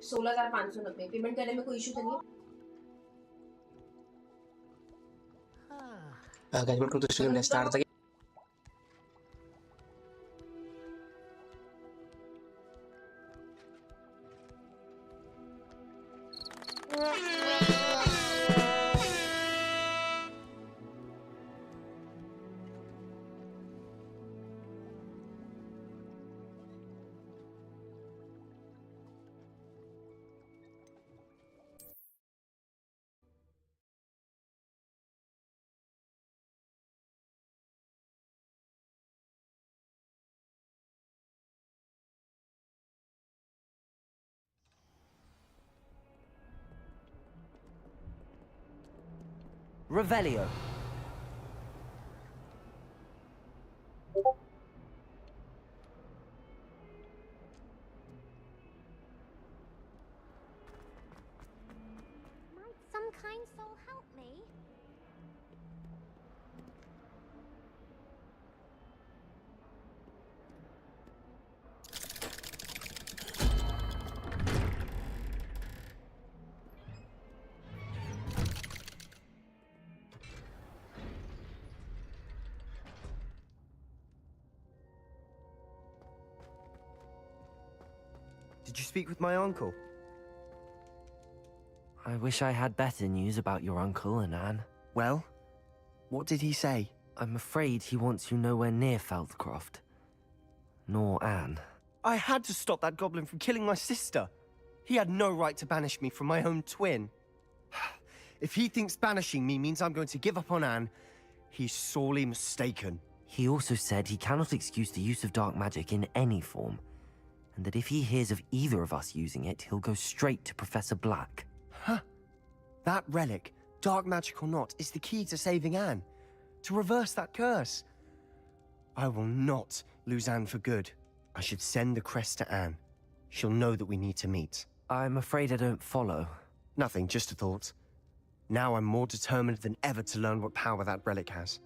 16,590 payment करने में कोई इशू तो नहीं है? Guys, welcome to the stream. Let's start the game. Revelio. Might some kind soul help me? Did you speak with my uncle? I wish I had better news about your uncle and Anne. Well, what did he say? I'm afraid he wants you nowhere near Feldcroft. Nor Anne. I had to stop that goblin from killing my sister. He had no right to banish me from my own twin. If he thinks banishing me means I'm going to give up on Anne, he's sorely mistaken. He also said he cannot excuse the use of dark magic in any form, and that if he hears of either of us using it, he'll go straight to Professor Black. Huh. That relic, dark magic or not, is the key to saving Anne. To reverse that curse. I will not lose Anne for good. I should send the crest to Anne. She'll know that we need to meet. I'm afraid I don't follow. Nothing, just a thought. Now I'm more determined than ever to learn what power that relic has.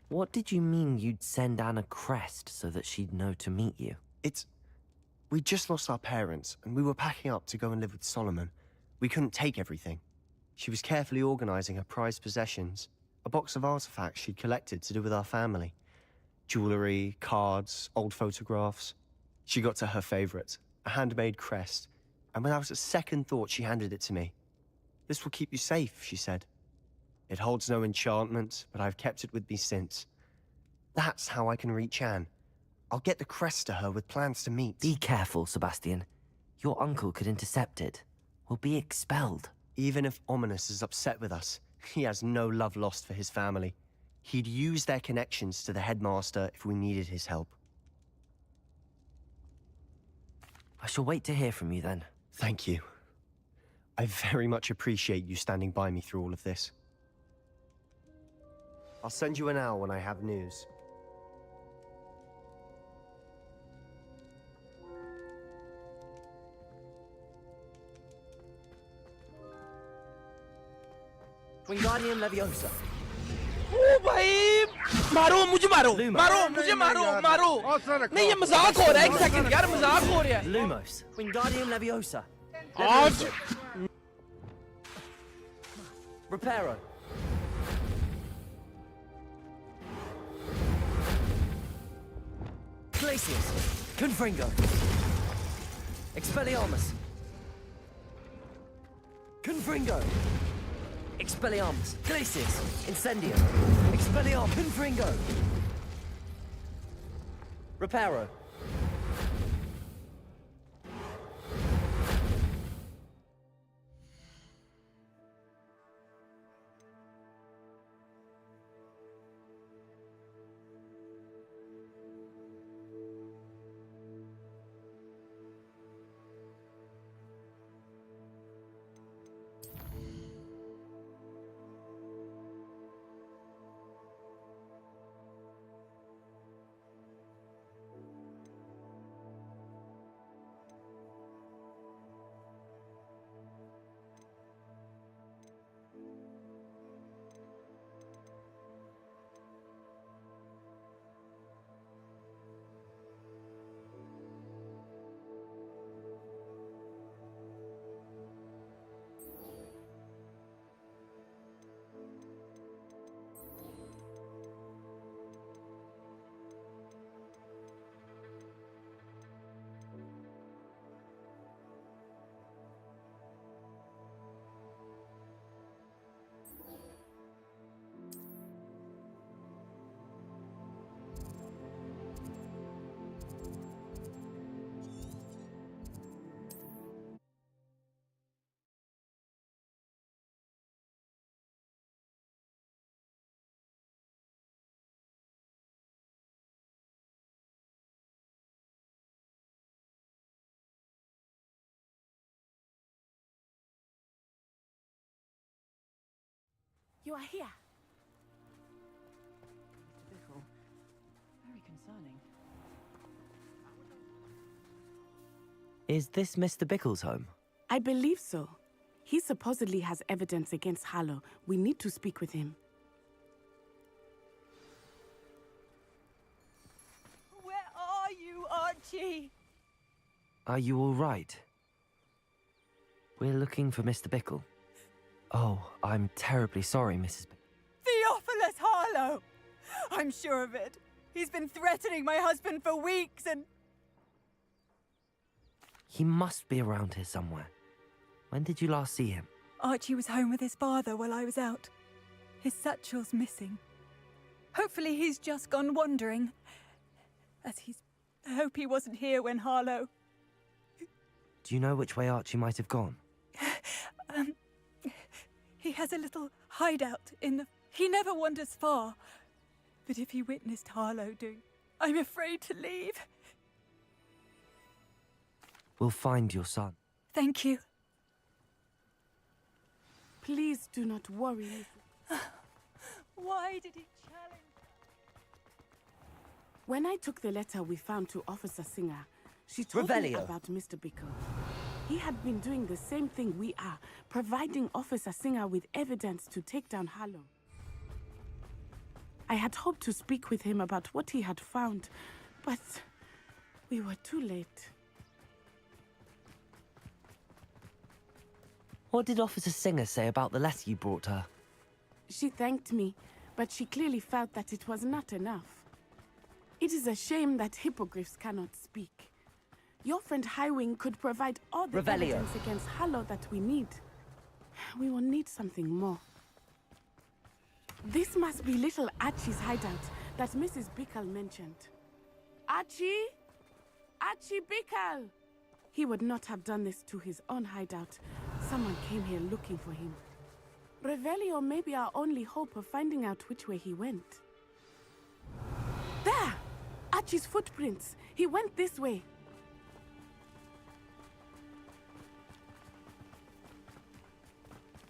What did you mean you'd send Anne a crest so that she'd know to meet you? We just lost our parents, and we were packing up to go and live with Solomon. We couldn't take everything. She was carefully organizing her prized possessions, a box of artifacts she'd collected to do with our family. Jewelry, cards, old photographs. She got to her favorite, a handmade crest, and without a second thought she handed it to me. "This will keep you safe," she said. "It holds no enchantment, but I've kept it with me since. That's how I can reach Anne. I'll get the crest to her with plans to meet." Be careful, Sebastian. Your uncle could intercept it. We'll be expelled. Even if Ominous is upset with us, he has no love lost for his family. He'd use their connections to the headmaster if we needed his help. I shall wait to hear from you then. Thank you. I very much appreciate you standing by me through all of this. I'll send you an owl when I have news. Wingardium Leviosa. ओ भाई मारो मुझे मारो मारो मुझे मारो मारो नहीं ये मजाक हो रहा है एक सेकंड यार मजाक हो रहा है Lumos. Wingardium Leviosa. आज Reparo. Glacius. Confringo. Expelliarmus. Confringo. Expelliarmus. Glacius. Incendio. Expelliarmus. Confringo. Reparo. You are here. Bickle. Very concerning. Is this Mr. Bickle's home? I believe so. He supposedly has evidence against Harlow. We need to speak with him. Where are you, Archie? Are you all right? We're looking for Mr. Bickle. Oh, I'm terribly sorry, Mrs. Theophilus Harlow! I'm sure of it. He's been threatening my husband for weeks and... He must be around here somewhere. When did you last see him? Archie was home with his father while I was out. His satchel's missing. Hopefully he's just gone wandering. I hope he wasn't here when Harlow... Do you know which way Archie might have gone? He has a little hideout in the... He never wanders far. But if he witnessed Harlow doing... I'm afraid to leave. We'll find your son. Thank you. Please do not worry. Why did he challenge... When I took the letter we found to Officer Singer, she told me Revelio. about Mr. Bickle. He had been doing the same thing we are, providing Officer Singer with evidence to take down Harlow. I had hoped to speak with him about what he had found, but we were too late. What did Officer Singer say about the letter you brought her? She thanked me, but she clearly felt that it was not enough. It is a shame that hippogriffs cannot speak. Your friend Highwing could provide all the Revelio. evidence against Harlow that we need. We will need something more. This must be little Archie's hideout that Mrs. Bickle mentioned. Archie? Archie Bickle! He would not have done this to his own hideout. Someone came here looking for him. Revelio may be our only hope of finding out which way he went. There! Archie's footprints. He went this way.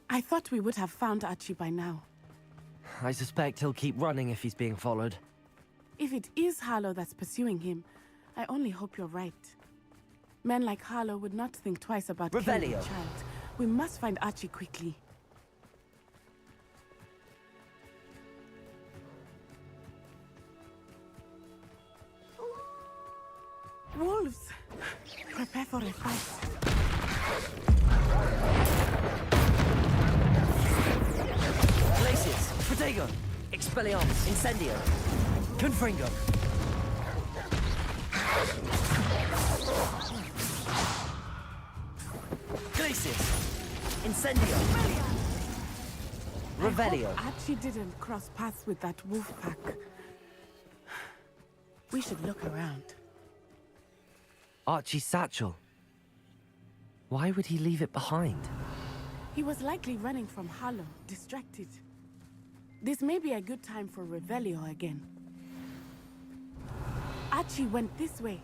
I thought we would have found Archie by now. I suspect he'll keep running if he's being followed. If it is Harlow that's pursuing him, I only hope you're right. Men like Harlow would not think twice about killing Revelio. a child. We must find Archie quickly. Wolves! Prepare for a fight. Glacius, Protego, Expelliarmus, Incendio, Confringo. Glacius, Incendio, Revelio. Archie didn't cross paths with that wolf pack. We should look around. Archie's satchel. Why would he leave it behind? He was likely running from Harlow, distracted. This may be a good time for Revelio again. Archie went this way.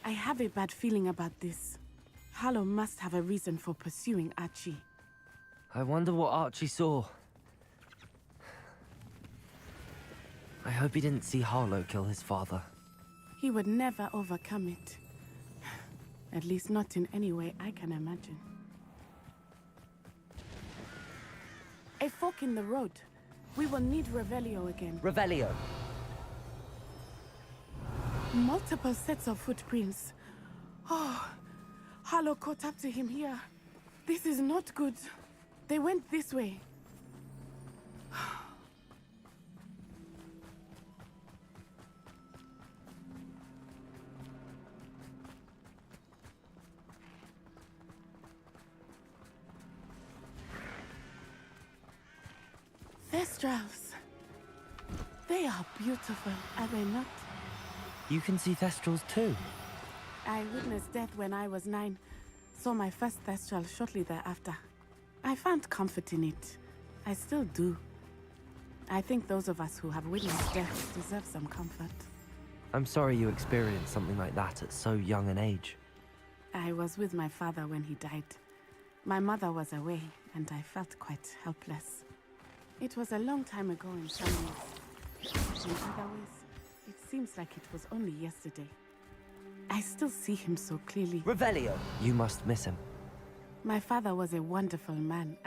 I have a bad feeling about this. Harlow must have a reason for pursuing Archie. I wonder what Archie saw. I hope he didn't see Harlow kill his father. He would never overcome it. At least not in any way I can imagine. A fork in the road. We will need Revelio again. Revelio. Multiple sets of footprints. Oh, Harlow caught up to him here. This is not good. They went this way. Thestrals. They are beautiful, are they not? You can see Thestrals too. I witnessed death when I was 9. Saw my first Thestral shortly thereafter. I found comfort in it. I still do. I think those of us who have witnessed death deserve some comfort. I'm sorry you experienced something like that at so young an age. I was with my father when he died. My mother was away, and I felt quite helpless. It was a long time ago in some ways. In other ways, it seems like it was only yesterday. I still see him so clearly. Revelio. You must miss him. My father was a wonderful man.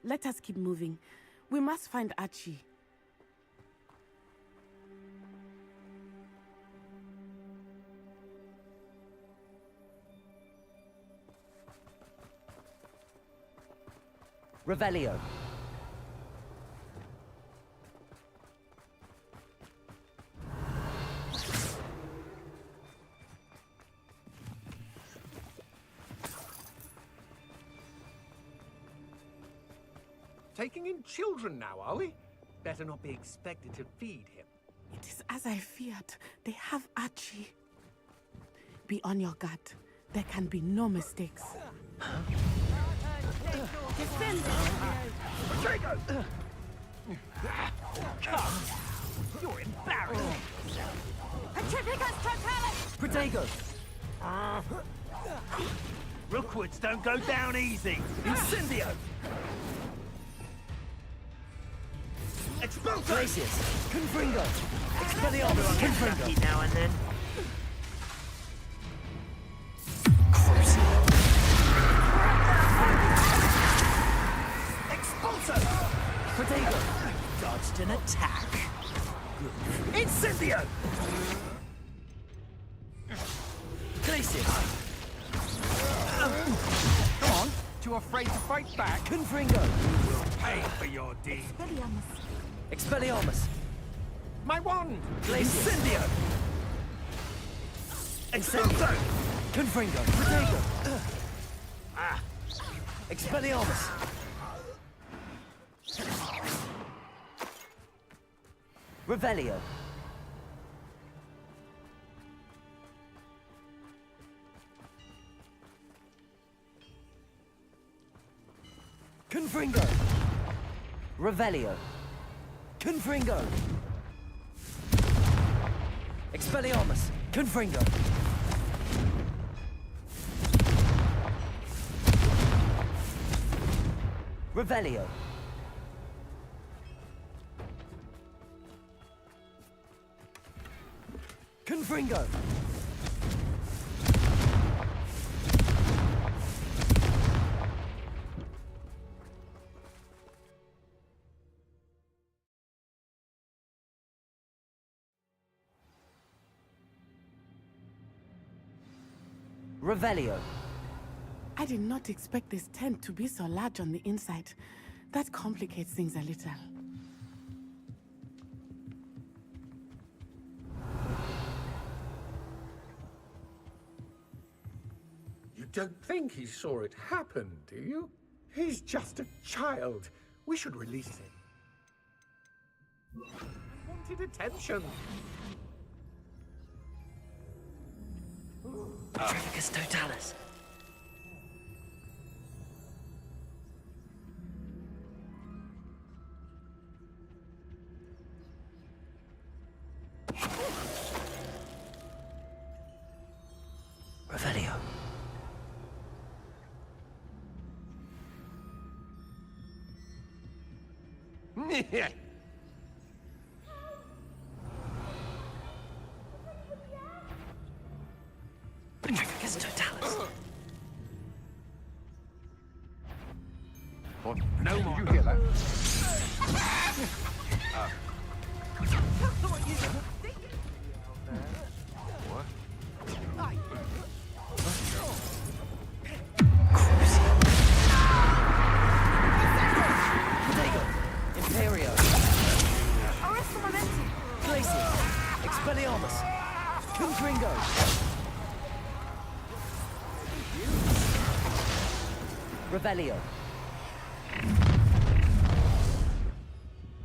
Let us keep moving. We must find Archie. Revelio. Taking in children now, are we? Better not be expected to feed him. It is as I feared. They have Archie. Be on your guard. There can be no mistakes. Defend! You're embarrassing. Atripicus totalis! Protego. Rookwoods don't go down easy. Incendio! Expulso! Glacius. Confringo. Expelliarmus. Confringo. Now and then. Expulso! Protego. Dodged an attack. Incendio! Glacius. Come on, too afraid to fight back? Confringo. Pay for your deed. Expelliarmus. My wand! Glacius. Incendio! Expulso! Confringo. Protego. Expelliarmus. Revelio. Confringo. Revelio. Confringo. Expelliarmus. Confringo. Revelio. Confringo. Revelio. I did not expect this tent to be so large on the inside. That complicates things a little. You don't think he saw it happen, do you? He's just a child. We should release him. Wanted attention. Trafficus totalis. Revelio. Trafficus totalis. What? No more. Did you hear that? Protego. Imperio. Glacius. Expelliarmus. Confringo. Revelio.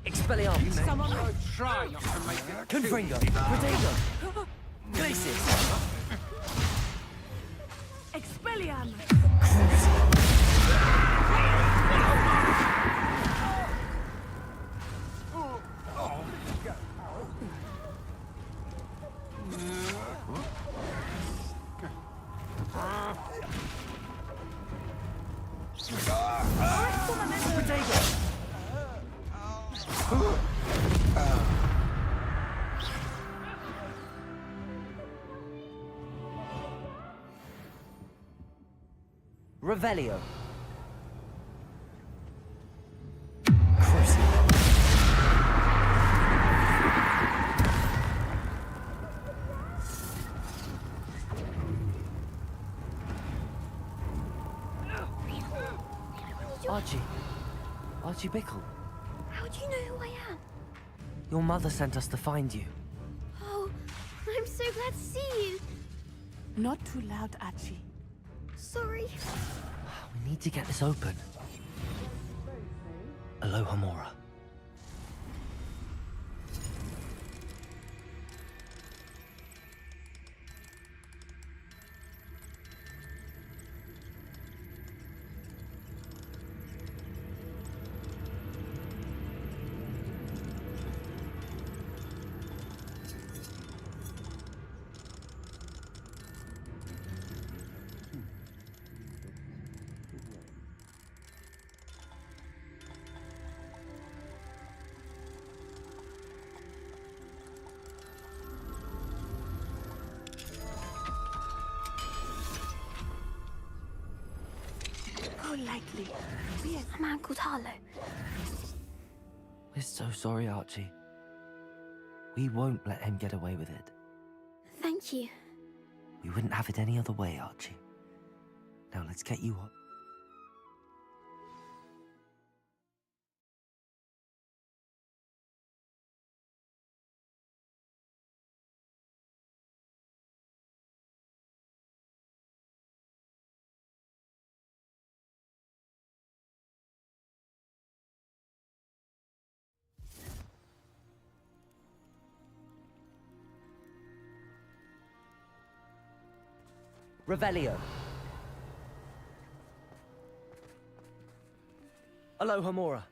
Expelliarmus. Try not to make it. Confringo. Protego. Glacius. Expelliarmus! Revelio. Archie. Archie Bickle. How do you know who I am? Your mother sent us to find you. Oh, I'm so glad to see you. Not too loud, Archie. Sorry. We need to get this open. Aloha Mora. Go lightly. A man called Harlow. We're so sorry, Archie. We won't let him get away with it. Thank you. We wouldn't have it any other way, Archie. Now let's get you up. Revelio. Aloha Mora.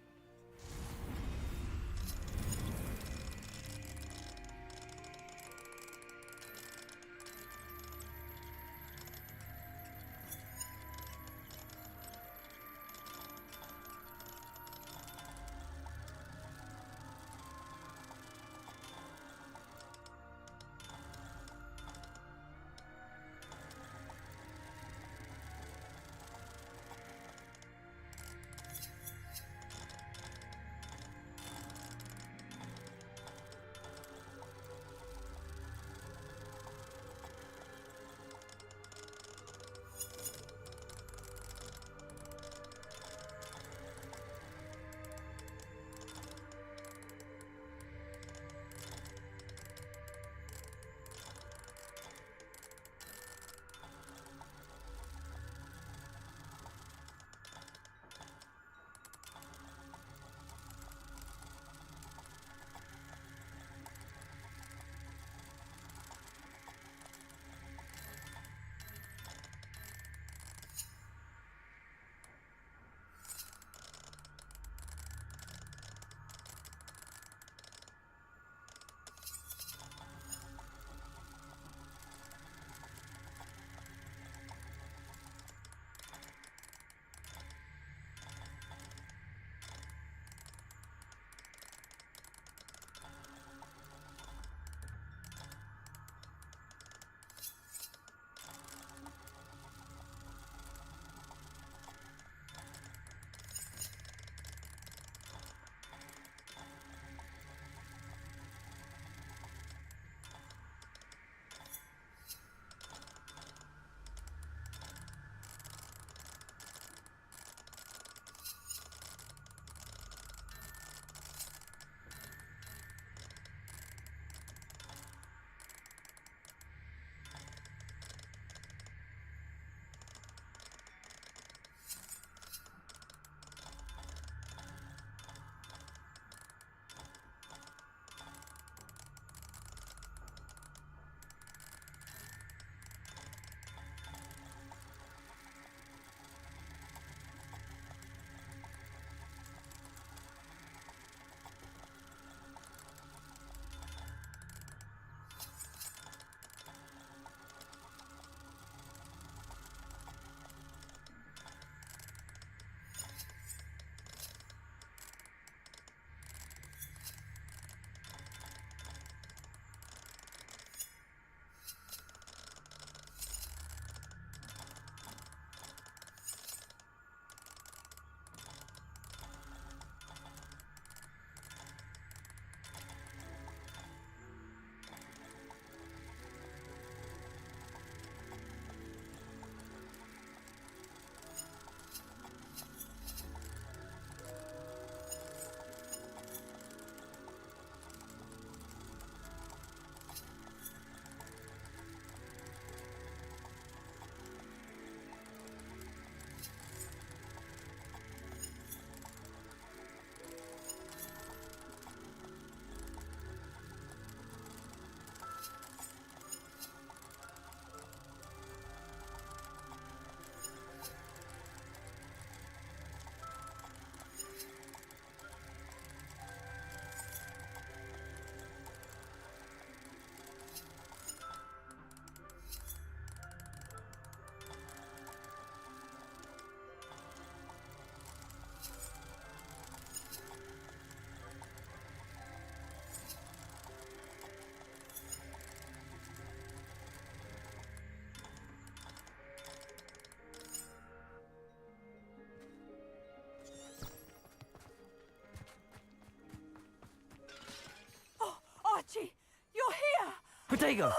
Fuego!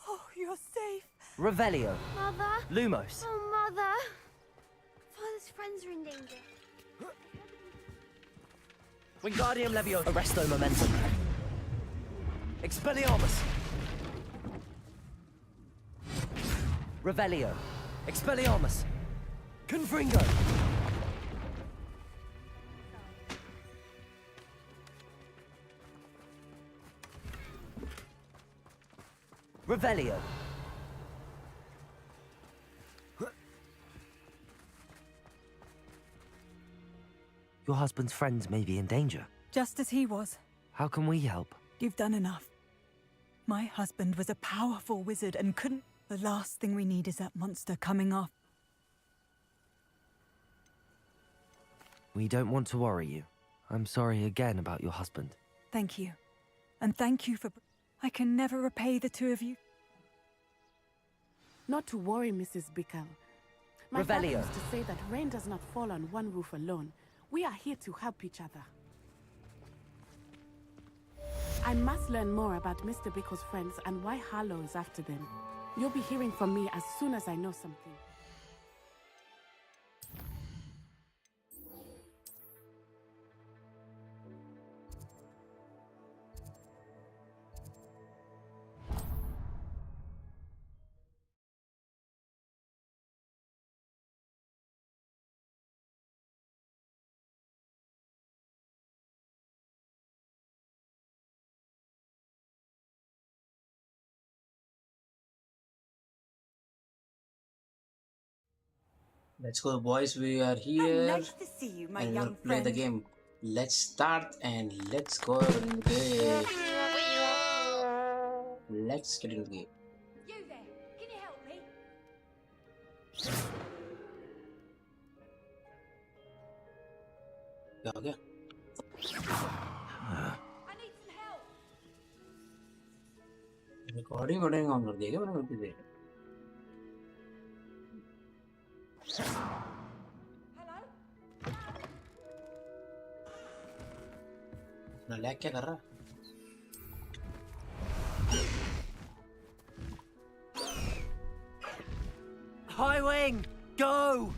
Oh, you're safe. Revelio. Mother? Lumos. Oh, Mother. Father's friends are in danger. Wingardium Leviosa. Arresto Momentum. Expelliarmus. Revelio. Expelliarmus. Confringo. Revelio. Your husband's friends may be in danger. Just as he was. How can we help? You've done enough. My husband was a powerful wizard and couldn't... The last thing we need is that monster coming off. We don't want to worry you. I'm sorry again about your husband. Thank you. And thank you for... I can never repay the two of you. Not to worry, Mrs. Bickle. My father Revelio. used to say that rain does not fall on one roof alone. We are here to help each other. I must learn more about Mr. Bickle's friends and why Harlow is after them. You'll be hearing from me as soon as I know something. Let's go, boys. We are here. Nice to see you, my and we'll young play the friend. game. Let's start and let's go into the Let's get into the game. You there, can you help me? क्या हो गया? I need some help. Recording on कर दिया क्या मैंने गलती से? Hello? ना लैग क्या कर रहा? High wing! Go!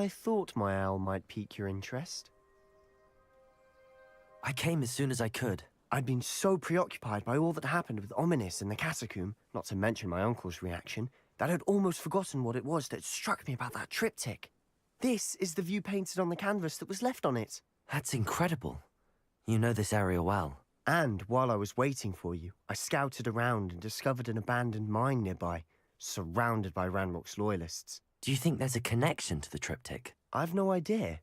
I thought my owl might pique your interest. I came as soon as I could. I'd been so preoccupied by all that happened with Ominis and the catacomb, not to mention my uncle's reaction, that I'd almost forgotten what it was that struck me about that triptych. This is the view painted on the canvas that was left on it. That's incredible. You know this area well. And while I was waiting for you, I scouted around and discovered an abandoned mine nearby, surrounded by Ranrock's loyalists. Do you think there's a connection to the triptych? I've no idea,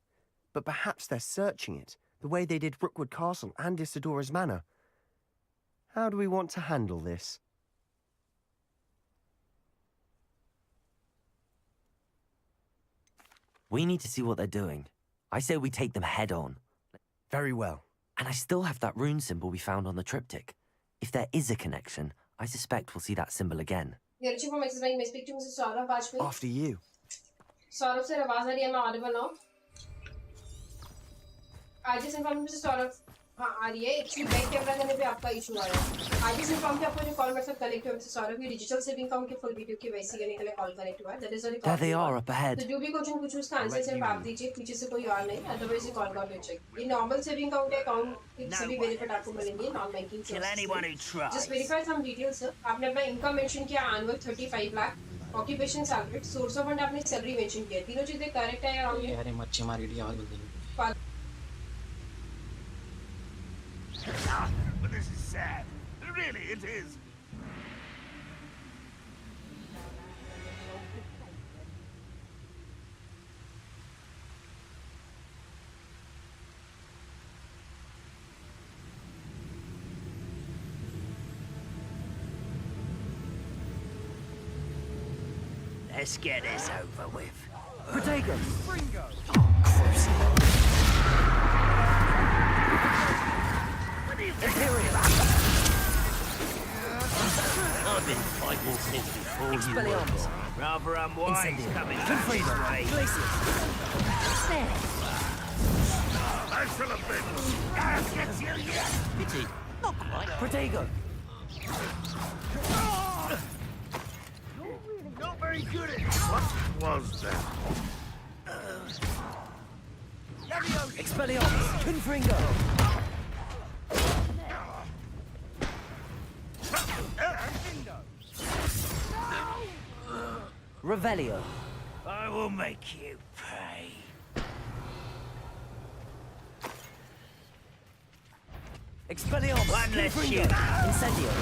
but perhaps they're searching it, the way they did Rookwood Castle and Isidora's Manor. How do we want to handle this? We need to see what they're doing. I say we take them head on. Very well. And I still have that rune symbol we found on the triptych. If there is a connection, I suspect we'll see that symbol again. After you. Saurabh से आवाज आ रही है मैं Audible हूं आज इस information से सौरभ हां आ रही है एक्चुअली बैक कैमरा करने पे आपका इशू आया आज इस इन्फॉर्म पे आपको जो कॉल व्हाट्सएप कनेक्ट हुआ है सौरभ ये डिजिटल सेविंग अकाउंट के फुल वीडियो के वैसी करने के लिए कॉल कनेक्ट हुआ है that is There they are up ahead. तो जो भी क्वेश्चन पूछो उसका आंसर सिर्फ आप दीजिए पीछे से कोई और नहीं अदरवाइज ये कॉल कर चेक ये नॉर्मल सेविंग अकाउंट है अकाउंट के सभी बेनिफिट आपको मिलेंगे non banking just verify some details sir आपने अपना इनकम मेंशन किया annual 35 lakh occupation salary source of fund आपने सैलरी मेंशन किया तीनों चीजें करेक्ट है या रॉन्ग है अरे मच्छी मारी डी आवाज बदल But this is sad. Really, it is. Let's get this over with. Protego! Fringo! I've been fighting since before you were Expelliarmus! born. Rather unwise Incendio! coming back this Confredo! way. Glacius! Snare! I shall have been. I'll get you yet. Pity! Not quite. Protego! Not very good at it. What was that? Expelliarmus! Confringo! Revelio! I will make you pay. Expelliarmus! One less Confringo! shoot. Incendio!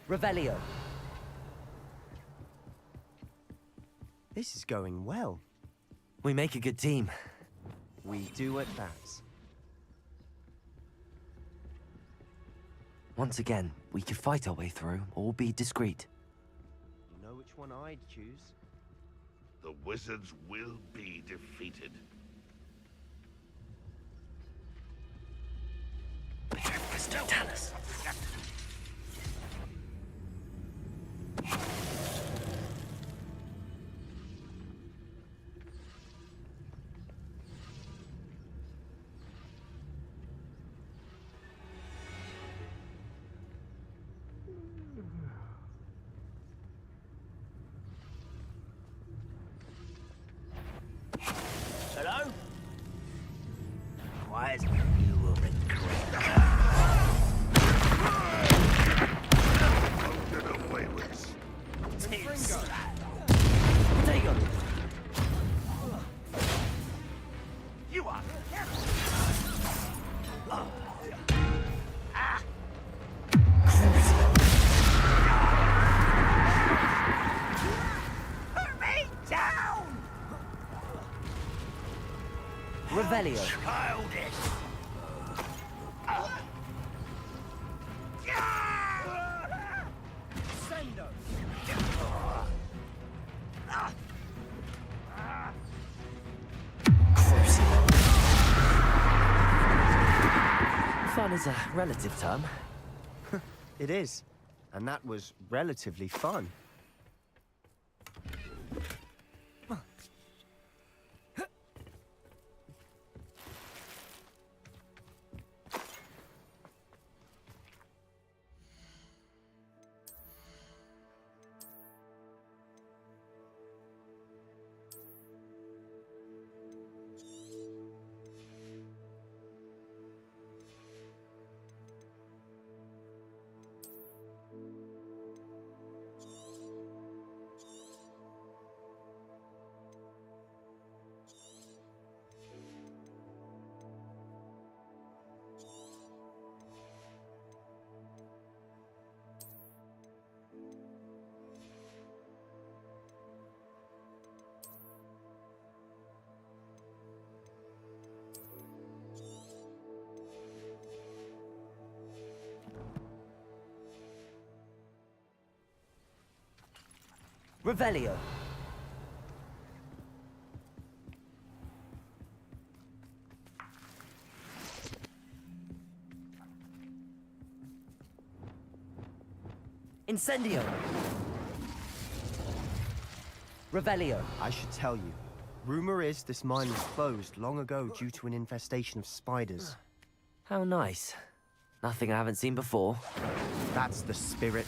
Revelio! This is going well. We make a good team. We do at that. Once again, we could fight our way through, or be discreet. You know which one I'd choose? The wizards will be defeated. Mr. Talus. Hello? Quiet. You will regret. Get away with. Protego! You are. Put me down! Revelio! Childish. Fun is a relative term. It is. And that was relatively fun. Revelio! Incendio! Revelio! I should tell you. Rumor is this mine was closed long ago due to an infestation of spiders. How nice. Nothing I haven't seen before. That's the spirit.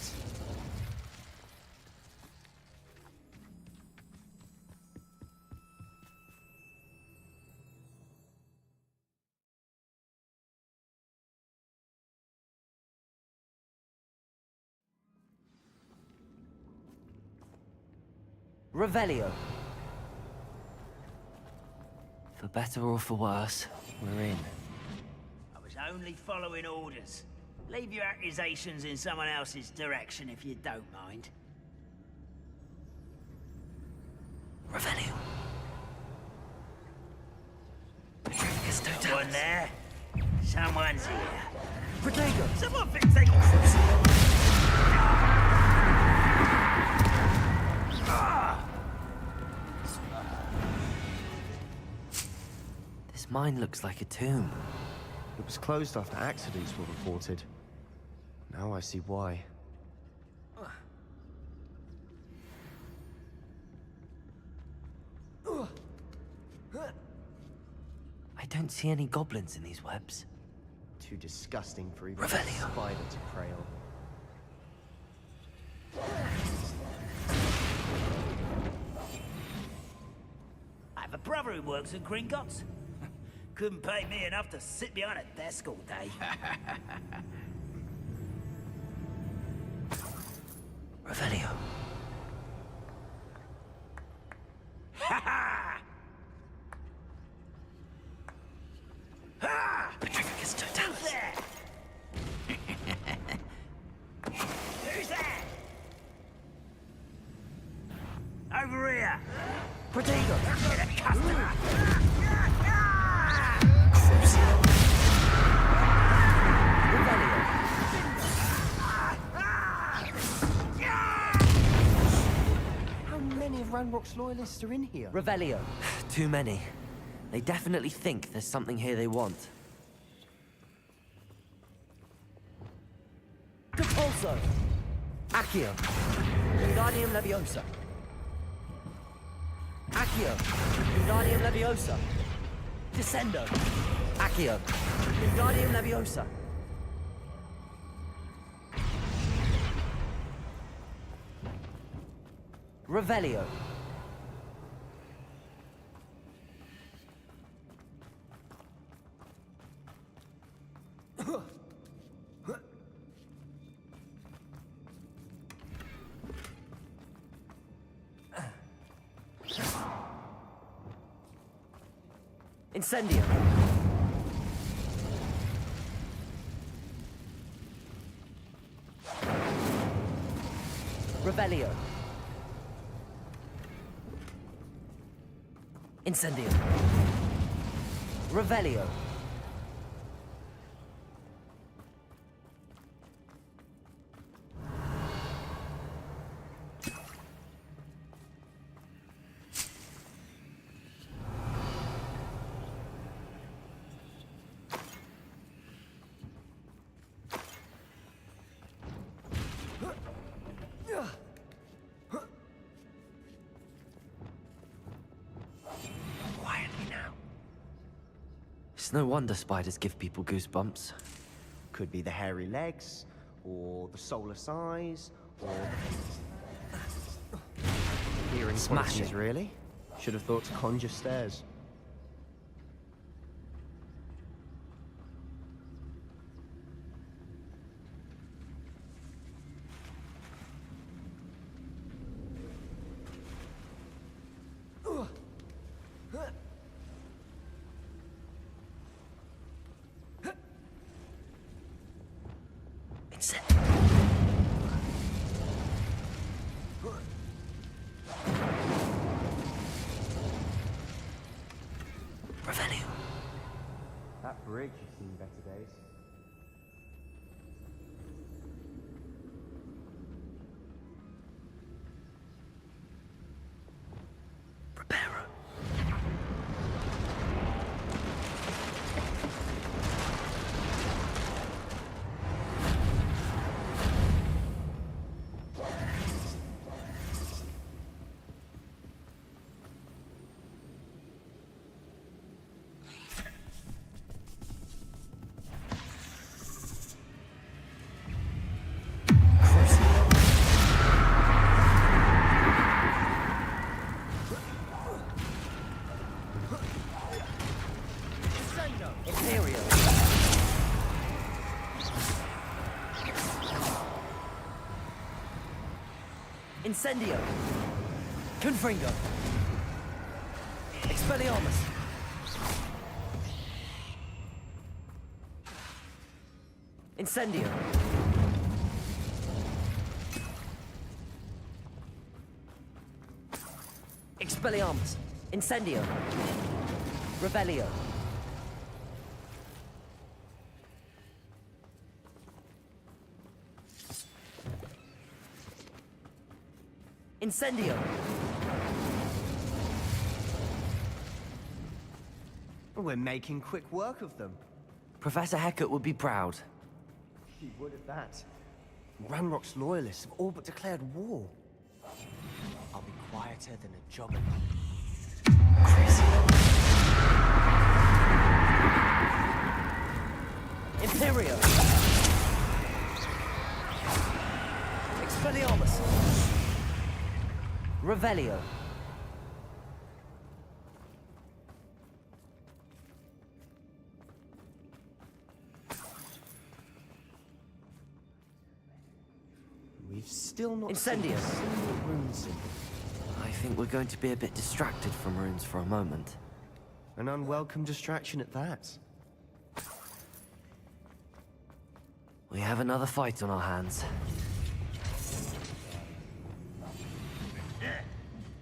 Revelio! For better or for worse, we're in. I was only following orders. Leave your accusations in someone else's direction if you don't mind. Revelio. Someone there? Someone's here. Protego. Someone thinks they got This mine looks like a tomb. It was closed after accidents were reported. Now I see why. I don't see any goblins in these webs. Too disgusting for even a Revelio. spider to prey on. I have a brother who works at Gringotts. Couldn't pay me enough to sit behind a desk all day. Revelio. Ha ha! Ha! Patricus totalis. Who's there? Who's there? Over here! Protego. Get a customer! How many of Ranrock's loyalists are in here? Revelio. Too many. They definitely think there's something here they want. Depulso. Accio. Wingardium Leviosa. Accio. Wingardium Leviosa. Descendo. Accio. Wingardium Leviosa. Revelio. Incendio. Revelio. Incendio. Revelio. It's no wonder spiders give people goosebumps. Could be the hairy legs, or the solar size, or the hearing Smashing. qualities, really? Should have thought to conjure stairs. Revelio. That bridge has seen better days. Preparo. Incendio. Confringo. Expelliarmus. Incendio. Expelliarmus. Incendio. Revelio. Incendio. We're making quick work of them. Professor Hecat would be proud. He would at that. Ranrock's loyalists have all but declared war. I'll be quieter than a jogger. Imperio. Expelliarmus. Revelio. We've still not Incendio. seen a single rune symbol. I think we're going to be a bit distracted from runes for a moment. An unwelcome distraction at that. We have another fight on our hands.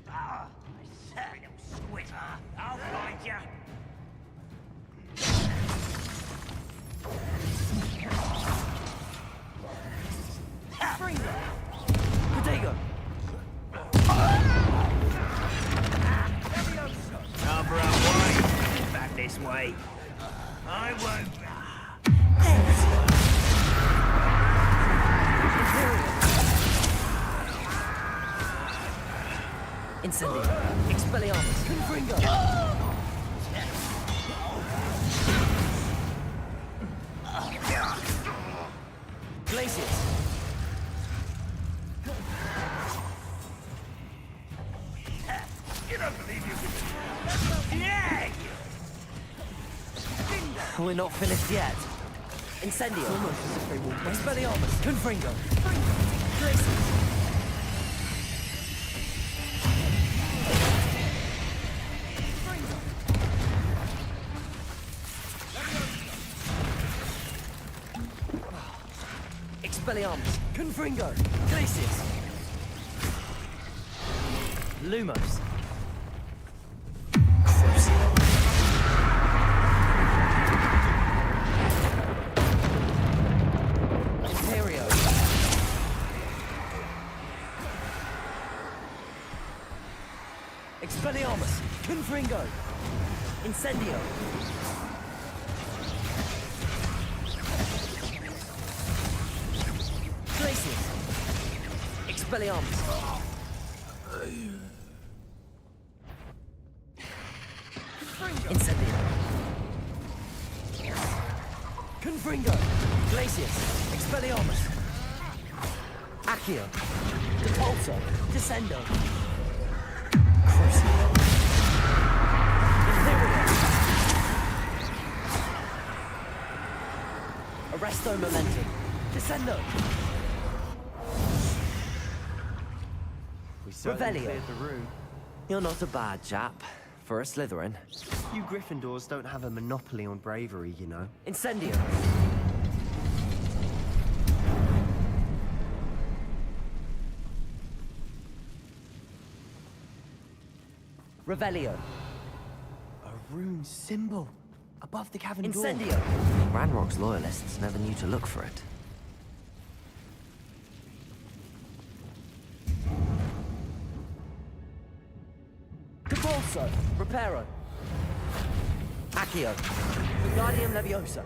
Ah, I say, little squid. I'll find ya. Protego. Cover up, boy. Back this way. I won't. Incendio. Expelliarmus. Confringo. Glacius. You don't believe you can... Yeah! We're not finished yet. Incendio. Expelliarmus. Confringo. Glacius. Expelliarmus. Confringo. Glacius. Lumos. Imperio. Expelliarmus. Confringo. Incendio. Glacius. Expelliarmus. Incendio. Confringo. Glacius. Expelliarmus. Accio. Depulso. Descendo. Crucio. Imperio. Arresto Momentum. Descendo. We certainly Revelio. cleared the room. You're not a bad chap. For a Slytherin. You Gryffindors don't have a monopoly on bravery, you know. Incendio. Revelio. A rune symbol above the cavern door. Incendio. Ranrock's loyalists never knew to look for it. Depulso. Reparo. Accio. Wingardium Leviosa.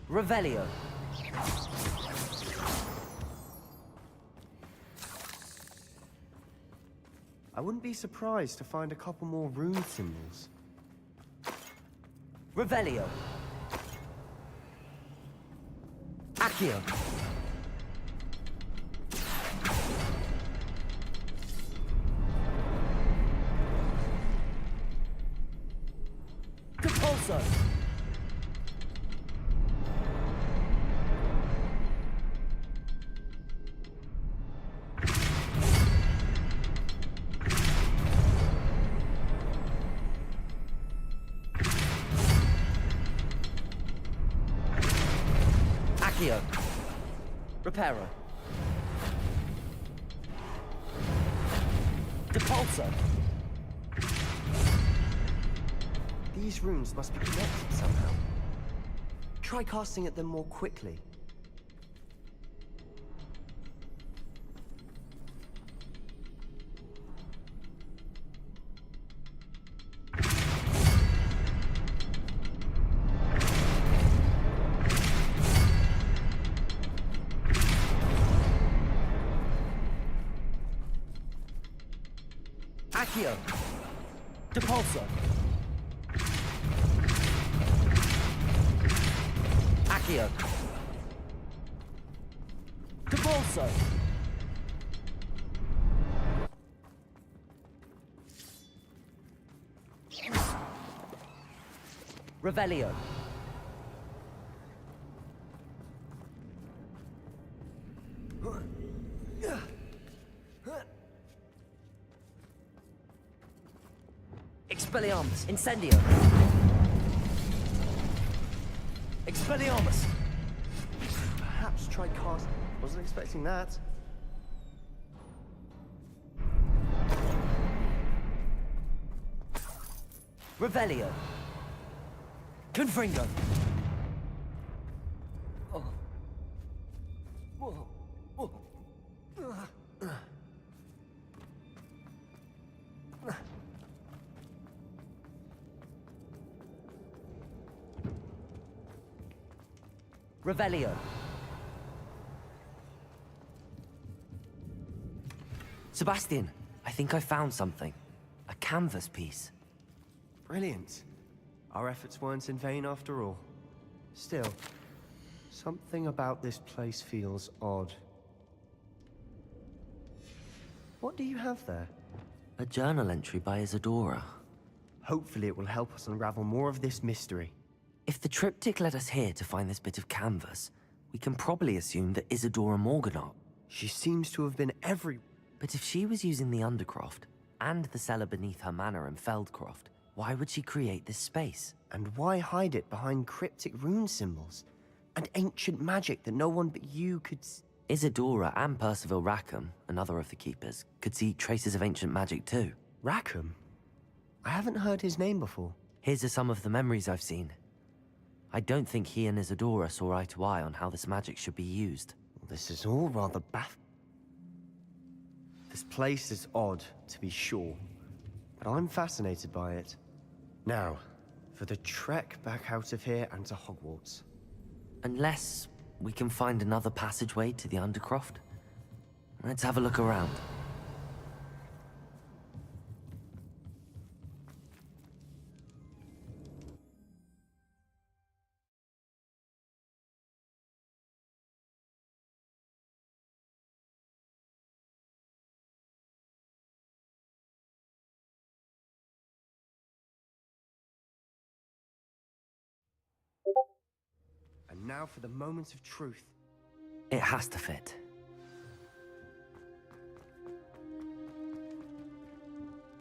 Revelio. I wouldn't be surprised to find a couple more rune symbols. Revelio. Accio. Depulso. Accio. Reparo. Depulso! These runes must be connected somehow. Try casting at them more quickly. Accio! Depulso! Accio! Depulso! Revelio! Expelliarmus! Incendio! Expelliarmus! Perhaps try cast... Wasn't expecting that. Revelio! Confringo! Revelio! Sebastian, I think I found something. A canvas piece. Brilliant. Our efforts weren't in vain after all. Still, something about this place feels odd. What do you have there? A journal entry by Isadora. Hopefully it will help us unravel more of this mystery. If the triptych led us here to find this bit of canvas, we can probably assume that Isadora Morganot. She seems to have been every... But if she was using the Undercroft, and the cellar beneath her manor in Feldcroft, why would she create this space? And why hide it behind cryptic rune symbols? And ancient magic that no one but you could... Isadora and Percival Rackham, another of the Keepers, could see traces of ancient magic too. Rackham? I haven't heard his name before. His are some of the memories I've seen. I don't think he and Isadora saw eye to eye on how this magic should be used. This is all rather This place is odd, to be sure, but I'm fascinated by it. Now, for the trek back out of here and to Hogwarts. Unless we can find another passageway to the Undercroft. Let's have a look around. And now for the moment of truth. It has to fit.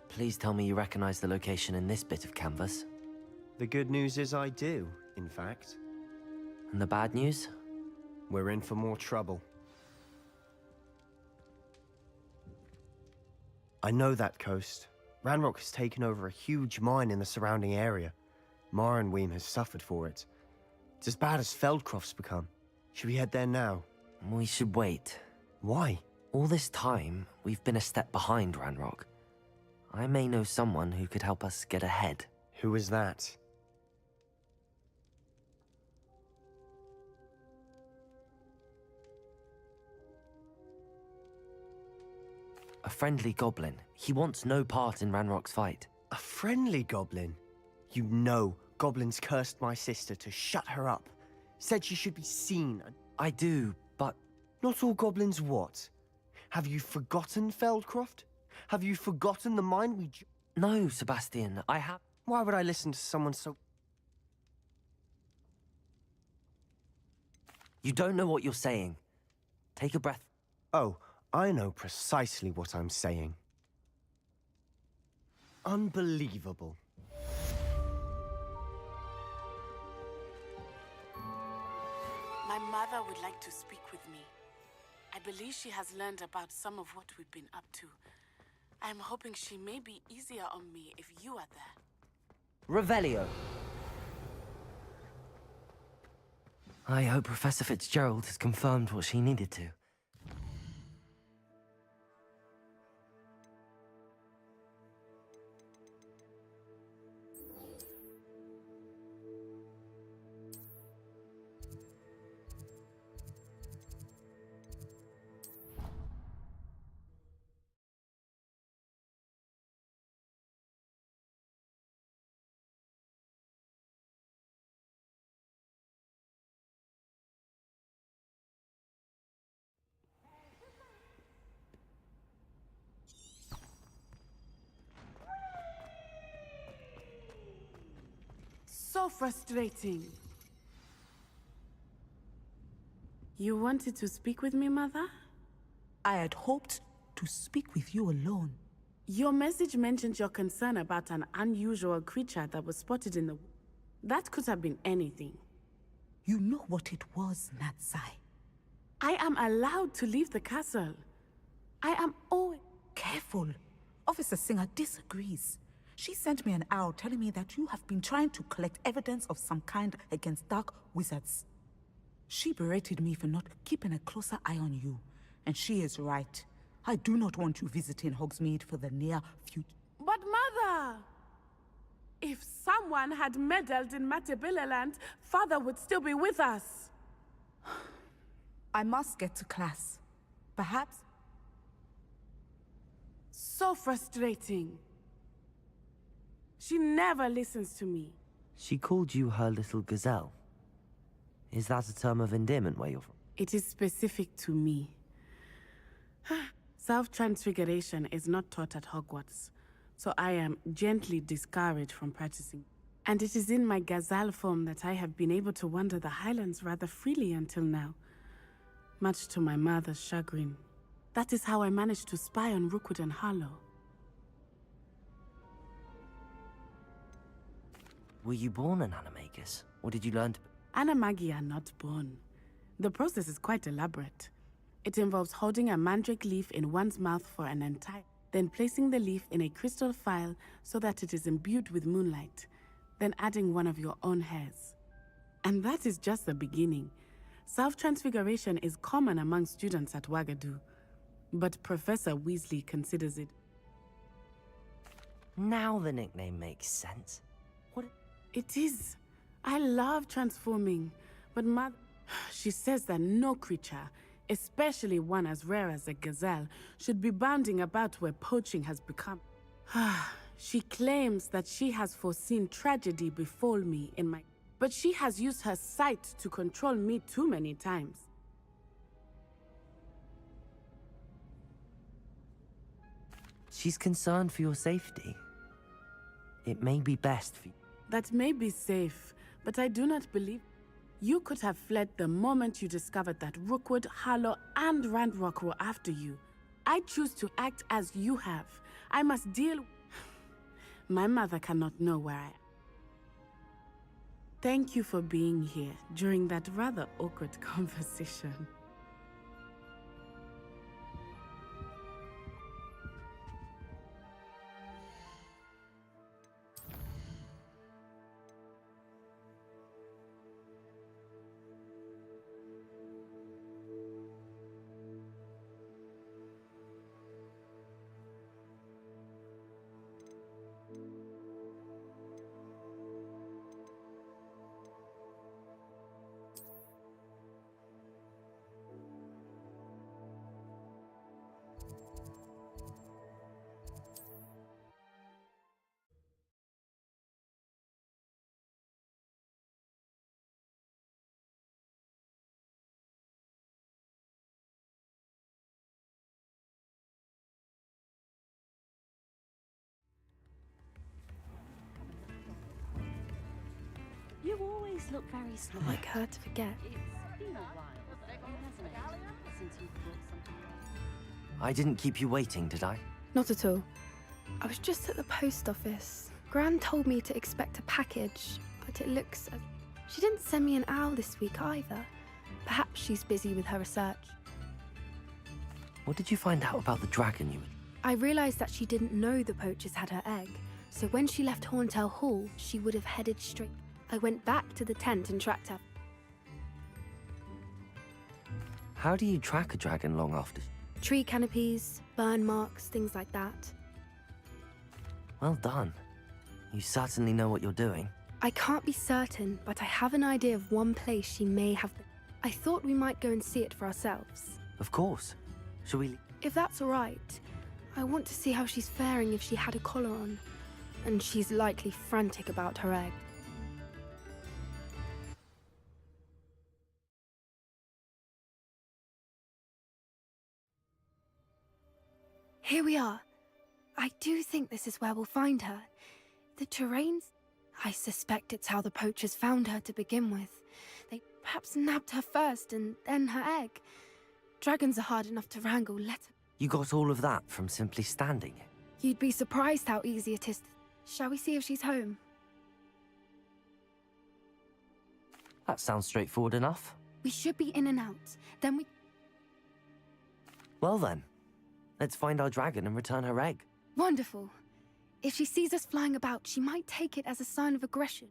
Please tell me you recognize the location in this bit of canvas. The good news is I do, in fact. And the bad news? We're in for more trouble. I know that coast. Ranrock has taken over a huge mine in the surrounding area. Marenweem has suffered for it. It's as bad as Feldcroft's become. Should we head there now? We should wait. Why? All this time, we've been a step behind Ranrock. I may know someone who could help us get ahead. Who is that? A friendly goblin. He wants no part in Ranrock's fight. A friendly goblin? You know goblins cursed my sister to shut her up. Said she should be seen. I do, but... Not all goblins what? Have you forgotten Feldcroft? Have you forgotten the mine we... No, Sebastian, I have... Why would I listen to someone so... You don't know what you're saying. Take a breath. Oh, I know precisely what I'm saying. Unbelievable. My mother would like to speak with me. I believe she has learned about some of what we've been up to. I'm hoping she may be easier on me if you are there. Revelio. I hope Professor Fitzgerald has confirmed what she needed to. So frustrating. You wanted to speak with me, Mother? I had hoped to speak with you alone. Your message mentioned your concern about an unusual creature that was spotted in the... That could have been anything. You know what it was, Natsai. I am allowed to leave the castle. I am always... Careful. Officer Singer disagrees. She sent me an owl telling me that you have been trying to collect evidence of some kind against dark wizards. She berated me for not keeping a closer eye on you. And she is right. I do not want you visiting Hogsmeade for the near future. But Mother! If someone had meddled in Matabeleland, Father would still be with us. I must get to class. Perhaps? So frustrating. She never listens to me. She called you her little gazelle. Is that a term of endearment where you're from? It is specific to me. Self-transfiguration is not taught at Hogwarts, so I am gently discouraged from practicing. And it is in my gazelle form that I have been able to wander the Highlands rather freely until now, much to my mother's chagrin. That is how I managed to spy on Rookwood and Harlow. Were you born an animagus, or did you learn to... Animagi are not born. The process is quite elaborate. It involves holding a mandrake leaf in one's mouth for an entire... then placing the leaf in a crystal phial so that it is imbued with moonlight, then adding one of your own hairs. And that is just the beginning. Self-transfiguration is common among students at Wagadu, but Professor Weasley considers it... Now the nickname makes sense. What... It is. I love transforming, but Mother... She says that no creature, especially one as rare as a gazelle, should be bounding about where poaching has become. She claims that she has foreseen tragedy befall me in my... But she has used her sight to control me too many times. She's concerned for your safety. It may be best for you. That may be safe, but I do not believe... You could have fled the moment you discovered that Rookwood, Harlow, and Randrock were after you. I choose to act as you have. I must deal... My mother cannot know where I am. Thank you for being here during that rather awkward conversation. You always look very small. Like her to forget. It's been a while, hasn't it, since you brought something. I didn't keep you waiting, did I? Not at all. I was just at the post office. Gran told me to expect a package, but it looks as... She didn't send me an owl this week either. Perhaps she's busy with her research. What did you find out about the dragon you... I realized that she didn't know the poachers had her egg, so when she left Horntail Hall, she would have headed straight. I went back to the tent and tracked her. How do you track a dragon long after? Tree canopies, burn marks, things like that. Well done. You certainly know what you're doing. I can't be certain, but I have an idea of one place she may have been. I thought we might go and see it for ourselves. Of course. Shall we? If that's all right, I want to see how she's faring if she had a collar on. And she's likely frantic about her egg. Here we are. I do think this is where we'll find her. The terrain's... I suspect it's how the poachers found her to begin with. They perhaps nabbed her first and then her egg. Dragons are hard enough to wrangle, let her... You got all of that from simply standing? You'd be surprised how easy it is. Shall we see if she's home? That sounds straightforward enough. We should be in and out. Then we... Well then, let's find our dragon and return her egg. Wonderful. If she sees us flying about, she might take it as a sign of aggression.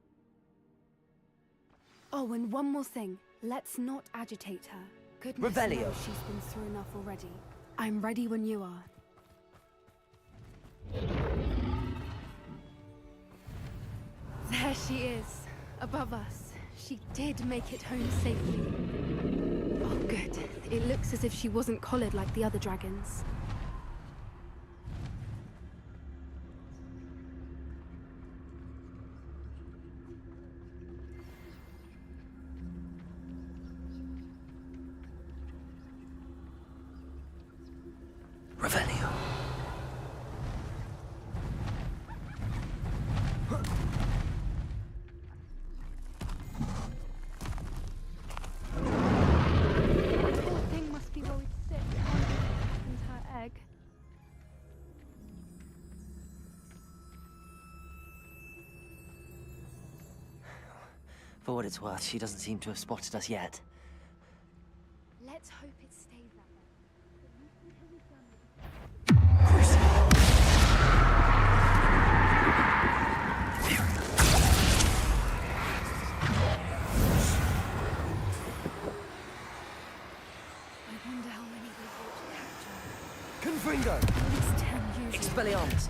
Oh, and one more thing. Let's not agitate her. Goodness Revelio. knows she's been through enough already. I'm ready when you are. There she is, above us. She did make it home safely. Oh, good. It looks as if she wasn't collared like the other dragons. Revelio. Poor thing must be worried sick. And her egg. For what it's worth, she doesn't seem to have spotted us yet. Let's hope it stays that way. I wonder how many we brought to capture. Confringo! At least 10 usually. Expelliarmus!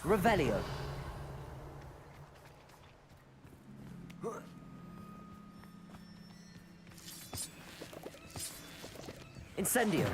Revelio! Incendio!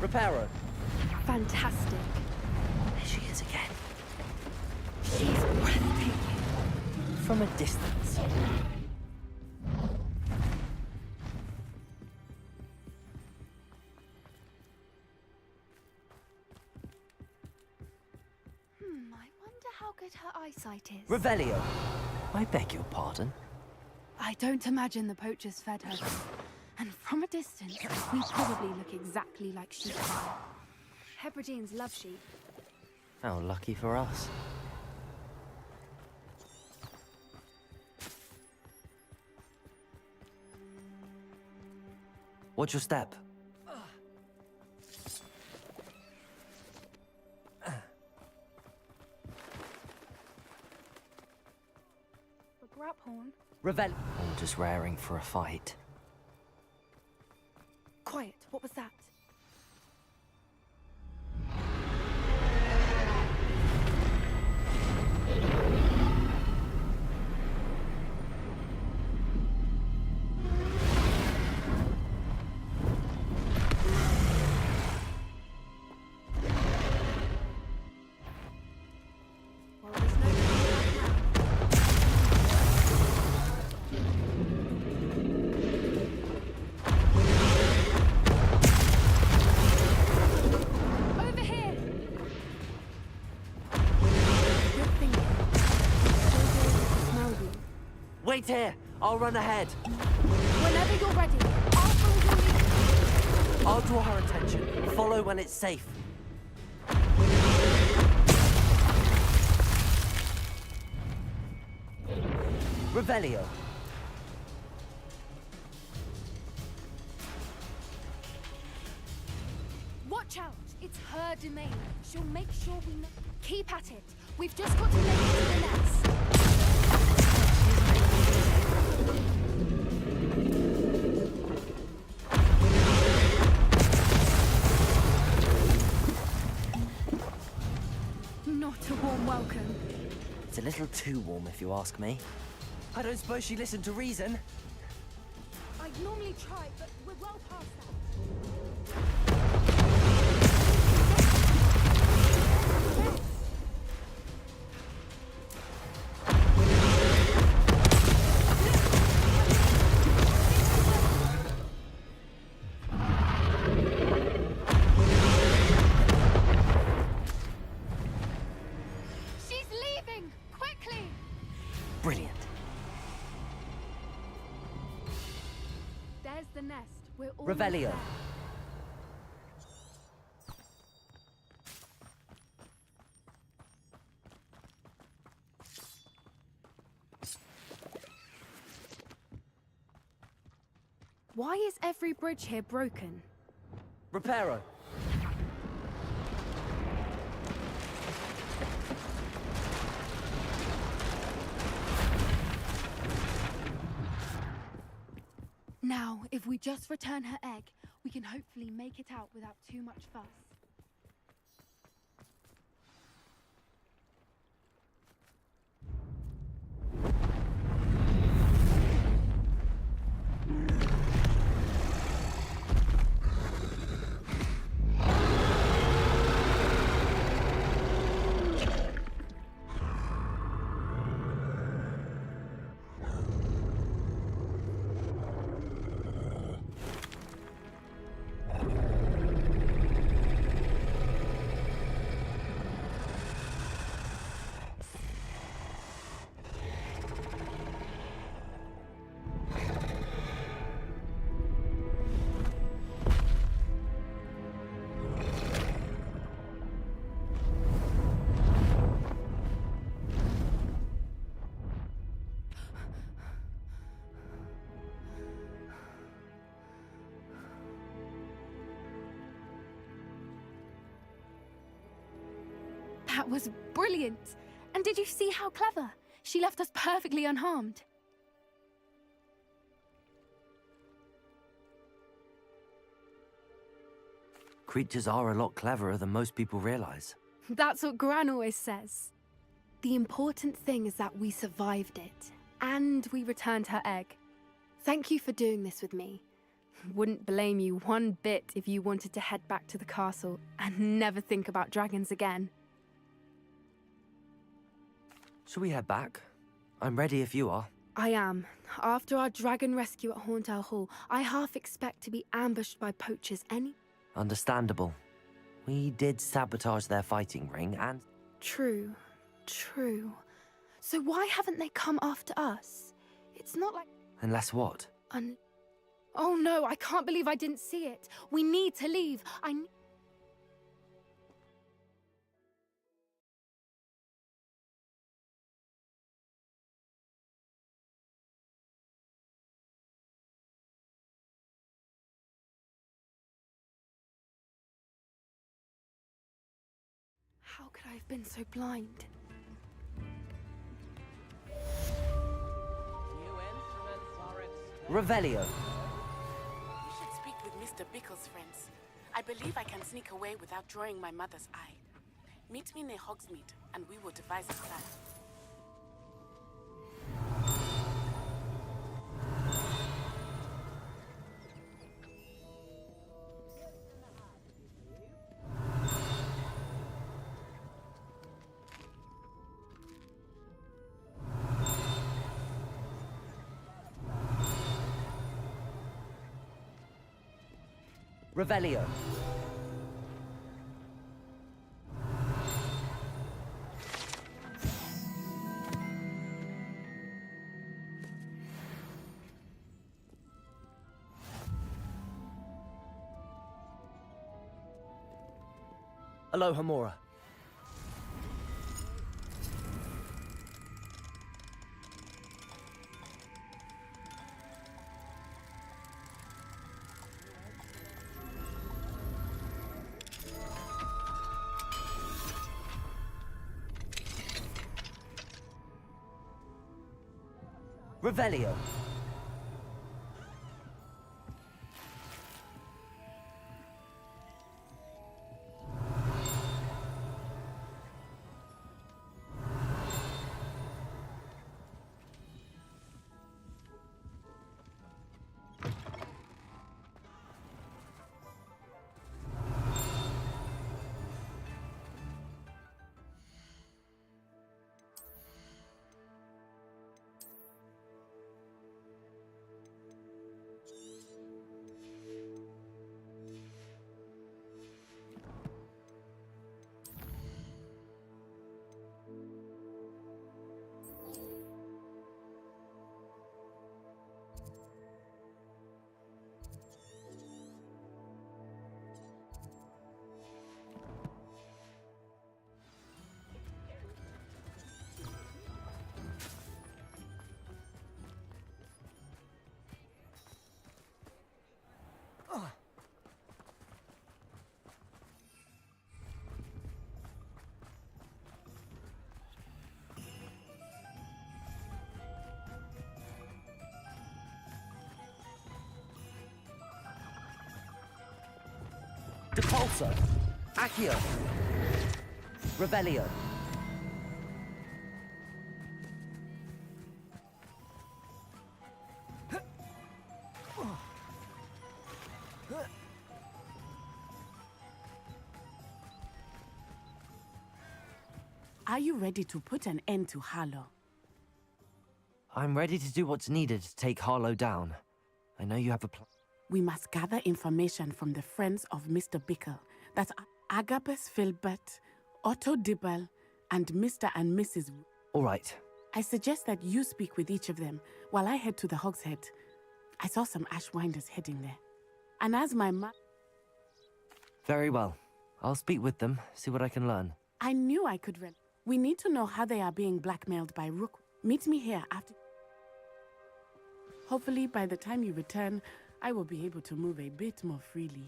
Reparo. Fantastic. There she is again. She's breathtaking. From a distance. I wonder how good her eyesight is. Revelio. I beg your pardon. I don't imagine the poachers fed her. And from a distance, we probably look exactly like sheep. Hebrideans love sheep. How lucky for us. What's your step? The grap horn. Revel. I'm just raring for a fight. Quiet, what was that? Wait here. I'll run ahead. Whenever you're ready, I'll hold your lead. I'll draw her attention. Follow when it's safe. Revelio. Watch out! It's her domain. She'll make sure we know. Keep at it. We've just got to make it to the nest. Not a warm welcome. It's a little too warm, if you ask me. I don't suppose she listened to reason. I'd normally try, but we're well past that. Brilliant. There's the nest. We're all Revelio. there. Why is every bridge here broken? Reparo. Now, if we just return her egg, we can hopefully make it out without too much fuss. That was brilliant! And did you see how clever? She left us perfectly unharmed. Creatures are a lot cleverer than most people realize. That's what Gran always says. The important thing is that we survived it, and we returned her egg. Thank you for doing this with me. Wouldn't blame you one bit if you wanted to head back to the castle and never think about dragons again. Shall we head back? I'm ready if you are. I am. After our dragon rescue at Hauntow Hall, I half expect to be ambushed by poachers any... Understandable. We did sabotage their fighting ring and... True. True. So why haven't they come after us? It's not like... Unless what? Oh no, I can't believe I didn't see it. We need to leave. How could I have been so blind? You in? Revelio. You should speak with Mr. Bickle's friends. I believe I can sneak away without drawing my mother's eye. Meet me near Hogsmeade, and we will devise a plan. Revelio. Aloha Mora. Revelio. Depulso. Accio. Revelio. Are you ready to put an end to Harlow? I'm ready to do what's needed to take Harlow down. I know you have a plan. We must gather information from the friends of Mr. Bickle. That's Agabus Filbert, Otto Dibble, and Mr. and Mrs. All right. I suggest that you speak with each of them while I head to the Hogshead. I saw some Ashwinders heading there. And as my Very well. I'll speak with them, see what I can learn. I knew I could run. We need to know how they are being blackmailed by Rook. Meet me here after. Hopefully, by the time you return, I will be able to move a bit more freely.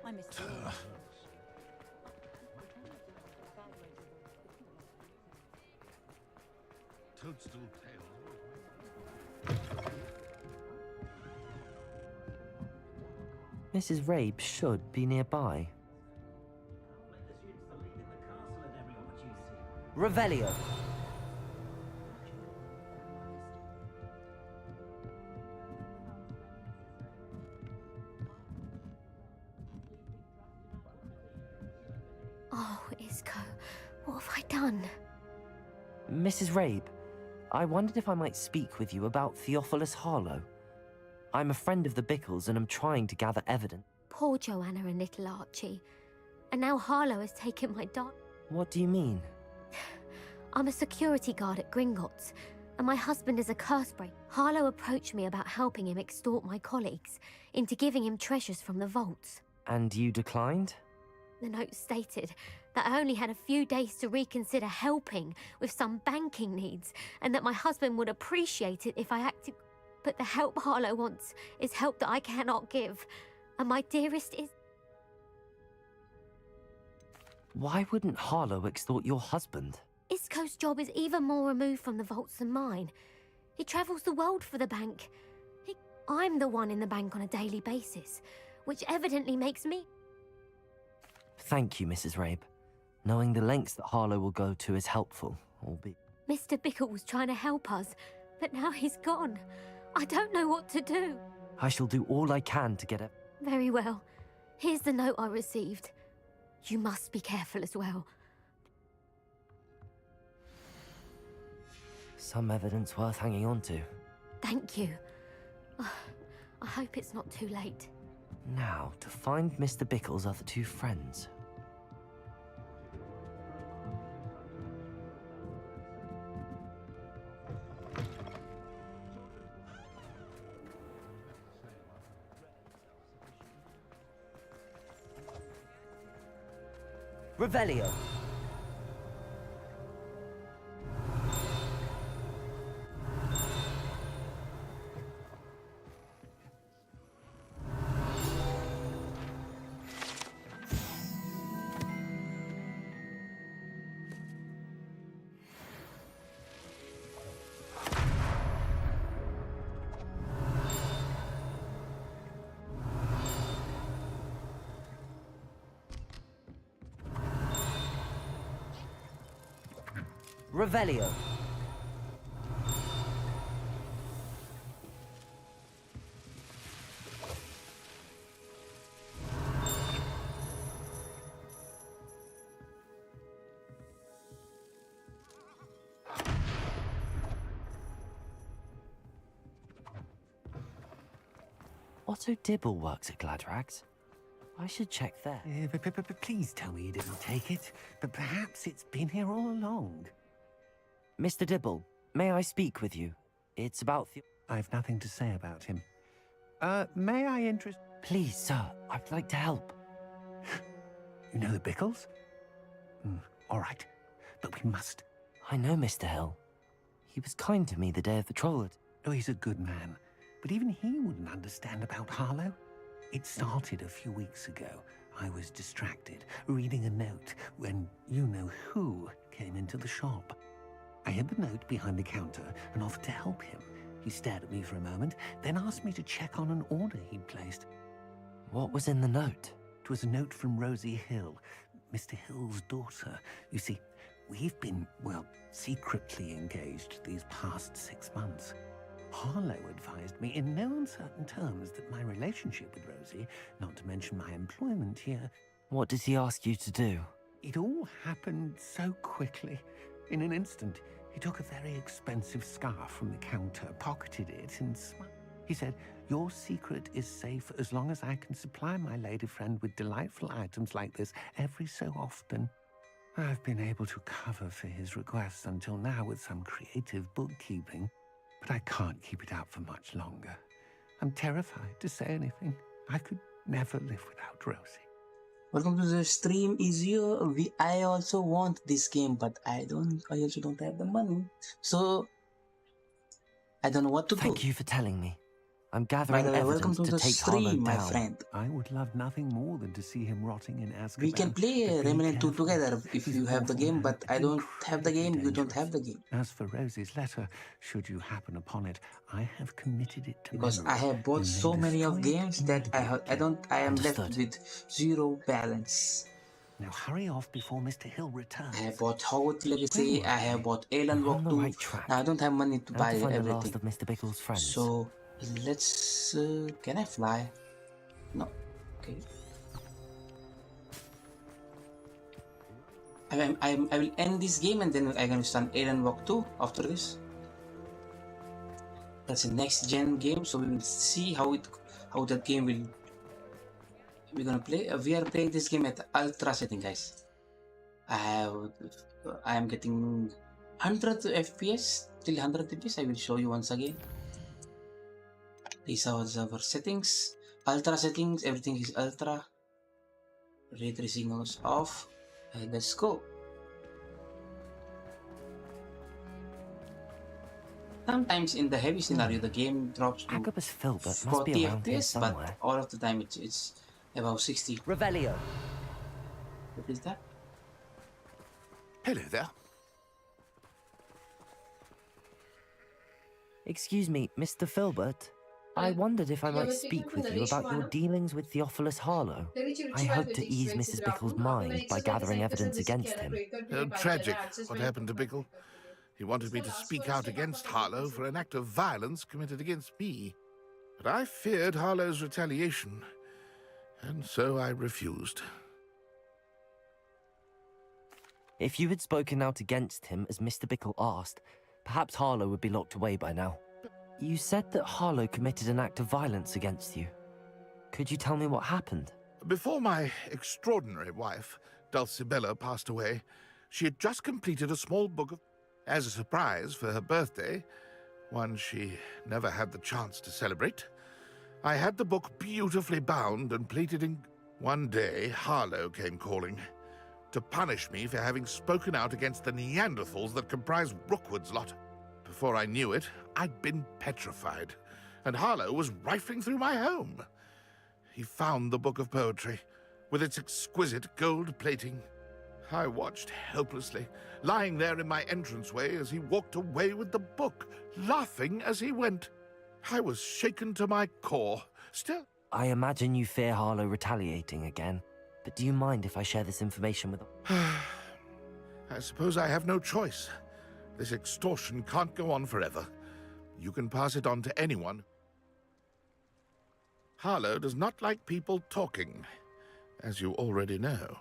I missed it. Toadstool tails. Mrs. Rabe should be nearby. Revelio. Oh, Isco, what have I done? Mrs. Rabe, I wondered if I might speak with you about Theophilus Harlow. I'm a friend of the Bickles and I'm trying to gather evidence. Poor Joanna and little Archie. And now Harlow has taken my dog. What do you mean? I'm a security guard at Gringotts, and my husband is a cursebreaker. Harlow approached me about helping him extort my colleagues into giving him treasures from the vaults. And you declined? The note stated that I only had a few days to reconsider helping with some banking needs, and that my husband would appreciate it if I acted. But the help Harlow wants is help that I cannot give, and my dearest is... Why wouldn't Harlow extort your husband? Isco's job is even more removed from the vaults than mine. He travels the world for the bank. I'm the one in the bank on a daily basis, which evidently makes me... Thank you, Mrs. Rabe. Knowing the lengths that Harlow will go to is helpful, albeit... Mr. Bickle was trying to help us, but now he's gone. I don't know what to do. I shall do all I can to get it. Very well. Here's the note I received. You must be careful as well. Some evidence worth hanging on to. Thank you. I hope it's not too late. Now, to find Mr. Bickle's other two friends. Revelio. Revelio. Otto Dibble works at Gladrags. I should check there. But please tell me you didn't take it. But perhaps it's been here all along. Mr. Dibble, may I speak with you? It's about the... I've nothing to say about him. May I interest... Please, sir, I'd like to help. You know the Bickles? All right, but we must. I know Mr. Hill. He was kind to me the day of the troll. Oh, he's a good man. But even he wouldn't understand about Harlow. It started a few weeks ago. I was distracted, reading a note, when you-know-who came into the shop. I hid the note behind the counter and offered to help him. He stared at me for a moment, then asked me to check on an order he'd placed. What was in the note? It was a note from Rosie Hill, Mr. Hill's daughter. You see, we've been, well, secretly engaged these past 6 months. Harlow advised me in no uncertain terms that my relationship with Rosie, not to mention my employment here... What does he ask you to do? It all happened so quickly. In an instant, he took a very expensive scarf from the counter, pocketed it, and smiled. He said, "Your secret is safe as long as I can supply my lady friend with delightful items like this every so often." I've been able to cover for his requests until now with some creative bookkeeping, but I can't keep it up for much longer. I'm terrified to say anything. I could never live without Rosie. Welcome to the stream, Easier. I also want this game, but I also don't have the money. So I don't know what to do. Thank you for telling me. I'm gathering evidence welcome to the take Harlow stream, my down. friend. I would love nothing more than to see him rotting in Azkaban. We can play Remnant 2 together if you have the game, but I don't have the game, you don't have the game. As for Rosie's letter, should you happen upon it, I have committed it to Because memory. I have bought so many of games that I am left with zero balance. Now hurry off before Mr. Hill returns. I have bought Hogwarts Legacy, I have bought Alan Walk 2. Now I don't have money to buy everything. The last of Mr. Bickle's friends. So let's can I fly? No. Okay. I will end this game and then I'm gonna start Alan Walk 2 after this. That's a next gen game, so we will see how that game will we're gonna play. We are playing this game at ultra setting, guys. I am getting 100 FPS till 100 FPS. I will show you once again. These are our settings. Ultra settings, everything is ultra. Ray tracing is off. And let's go. Sometimes in the heavy scenario, the game drops to 40 FPS, but all of the time it's above 60. Revelio. What is that? Hello there. Excuse me, Mr. Filbert. I wondered if I might speak with you about your dealings with Theophilus Harlow. I hope to ease Mrs. Bickle's mind by gathering evidence against him. Tragic, what happened to Bickle. He wanted me to speak out against Harlow for an act of violence committed against me. But I feared Harlow's retaliation, and so I refused. If you had spoken out against him as Mr. Bickle asked, perhaps Harlow would be locked away by now. You said that Harlow committed an act of violence against you. Could you tell me what happened? Before my extraordinary wife, Dulcibella, passed away, she had just completed a small book of... as a surprise for her birthday, one she never had the chance to celebrate. I had the book beautifully bound and plated in... One day, Harlow came calling to punish me for having spoken out against the Neanderthals that comprise Rookwood's lot. Before I knew it, I'd been petrified, and Harlow was rifling through my home. He found the book of poetry, with its exquisite gold plating. I watched helplessly, lying there in my entranceway as he walked away with the book, laughing as he went. I was shaken to my core. Still... I imagine you fear Harlow retaliating again, but do you mind if I share this information with... I suppose I have no choice. This extortion can't go on forever. You can pass it on to anyone. Harlow does not like people talking, as you already know.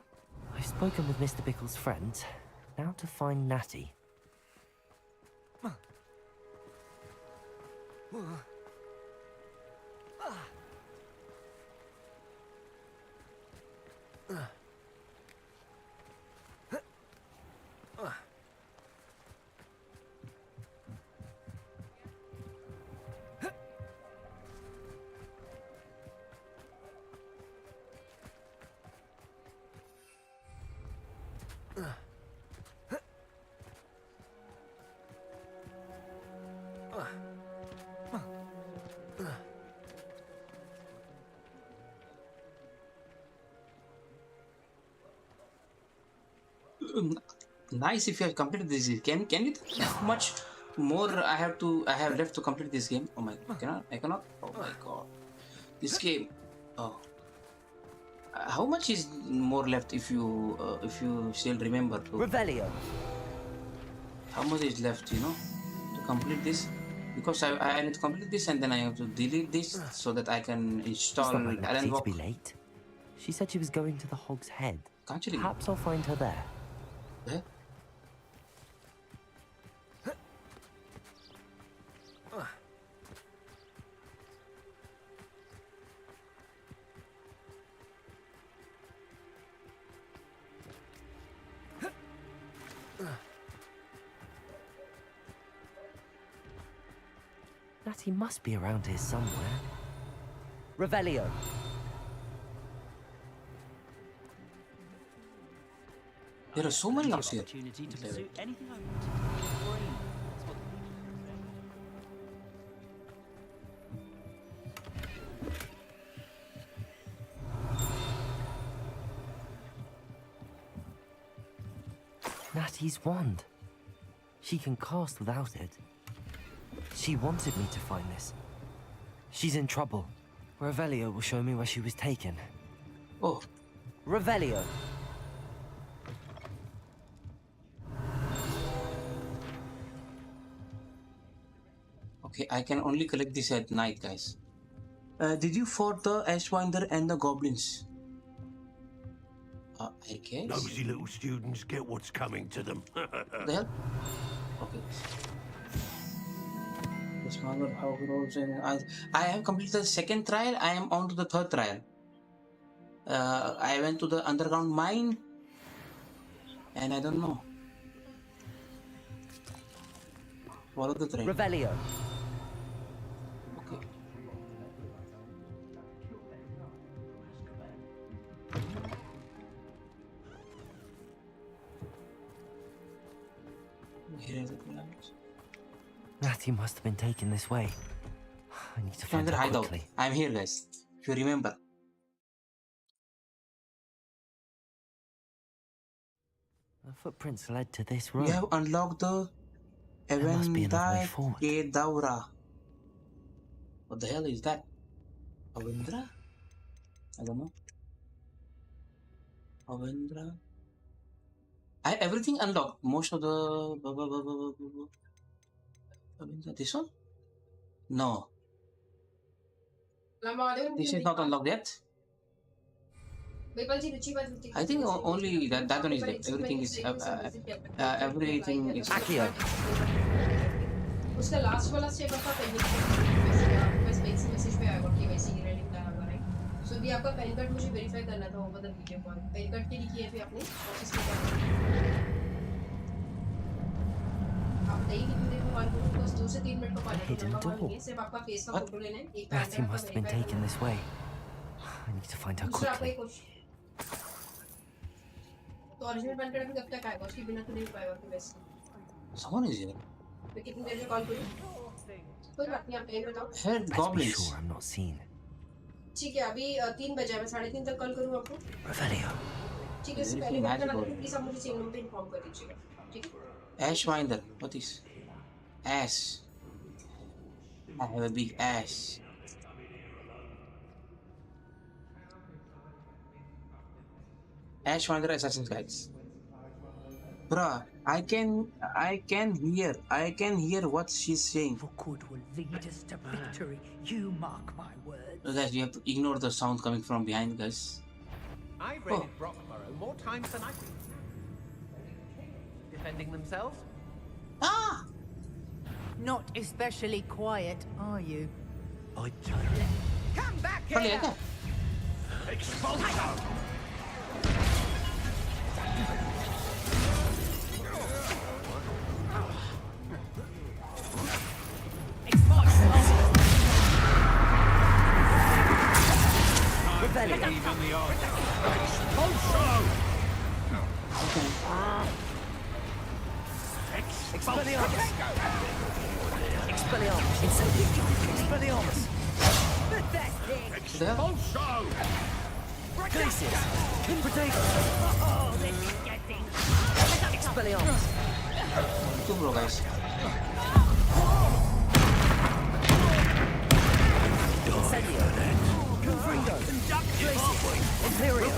I've spoken with Mr. Bickle's friends. Now to find Natty. Nice if you have completed this game. Can you tell me how much more I have left to complete this game? Oh my god, I cannot. Oh my god. This game. Oh. How much is more left if you still remember to Revelio. How much is left, you know, to complete this? Because I need to complete this and then I have to delete this so that I can install Alan to be late. She said she was going to the Hog's Head. Perhaps I'll find her there. Yeah? Natty must be around here somewhere. Revelio. There are so many ups here. Natty's wand. She can cast without it. She wanted me to find this. She's in trouble. Revelio will show me where she was taken. Oh. Revelio. Okay, I can only collect this at night, guys. Did you fought the Ashwinder and the goblins? I guess. Nosy little students get what's coming to them. The hell? Okay. I have completed the second trial. I am on to the third trial. I went to the underground mine, and I don't know. Follow the trail. Revelio. Okay. Here are the planets. Natty must have been taken this way. I need to find her hideout. quickly. I'm here, guys. If you remember. The footprints led to this room. You have unlocked the There must be another way Avendai forward. Ke Daura. What the hell is that? Avendra? I don't know. Avendra. I everything unlocked. Most of the Avendra. This one? No. This is not unlocked yet. I think only that one is left. Everything is everything is. Akio. उसका last वाला step आपका pending बस message पे आएगा कि वैसे ही ready plan होगा right so भी आपका पैन कार्ड मुझे वेरीफाई करना था over the video call pan card के लिए किए थे आपने ऑफिस में आप बताइए कितनी देर में कॉल करूँ बस 2 से 3 मिनट का कॉल है सिर्फ आपका फेस का फोटो लेना है एक pan Betty must have been taken this way. I need to find her दूसरा आपका quickly. एक तो ओरिजिनल पैन कार्ड अभी कब तक आएगा उसके बिना तो नहीं पाएगा आपके वैसे Someone is here. मैं कितनी देर में कॉल करूं कोई बात नहीं आप टाइम बताओ Head Best be goblins. sure I'm not seen. ठीक है अभी 3 बजे मैं 3:30 तक कॉल करूं आपको Revelio. ठीक है इससे पहले मैं करना तो प्लीज आप मुझे चेंज नंबर पे इन्फॉर्म कर दीजिएगा ठीक है Ash Winder. What is ash? I have a big ash. Ash Winder Assassin's Guides. Bruh, I can hear what she's saying. For good will lead us to victory. You mark my words. So guys, you have to ignore the sound coming from behind, guys. I've raided Brockborough more times than I think. Defending themselves? Ah! Not especially quiet, are you? Come back Probably here! like that. Expulso! Revelio. Even the odds. Expulso! Expelliarmus. Expelliarmus. Expelliarmus. Expulso! Glacius. Potato. Oh, this is getting... Expelliarmus. Two bro, guys. Incendio. Confringo. Glacius. Imperial.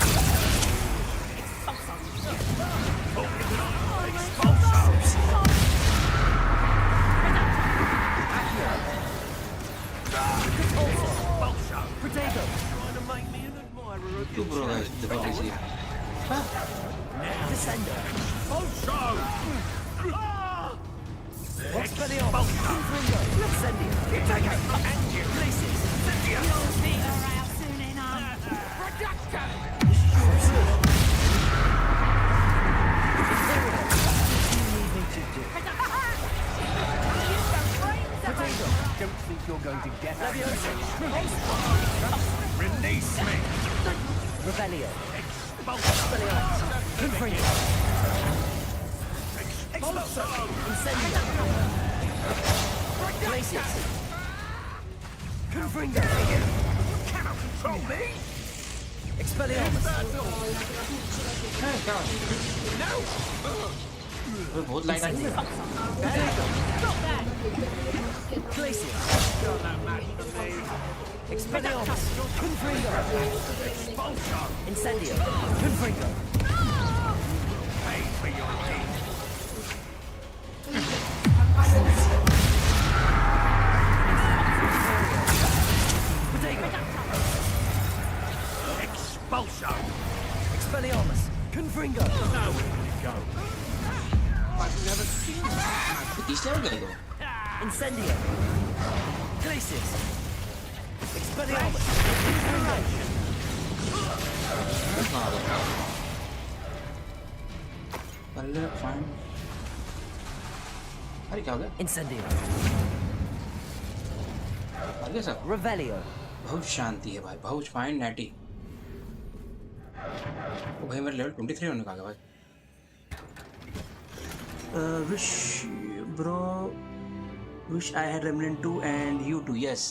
Potato. Two bro, guys. The dog is here. Descender. Expelliarmus. Confringo. Incendio. Glacius. You'll see her out soon enough. Reduction! Potato. Don't think you're going to get out. Release me! Revelio. Expulso! Confringo. Expulso! Incendio. Glacius. Confringo. Cannot control me! Expelliarmus. Hey, come on. No! We're both like that. Glacius. Expelliarmus. Confringo. Incendio. Confringo. Pay for your deeds! Potato. Expulso! Expelliarmus. Confringo. Nowhere to go. I've never seen that. East level guy, though. Incendio. Glacius. Expelliarmus. Confringo. That's not it. Fine. अरे क्या हो गया? Incendio. मर गया सब? Revelio. बहुत शांति है भाई, बहुत फाइन नैटी। ओ भाई मेरा लेवल 23 होने का आ गया भाई। Wish bro, wish I had Remnant 2 and you too. Yes,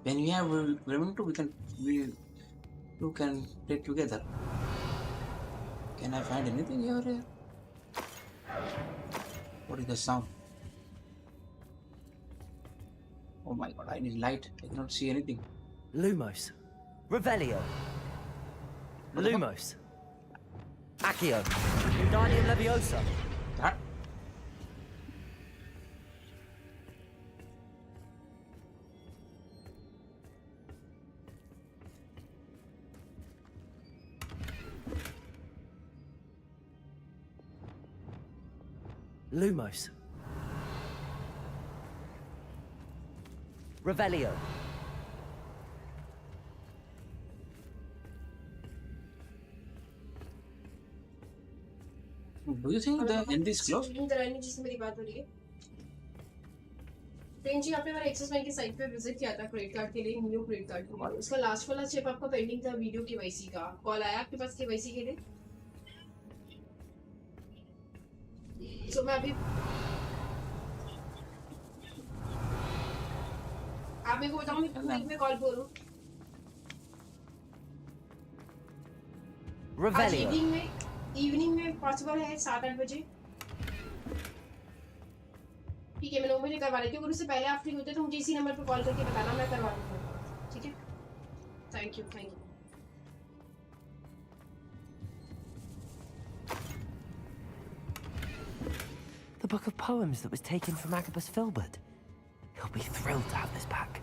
when we have Remnant 2, you can play together. Can I find anything here? What is the sound? Oh my god, I need light. I cannot see anything. Lumos. Revelio. Lumos. Accio. Wingardium Leviosa. That? Lumos. Revelio. Do you think the end is closed? जिससे मेरी बात हो रही है friend जी आपने हमारे access bank की site पे विजिट किया था क्रेडिट कार्ड के लिए न्यू क्रेडिट कार्ड के लिए उसका लास्ट वाला स्टेप आपका पेंडिंग था वीडियो केवाईसी का कॉल आया आपके पास केवाईसी के लिए सो मैं अभी आप मेरे को बताओ मैं 2 वीक में कॉल करूं आज इवनिंग में पॉसिबल है 7-8 बजे ठीक है मैं 9 बजे करवा लेती हूँ अगर उससे पहले आप फ्री होते तो मुझे इसी नंबर पर कॉल करके बताना मैं करवा दूँगा ठीक है thank you The book of poems that was taken from Agabus Filbert. He'll be thrilled to have this back.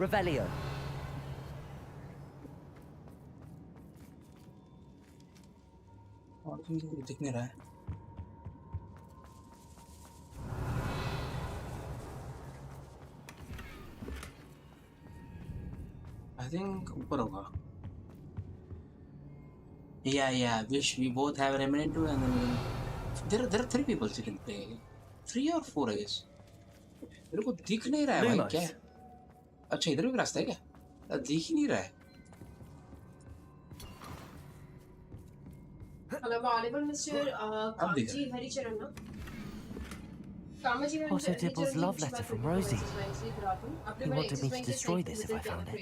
Revelio. और दिख नहीं रहा है I think ऊपर होगा yeah wish we both have remnant too and then there are 3 people you can play 3 or 4 I guess मेरे को दिख नहीं रहा है भाई क्या अच्छा इधर भी रास्ता है क्या दिख ही नहीं रहा है हेलो अवेलेबल मिस्टर कामजी हरिचरण ना Also, Dibble's love letter from Rosie. He wanted me to destroy this if I found it.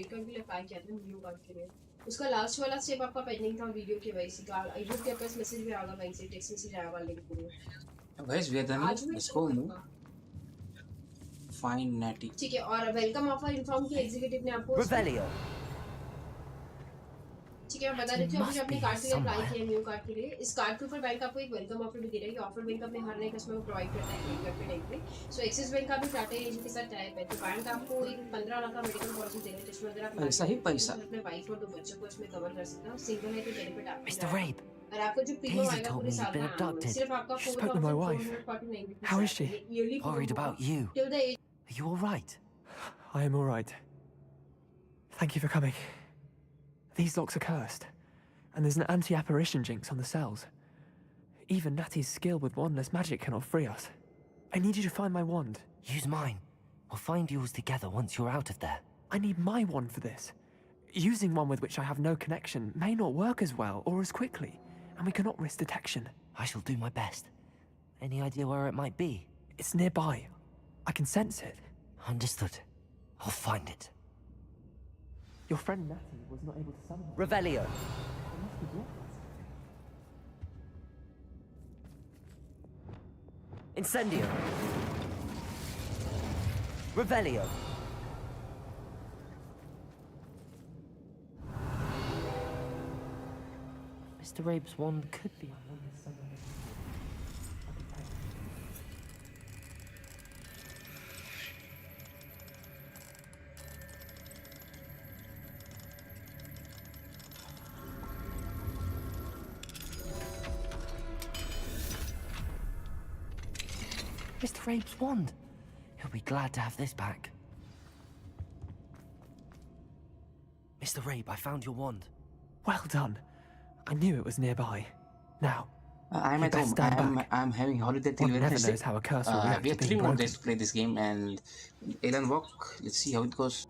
उसका लास्ट वाला स्टेप आपका पेंडिंग था वीडियो केवाईसी का आई होप कि आपका मैसेज भी आएगा बैंक से टेक्स्ट मैसेज आएगा लिंक पूरा guys we are done let's go fine natty ठीक है और वेलकम ऑफर इन्फॉर्म की एग्जीक्यूटिव ने आपको Revelio. ठीक है मैं बता देती हूँ अपने कार्ड के लिए अप्लाई किया न्यू कार्ड के लिए इस कार्ड के ऊपर बैंक आपको एक वेलकम ऑफर भी दे रहा है ये ऑफर बैंक अपने हर नए कस्टमर को प्रोवाइड करता है क्रेडिट कार्ड पे टाइप पे सो एक्सिस बैंक का भी टाटा एजेंसी के साथ टाइप है तो बैंक आपको एक 15 लाख का मेडिकल पॉलिसी दे रहा है जिसमें अगर आप पैसा ही पैसा अपने वाइफ और 2 बच्चों को इसमें कवर कर सकते हो सिंगल है तो बेनिफिट आपको Mr. Rabe. और आपको जो प्रीमियम Daisy आएगा told पूरे me you'd साल been में abducted. सिर्फ आपका Spoke to my wife. How is she? Worried about you. Till the age Are you all right? I am all right. Thank you for coming. These locks are cursed, and there's an anti-apparition jinx on the cells. Even Natty's skill with wandless magic cannot free us. I need you to find my wand. Use mine. We'll find yours together once you're out of there. I need my wand for this. Using one with which I have no connection may not work as well or as quickly, and we cannot risk detection. I shall do my best. Any idea where it might be? It's nearby. I can sense it. Understood. I'll find it. Your friend Natty was not able to summon it. Revelio. It must be blocked. Incendio. Revelio. Mr. Rabe's wand could be on this somewhere. Mr. Rabe's wand. He'll be glad to have this back. Mr. Rabe, I found your wand. Well done. I knew it was nearby. Now, I'm you at best home. stand back. I'm having holiday till One never Wednesday. knows how a curse will react We to have 3 being more broken. days to play this game and Alan walk. Let's see how it goes.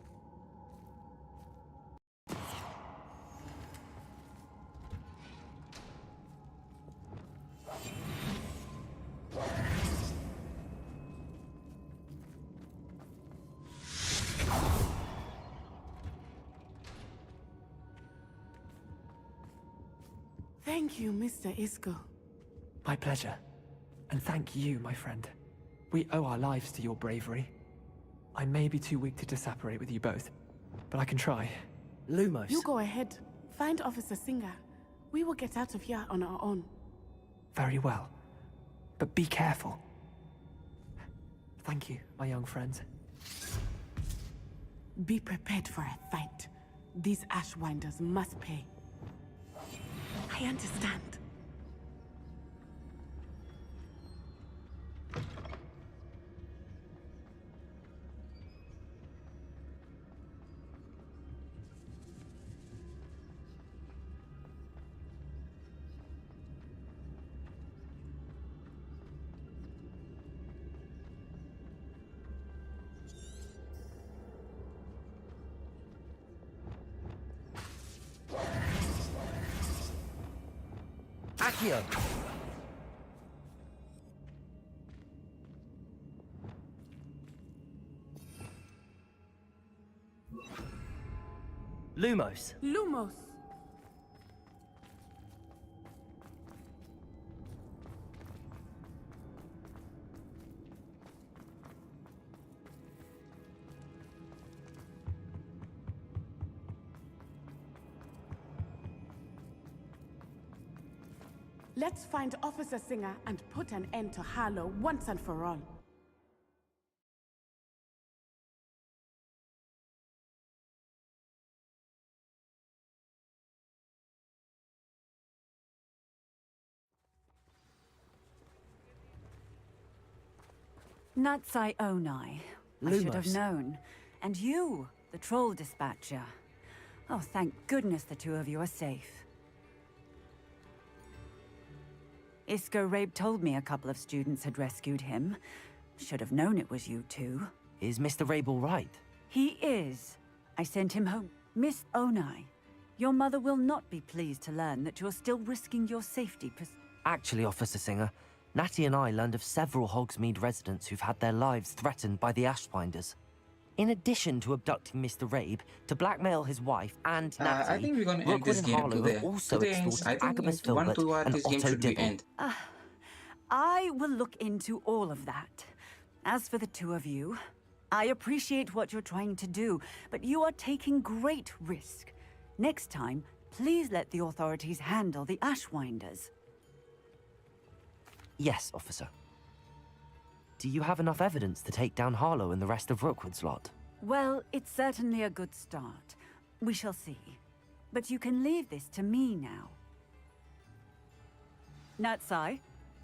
Thank you, Mr. Isco. My pleasure. And thank you, my friend. We owe our lives to your bravery. I may be too weak to disapparate with you both, but I can try. Lumos. You go ahead. Find Officer Singer. We will get out of here on our own. Very well. But be careful. Thank you, my young friends. Be prepared for a fight. These Ashwinders must pay. I understand. Accio! Lumos. Lumos. Let's find Officer Singer and put an end to Harlow once and for all. Natsai Onai. I should have known. And you, the troll dispatcher. Oh, thank goodness the two of you are safe. Isco Rabe told me a couple of students had rescued him. Should have known it was you two. Is Mr. Rabe all right? He is. I sent him home. Miss Onai, your mother will not be pleased to learn that you're still risking your safety. Actually, Officer Singer, Natty and I learned of several Hogsmeade residents who've had their lives threatened by the Ashwinders. In addition to abducting Mr. Rabe to blackmail his wife and Natty, I think we're gonna end this game today. also Today ends, extorted I think Agabus in 1 Filbert 2 hours and this game Otto should be Dibble. end. I will look into all of that. As for the two of you, I appreciate what you're trying to do, but you are taking great risk. Next time, please let the authorities handle the Ashwinders. Yes, officer. Do you have enough evidence to take down Harlow and the rest of Rookwood's lot? Well, it's certainly a good start. We shall see. But you can leave this to me now. Natsai,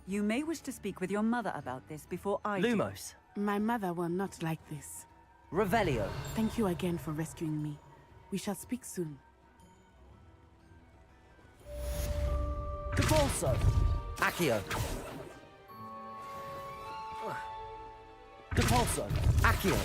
you may wish to speak with your mother about this before I Lumos. My mother will not like this. Revelio. Thank you again for rescuing me. We shall speak soon. Capolso. Accio. Capolso. Accio.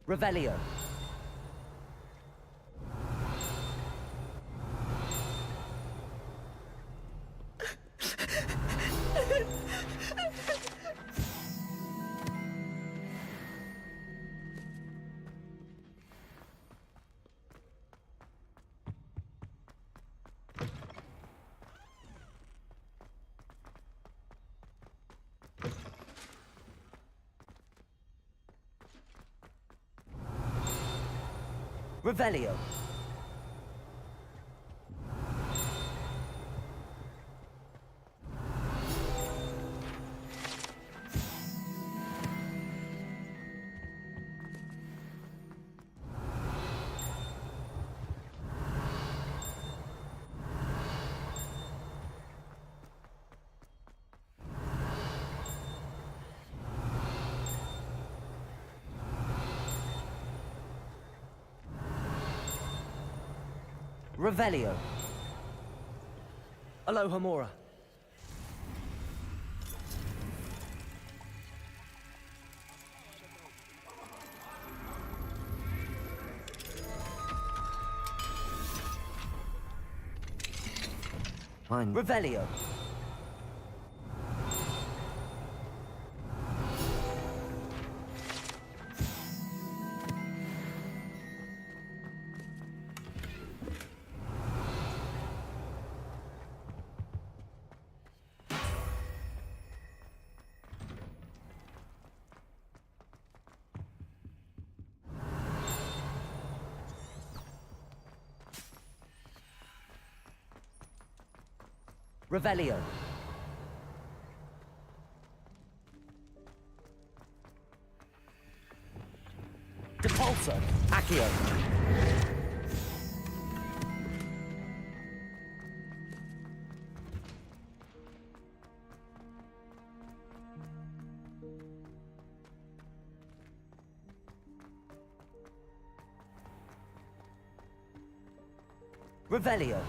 Revelio. Revelio. Revelio. Aloha Mora. Fine. Revelio. Revelio. Depulso. Accio. Revelio.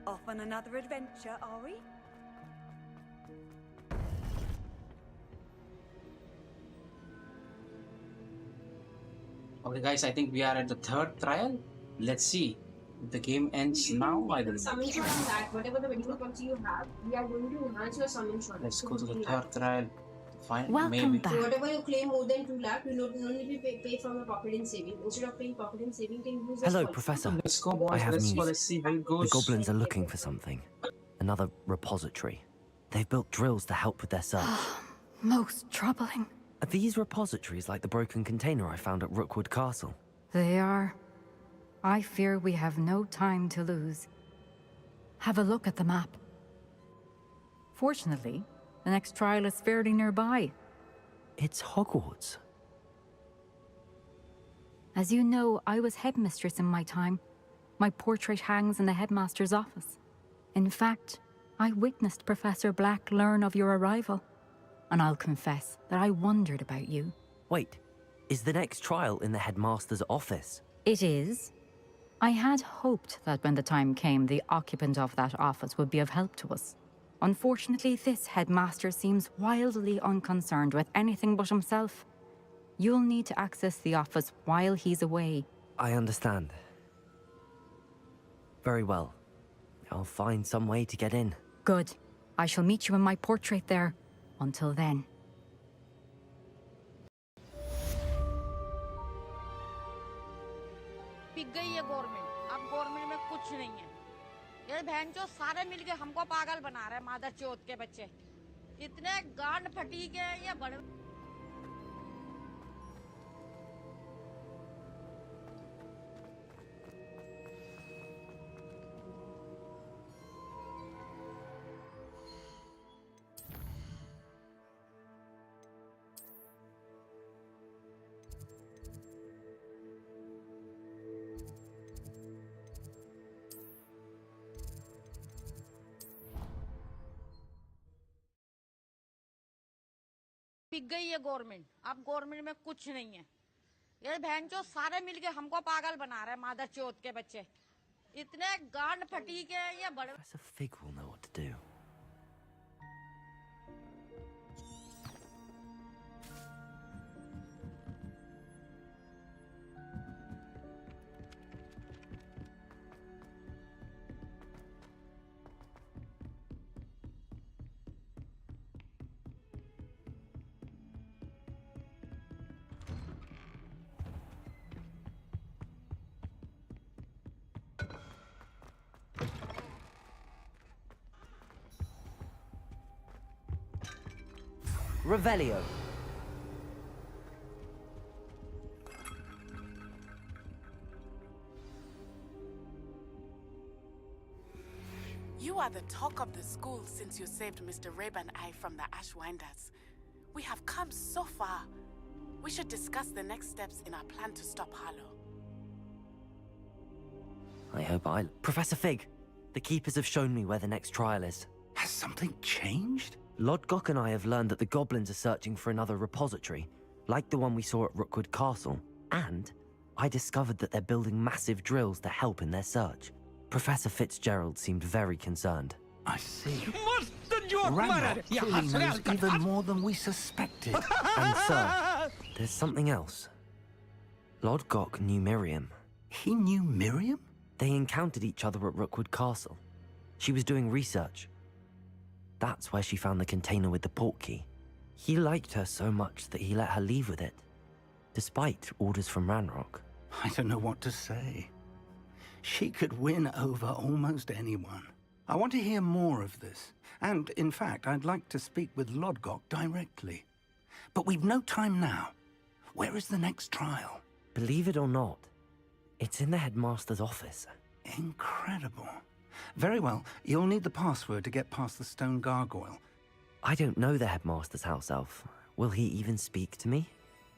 Off on another adventure, are we? Okay, guys, I think we are at the third trial. Let's see. If the game ends now, I don't know. Summon shot on that. Whatever the medical PUBG you have, we are going to enhance your summon shot. Let's go to the third trial. Fine. Welcome maybe. back. So whatever you claim more than 2 lakh, you no need to pay from your pocket in saving. Instead of paying pocket in saving, you can use this Hello, policy. Professor. Let's go, boys. I have Let's news. go. Let's see how it goes. The goblins are looking for something. Another repository. They've built drills to help with their search. Most troubling. Are these repositories like the broken container I found at Rookwood Castle? They are. I fear we have no time to lose. Have a look at the map. Fortunately, the next trial is fairly nearby. It's Hogwarts. As you know, I was headmistress in my time. My portrait hangs in the headmaster's office. In fact, I witnessed Professor Black learn of your arrival. And I'll confess that I wondered about you. Wait, is the next trial in the headmaster's office? It is. I had hoped that when the time came, the occupant of that office would be of help to us. Unfortunately, this headmaster seems wildly unconcerned with anything but himself. You'll need to access the office while he's away. I understand. Very well. I'll find some way to get in. Good. I shall meet you in my portrait there. Until then. पिघ गई है government अब government में कुछ नहीं है ये बहनचो सारे मिलके हमको पागल बना रहे हैं मादर चौथ के बच्चे इतने गांड फटी के ये बड़े पिघ गई है गवर्नमेंट, अब गवर्नमेंट में कुछ नहीं है। ये बहनचोद सारे मिलके हमको पागल बना रहे हैं, मादर चोद के बच्चे। इतने गांड फटी के ये बड़े। Professor Fig will know what to do. Revelio. You are the talk of the school since you saved Mr. Rabe and I from the Ashwinders. We have come so far. We should discuss the next steps in our plan to stop Harlow. I hope Professor Fig, the keepers have shown me where the next trial is. Has something changed? Lodgok and I have learned that the goblins are searching for another repository, like the one we saw at Rookwood Castle. And I discovered that they're building massive drills to help in their search. Professor Fitzgerald seemed very concerned. I see. Ranrock clearly knows even more than we suspected. And sir, there's something else. Lodgok knew Miriam. He knew Miriam? They encountered each other at Rookwood Castle. She was doing research. That's where she found the container with the port key. He liked her so much that he let her leave with it, despite orders from Ranrock. I don't know what to say. She could win over almost anyone. I want to hear more of this. And, in fact, I'd like to speak with Lodgok directly. But we've no time now. Where is the next trial? Believe it or not, it's in the headmaster's office. Incredible. Very well. You'll need the password to get past the stone gargoyle. I don't know the headmaster's house elf. Will he even speak to me?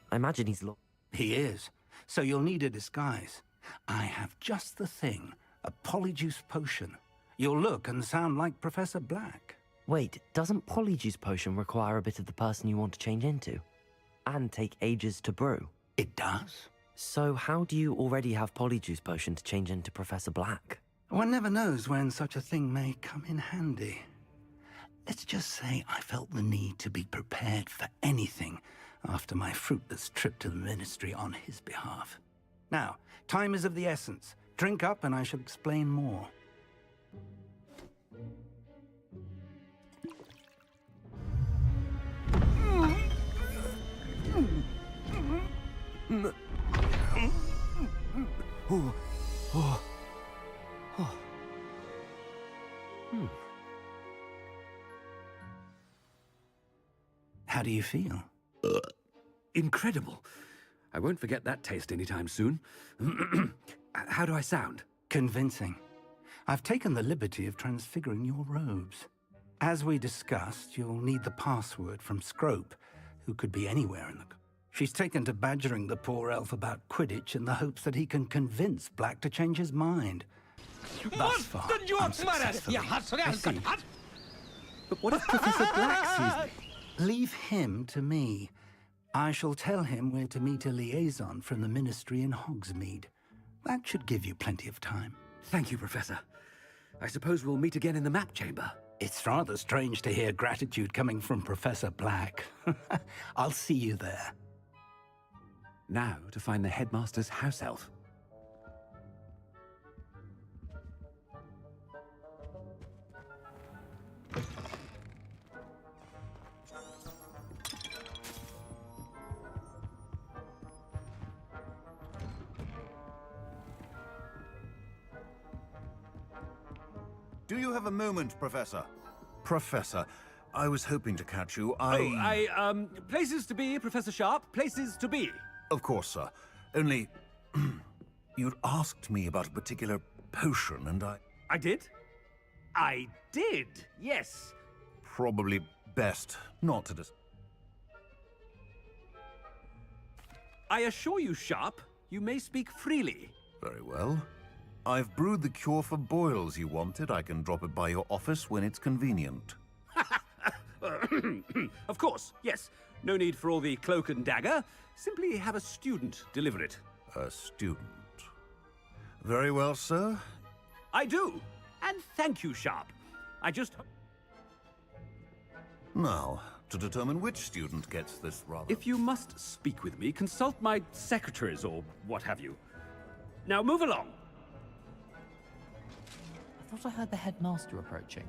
I imagine he's He is. So you'll need a disguise. I have just the thing. A polyjuice potion. You'll look and sound like Professor Black. Wait, doesn't Polyjuice Potion require a bit of the person you want to change into? And take ages to brew? It does. So how do you already have Polyjuice Potion to change into Professor Black? One never knows when such a thing may come in handy. Let's just say I felt the need to be prepared for anything after my fruitless trip to the Ministry on his behalf. Now, time is of the essence. Drink up and I shall explain more. How do you feel? Incredible. I won't forget that taste anytime soon. How do I sound? Convincing. I've taken the liberty of transfiguring your robes. As we discussed, you'll need the password from Scrope, who could be anywhere in the... She's taken to badgering the poor elf about Quidditch in the hopes that he can convince Black to change his mind. Thus far, unsuccessfully. I see. But what if Professor Black sees me? Leave him to me. I shall tell him we're to meet a liaison from the Ministry in Hogsmeade. That should give you plenty of time. Thank you, Professor. I suppose we'll meet again in the map chamber. It's rather strange to hear gratitude coming from Professor Black. I'll see you there. Now to find the headmaster's house elf. Do you have a moment, Professor? Professor, I was hoping to catch you. Places to be, Professor Sharp. Places to be. Of course, sir. Only, you'd asked me about a particular potion, and I did? I did, yes. Probably best not to I assure you, Sharp, you may speak freely. Very well. I've brewed the cure for boils you wanted. I can drop it by your office when it's convenient. Of course, yes. No need for all the cloak and dagger. Simply have a student deliver it. A student. Very well, sir. I do. And thank you, Sharp. I just... Now, to determine which student gets this rather... If you must speak with me, consult my secretaries or what have you. Now move along. I thought I heard the headmaster approaching.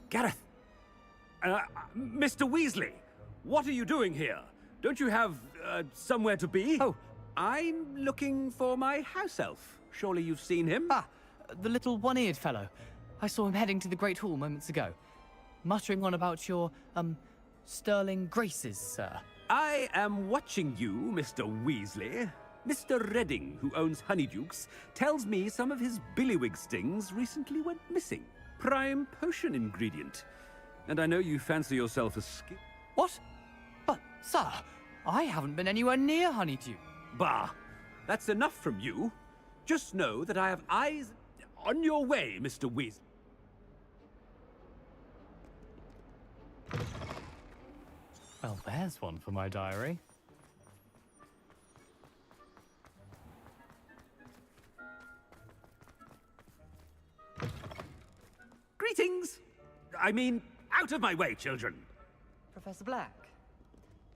Gareth! Mr. Weasley, what are you doing here? Don't you have, somewhere to be? Oh. I'm looking for my house elf. Surely you've seen him? Ah, the little one-eared fellow. I saw him heading to the Great Hall moments ago, muttering on about your, sterling graces, sir. I am watching you, Mr. Weasley. Mr. Redding, who owns Honeydukes, tells me some of his billywig stings recently went missing. Prime potion ingredient. And I know you fancy yourself a skip. What? But, sir, I haven't been anywhere near Honeydew. Bah! That's enough from you. Just know that I have eyes on your way, Mr. Weasley. Well, there's one for my diary. Greetings! I mean, out of my way, children. Professor Black,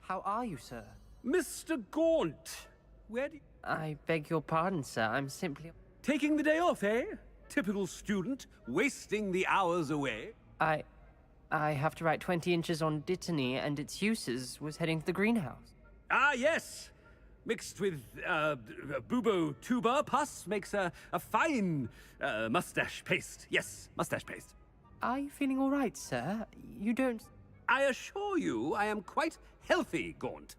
how are you, sir? Mr. Gaunt, where do you... I beg your pardon, sir. I'm simply... Taking the day off, eh? Typical student, wasting the hours away. I have to write 20 inches on Dittany and its uses. Was heading to the greenhouse. Ah, yes! Mixed with, bubo tuber pus makes a fine, mustache paste. Yes, mustache paste. Are you feeling all right, sir? You don't... I assure you I am quite healthy, Gaunt.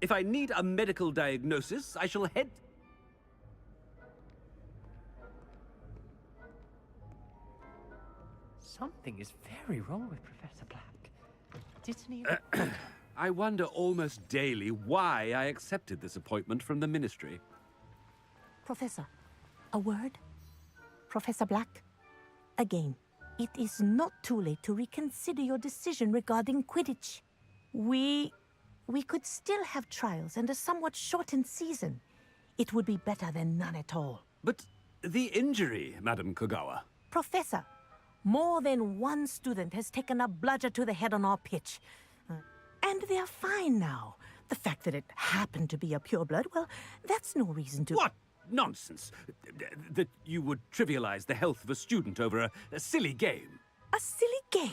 If I need a medical diagnosis, I shall head... Something is very wrong with Professor Black. Dittany... I wonder almost daily why I accepted this appointment from the Ministry. Professor, a word? Professor Black, again, it is not too late to reconsider your decision regarding Quidditch. We could still have trials and a somewhat shortened season. It would be better than none at all. But the injury, Madam Kogawa. Professor, more than one student has taken a bludger to the head on our pitch. And they're fine now. The fact that it happened to be a pureblood, well, that's no reason to... What nonsense! That you would trivialize the health of a student over a silly game. A silly game?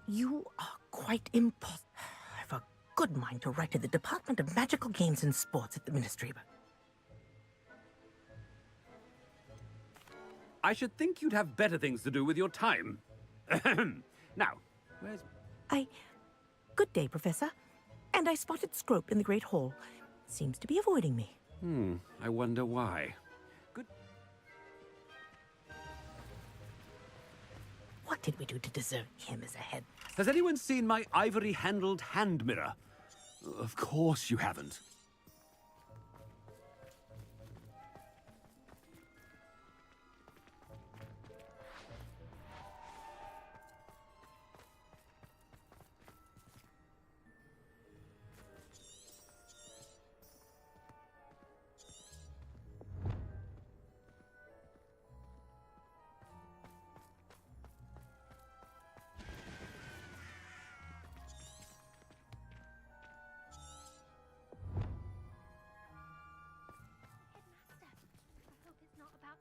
You are quite impossible. I have a good mind to write to the Department of Magical Games and Sports at the Ministry, but... I should think you'd have better things to do with your time. Now, where's... Good day, Professor. And I spotted Scrope in the Great Hall. Seems to be avoiding me. I wonder why. Good... What did we do to deserve him as a head? Has anyone seen my ivory-handled hand mirror? Of course you haven't.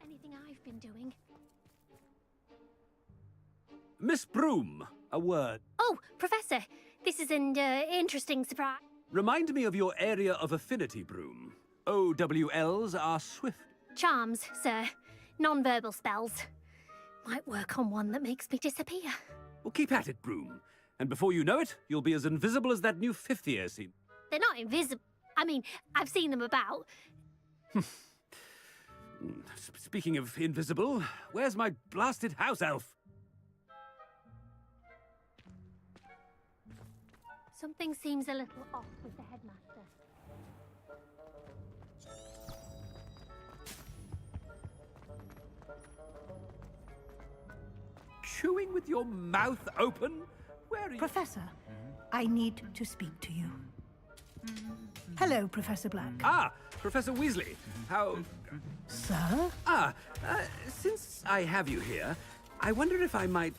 Anything I've been doing. Miss Broom, a word. Oh, Professor, this is an interesting surprise. Remind me of your area of affinity, Broom. OWLs are swift. Charms, sir. Non-verbal spells. Might work on one that makes me disappear. Well, keep at it, Broom. And before you know it, you'll be as invisible as that new fifth year scene. They're not invisible. I mean, I've seen them about. Speaking of invisible, where's my blasted house elf? Something seems a little off with the headmaster. chewing with your mouth open? Where are you? Professor, I need to speak to you. Hello, Professor Black. Ah, Professor Weasley. How... Sir? Since I have you here, I wonder if I might,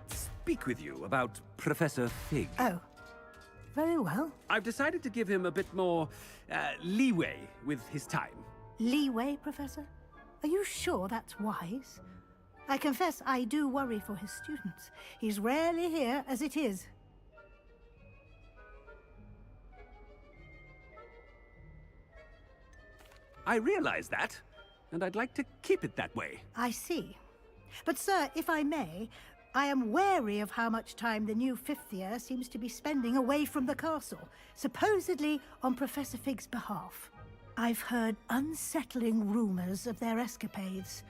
speak with you about Professor Fig. Oh, very well. I've decided to give him a bit more, leeway with his time. Leeway, Professor? Are you sure that's wise? I confess I do worry for his students. He's rarely here as it is. I realize that, and I'd like to keep it that way. I see. But, sir, if I may, I am wary of how much time the new fifth year seems to be spending away from the castle, supposedly on Professor Fig's behalf. I've heard unsettling rumors of their escapades.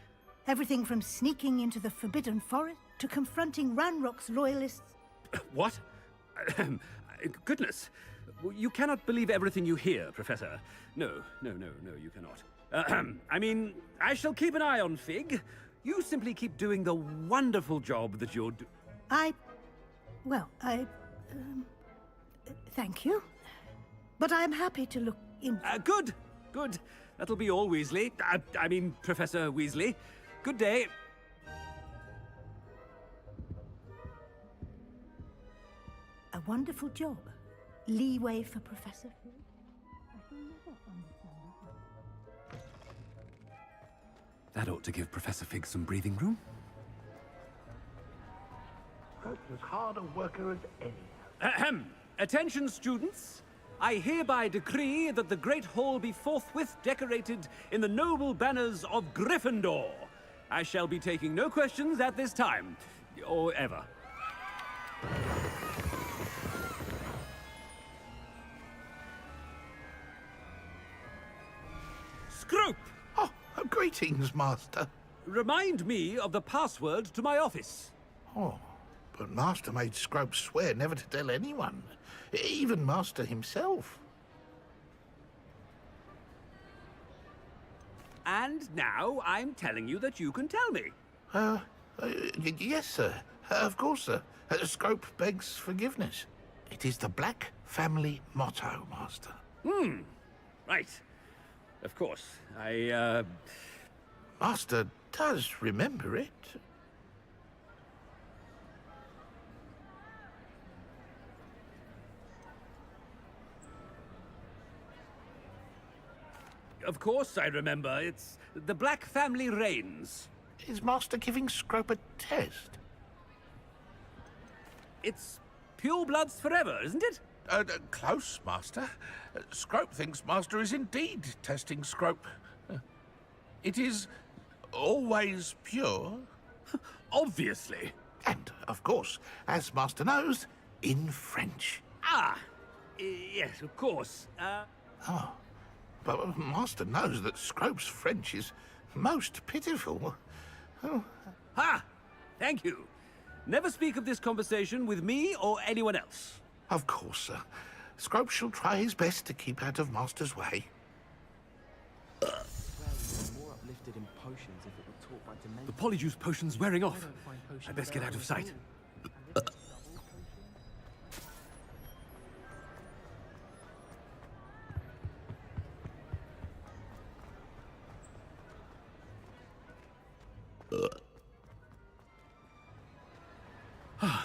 Everything from sneaking into the Forbidden Forest to confronting Ranrock's loyalists. What? Goodness. You cannot believe everything you hear, Professor. No, you cannot. I mean, I shall keep an eye on Fig. You simply keep doing the wonderful job that you're Thank you. But I'm happy to look in... Good. That'll be all, Weasley. I mean, Professor Weasley. Good day. A wonderful job. Leeway for Professor. That ought to give Professor Fig some breathing room. That's as hard a worker as any. Ahem. Attention, students. I hereby decree that the Great Hall be forthwith decorated in the noble banners of Gryffindor. I shall be taking no questions at this time, or ever. Scroop! Oh, greetings, Master. Remind me of the password to my office. Oh, but Master made Scrope swear never to tell anyone, even Master himself. And now I'm telling you that you can tell me. Yes, sir. Of course, sir. Scrope begs forgiveness. It is the Black family motto, Master. Right. Of course. Master does remember it. Of course I remember. It's the Black family reigns. Is Master giving Scrope a test? It's pure bloods forever, isn't it? Close, Master. Scrope thinks Master is indeed testing Scrope. It is always pure. Obviously. And, of course, as Master knows, in French. Yes, of course. But Master knows that Scrope's French is most pitiful. Ha! Thank you. Never speak of this conversation with me or anyone else. Of course, sir. Scrope shall try his best to keep out of Master's way. The Polyjuice potion's wearing off. I best get out of sight.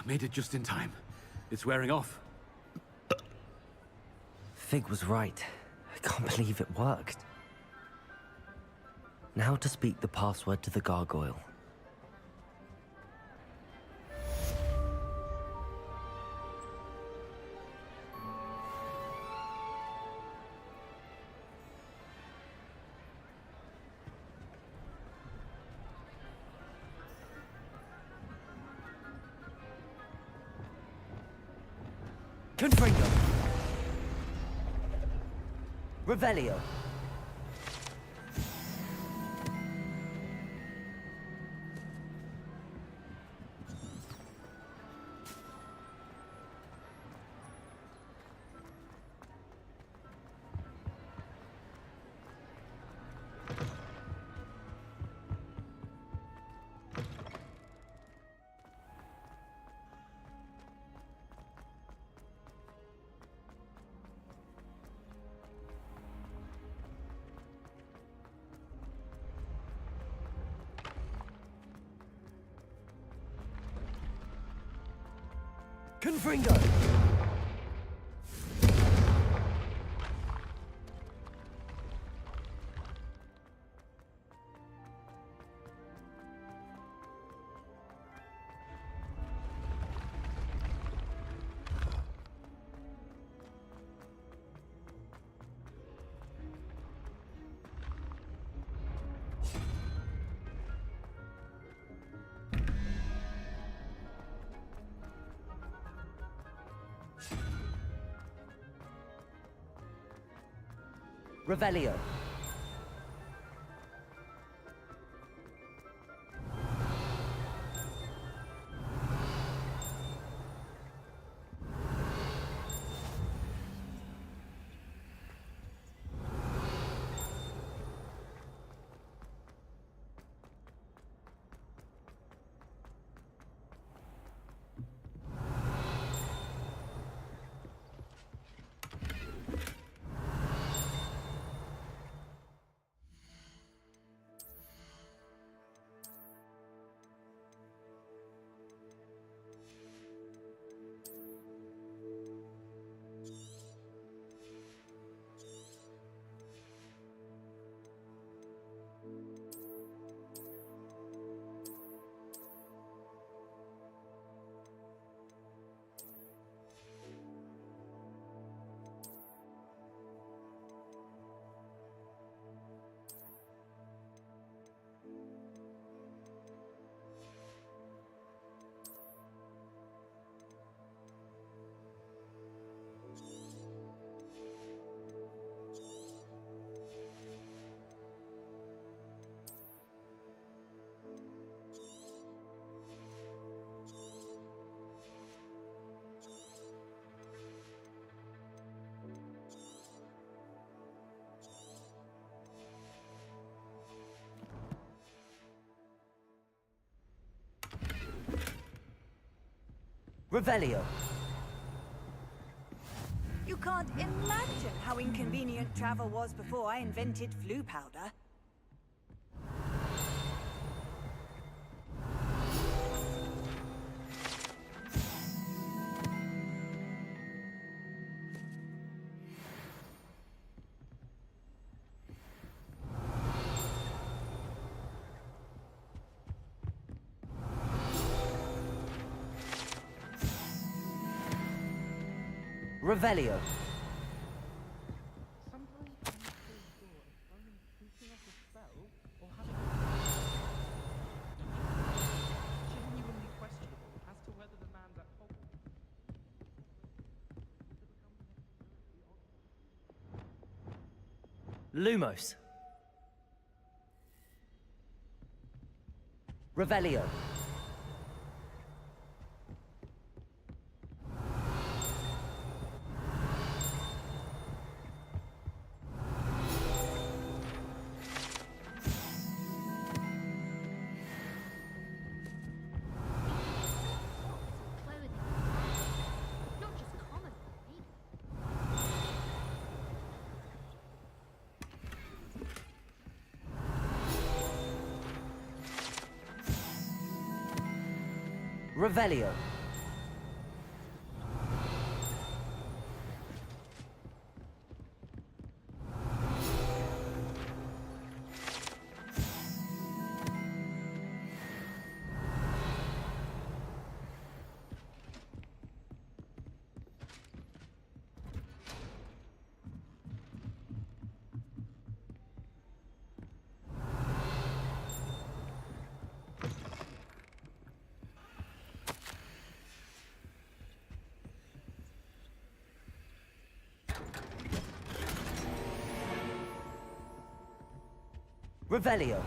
Made it just in time. It's wearing off. Fig was right. I can't believe it worked. Now to speak the password to the gargoyle. Confringo. Revelio. Confringo! Revelio. Revelio. You can't imagine how inconvenient travel was before I invented flu powder. Revelio. Lumos. Revelio. Revelio. Revelio.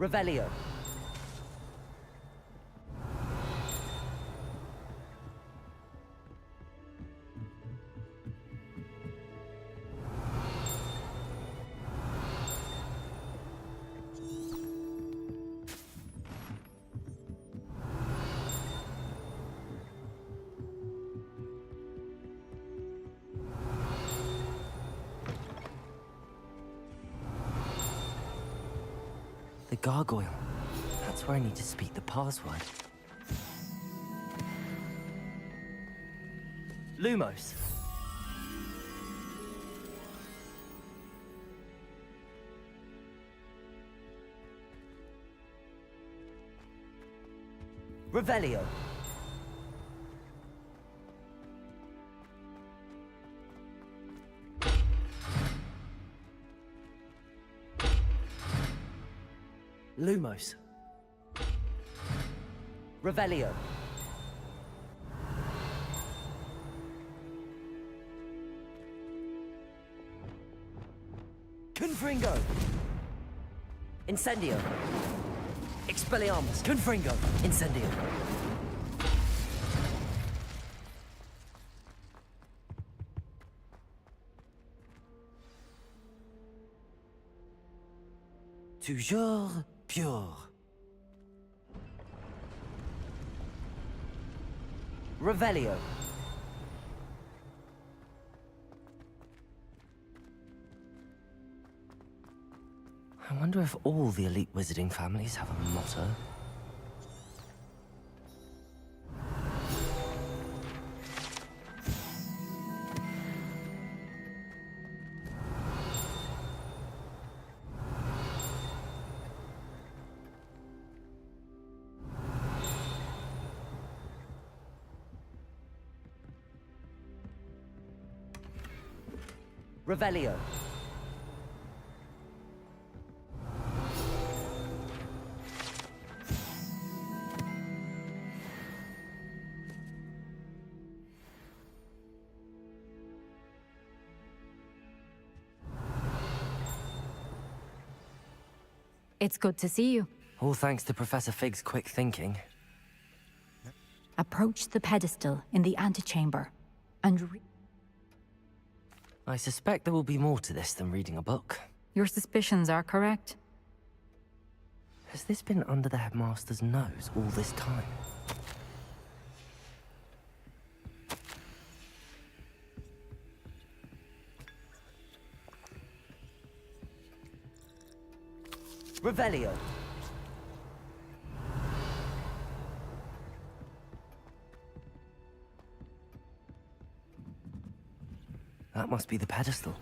Revelio. The gargoyle. That's where I need to speak the password. Lumos. Revelio. Lumos. Revelio. Confringo. Incendio. Expelliarmus. Confringo. Incendio. Toujours pure. Revelio. I wonder if all the elite wizarding families have a motto. Revelio. It's good to see you. All thanks to Professor Fig's quick thinking. Approach the pedestal in the antechamber and I suspect there will be more to this than reading a book. Your suspicions are correct. Has this been under the headmaster's nose all this time? Revelio. That must be the pedestal.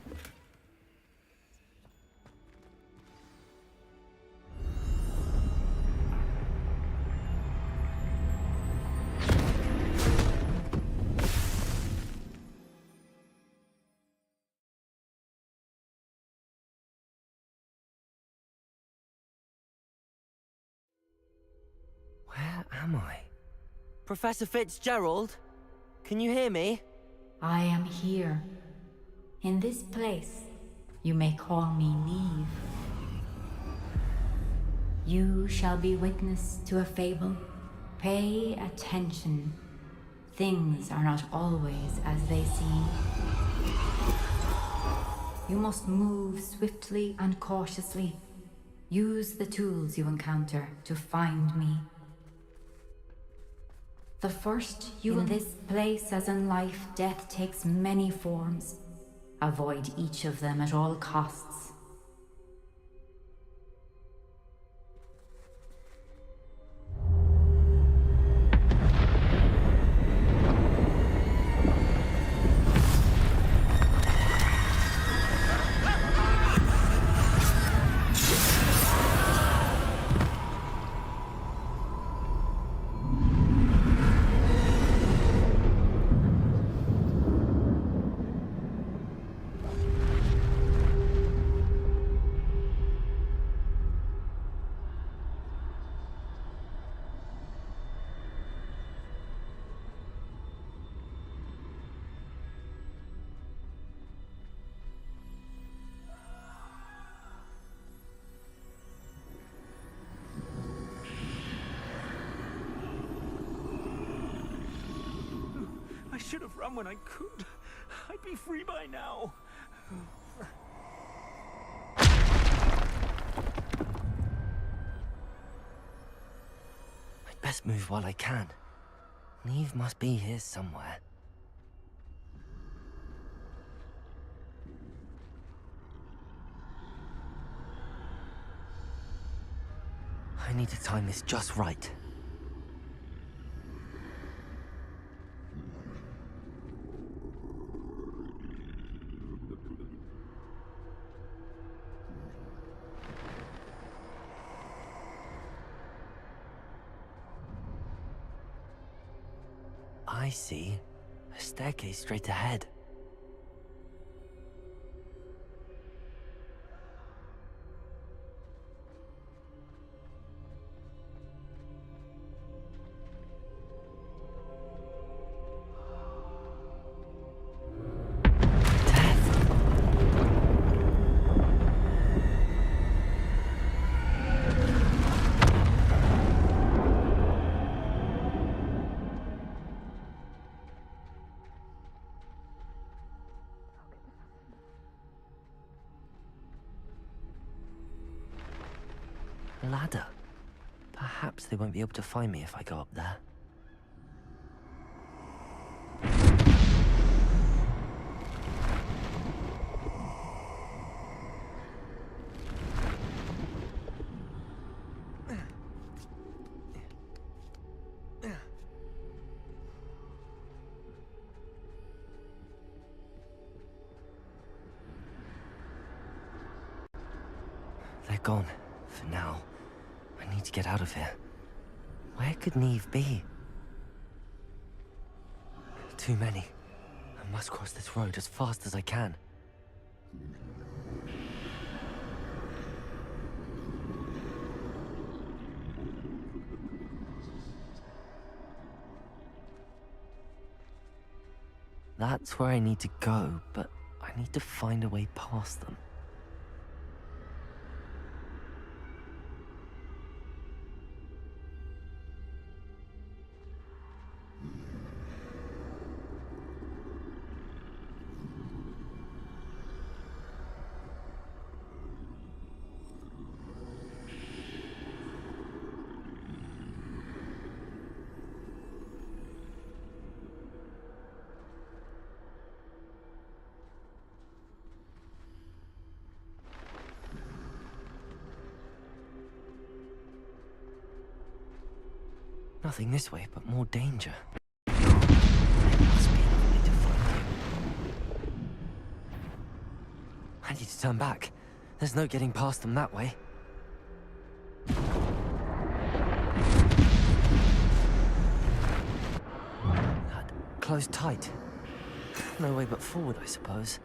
Where am I? Professor Fitzgerald? Can you hear me? I am here. In this place, you may call me Neve. You shall be witness to a fable. Pay attention. Things are not always as they seem. You must move swiftly and cautiously. Use the tools you encounter to find me. The first you in this place, as in life, death takes many forms. Avoid each of them at all costs. I should have run when I could. I'd be free by now. I'd best move while I can. Neve must be here somewhere. I need to time this just right. I see. A staircase straight ahead. Ladder. Perhaps they won't be able to find me if I go up there. They're gone, for now. I need to get out of here. Where could Neve be? Too many. I must cross this road as fast as I can. That's where I need to go, but I need to find a way past them. Nothing this way, but more danger. There must be another way to find you. I need to turn back. There's no getting past them that way. That closed tight. No way but forward, I suppose.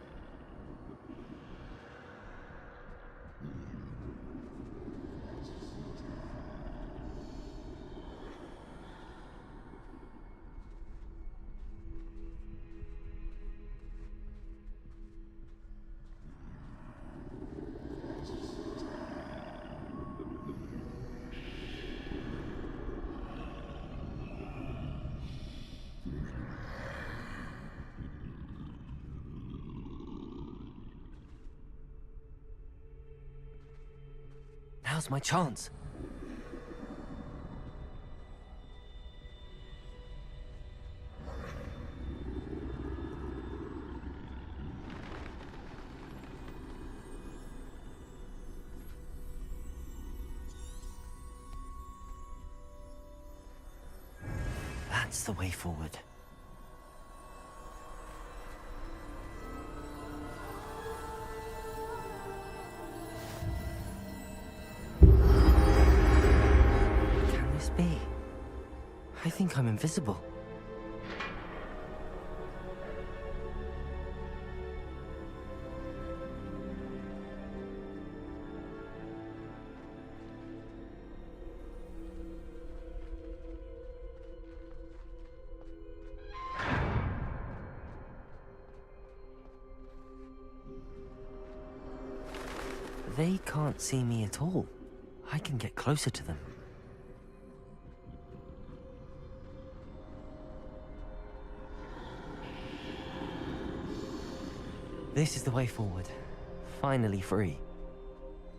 Now's my chance. That's the way forward. I think I'm invisible. They can't see me at all. I can get closer to them. This is the way forward. Finally free.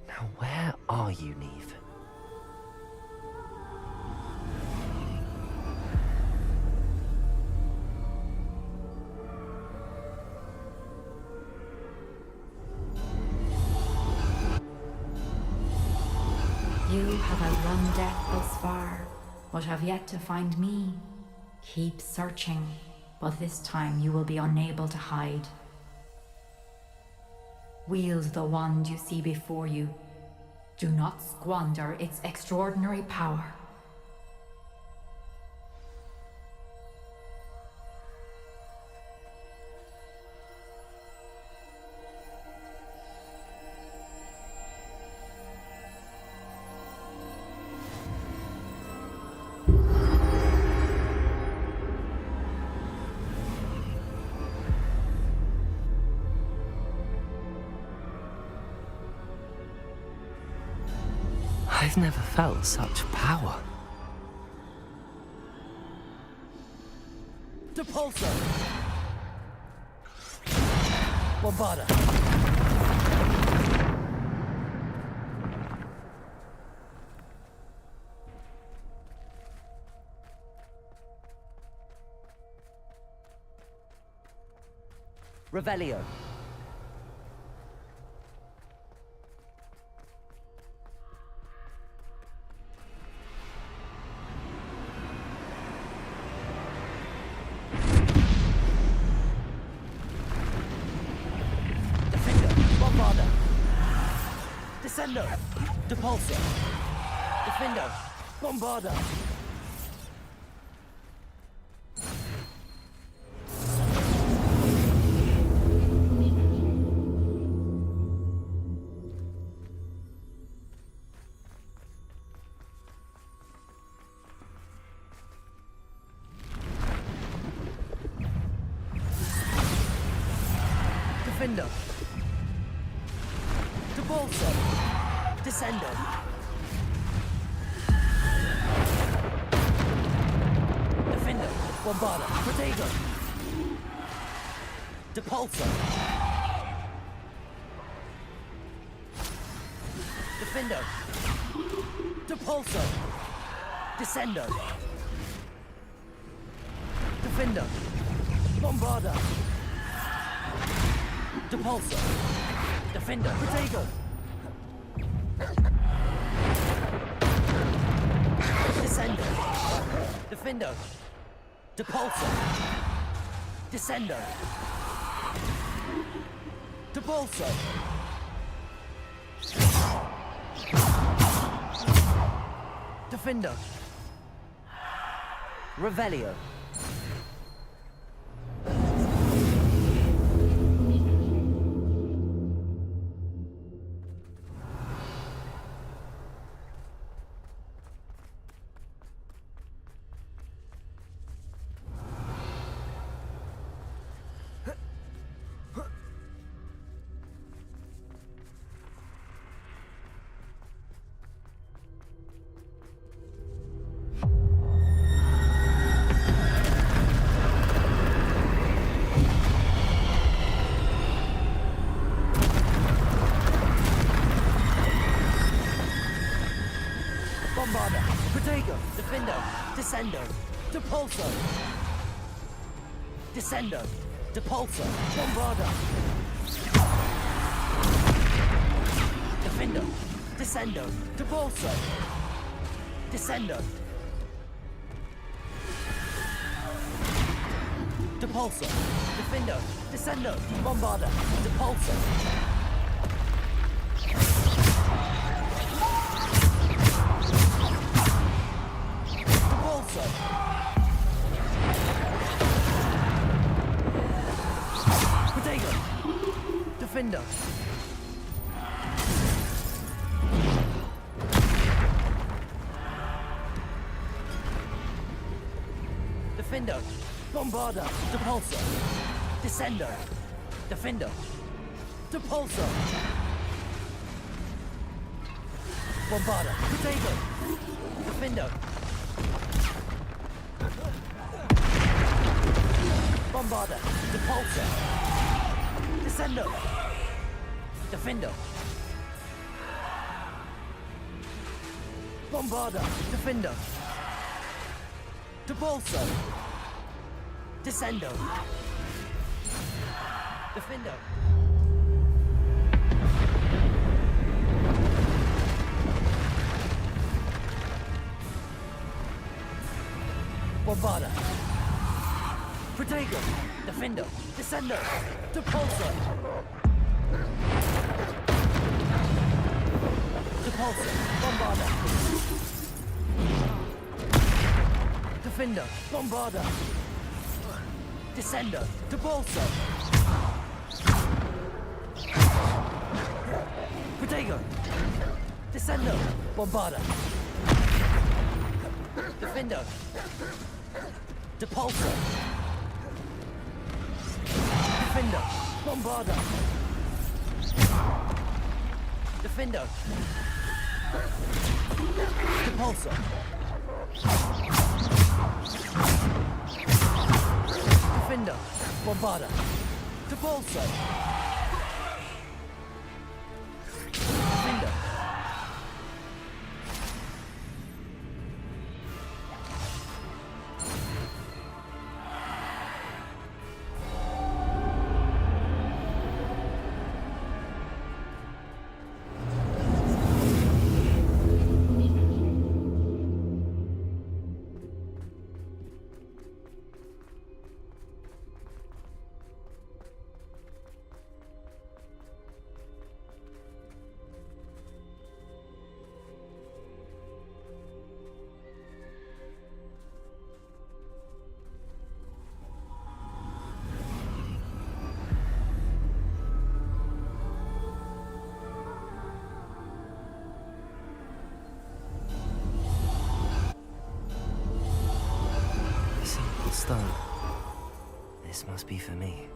Now where are you, Neve? You have outrun death thus far, but have yet to find me. Keep searching, but this time you will be unable to hide. Wield the wand you see before you. Do not squander its extraordinary power. I've never felt such power. Depulso! Bombarda! Revelio. Descendo! Depulso! Defendo! Bombarda! Defendo! Depulso! Descendo! Defendo! Bombarda! Protego! Depulso! Defendo! Depulso! Descendo! Defendo! Bombarda! Depulso! Defendo! Protego! Descendo! Defendo! Depulso! Descendo! Depulso! Defendo! Revelio. Bombarda! Protego! Defendo! Descendo! Depulso! Descendo! Depulso! Bombarda! Defendo! Descendo! Depulso! Descendo! Depulso! Defendo! Descendo! Bombarda! Depulso! Depulso! Protego! Defendo! Defendo! Bombarda! Depulso! Descendo! Defendo! Depulso! Bombarda! Protego! Defendo! Bombarda! Depulso! Descendo! Defendo! Bombarda! Defendo! Depulso! Descendo! Defendo! Bombarda. Protego. Defendo. Descendo. Depulso. Depulso. Bombarda. Defendo. Bombarda. Descendo. Depulso. Protego. Descendo. Bombarda. Defendo. Depulso. Defendo. Bombarda. Defendo. Depulso. Defendo. Bombarda. Depulso. Defendo. Stone. This must be for me.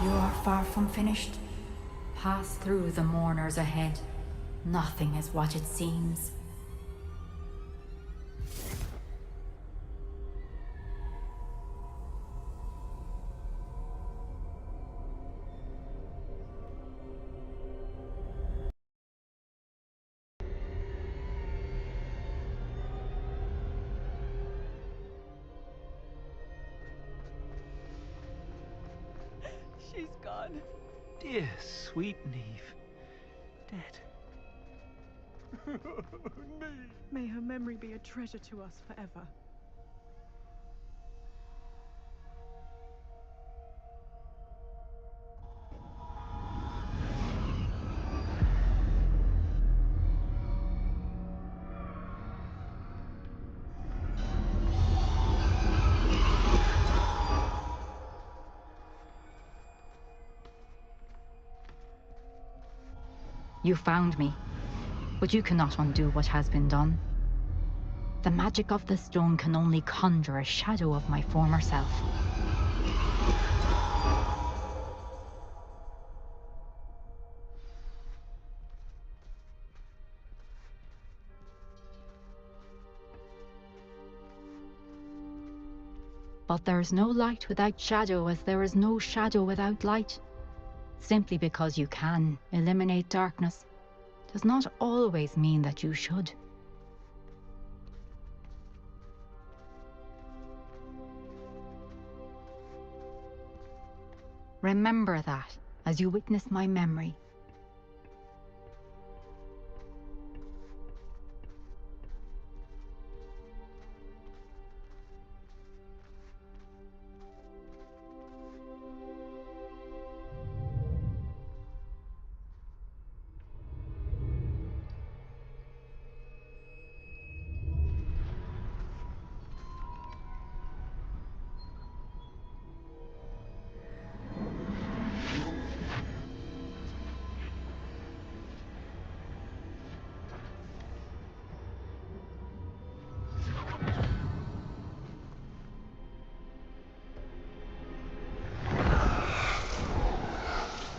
You are far from finished. Pass through the mourners ahead. Nothing is what it seems. She's gone. Dear sweet Neve. Dead. May her memory be a treasure to us forever. You found me, but you cannot undo what has been done. The magic of the stone can only conjure a shadow of my former self. But there is no light without shadow, as there is no shadow without light. Simply because you can eliminate darkness does not always mean that you should. Remember that as you witness my memory.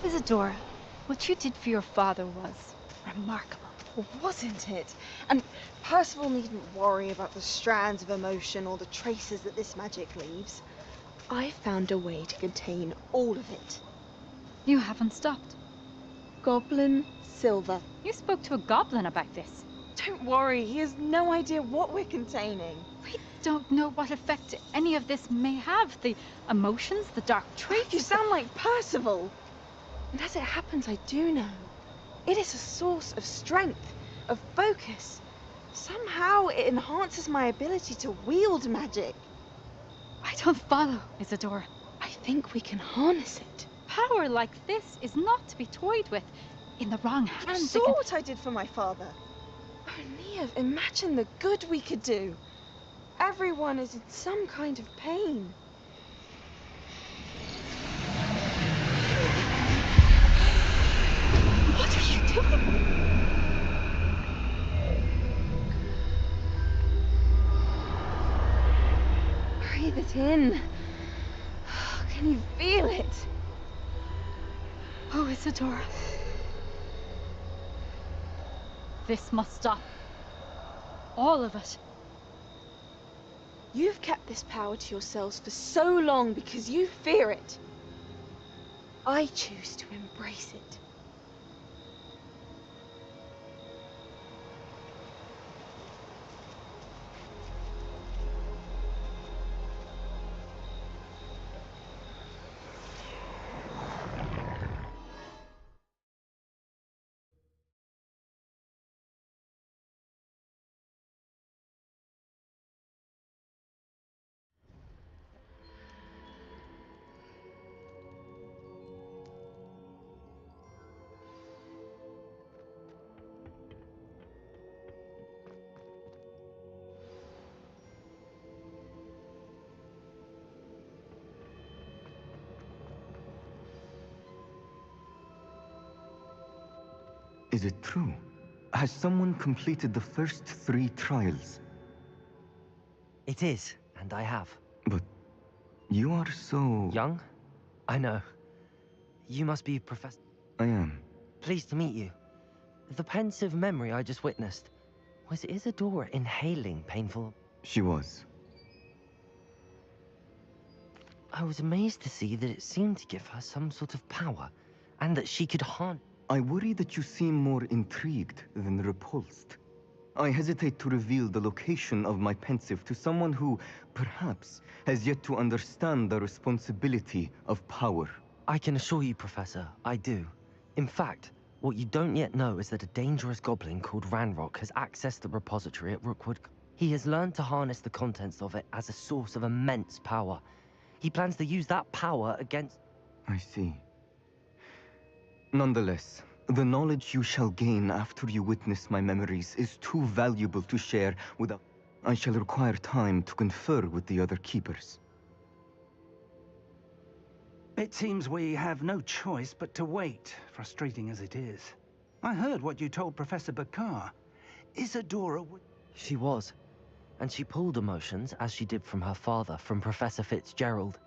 Isadora, what you did for your father was remarkable. Wasn't it? And Percival needn't worry about the strands of emotion or the traces that this magic leaves. I found a way to contain all of it. You haven't stopped. Goblin silver. You spoke to a goblin about this. Don't worry, he has no idea what we're containing. We don't know what effect any of this may have. The emotions, the dark traits. You sound like Percival. And as it happens, I do know. It is a source of strength, of focus. Somehow it enhances my ability to wield magic. I don't follow, Isadora. I think we can harness it. Power like this is not to be toyed with. In the wrong hands, You saw what I did for my father. Oh, Neve, imagine the good we could do. Everyone is in some kind of pain. What are you doing? Breathe it in. Can you feel it? Oh, Isadora. This must stop. All of it. You've kept this power to yourselves for so long because you fear it. I choose to embrace it. Is it true? Has someone completed the first 3 trials? It is, and I have. But you are so... Young? I know. You must be Professor... I am. Pleased to meet you. The pensive memory I just witnessed. Was Isadora inhaling painful... She was. I was amazed to see that it seemed to give her some sort of power, and that she could harness... I worry that you seem more intrigued than repulsed. I hesitate to reveal the location of my pensive to someone who, perhaps, has yet to understand the responsibility of power. I can assure you, Professor, I do. In fact, what you don't yet know is that a dangerous goblin called Ranrock has accessed the repository at Rookwood. He has learned to harness the contents of it as a source of immense power. He plans to use that power against... I see. Nonetheless, the knowledge you shall gain after you witness my memories is too valuable to share without... I shall require time to confer with the other keepers. It seems we have no choice but to wait, frustrating as it is. I heard what you told Professor Bakar. Isadora would... She was. And she pulled emotions, as she did from her father, from Professor Fitzgerald.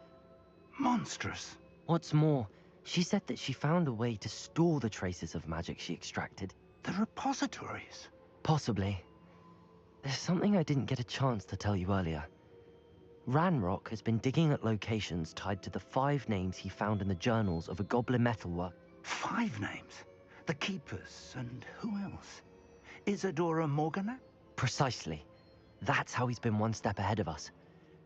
Monstrous. What's more, she said that she found a way to store the traces of magic she extracted. The repositories? Possibly. There's something I didn't get a chance to tell you earlier. Ranrock has been digging at locations tied to the 5 names he found in the journals of a goblin metalwork. 5 names? The Keepers, and who else? Isadora Morgana? Precisely. That's how he's been one step ahead of us.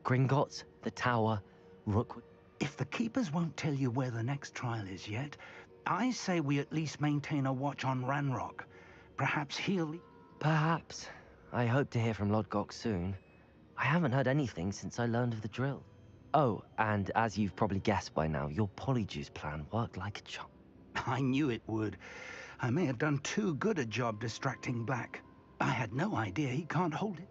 Gringotts, the Tower, Rookwood... If the Keepers won't tell you where the next trial is yet, I say we at least maintain a watch on Ranrock. Perhaps he'll... Perhaps. I hope to hear from Lodgok soon. I haven't heard anything since I learned of the drill. Oh, and as you've probably guessed by now, your polyjuice plan worked like a charm. I knew it would. I may have done too good a job distracting Black. I had no idea he can't hold it.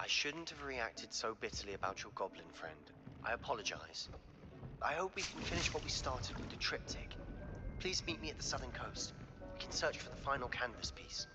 shouldn't have reacted so bitterly about your goblin friend. I apologize. I hope we can finish what we started with the triptych. Please meet me at the southern coast. We can search for the final canvas piece.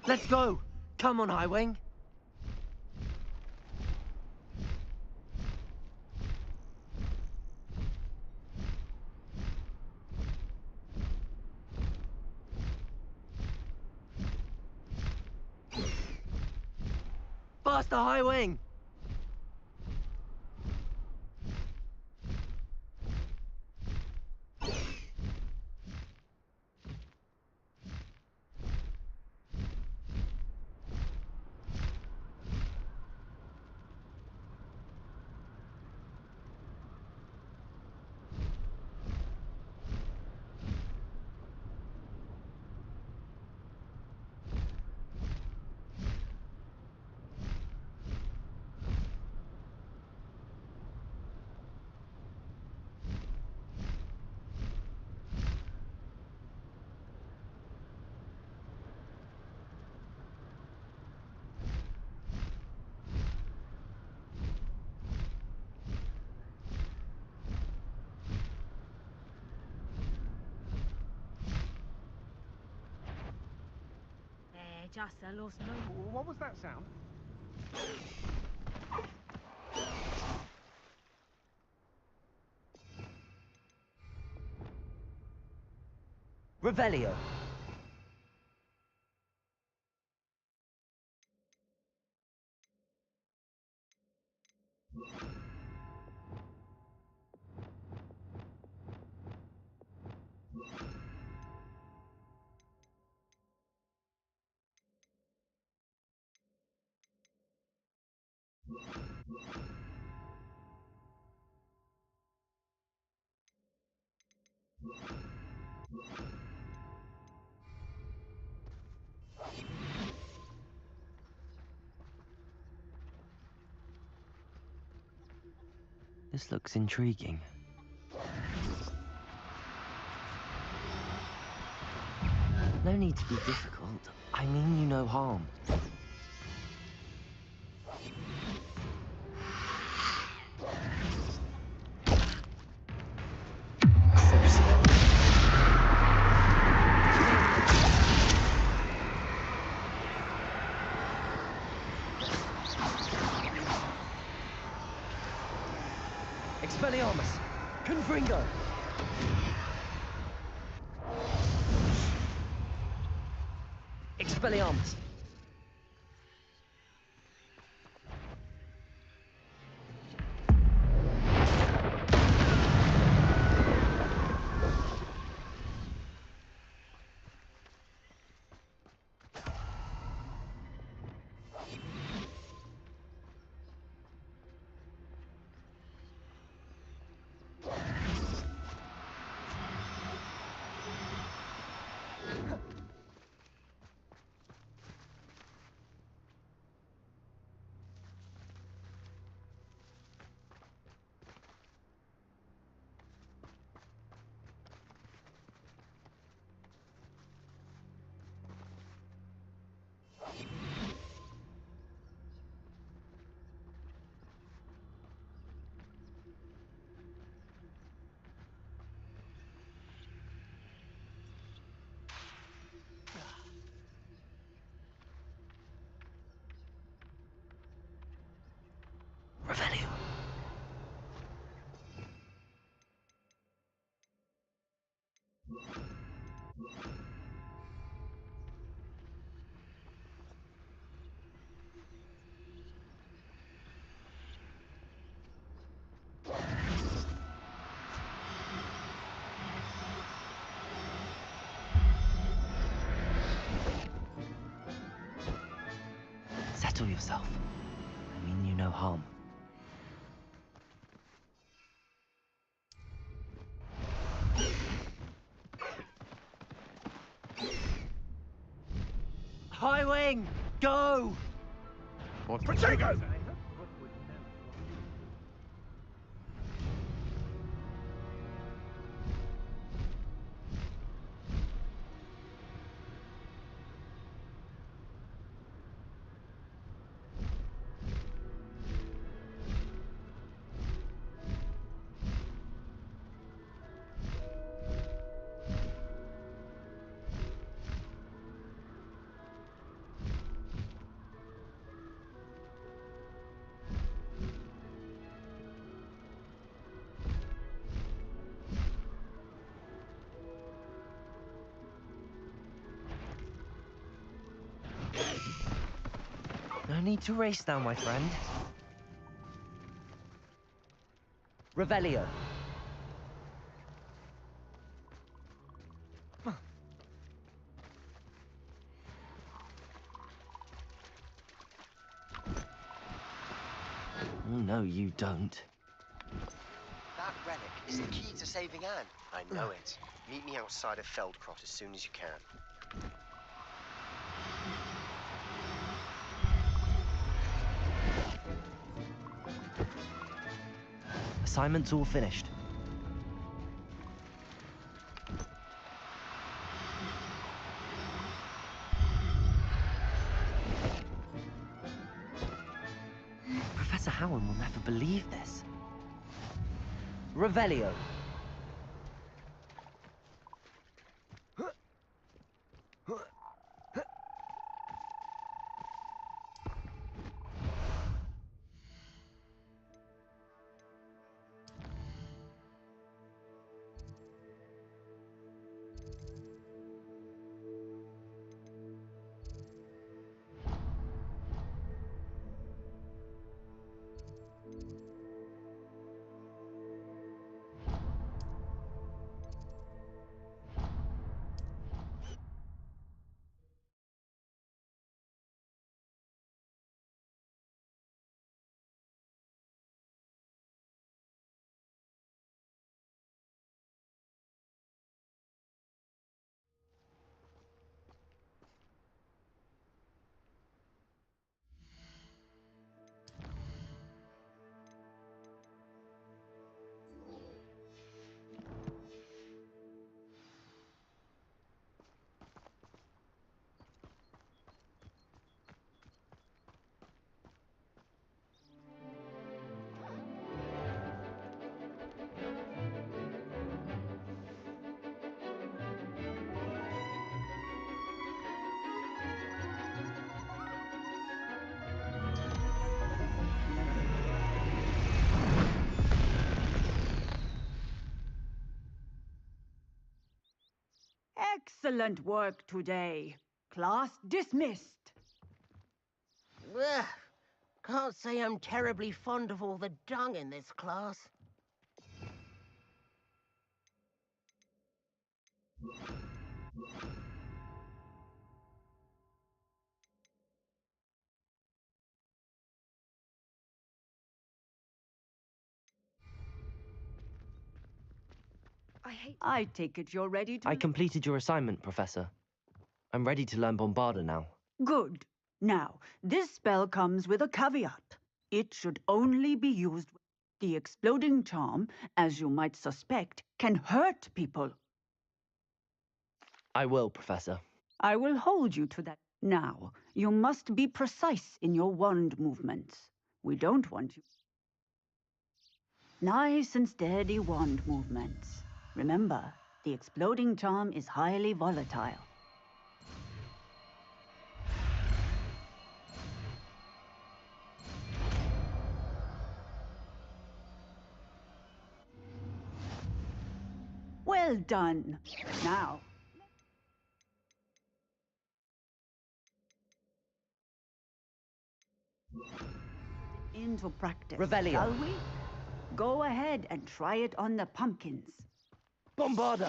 Let's go! Come on, Highwing! Faster, Highwing! What was that sound? Revelio. This looks intriguing. No need to be difficult. I mean you no harm. Expelliarmus! Confringo! Expelliarmus! Revelio. Settle yourself. I mean you no harm. High wing! Go! Protego! No need to race now, my friend. Revelio. Oh, no, you don't. That relic is the key to saving Anne. I know it. Meet me outside of Feldcrot as soon as you can. Assignment's all finished. Professor Howard will never believe this. Revelio. Excellent work today. Class dismissed. Ugh. Can't say I'm terribly fond of all the dung in this class. I take it you're ready to... I completed your assignment, Professor. I'm ready to learn Bombarda now. Good. Now, this spell comes with a caveat. It should only be used... The exploding charm, as you might suspect, can hurt people. I will, Professor. I will hold you to that. Now, you must be precise in your wand movements. We don't want you... Nice and steady wand movements. Remember, the exploding charm is highly volatile. Well done. Now... Into practice, Revelio. shall we? Go ahead and try it on the pumpkins. Bombarda!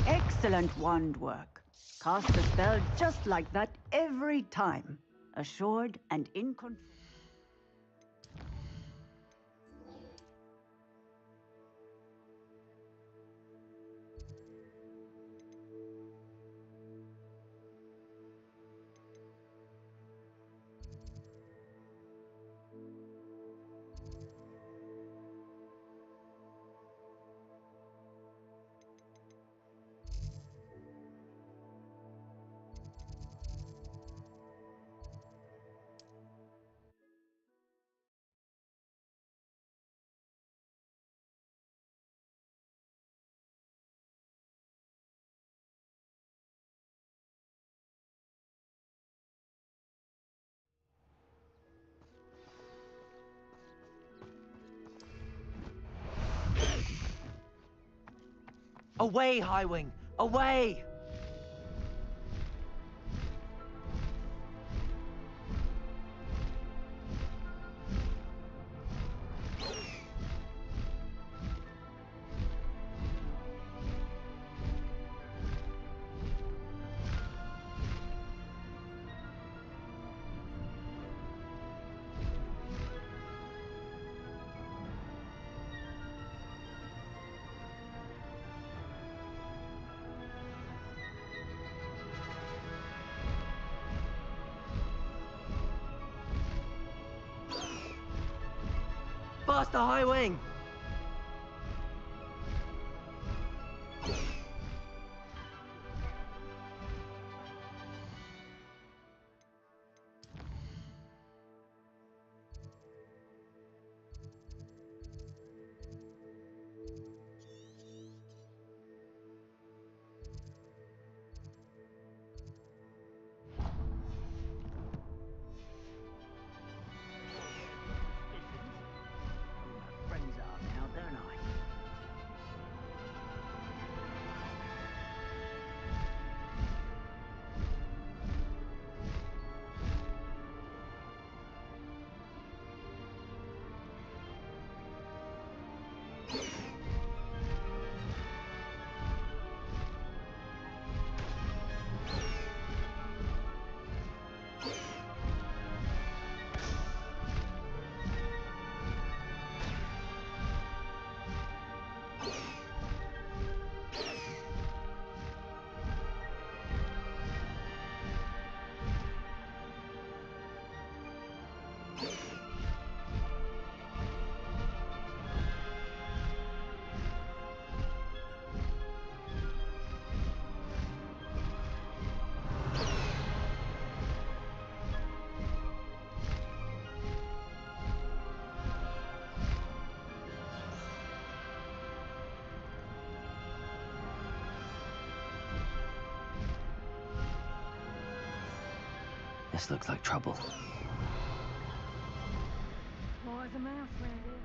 Excellent wand work. Cast the spell just like that every time. Assured and in control. Away, Highwing! Away! Faster, Highwing! Friends This looks like trouble. Why is a mouse around here?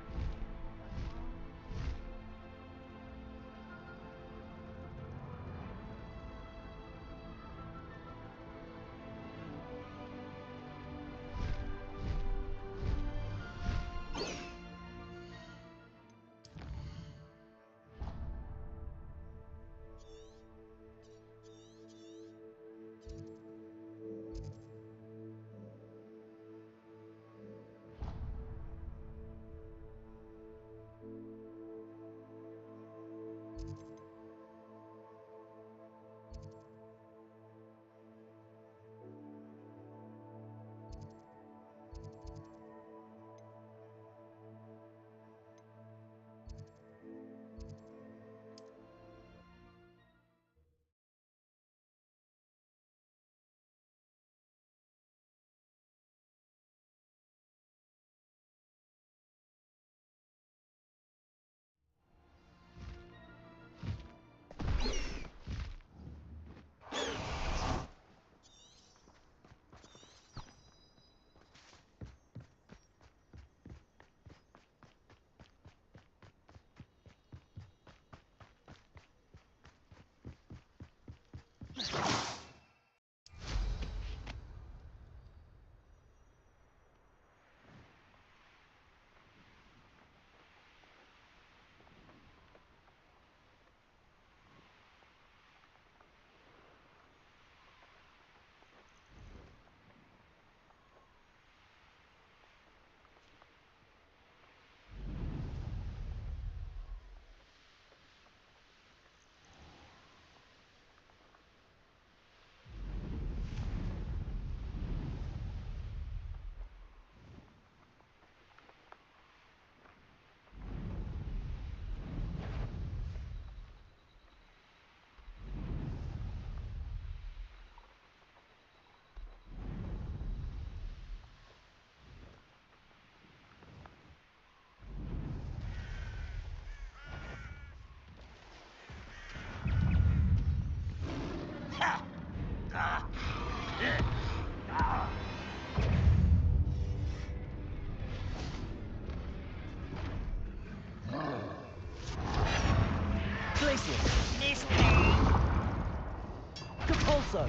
Capulso!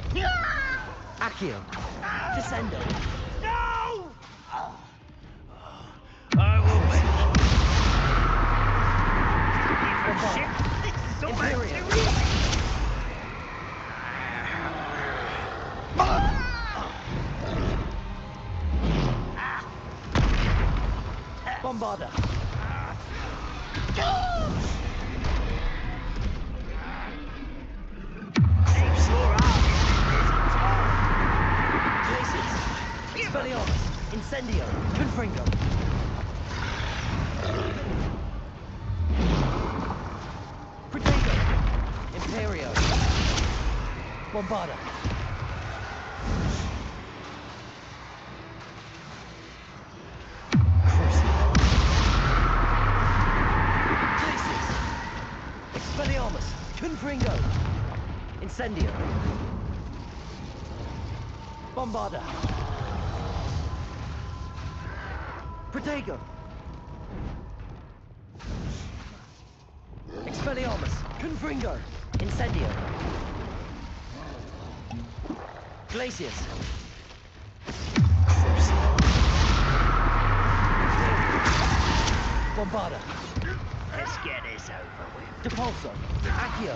Accio! Descendo! No! I will make you. Shit! This is so much serious! Bombarda! Incendio! Confringo! Protego! Imperio! Bombarda! Glacius! Expelliarmus! Confringo! Incendio! Bombarda! Protego! Expelliarmus! Confringo! Incendio! Glacius! Bombarda! Let's get this over with. Depulso! Accio!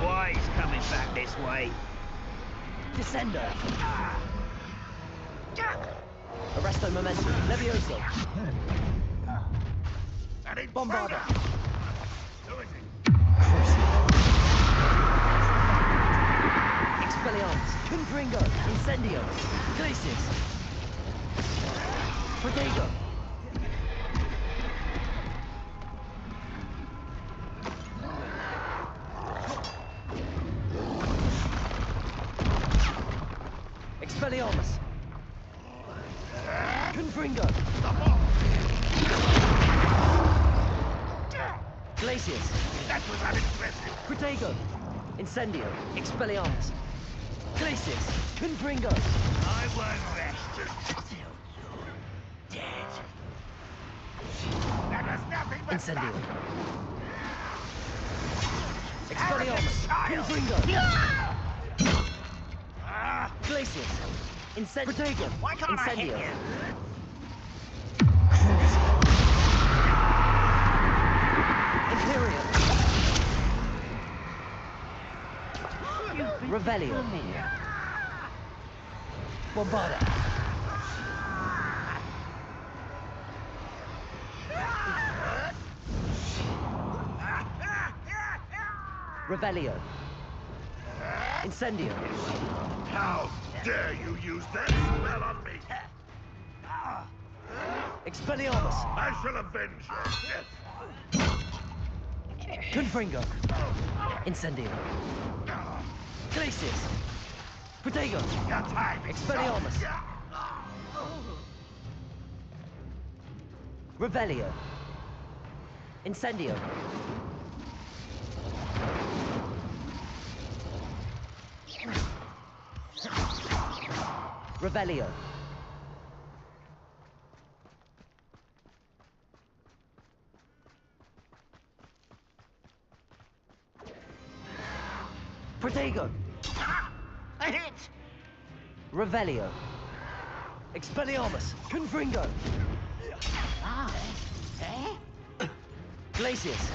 Why he's coming back this way? Descendo! Arresto Momentum! Levioso! Bombarda! Expelliarmus! Confringo! Incendio! Glacius! Protego! Expelliarmus! Confringo! Glacius! That was unimpressive! Protego! Incendio! Expelliarmus! Glacius! Confringo! I won't rest until you're dead. That was nothing but Incendio! fun. Expelliarmus! Child. Confringo! Ah, Glacius! Incendio! Protego! why can't I hit Incendio! you? Imperium! Revelio! Bombarda! Revelio! Incendio! How dare you use that spell on me? Expelliarmus! I shall avenge your death. Confringo! Incendio! Glacius! Protego! Your time is Expelliarmus! Revelio! Incendio! Revelio! Protego! A hit! Revelio! Expelliarmus! Confringo! Glacius!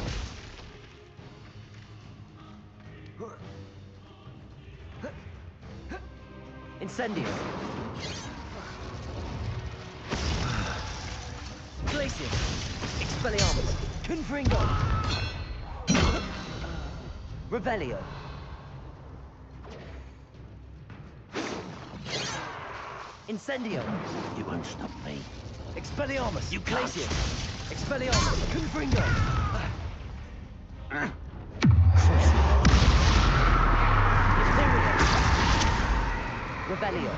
Incendio! Glacius! Expelliarmus! Confringo! Revelio! Incendio! You won't stop me. Expelliarmus! You can't. Glacius! Expelliarmus! Confringo! Imperial! Revelio!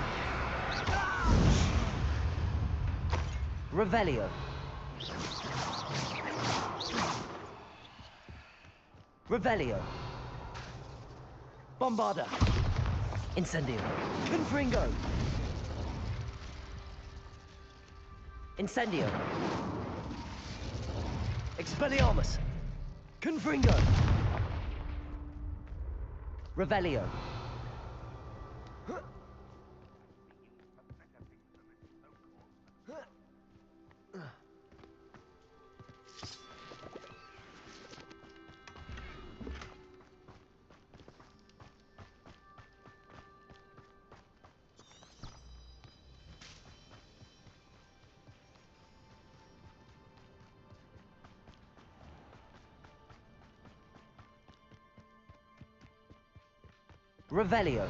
Revelio! Revelio! Bombarda! Incendio! Confringo! Incendio! Expelliarmus! Confringo! Revelio! Revelio!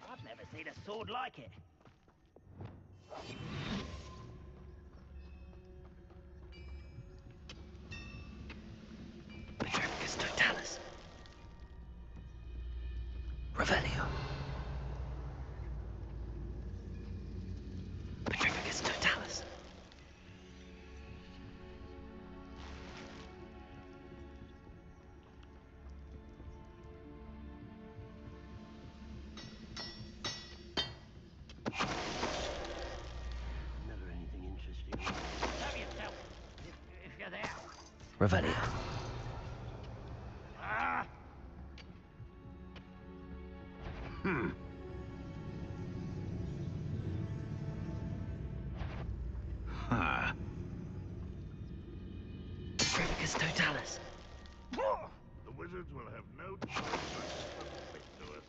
I've never seen a sword like it. Petrificus totalis! Revelio! Petrificus totalis! Never anything interesting. Show yourself, if you're there. Revelio! Ah! Huh. Petrificus totalis! The wizards will have no choice but to submit to us.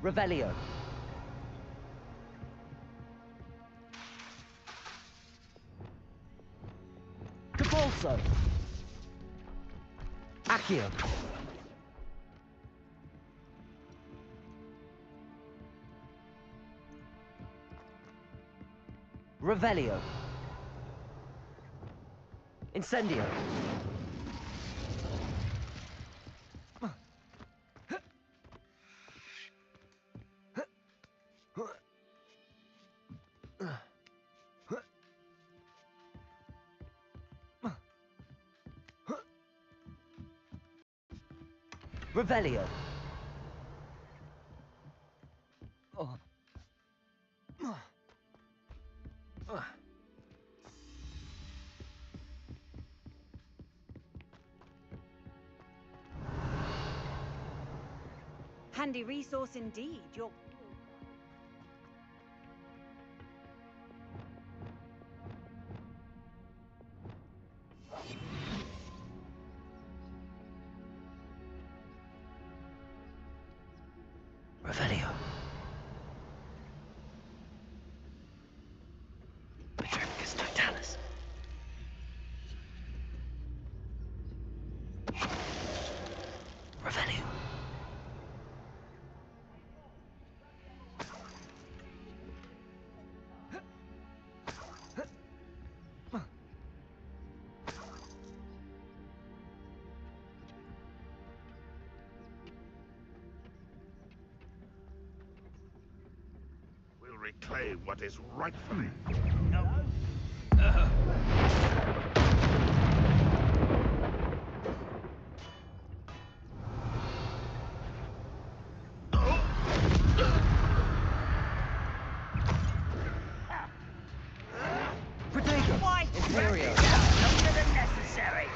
Revelio! Capolso! Accio! Revelio! Incendio! Revelio. Handy resource indeed. Your Revelio. Petrificus totalis. Revelio. We'll reclaim what is rightfully. Imperio. Longer than necessary.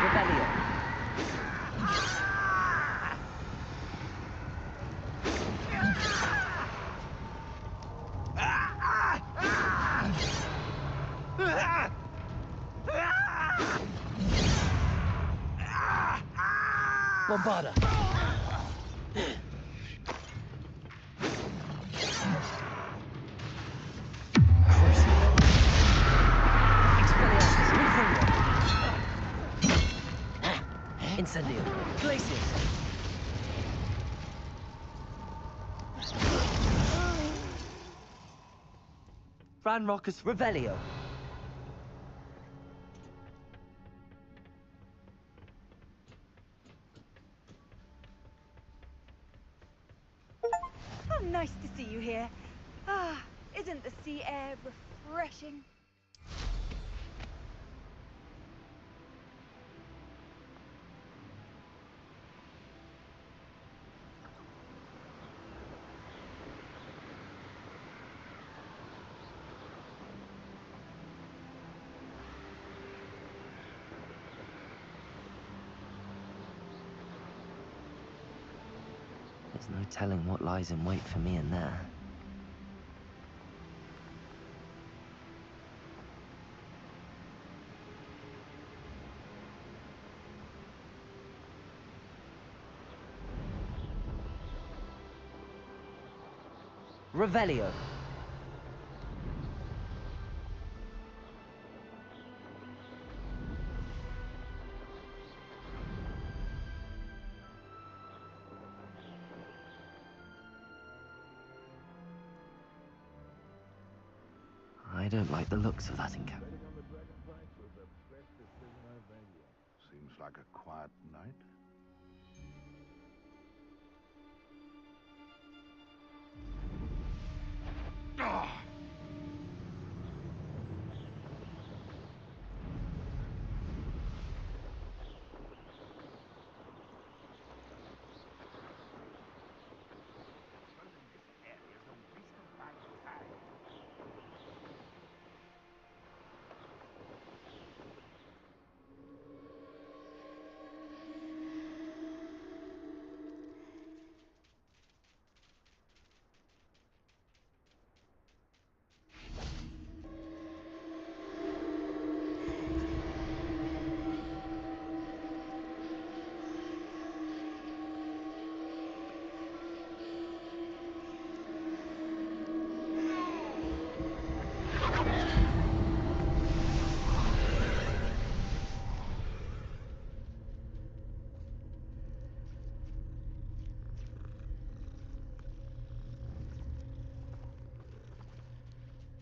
Revelio. Bombarda. Incendio. Glacius. Ranrockers Revelio. Oh, nice to see you here. Ah, isn't the sea air refreshing? There's no telling what lies in wait for me in there. Revelio. I don't like the looks of that encounter. Seems like a quiet night.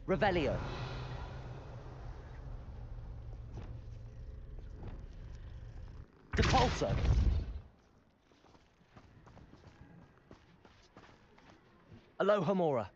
Revelio. Depulso. Alohomora.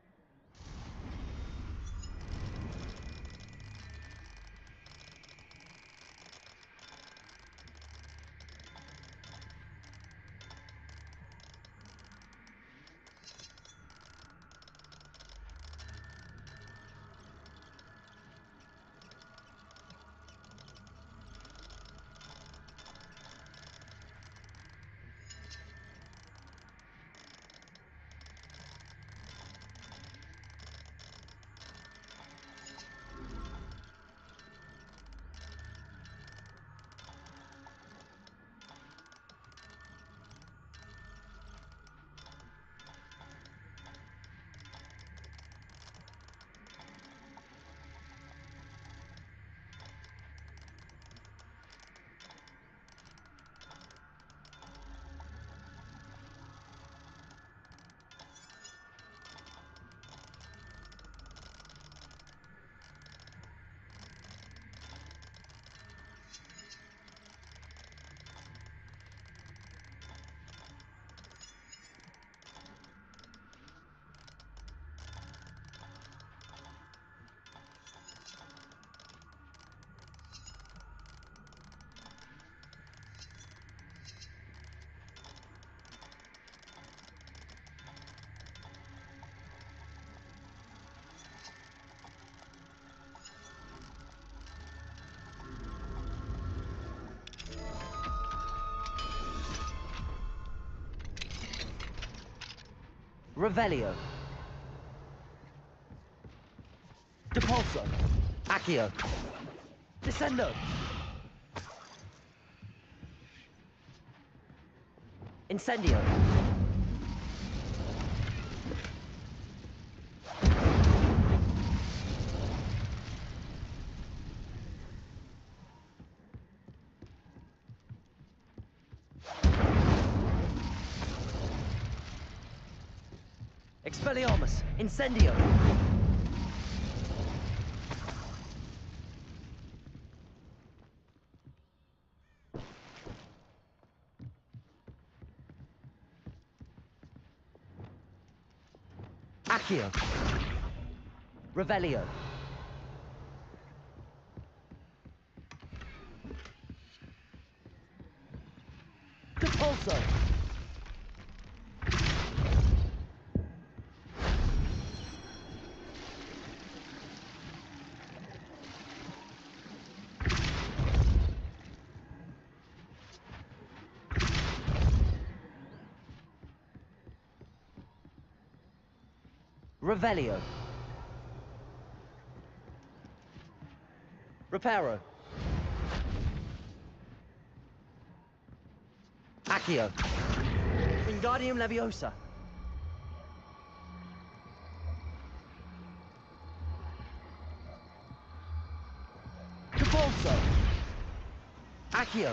Revelio. Depulso. Accio. Descendo. Incendio. Expelliarmus. Incendio. Accio. Revelio. Depulso. Revelio. Reparo. Accio. Wingardium Leviosa. Depulso. Accio.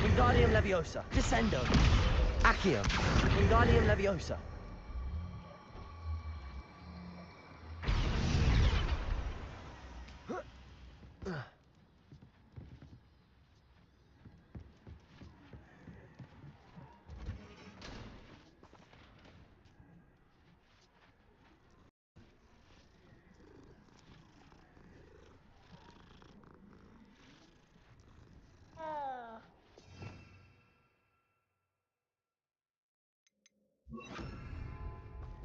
Wingardium Leviosa. Descendo. Accio. Wingardium Leviosa.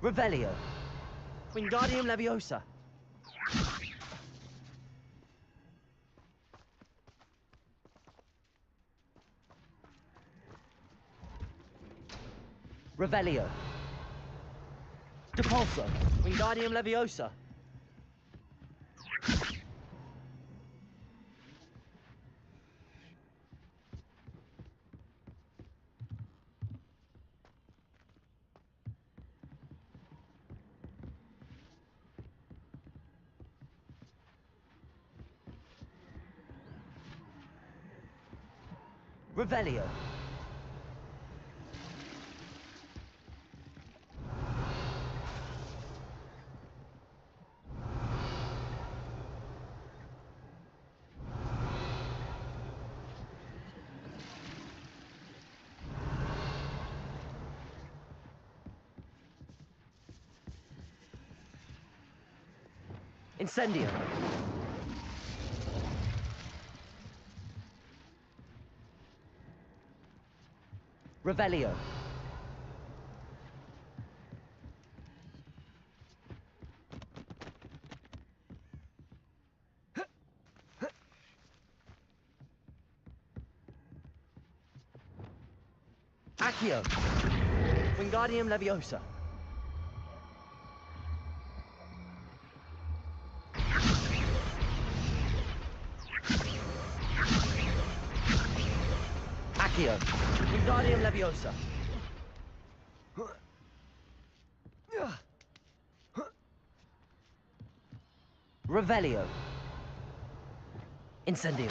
Revelio. Wingardium Leviosa. Revelio. Depulso. Wingardium Leviosa. Revelio. Incendio. Revelio. Accio. Wingardium Leviosa. Accio. Wingardium Leviosa. Revelio. Incendio.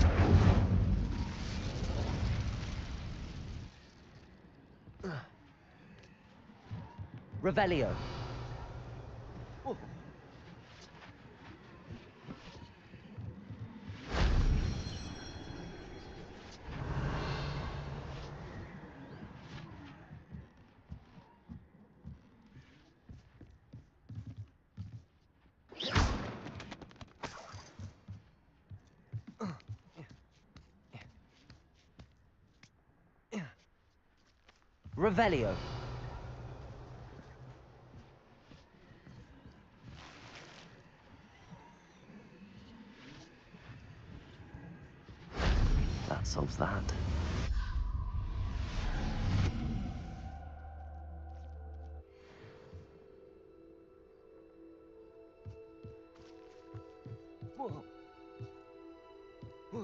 Revelio. Revelio. That solves that. I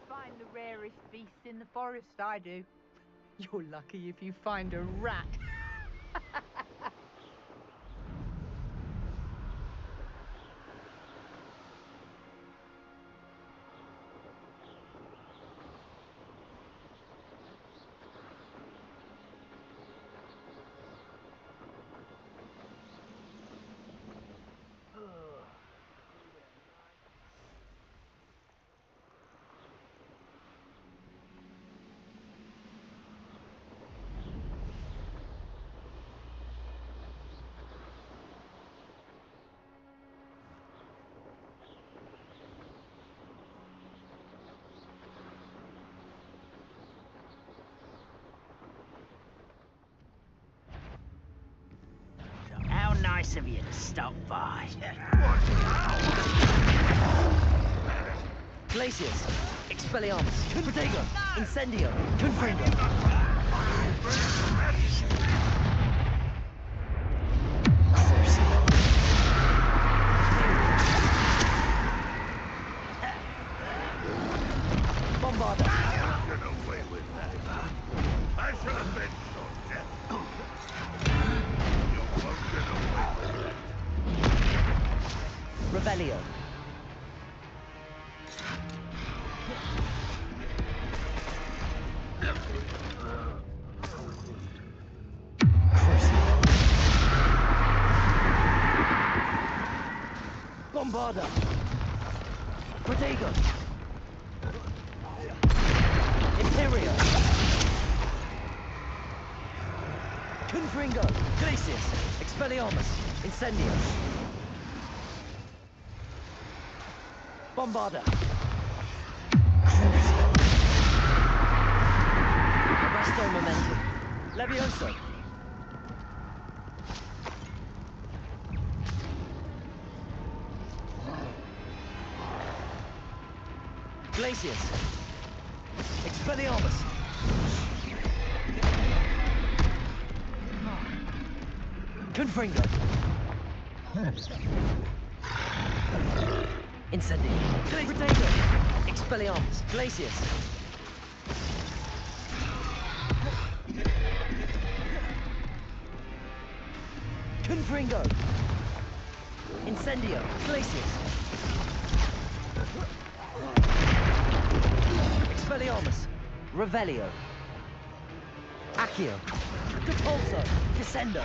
find the rarest beasts in the forest, I do. You're lucky if you find a rat. How nice of you to stop by. Glacius, Expelliarmus, Protego, Incendio, Confringo. Bombarda. Get away with that. I should have been so deaf. You won't get away with that. Revelio. Bombarda. Protego. Imperio. Confringo. Glacius. Expelliarmus. Incendio. Bombarda. Arresto Momentum. Levioso. Glacius. Expelliarmus. Confringo. Incendio. Protego. Expelliarmus. Glacius. Confringo. Incendio. Glacius. Expelliarmus. Revelio. Accio. Depulso. Descendo.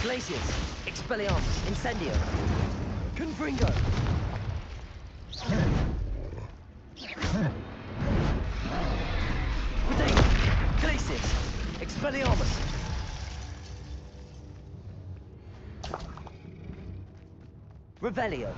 Glacius. Expelliarmus. Incendio. Confringo. Protego. Glacius. Expelliarmus. Revelio.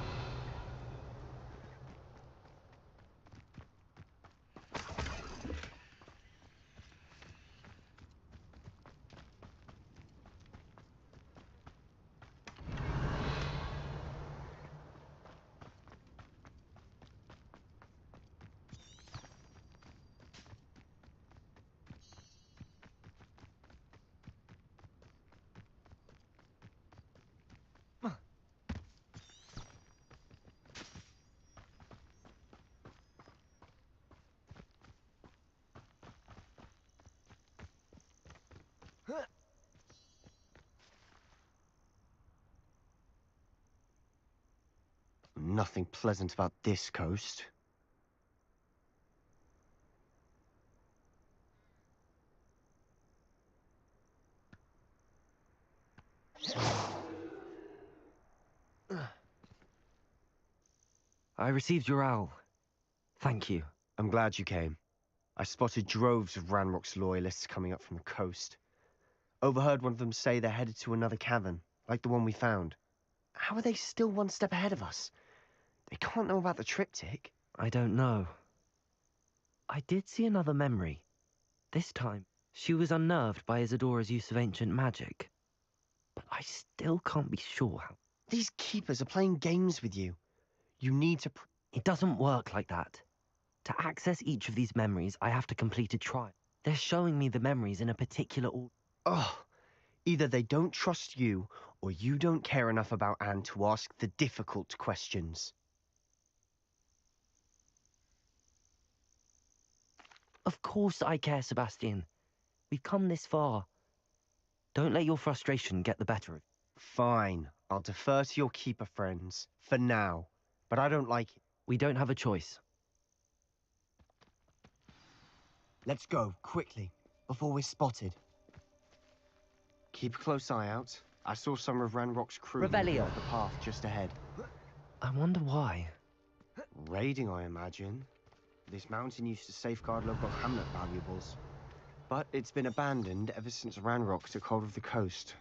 Nothing pleasant about this coast. I received your owl. Thank you. I'm glad you came. I spotted droves of Ranrock's loyalists coming up from the coast. Overheard one of them say they're headed to another cavern, like the one we found. How are they still one step ahead of us? They can't know about the triptych. I don't know. I did see another memory. This time, She was unnerved by Isadora's use of ancient magic. But I still can't be sure how... These keepers are playing games with you. You need to... It doesn't work like that. To access each of these memories, I have to complete a trial. They're showing me the memories in a particular order. Oh, either they don't trust you, or you don't care enough about Anne to ask the difficult questions. Of course I care, Sebastian. We've come this far. Don't let your frustration get the better of you. Fine, I'll defer to your keeper friends, for now. But I don't like it. We don't have a choice. Let's go, quickly, before we're spotted. Keep a close eye out. I saw some of Ranrock's crew Revelio. off the path just ahead. I wonder why. Raiding, I imagine. This mountain used to safeguard local hamlet valuables. But it's been abandoned ever since Ranrock took hold of the coast.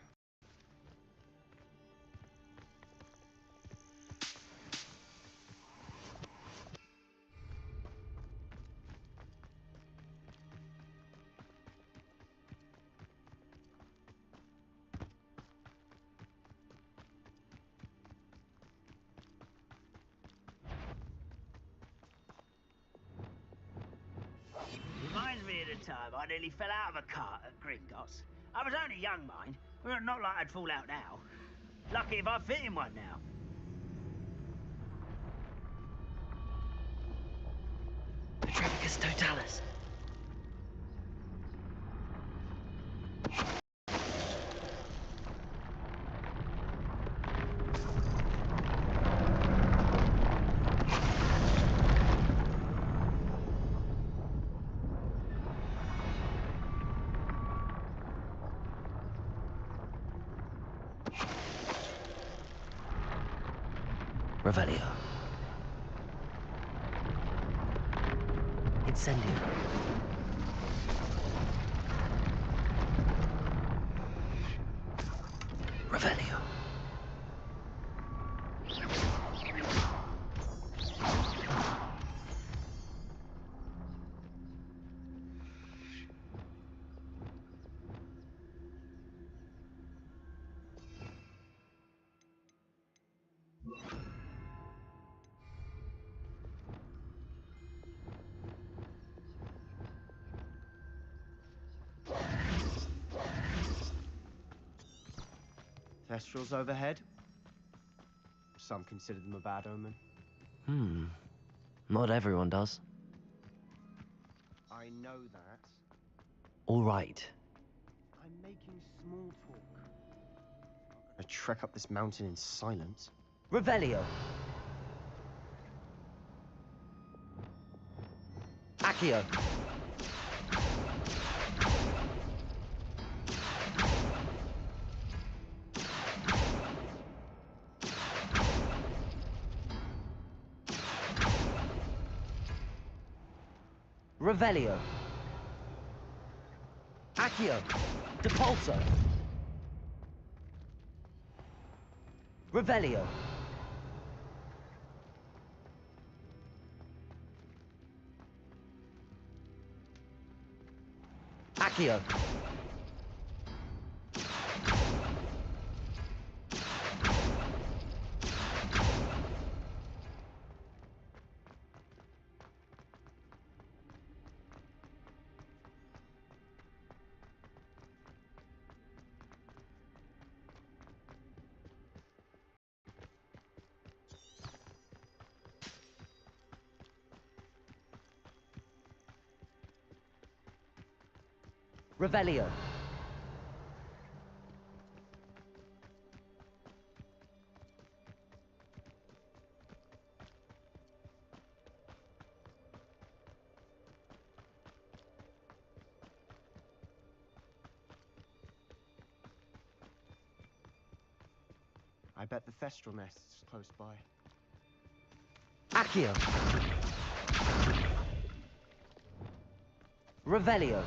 Reminds me of the time I nearly fell out of a cart at Gringotts. I was only young, mind. Well, not like I'd fall out now. Lucky if I fit in one now. Petrificus totalis. Revelio. Incendio. Revelio. Thestrals overhead. Some consider them a bad omen. Not everyone does. I know that. All right. I'm making small talk. I'm gonna trek up this mountain in silence. Revelio. Accio. Revelio. Accio. Depulso. Revelio. Accio. Revelio. I bet the Thestral nest is close by. Accio. Revelio.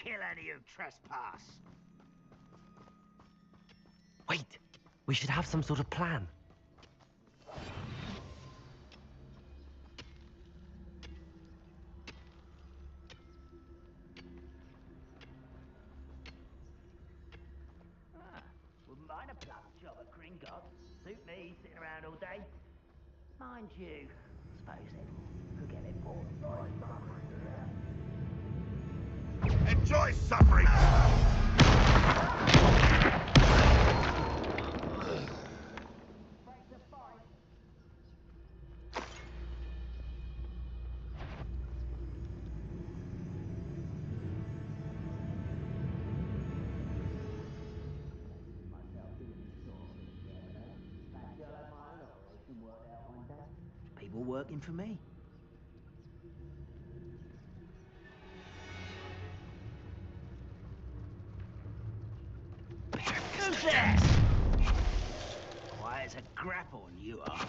kill any who trespass. Wait, we should have some sort of plan. Wouldn't mind a plum job at Gringotts. Suit me, sitting around all day. Mind you, suppose everyone could get it bored. Enjoy suffering! People working for me. Who's there? Quiet as a grapple, you are.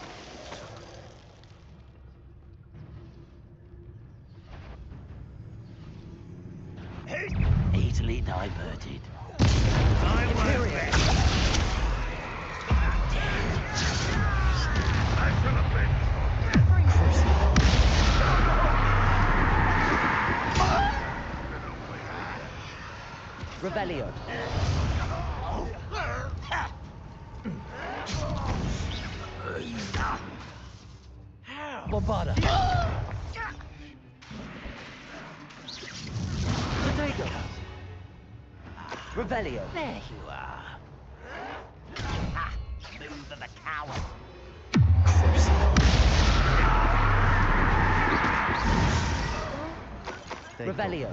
Easily diverted. Imperial. Rebellion. Bombarda. Potato. Revelio. There you are. Ha! Move of a coward. Revelio.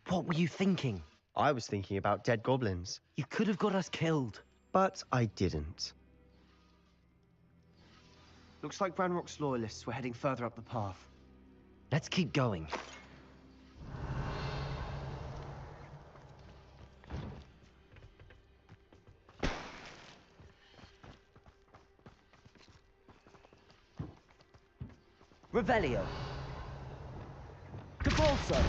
What were you thinking? I was thinking about dead goblins. You could have got us killed. But I didn't. Looks like Ranrock's loyalists were heading further up the path. Let's keep going. Revelio. Depulso.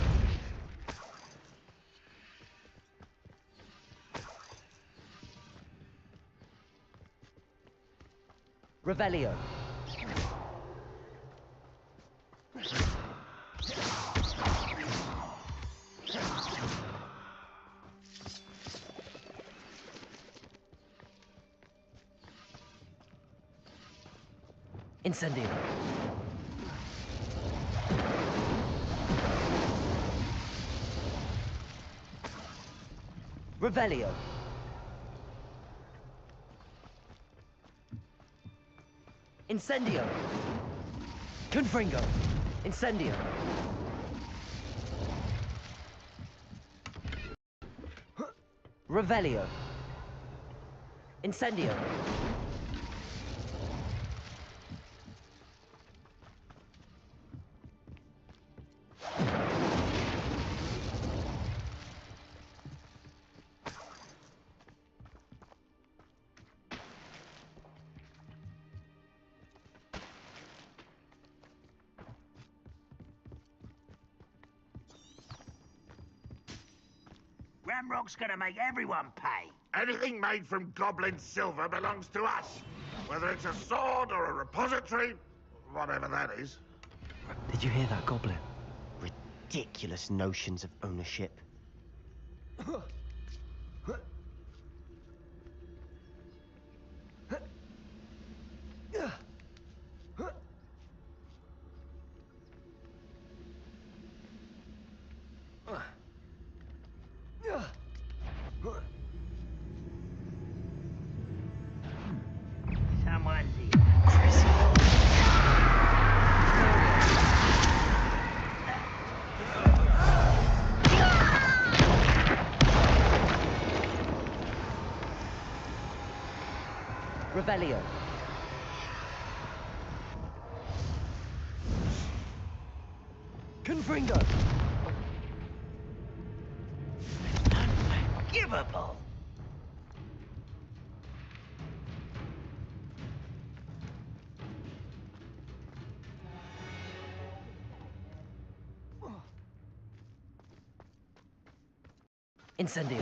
Revelio. Incendio. Revelio. Incendio. Confringo. Incendio. Revelio. Incendio. Ramrock's gonna make everyone pay. Anything made from goblin silver belongs to us. Whether it's a sword or a repository, whatever that is. Did you hear that, Goblin? Ridiculous notions of ownership. Someone's here. Revelio. Confringo. Unforgivable. Incendio.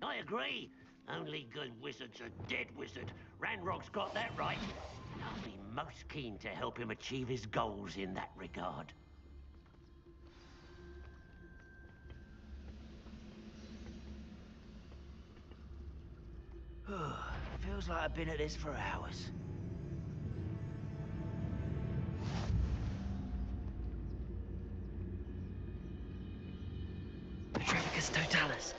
I agree. Only good wizard's a dead wizard. Ranrock's got that right. And I'll be most keen to help him achieve his goals in that regard. Feels like I've been at this for hours. Petrificus totalis.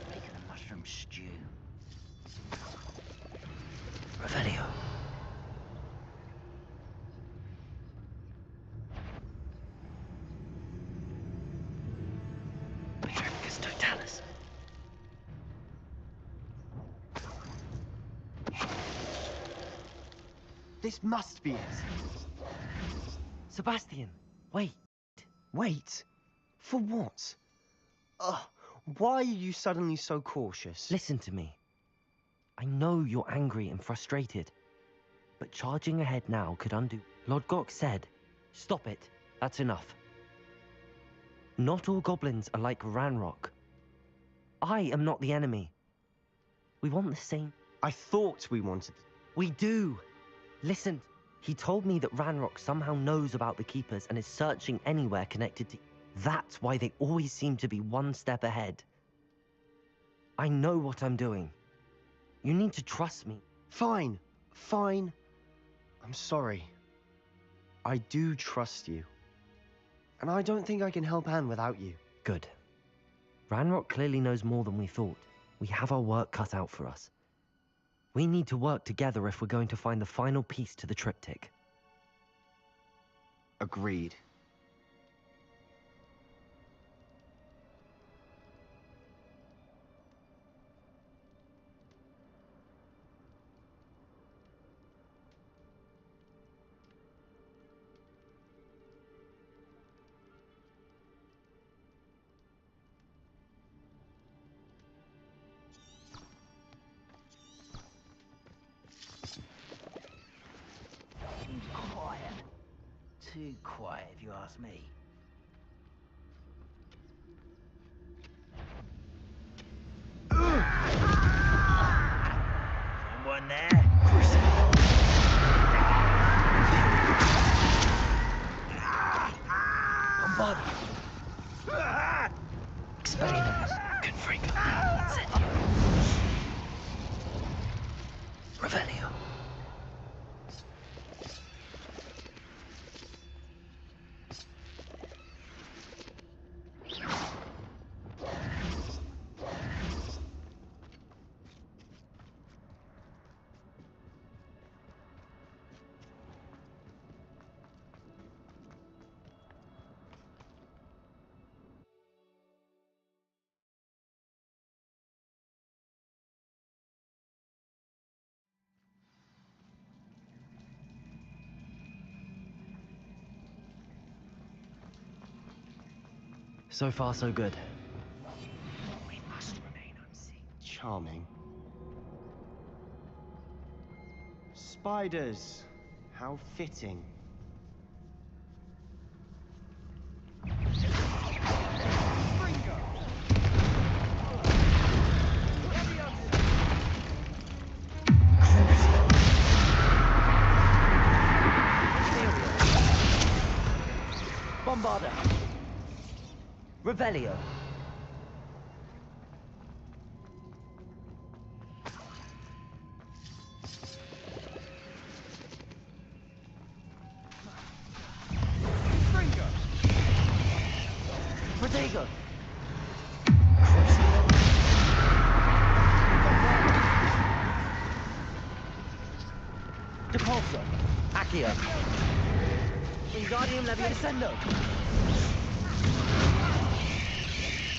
Making a mushroom stew. Revelio. Petrificus totalis. This must be it. Sebastian, wait. Wait? For what? Why are you suddenly so cautious? Listen to me. I know you're angry and frustrated, but charging ahead now could undo. Lord Gok said, stop it, that's enough. Not all goblins are like Ranrock. I am not the enemy. We want the same. I thought we wanted... We do. Listen, he told me that Ranrock somehow knows about the Keepers and is searching anywhere connected to... That's why they always seem to be one step ahead. I know what I'm doing. You need to trust me. Fine. I'm sorry. I do trust you. And I don't think I can help Anne without you. Good. Ranrock clearly knows more than we thought. We have our work cut out for us. We need to work together if we're going to find the final piece to the triptych. Agreed. Seems quiet. Too quiet, if you ask me. Someone there? Bombard. Expelliarmus. Confringo. Incendio. Revelio. So far, so good. We must remain unseen. Charming. Spiders. How fitting. Bombarda. Revelio. Protego. Accio. Wingardium Leviosa.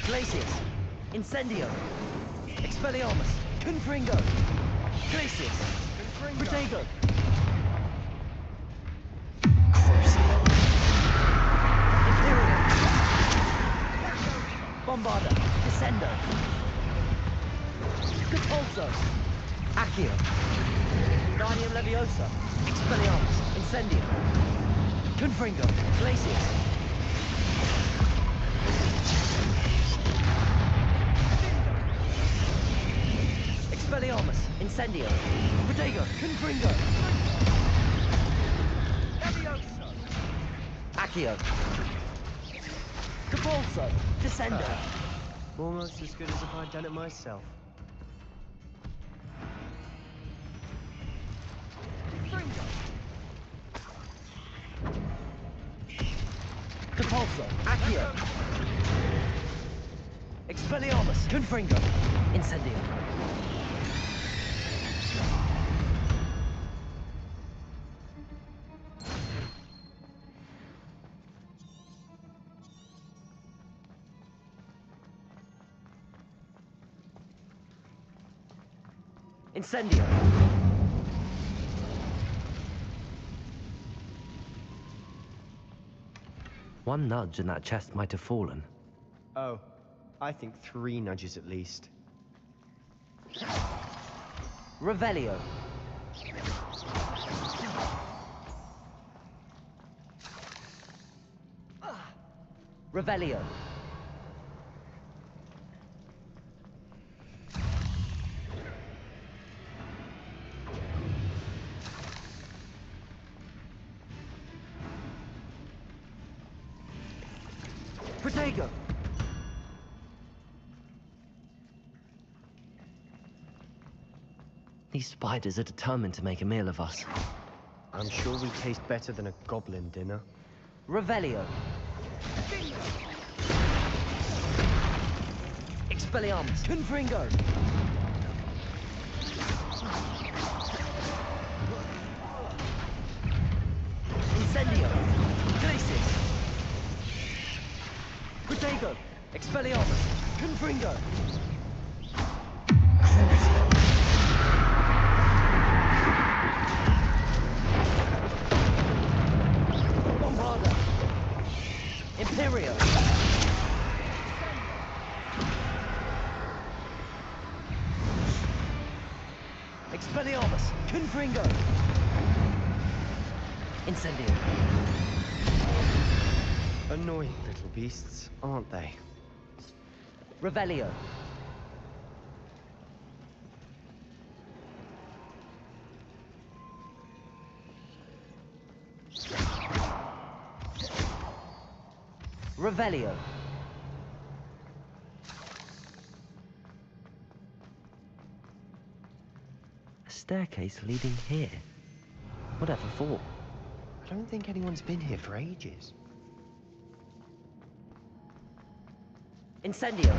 Glacius. Incendio. Expelliarmus. Confringo. Glacius. Protego. Imperium. Bombarda. Descendo. Capulso. Accio. Wingardium Leviosa. Expelliarmus. Incendio. Confringo. Glacius. Expelliarmus. Incendio. Protego. Confringo. Leviosa. Accio. Capulso. Descendo. Almost as good as if I'd done it myself. Confringo. Capulso. Accio. Expelliarmus. Confringo. Incendio. Incendio. One nudge and that chest might have fallen. Oh, I think 3 nudges at least. Revelio. Revelio. Protego. These spiders are determined to make a meal of us. I'm sure we taste better than a goblin dinner. Revelio. Expelliarmus. Confringo. Incendio. Glacius. Protego. Expelliarmus. Confringo. Bombarda. Imperio. Expelliarmus. Confringo. Incendio. Annoying little beasts, aren't they? Revelio. Revelio. A staircase leading here. Whatever for? I don't think anyone's been here for ages. Incendio.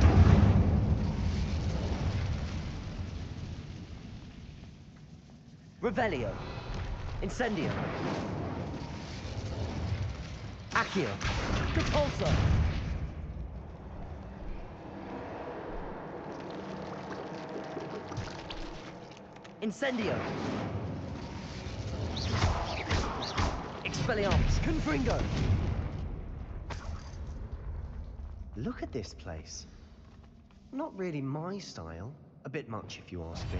Revelio. Incendio. Accio. Capulso. Incendio. Expelliarmus. Confringo. Look at this place. Not really my style. A bit much, if you ask me.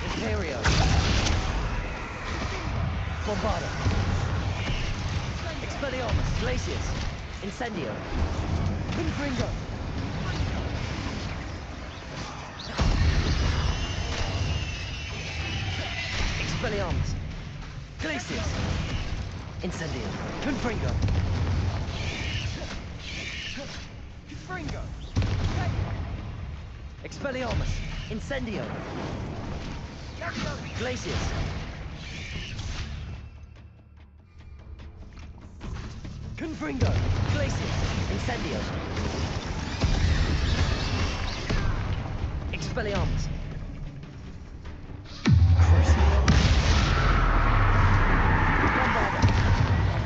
Imperio. Bombarda. Expelliarmus. Glacius. Incendio. Confringo. Expelliarmus. Glacius. Incendio. Confringo. Confringo. Expelliarmus. Incendio. Glaciers. Confringo. Glaciers. Incendio. Expelliarmus. Bombarda.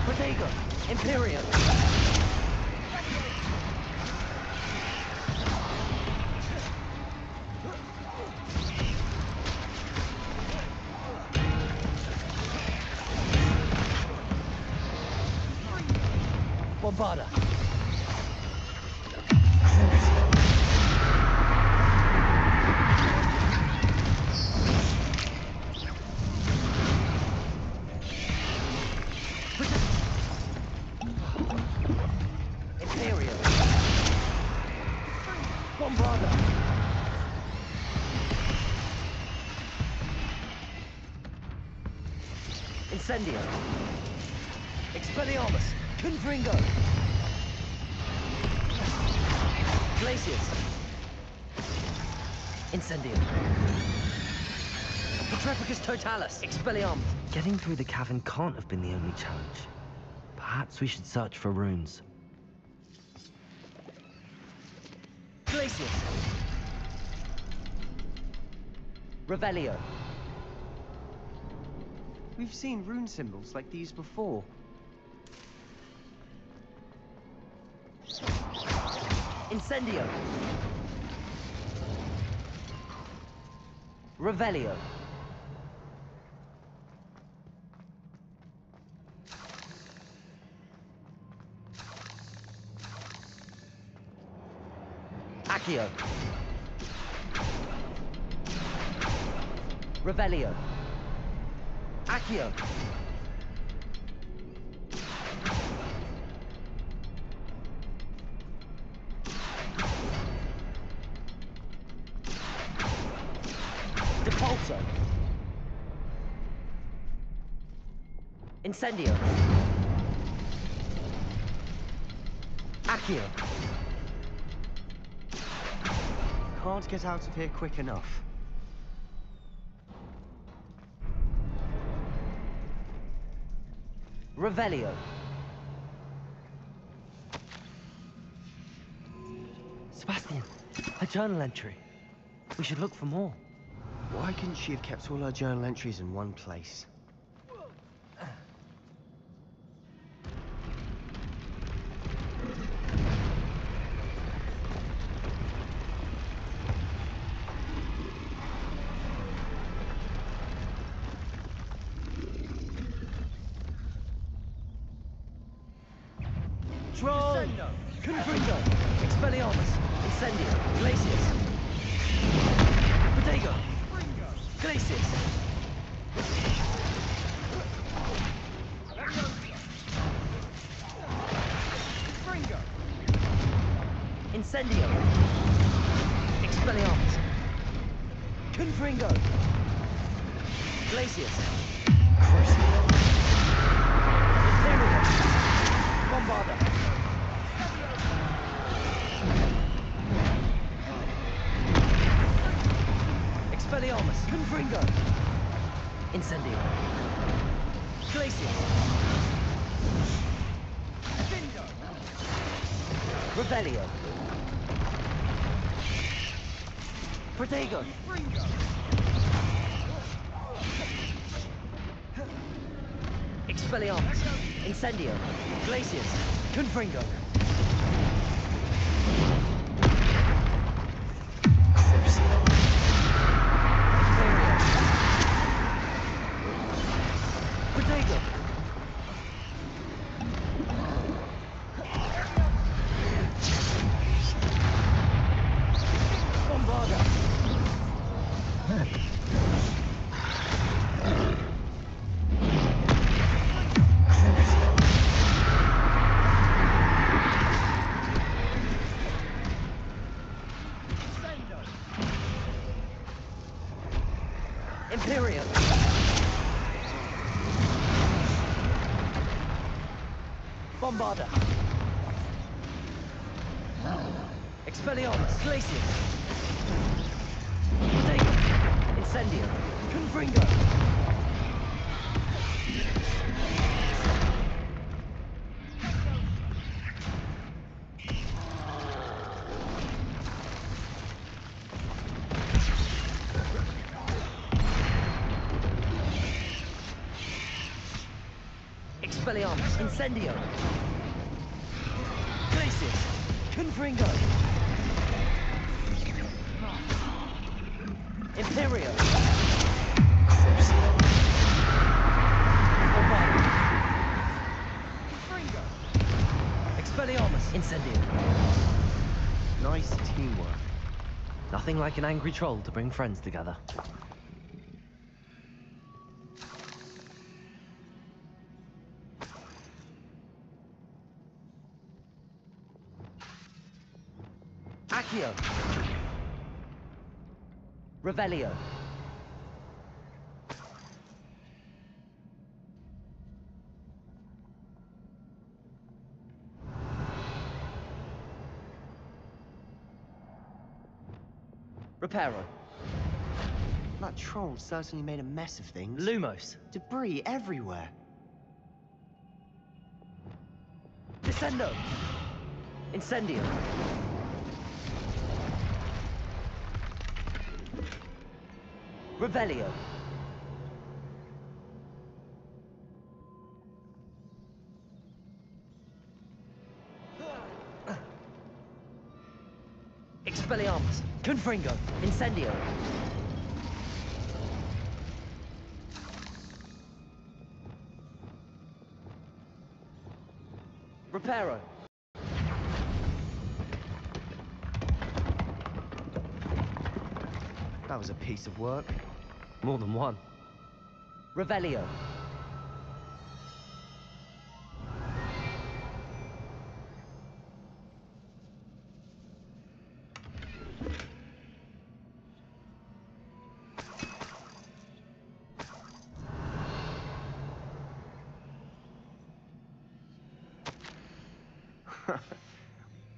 Protego. Imperium. Bombarda. Imperial. Bombarda. Incendio. Expelliarmus. Confringo. Glaciers. Incendio. Petrepicus totalis. Expelliarmus. Getting through the cavern can't have been the only challenge. Perhaps we should search for runes. Glaciers. Revelio. We've seen rune symbols like these before. Incendio. Revelio. Accio. Revelio. Accio. Depulso. Incendio. Accio. Can't get out of here quick enough. Revelio. Sebastian, a journal entry. We should look for more. Why couldn't she have kept all her journal entries in one place? Troll! Confringo! Expelliarmus! Incendio! Glaciers! Protego! Glaciers! Incendio! Expelliarmus! Confringo! Glaciers! Imperial! Bombarda! Expelliarmus! Confringo! Incendio! Glaciers! Revelio! Protego! Expelliarmus! Incendio! Glaciers! Confringo! Imperial! Protego! Bombarda! Imperial! Bombarda! Expelliarmus! Glaciers! Protego! Incendio! Confringo! Expelliarmus, Incendio! Glacius, Confringo! Imperio! Confringo! Expelliarmus, Incendio! Nice teamwork. Nothing like an angry troll to bring friends together. Accio! Revelio! Reparo! That troll certainly made a mess of things. Lumos! Debris everywhere. Descendo! Incendio! Revelio! Expelliarmus! Confringo! Incendio! Reparo! That was a piece of work. More than one. Revelio!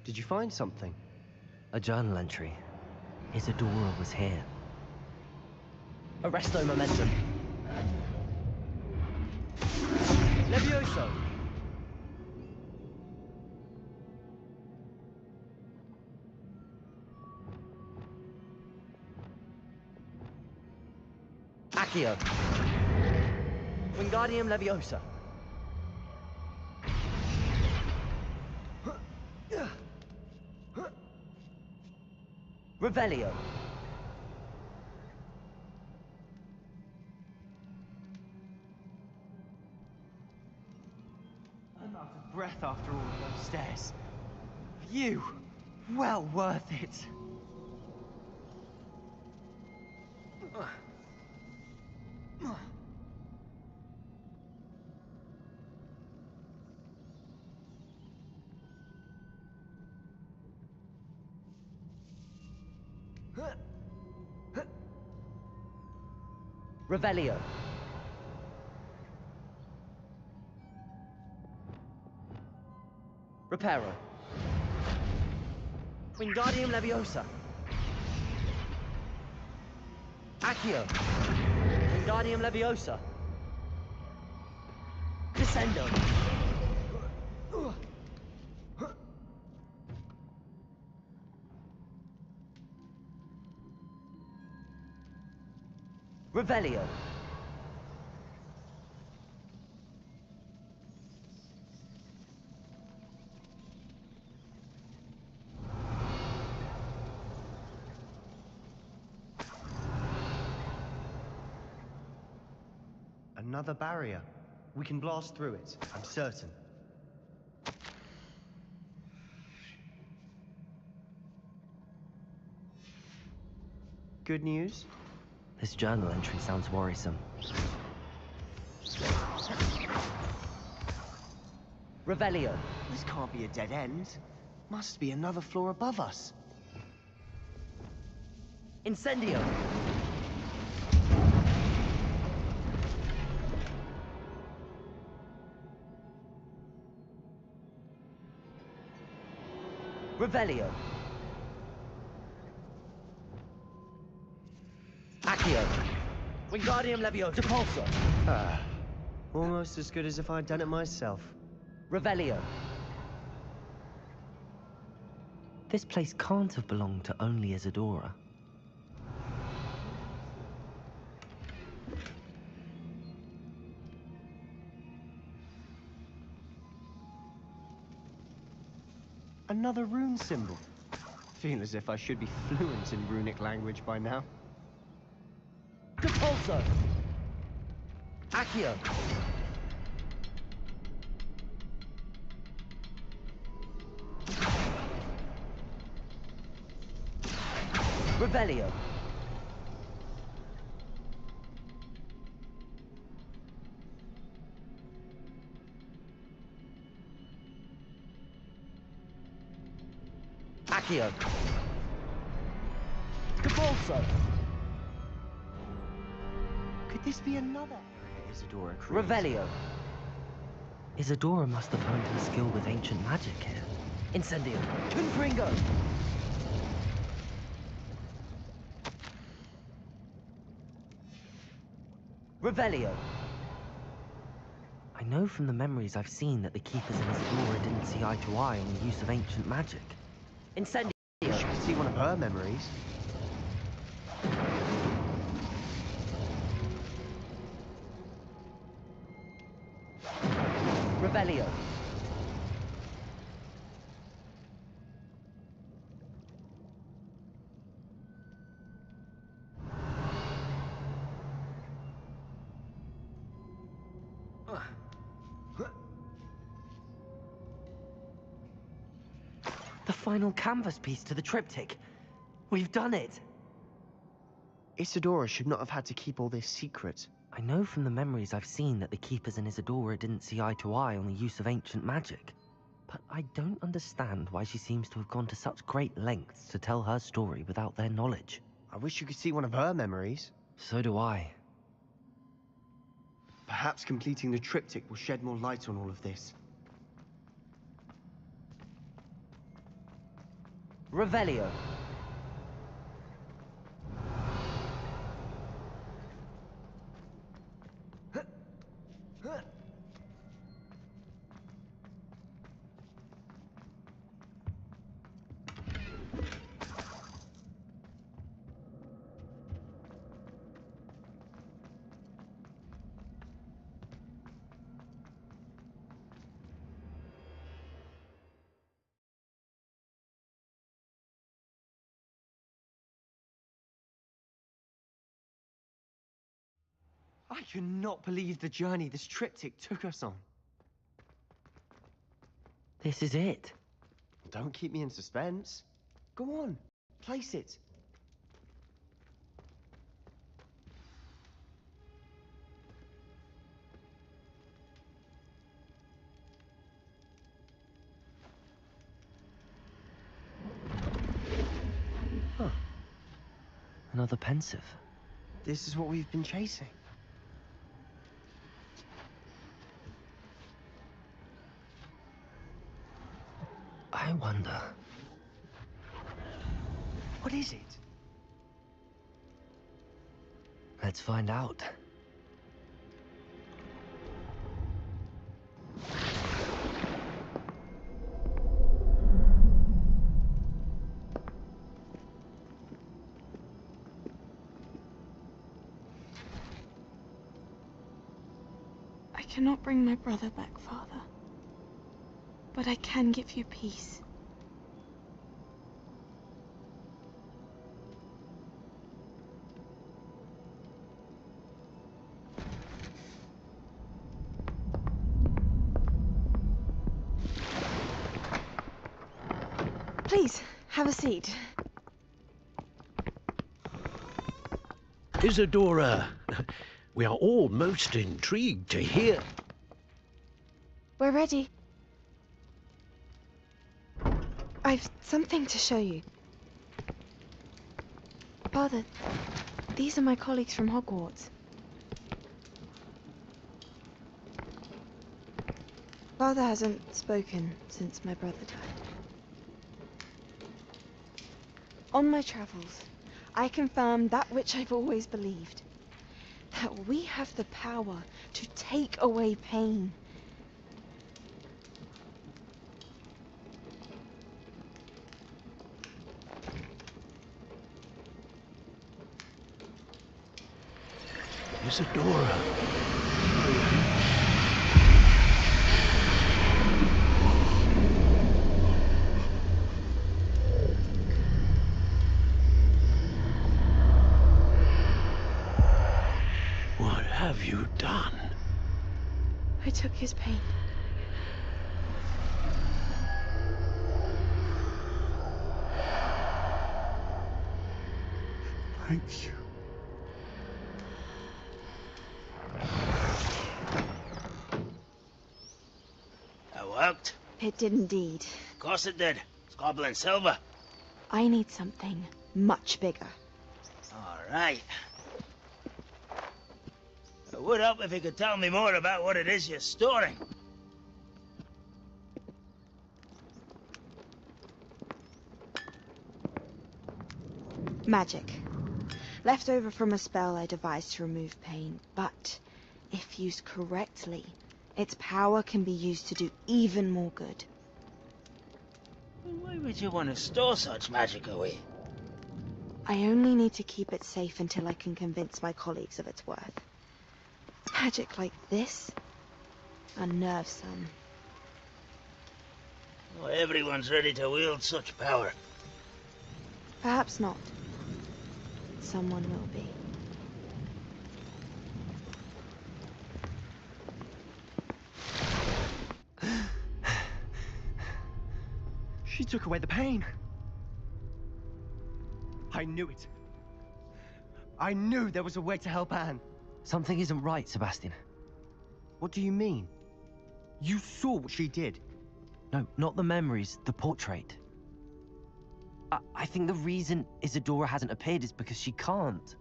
Did you find something? A journal entry. Isadora was here. Arresto momentum. Levioso! Accio! Wingardium Leviosa! Revelio! I'm out of breath after all of those stairs. View! Well worth it! Revelio! Reparo! Wingardium Leviosa! Accio! Wingardium Leviosa! Descendo! Revelio! Another barrier. We can blast through it, I'm certain. Good news? This journal entry sounds worrisome. Revelio! This can't be a dead end. Must be another floor above us. Incendio! Revelio! Accio! Wingardium Leviosa. Depulso. Ah, almost as good as if I'd done it myself. Revelio. This place can't have belonged to only Isadora. Another rune symbol. Feel as if I should be fluent in runic language by now. Depulso. Accio. Revelio. Accio. Depulso. Could this be another area Isadora created? Revelio. Isadora must have honed her skill with ancient magic here. Incendio. Confringo. Revelio. I know from the memories I've seen that the Keepers in Isadora didn't see eye to eye on the use of ancient magic. Incendio. You should see one of her memories. Revelio. The final canvas piece to the triptych. We've done it! Isadora should not have had to keep all this secret. I know from the memories I've seen that the Keepers in Isadora didn't see eye to eye on the use of ancient magic. But I don't understand why she seems to have gone to such great lengths to tell her story without their knowledge. I wish you could see one of her memories. So do I. Perhaps completing the triptych will shed more light on all of this. Revelio. I cannot believe the journey this triptych took us on. This is it. Don't keep me in suspense. Go on, place it. Huh. Another pensive. This is what we've been chasing. I wonder... What is it? Let's find out. I cannot bring my brother back, Father. But I can give you peace. Please, have a seat. Isadora, we are all most intrigued to hear. We're ready. I've something to show you. Father, these are my colleagues from Hogwarts. Father hasn't spoken since my brother died. On my travels, I confirmed that which I've always believed. that we have the power to take away pain. Isadora. What have you done? I took his pain. Thank you. That worked? It did indeed. Of course it did. It's goblin silver. I need something much bigger. All right. It would help if you could tell me more about what it is you're storing. Magic. Left over from a spell I devised to remove pain, but if used correctly, its power can be used to do even more good. Why would you want to store such magic away? I only need to keep it safe until I can convince my colleagues of its worth. Magic like this unnerves some. Not everyone's ready to wield such power. Perhaps not. Someone will be. She took away the pain. I knew it. I knew there was a way to help Anne. Something isn't right, Sebastian. What do you mean? You saw what she did. No, not the memories, the portrait. I think the reason Isadora hasn't appeared is because she can't.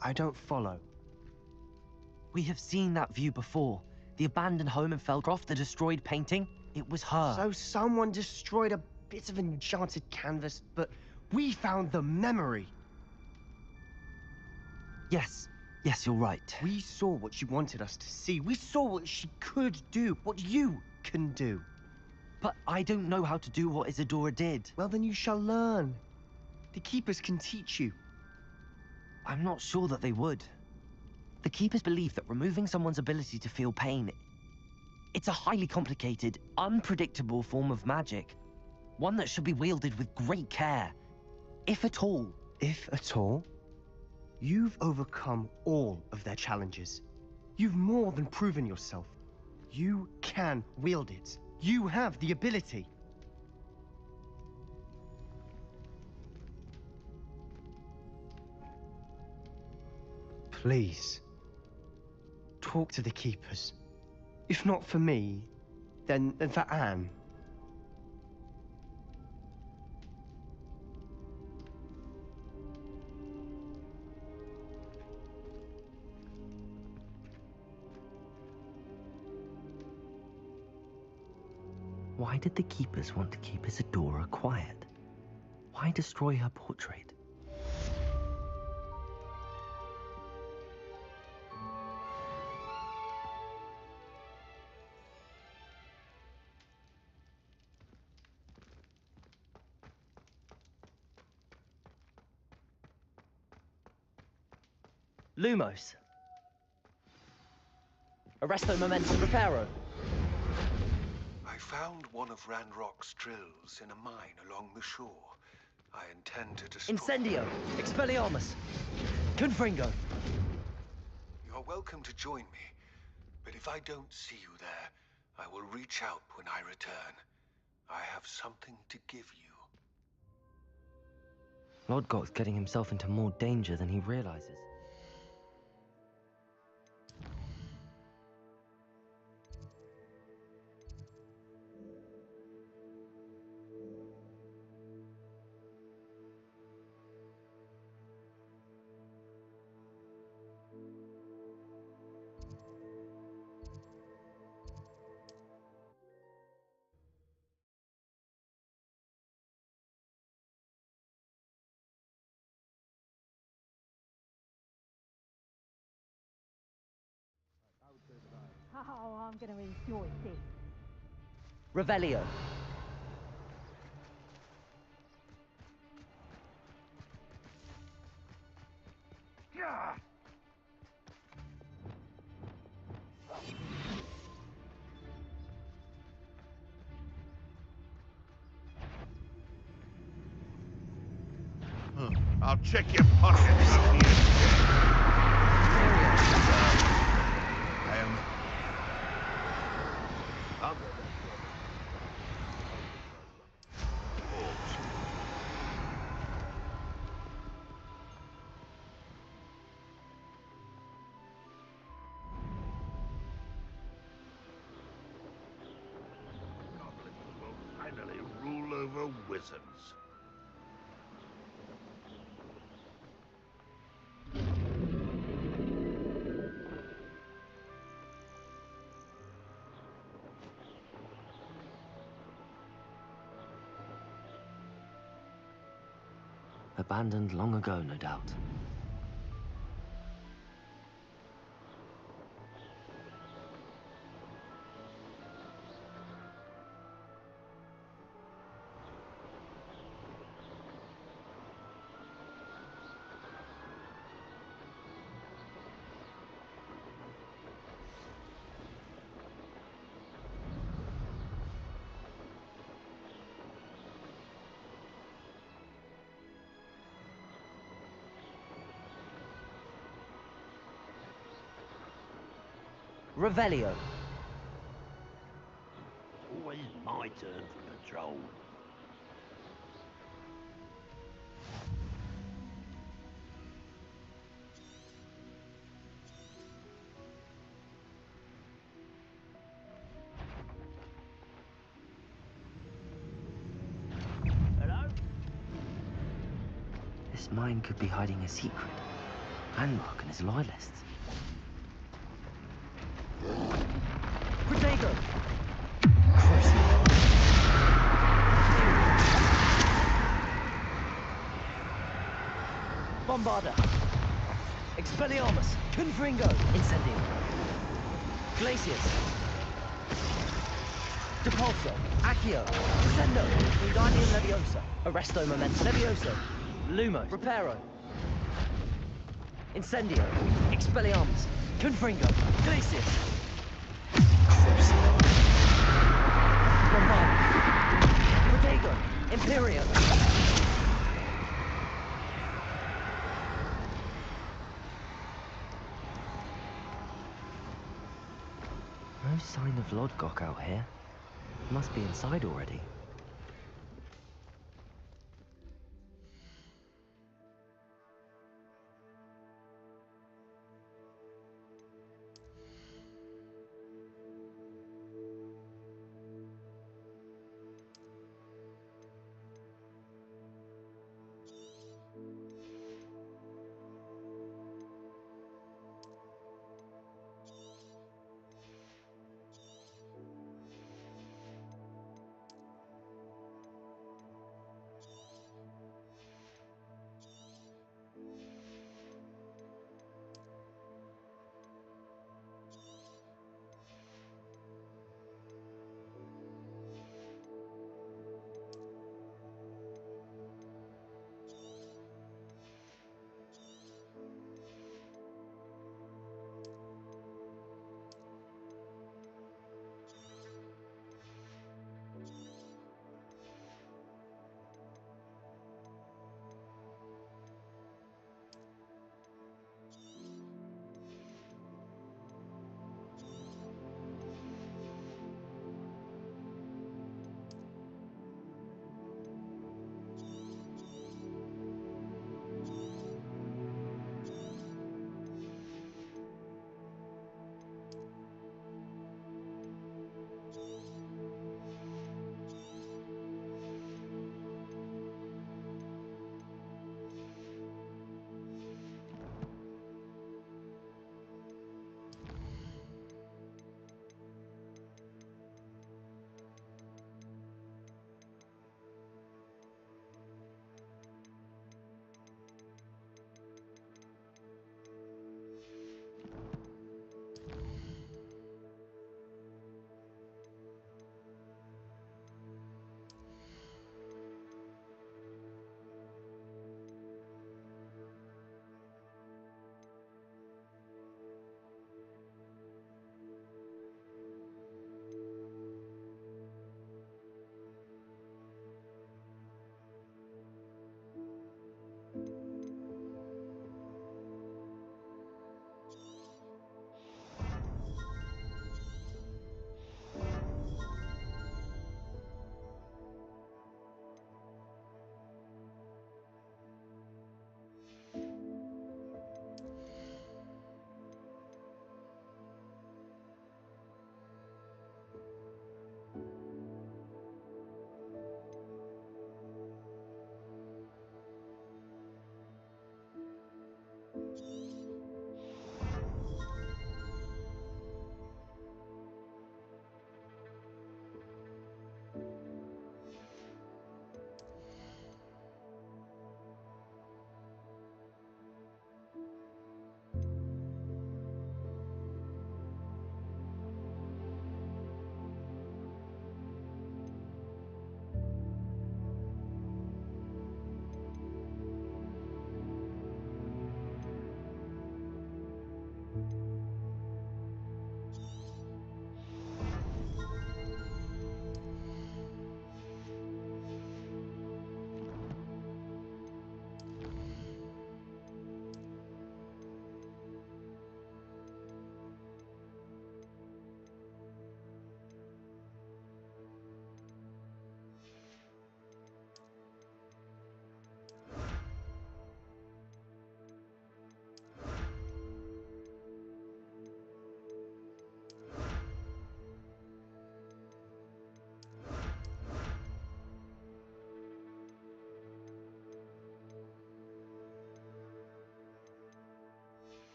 I don't follow. We have seen that view before. The abandoned home in Feldcroft, the destroyed painting. It was her. So someone destroyed a bit of enchanted canvas, but we found the memory. Yes, you're right. We saw what she wanted us to see. We saw what she could do, what you can do. But I don't know how to do what Isadora did. Well, then you shall learn. The Keepers can teach you. I'm not sure that they would. The Keepers believe that removing someone's ability to feel pain, it's a highly complicated, unpredictable form of magic. One that should be wielded with great care. If at all. If at all? You've overcome all of their challenges. You've more than proven yourself. You can wield it. You have the ability. Please, talk to the Keepers. If not for me, then for Anne. Why did the Keepers want to keep Isadora quiet? Why destroy her portrait? Lumos. Arresto Momentum Reparo. I found one of Ranrock's drills in a mine along the shore. I intend to destroy... Incendio. Expelliarmus. Confringo. You're welcome to join me, but if I don't see you there, I will reach out when I return. I have something to give you. Lodgok's getting himself into more danger than he realizes. Oh, I'm going to enjoy this. Revelio. I'll check your pockets up the I am. I'll go back. Goblins will finally rule over wizards. Abandoned long ago, no doubt. Revelio. Always my turn for patrol. Hello? This mine could be hiding a secret. Landmark and his loyalists. Protego! Bombarda! Expelliarmus! Confringo! Incendio! Glacius! Depulso! Accio! Crescendo! Wingardium Leviosa! Arresto Momentum! Levioso! Lumo! Reparo! Incendio! Expelliarmus! Confringo! Glacius! Protego! Imperium! No sign of Lodgok out here. Must be inside already.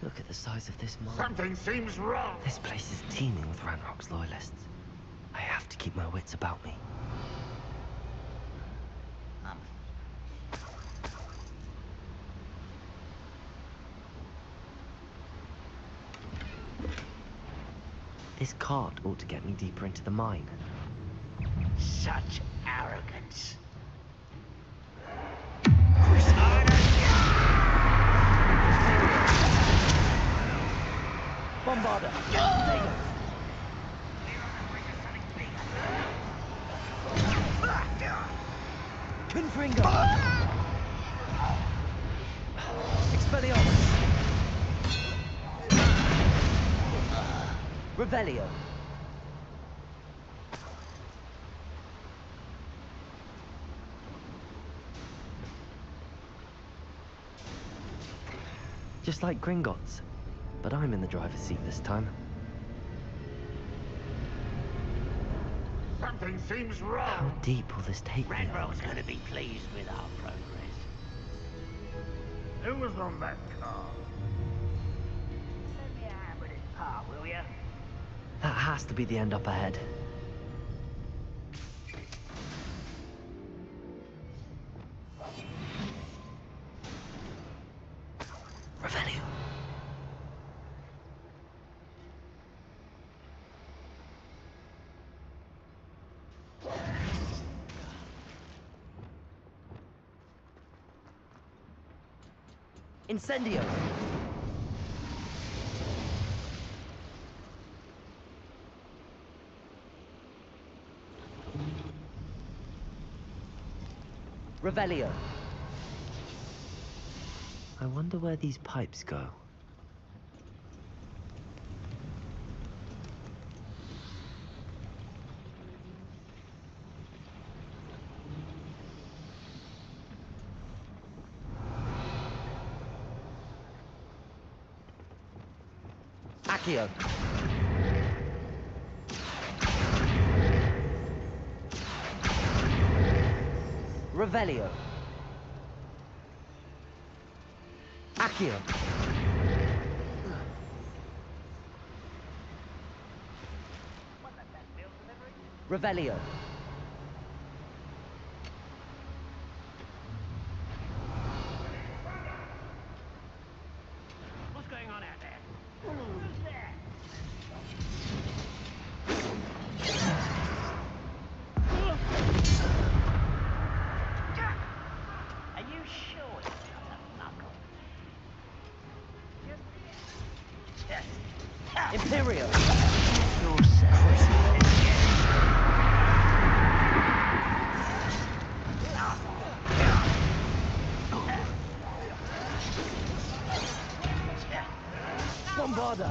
Look at the size of this mine. Something seems wrong. This place is teeming with Ranrock's loyalists. I have to keep my wits about me. This cart ought to get me deeper into the mine. Such arrogance. Bombarder! Confringo! Expelliarmus! Revelio! Just like Gringotts, but I'm in the driver's seat this time. Something seems wrong. How deep will this take me? Ranrock's gonna be pleased with our progress. Who was on that car? Let me have with his pa, will ya? That has to be the end up ahead. Revelio. Incendio! Revelio! I wonder where these pipes go. Accio. Revelio. Accio. Revelio. What's going on out there? Who's there? Are you sure it's not a knuckle? Yes. Imperio. Bombarda.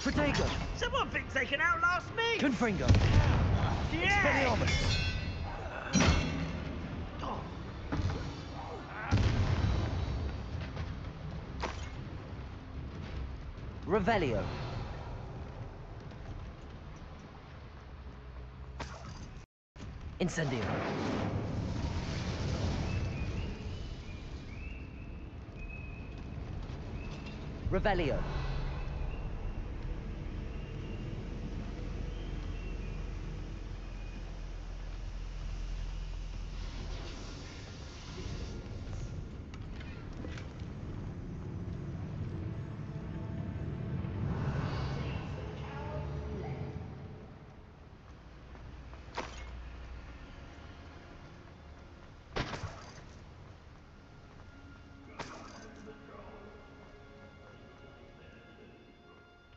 Protego. Someone thinks they can outlast me! Confringo. Expelliarmus. Revelio. Incendio. Revelio.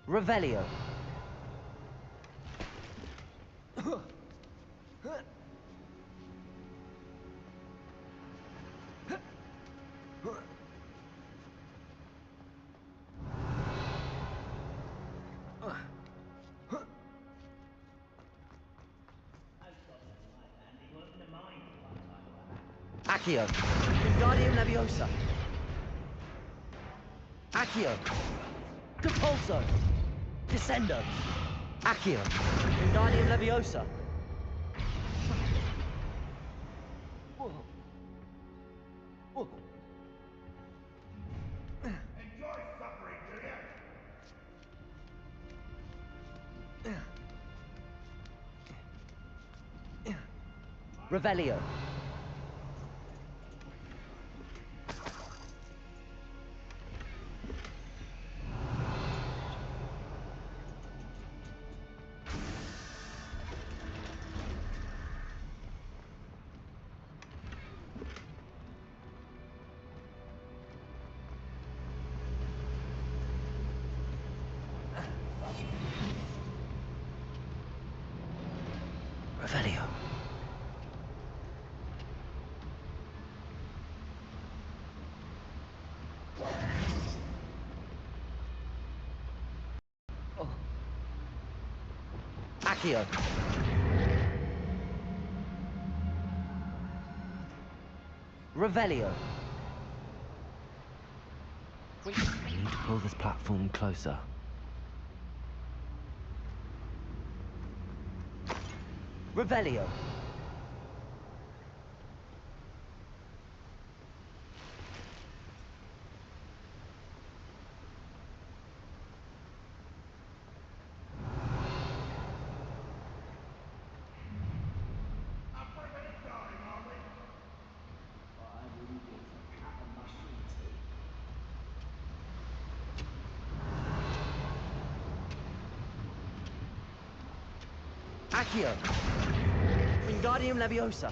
Revelio. Accio. Wingardium Leviosa. Accio. Depulso. Descendo. Accio. Wingardium Leviosa. Whoa. Whoa. Revelio. Revelio. Oh. Accio. Revelio. We need to pull this platform closer. Revelio. Accio. Wingardium Leviosa.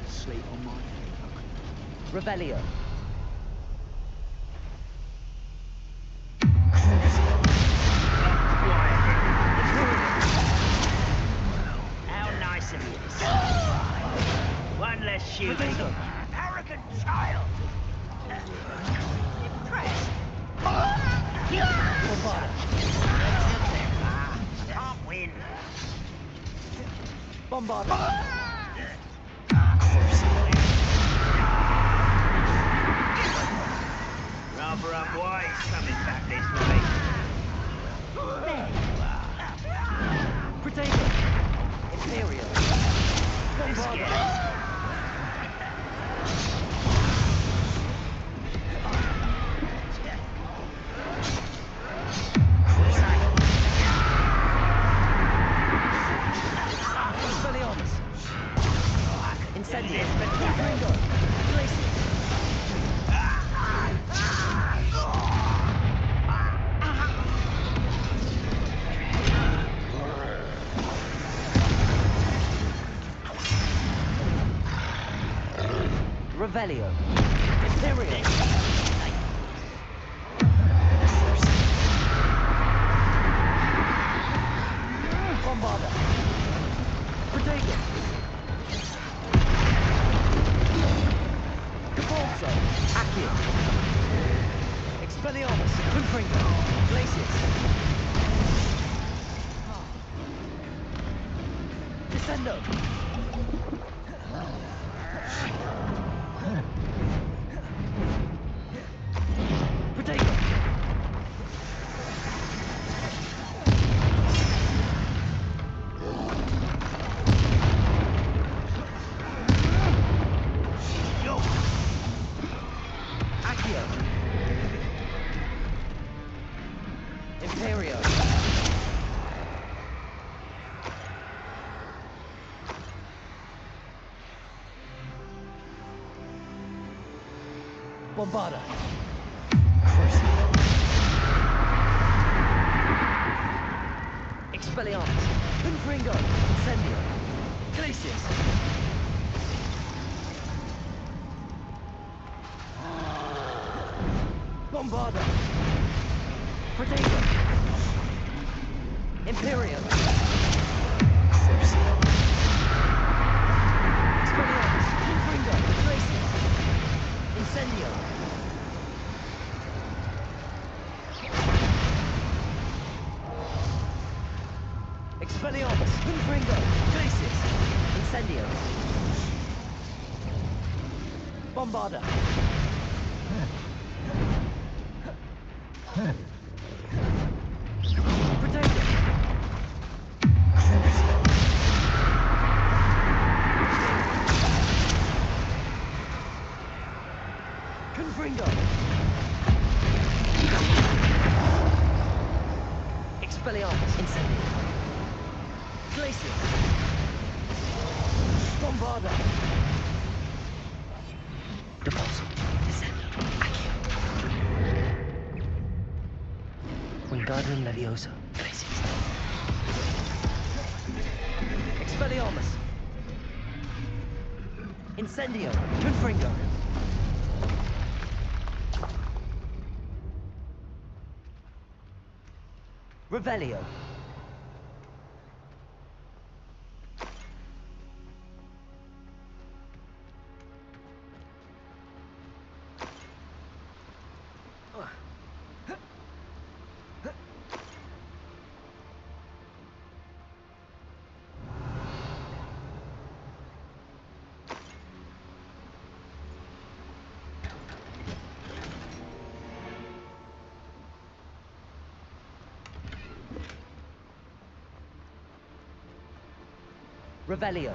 Sleep on my Revelio. How nice of you. One less shooting. Arrogant child. Impressed. Can't win. Bombarda. Rather unwise coming back this way. Protego. Imperial. Bombarda. Expelliarmus. Incendio. Ringo. Glacius. Revelio. Imperial. Bombarda. Protego. Cabalzo. Accio. Expelliarmus. Confringo. Glacius. Descendo. Protego. Accio. Imperio. Bombarda. Expelliarmus. Confringo. Incendio. Glacius. Bombarda. Protego. Imperium. Expelliarmus. Confringo. Glacius. Incendio. Confringo! Glacius! Incendio! Bombarda! Protector! Confringo! Expelliarmus! Incendio! Glacius! Bombarda! Depulso! Descendo! Accio! Wingardium Leviosa! Glacius! Expelliarmus! Incendio! Confringo! Revelio! Revelio.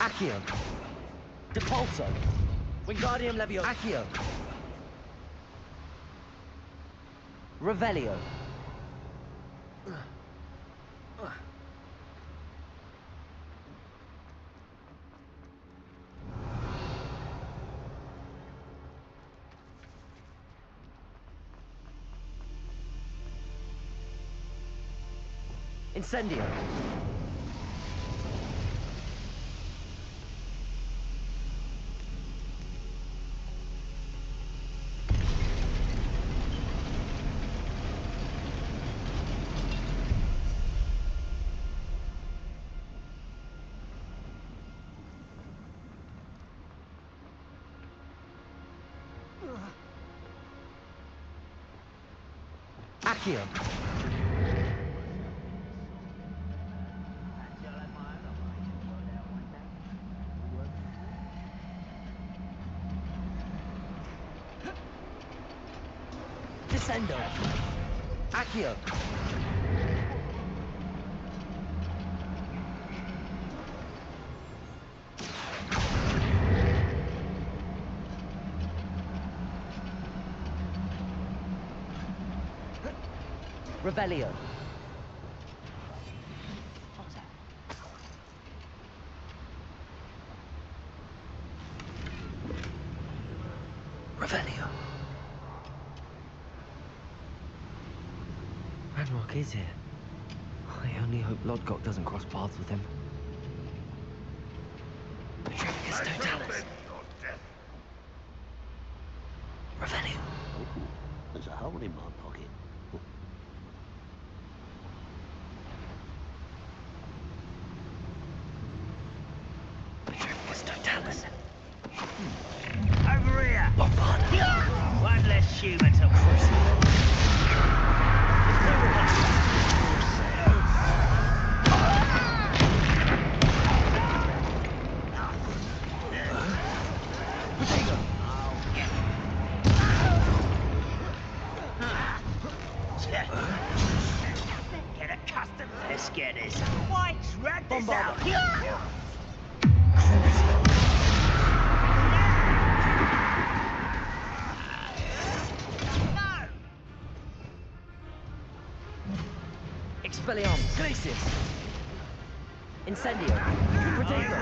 Accio. Depulso. Wingardium Leviosa. Accio. Revelio. Incendio. Accio. Descendo. Accio. Revelio. Revelio. Ranrock is here. I only hope Lodgok doesn't cross paths with him. Petrificus Totalis. Revelio. Oh, there's a hole in my pocket. Over here! One less human to push. Get accustomed to this, Geddes. White's rat this out. Expelliarmus. Glacius. Incendio. Protego.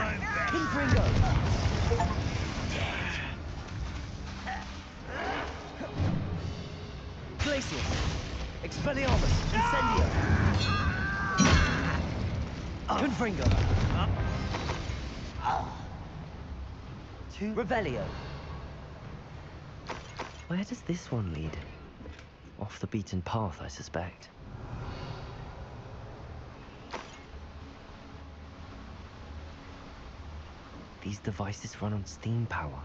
Confringo. Glacius. Expelliarmus. Incendio. Confringo. Revelio. Where does this one lead? Off the beaten path, I suspect. These devices run on steam power.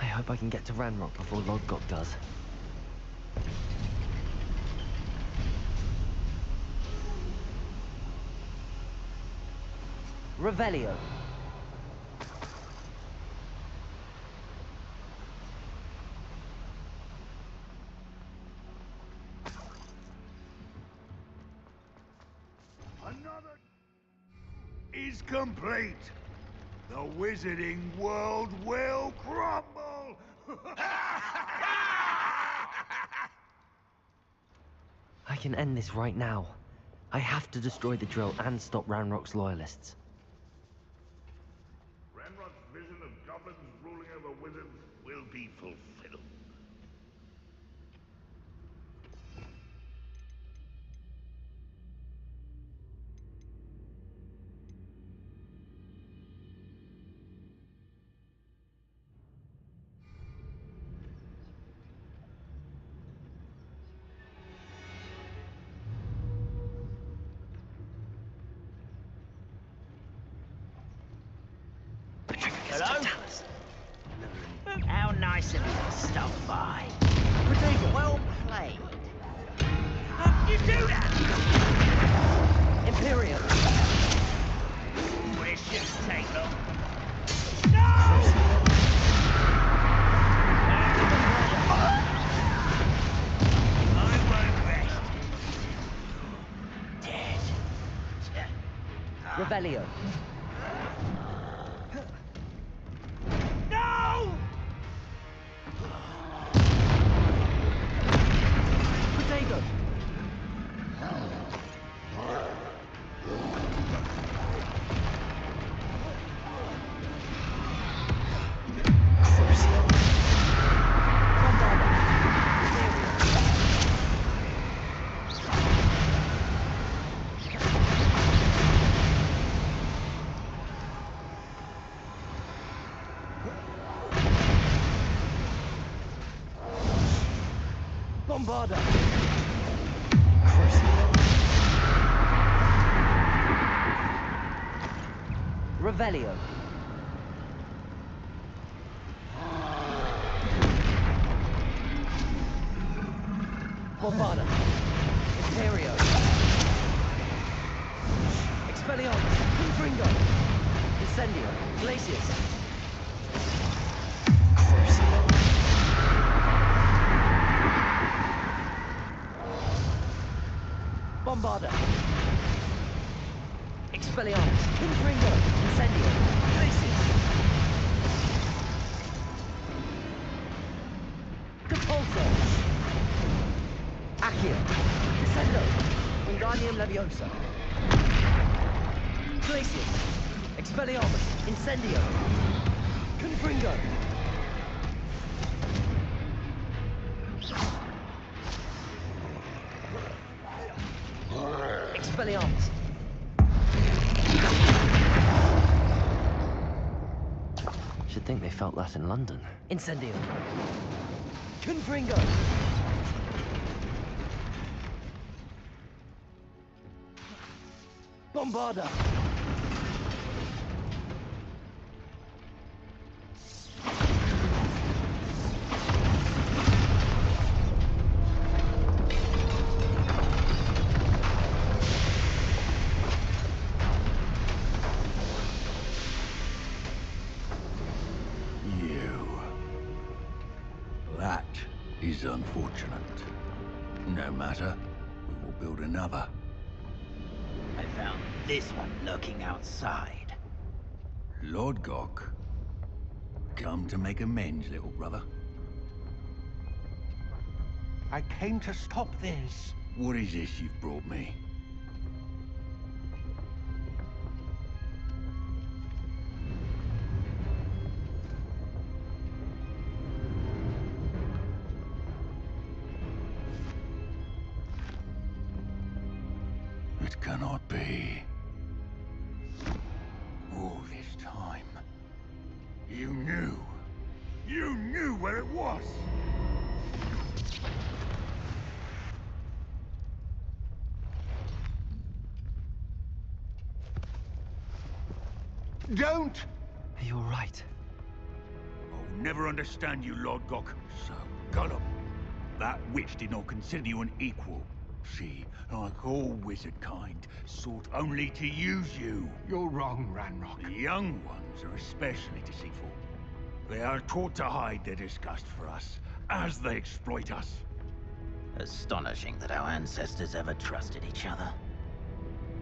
I hope I can get to Ranrock before Logok does. Revelio. Another is complete. The wizarding world will crumble. I can end this right now. I have to destroy the drill and stop Ranrock's loyalists. Ranrock's vision of goblins ruling over wizards will be fulfilled. Hello? How nice of you to stop by. Well played. How did you do that? Imperium. This shouldn't take long. I won't rest. Dead. Revelio. Bombarda! Revelio. Bombarda. Imperio. Expelliarmus. Confringo. Incendio. Glacius. Bombarda. Expelliarmus. Confringo. Incendio. Glacius. Depulso. Accio. Descendo. Wingardium Leviosa. Glacius. Expelliarmus. Incendio. Confringo. Expelliarmus. Should think they felt that in London. Incendio. Confringo. Bombarda. That is unfortunate. No matter, we will build another. I found this one lurking outside. Lord Gok, come to make amends, little brother. I came to stop this. What is this you've brought me? It cannot be. You knew. You knew where it was! Don't! You're right. I'll never understand you, Lord Gok. So, Gollum, that witch did not consider you an equal. She, like all wizard kind, sought only to use you. You're wrong, Ranrock. The young ones are especially deceitful. They are taught to hide their disgust for us, as they exploit us. Astonishing that our ancestors ever trusted each other.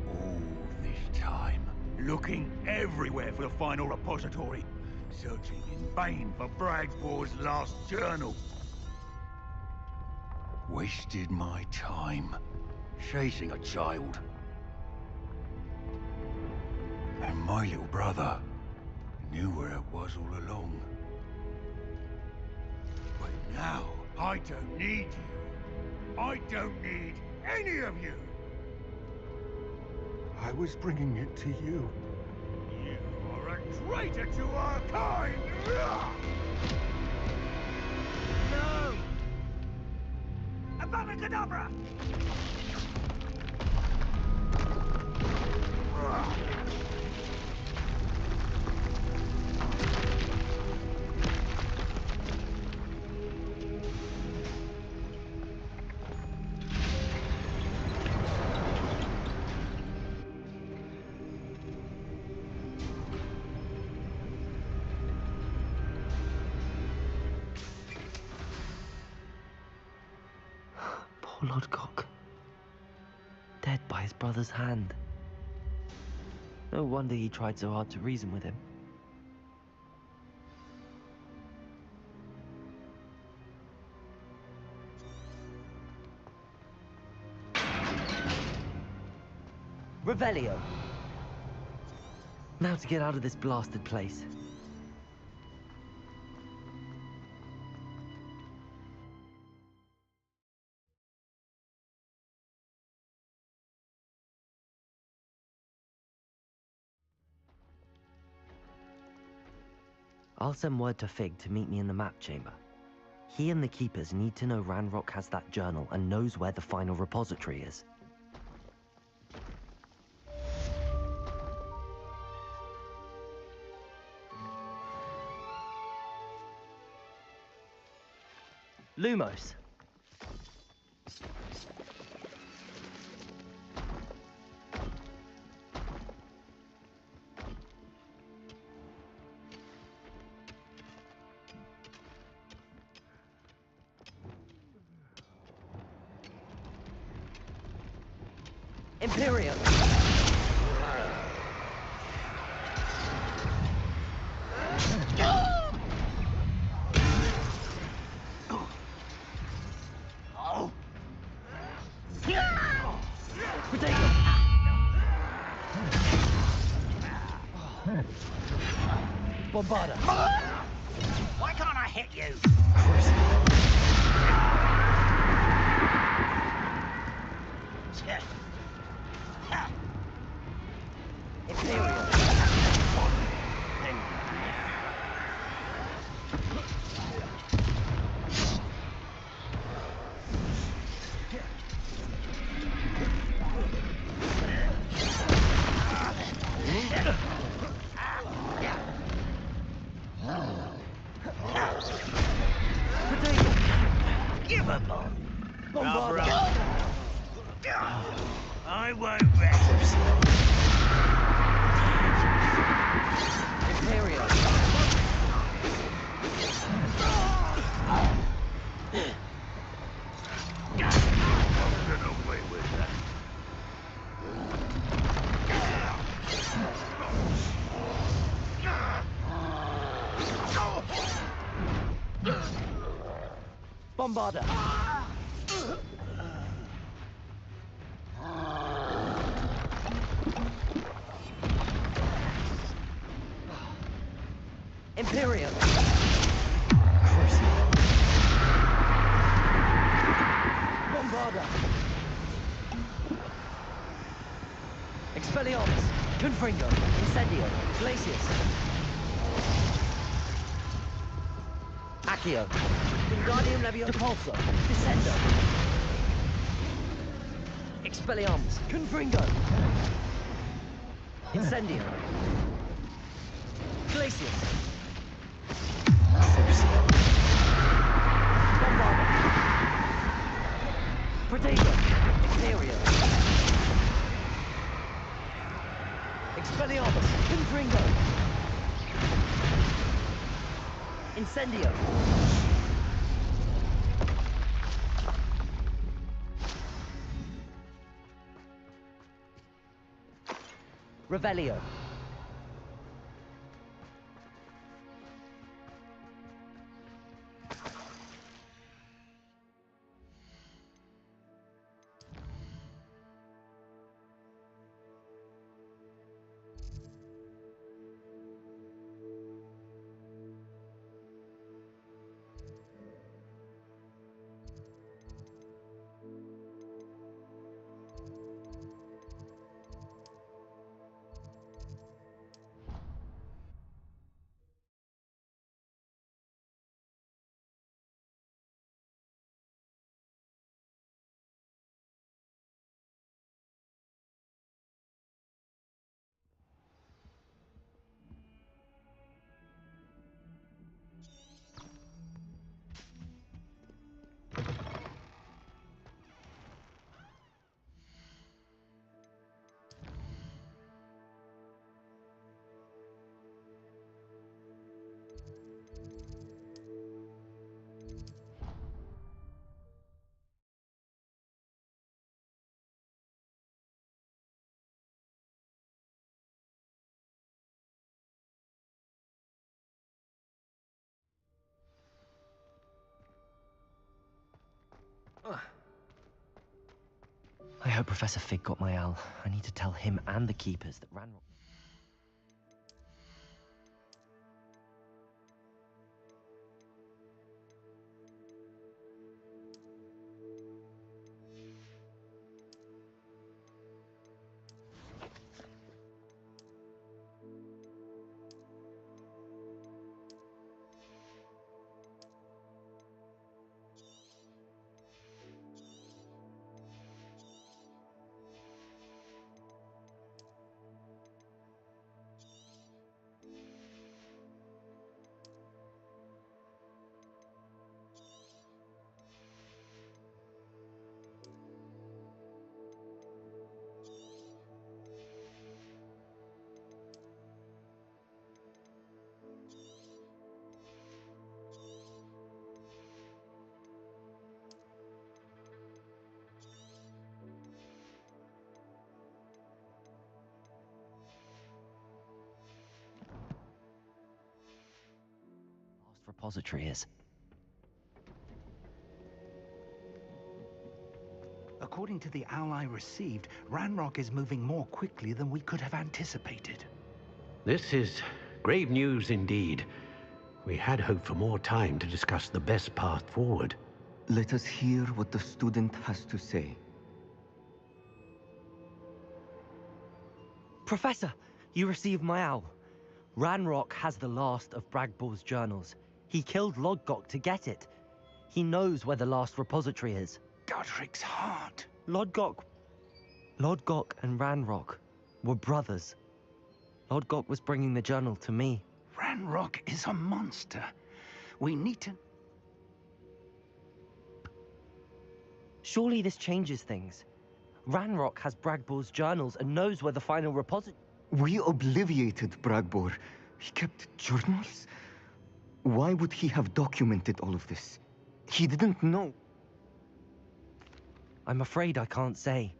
All this time, looking everywhere for the final repository, searching in vain for Bragbor's last journal. Wasted my time, chasing a child. And my little brother knew where it was all along. But now, I don't need you. I don't need any of you. I was bringing it to you. You are a traitor to our kind! No! Abamacadabra! Poor Lord Gok. Dead by his brother's hand. No wonder he tried so hard to reason with him. Revelio! Now to get out of this blasted place. I'll send word to Fig to meet me in the map chamber. He and the Keepers need to know Ranrock has that journal and knows where the final repository is. Lumos. Imperium. Bombarda. Why can't I hit you? Imperial. Give a ball. Bombarda. I won't rest. Imperial. Get away with that. Bombarda. Imperium. Bombarda. Expelliarmus. Confringo. Incendio. Glacius. Accio. Wingardium Leviosa. Descendo. Expelliarmus. Confringo. Incendio. Glacius. Bombardment. Protego. Exterio. Expelliarmus. Confringo. Incendio. Revelio. I hope Professor Fig got my owl. I need to tell him and the keepers that Ranrock... repository is. According to the owl I received, Ranrock is moving more quickly than we could have anticipated. This is grave news indeed. We had hoped for more time to discuss the best path forward. Let us hear what the student has to say. Professor, you received my owl. Ranrock has the last of Bragbor's journals. He killed Lodgok to get it. He knows where the last repository is. Godric's heart. Lodgok and Ranrock were brothers. Lodgok was bringing the journal to me. Ranrock is a monster. We need to... Surely this changes things. Ranrock has Bragbor's journals and knows where the final repository... We obliviated Bragbor. He kept journals? Why would he have documented all of this? He didn't know. I'm afraid I can't say.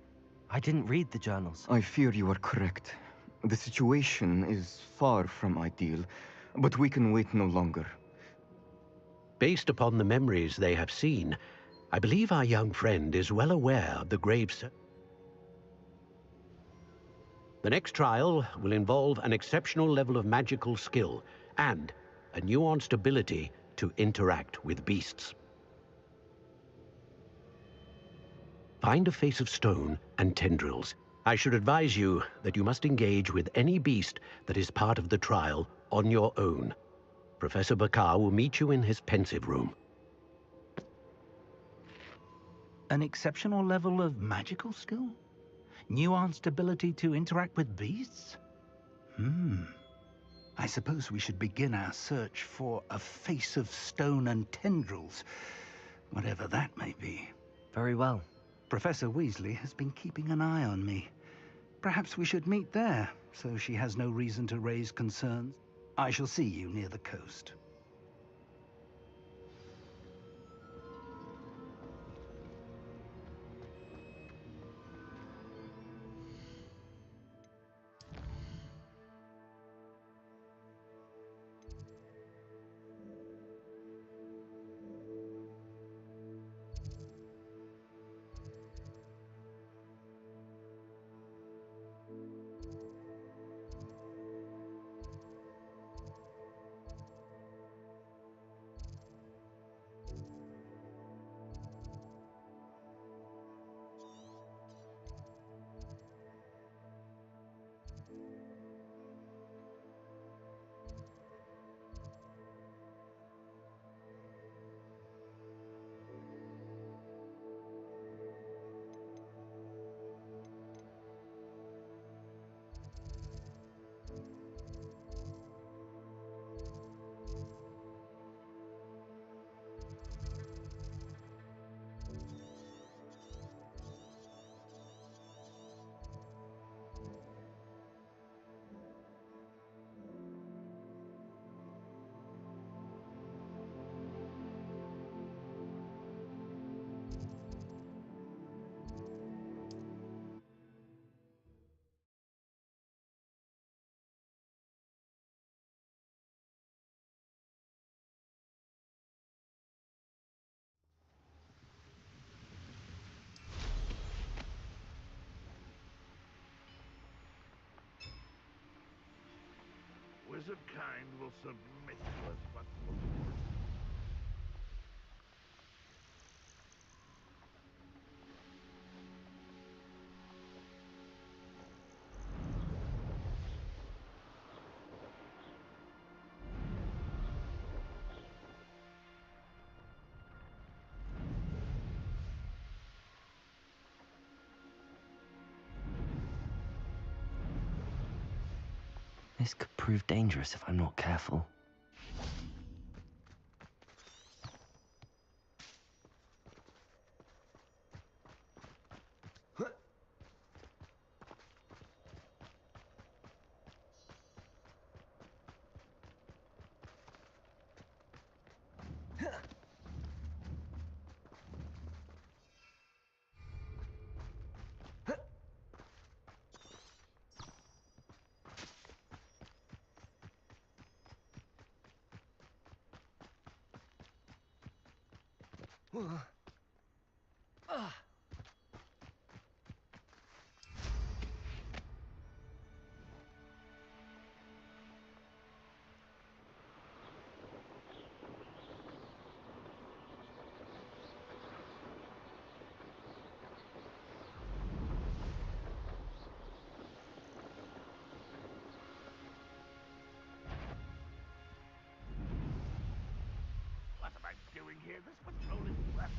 I didn't read the journals. I fear you are correct. The situation is far from ideal, but we can wait no longer. Based upon the memories they have seen, I believe our young friend is well aware of the grave... The next trial will involve an exceptional level of magical skill and a nuanced ability to interact with beasts. Find a face of stone and tendrils. I should advise you that you must engage with any beast that is part of the trial on your own. Professor Bakar will meet you in his pensive room. An exceptional level of magical skill? Nuanced ability to interact with beasts? I suppose we should begin our search for a face of stone and tendrils, whatever that may be. Very well. Professor Weasley has been keeping an eye on me. Perhaps we should meet there, so she has no reason to raise concerns. I shall see you near the coast. Wizard kind will submit to us, but of course. This could prove dangerous if I'm not careful. What am I doing here? This patrol is worthless.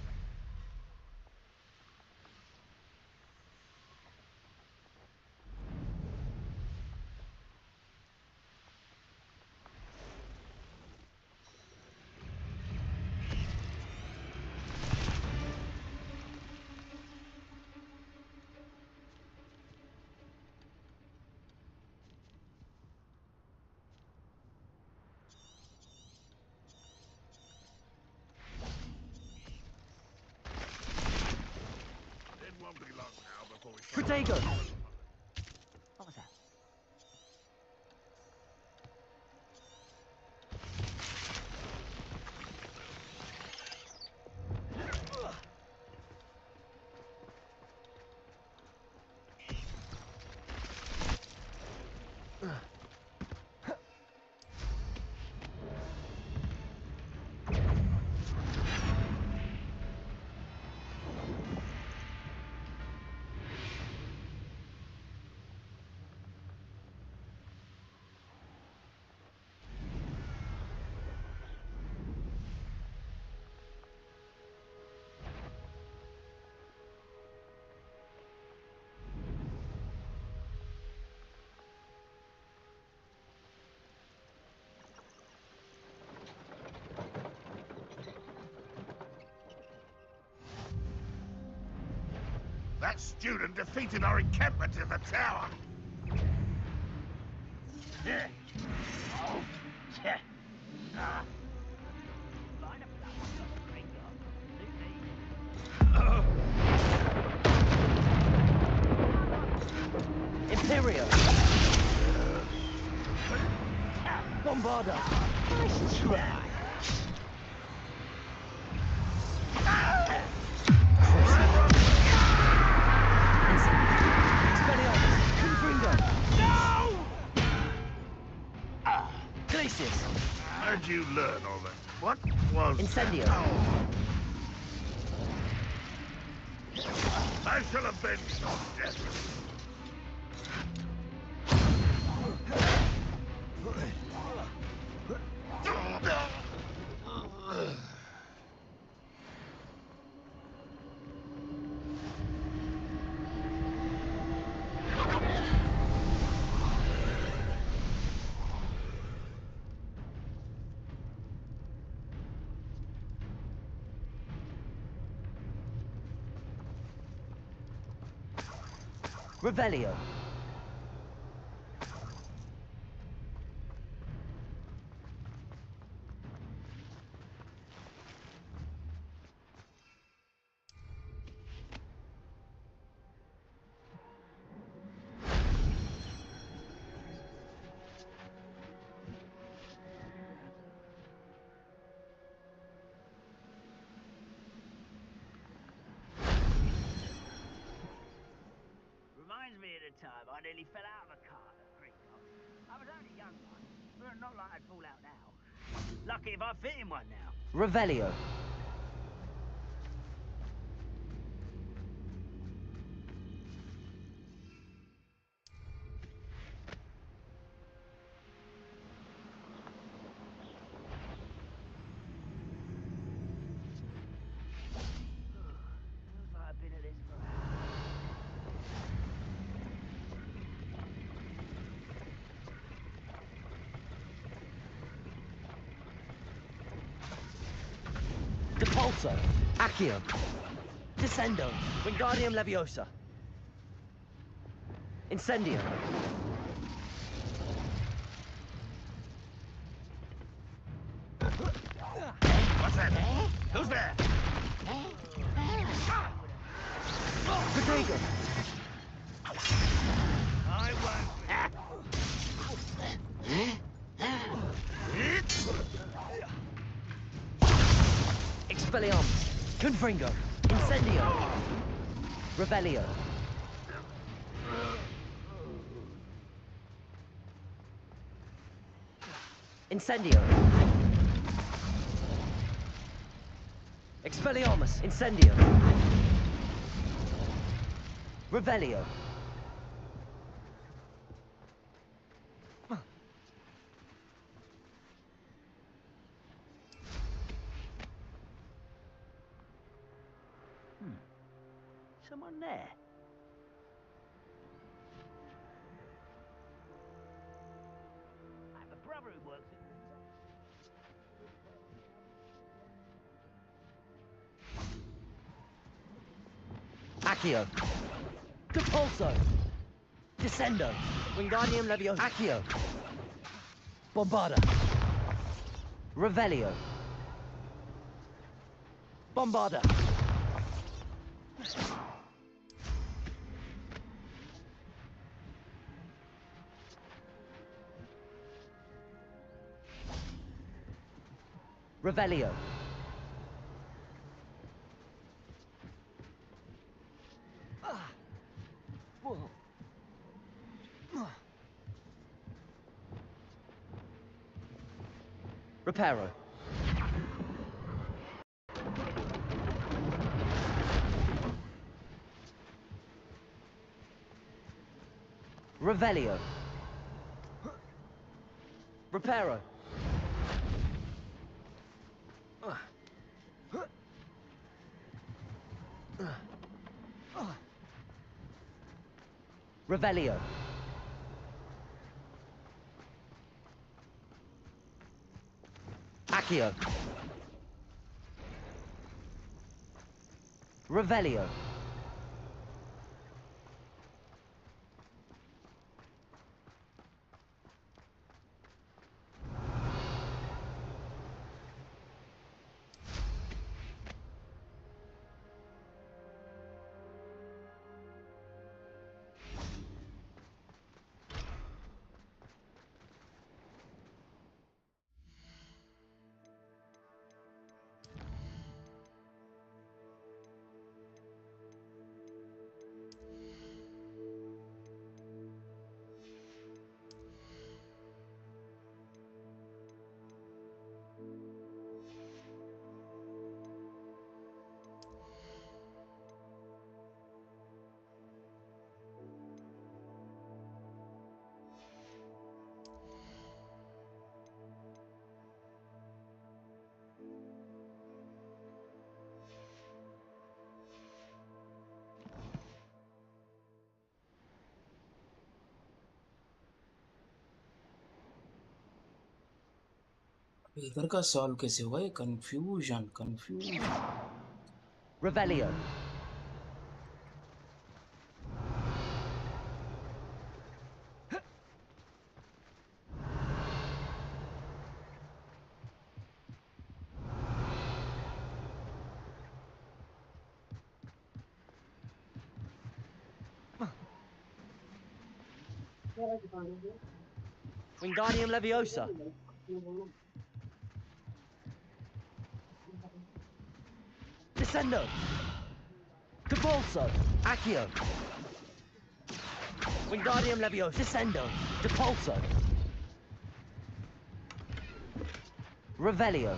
Protego! What was that? That student defeated our encampment in the tower. Imperial! Bombarda! Nice try! Glacius! How'd you learn all that? What was... Incendio! I shall avenge your death! Revelio. Reminds me of the time I nearly fell out of a cart at Gringotts. I was only a young one, but not like I'd fall out now. Lucky if I fit in one now. Revelio. Feels like I've been at this for hours. Depulso. Accio. Descendo. Wingardium Leviosa. Incendio. What's that? Who's there? Protego. I won't. Expelliarmus. Confringo. Incendio. Revelio. Incendio. Expelliarmus. Incendio. Revelio. Someone there. I have a brother who works at... Accio. Depulso. Descendo. Wingardium Leviosa. Accio. Bombarda. Revelio. Bombarda. Revelio. Reparo. Revelio. Reparo. Revelio. Accio. Revelio. इधर का solve कैसे होगा ये confusion Revelio. Wingardium Leviosa. Descendo. Depulso. Accio. Wingardium Leviosa. Descendo. Depulso. Revelio.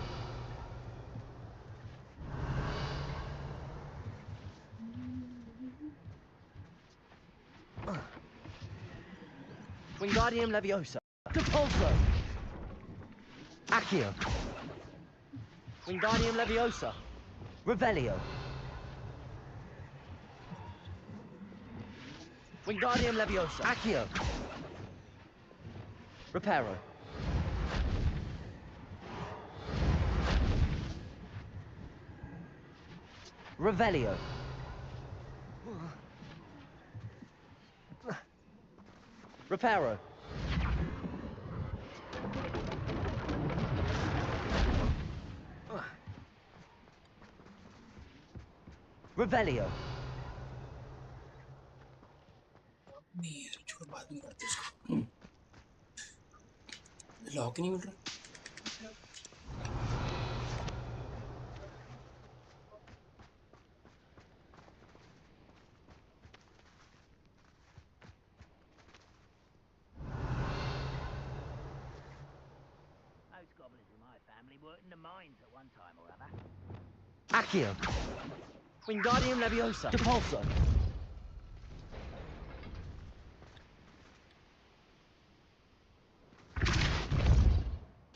Wingardium Leviosa. Depulso. Accio. Wingardium Leviosa. Revelio. Wingardium Leviosa. Accio. Reparo. Revelio. Reparo. Revelio. नहीं यार छोड़ बाद में करते इसको लॉक ही नहीं मिल रहा Most goblins in my family worked in the mines at one time or other. Accio. Wingardium Leviosa. Depulso.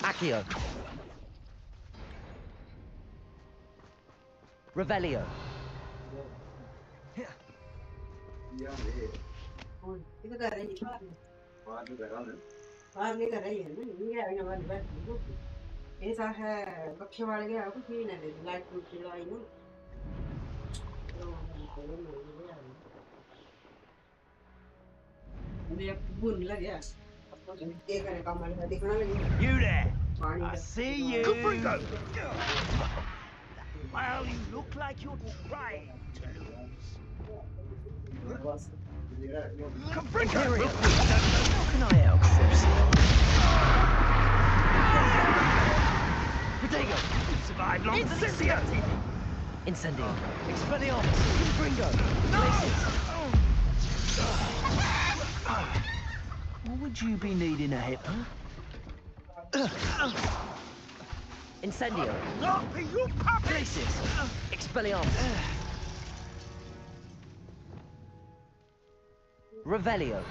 Accio. Revelio. itu kan ini बाहर नहीं कर रही है ना ये आने वाली बात नहीं ऐसा है पक्षी वाले के आपको भी ना दे लाइट टूट चलाई ना मुझे बुन लग गया एक ने काम वाला दिखना लगी You there? I see you. Well, you look like you're trying to lose. Imperial. How can I help? Protego. Survived longer than expected. Incendio. Expelliarmus. Confringo. Places. What would you be needing a hip, huh? Incendio. You puppy! Places. Expelliarmus. Revelio.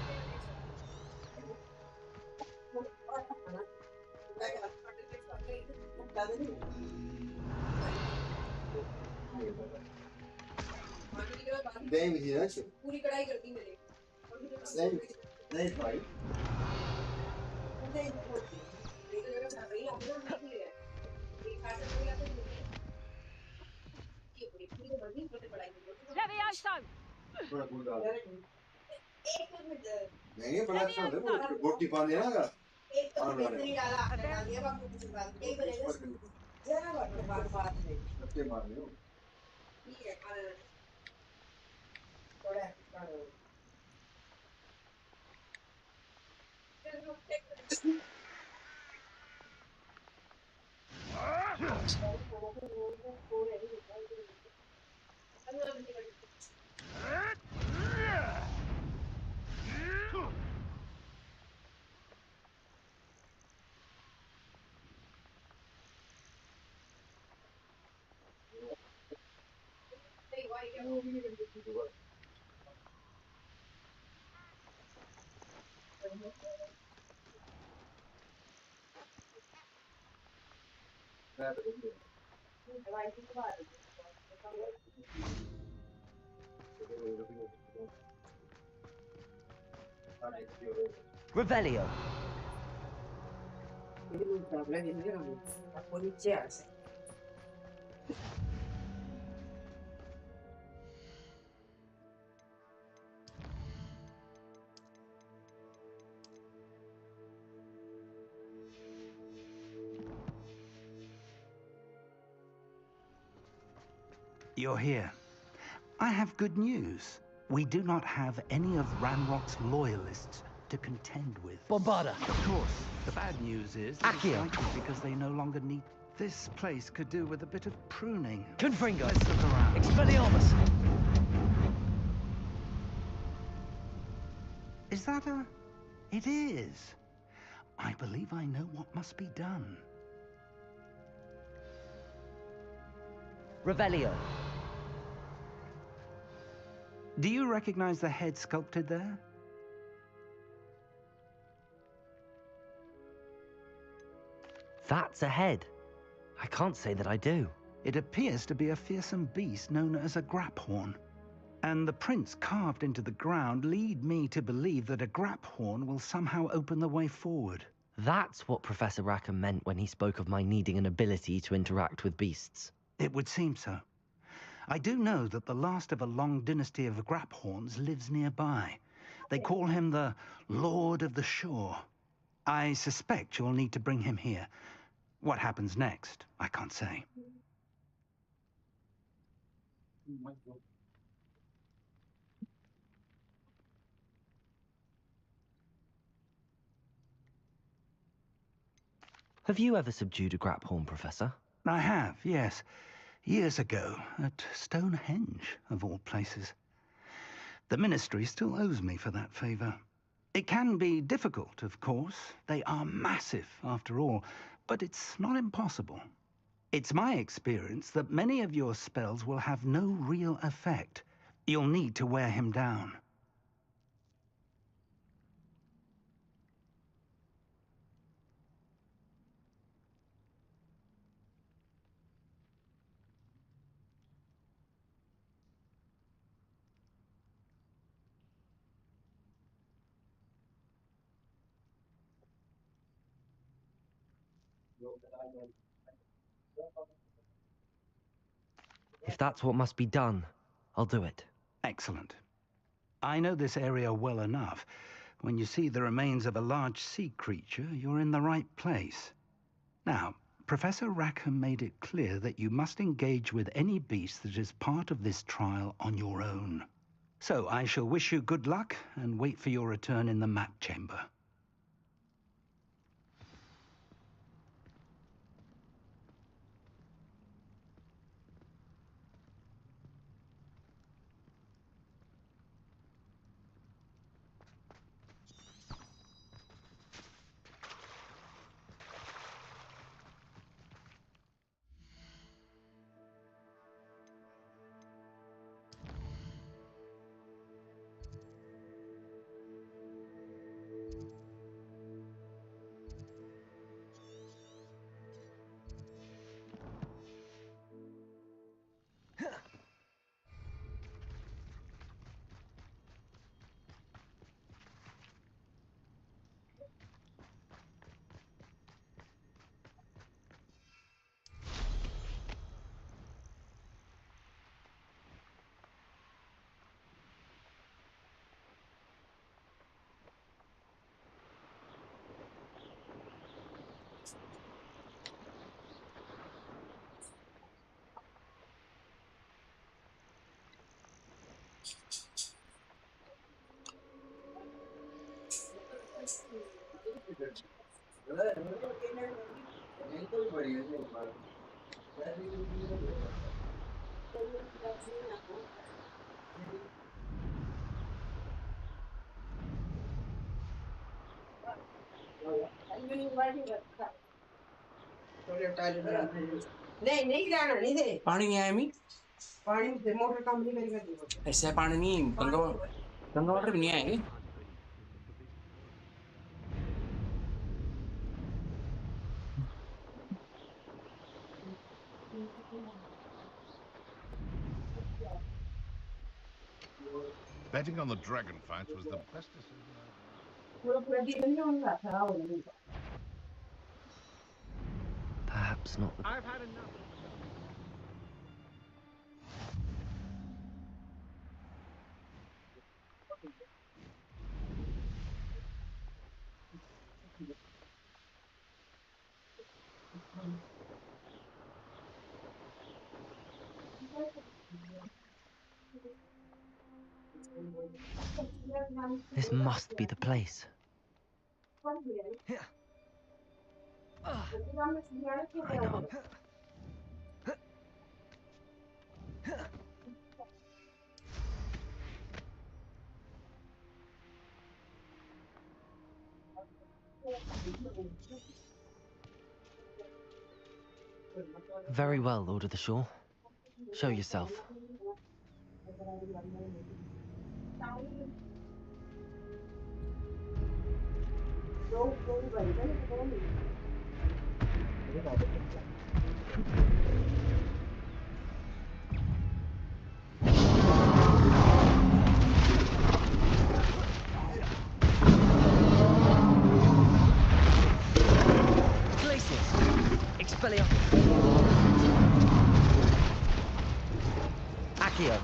पूरी कढ़ाई कर दी मैंने नहीं भाई Levioso! नहीं बड़ा अच्छा है रोटी पानी ना का एक तो बेहतरीन वाला हटा दिया बाकी कुछ बात नहीं बनेगा जरा बात नहीं सबके मारने हो ठीक है थोड़ा Revelio. You're here. I have good news. We do not have any of Ranrock's loyalists to contend with. Bombarda. Of course. The bad news is that it's likely because they no longer need... This place could do with a bit of pruning. Confringo. Let's look around. Expelliarmus. Is that a... It is. I believe I know what must be done. Revelio. Do you recognize the head sculpted there? That's a head. I can't say that I do. It appears to be a fearsome beast known as a graphorn. And the prints carved into the ground lead me to believe that a graphorn will somehow open the way forward. That's what Professor Rackham meant when he spoke of my needing an ability to interact with beasts. It would seem so. I do know that the last of a long dynasty of graphorns lives nearby. They call him the Lord of the Shore. I suspect you'll need to bring him here. What happens next, I can't say. Have you ever subdued a graphorn, Professor? I have, yes. Years ago, at Stonehenge, of all places. The Ministry still owes me for that favor. It can be difficult, of course. They are massive, after all, but it's not impossible. It's my experience that many of your spells will have no real effect. You'll need to wear him down. If that's what must be done, I'll do it. Excellent. I know this area well enough. When you see the remains of a large sea creature, you're in the right place. Now, Professor Rackham made it clear that you must engage with any beast that is part of this trial on your own. So I shall wish you good luck and wait for your return in the map chamber. पानी नहीं आया मी पानी से motor काम नहीं करेगा ऐसा पानी नहीं गंगा गंगा वाटर भी नहीं आएंगे Betting on the dragon fight was the best decision. perhaps not the... I've had enough. This must be the place. I know. Very well, Lord of the Shore. Show yourself. Accio.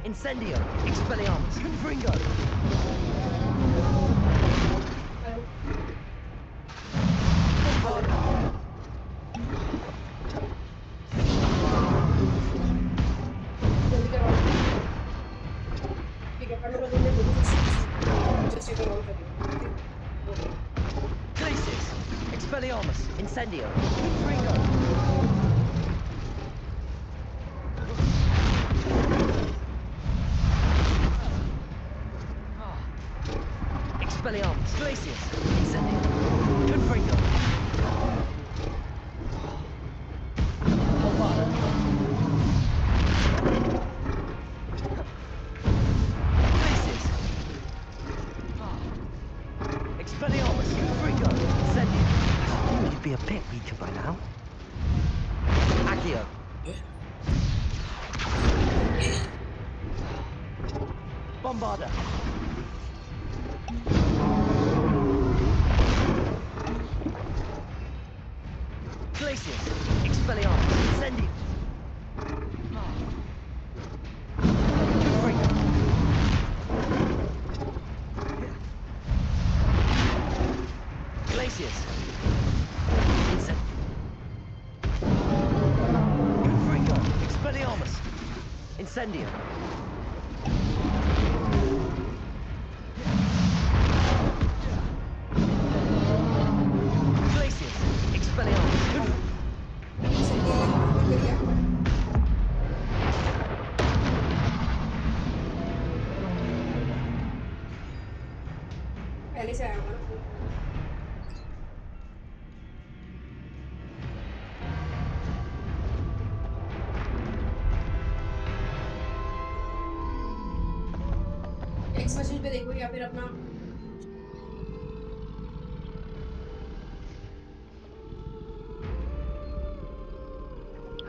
Incendio, Expelliarmus, Confringo. Glacis, Expelliarmus, Incendio, Confringo. Expelliarmus, Glacius, Incendio, Confringo. Bombarda. Glacius. Expelliarmus, Confringo, Incendio. I think you'd be a bit weaker by now. Accio. Bombarda. Glacius, Expelliarmus, Incendio. Incendio. Glacius. Expelliarmus. पहले से आया होगा ना। Text message पे देखो या फिर अपना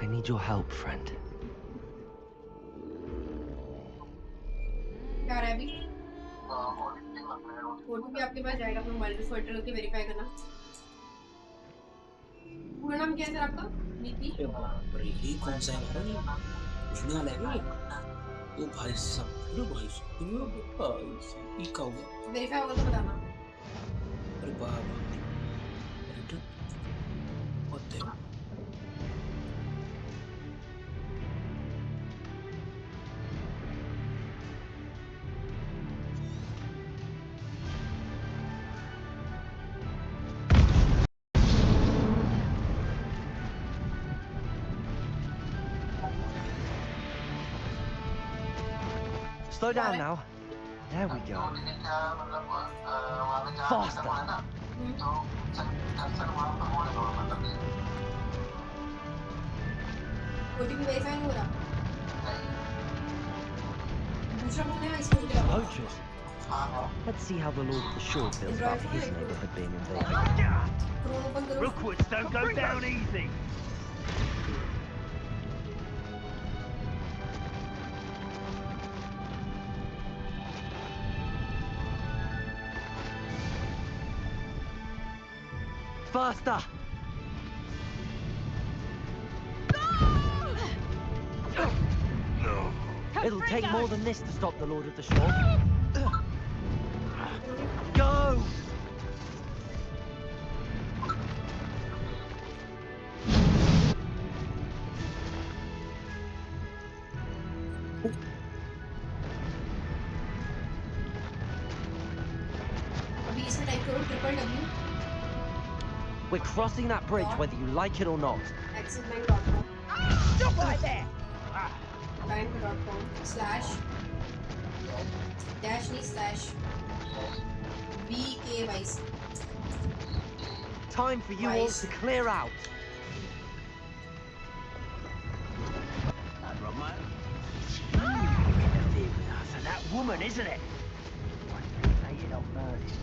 I need your help, friend. क्या आ रहा है अभी? ओटीपी आपके पास जाएगा अपने मोबाइल पे, एंटर करके वेरीफाई करना। पूरा नाम क्या है सर आपका? नीति? ये कौन सा है भाई? पूछने वाला है वो भाई साहब, लो भाई साहब, ये क्या हो गया? वेरीफाई होगा तो बताना। अरे बाबा, रिटर्न होते हैं। Slow down now. There we go. Faster. OTP verify नहीं हो रहा। दूसरा फोन है इसमें क्या? Vultures. Let's see how the Lord of the Shore feels about his neighborhood being invaded. Rookwoods don't go down easy. Faster! It'll take more than this to stop the Lord of the Shore. Go! अभी इसमें type करो www. We're crossing that bridge whether you like it or not. axisbank.com. Stop right there! bank.com / bgmi. Time for you all to clear out. That Romo. Interfere with us, and that woman, isn't it? Say it on first.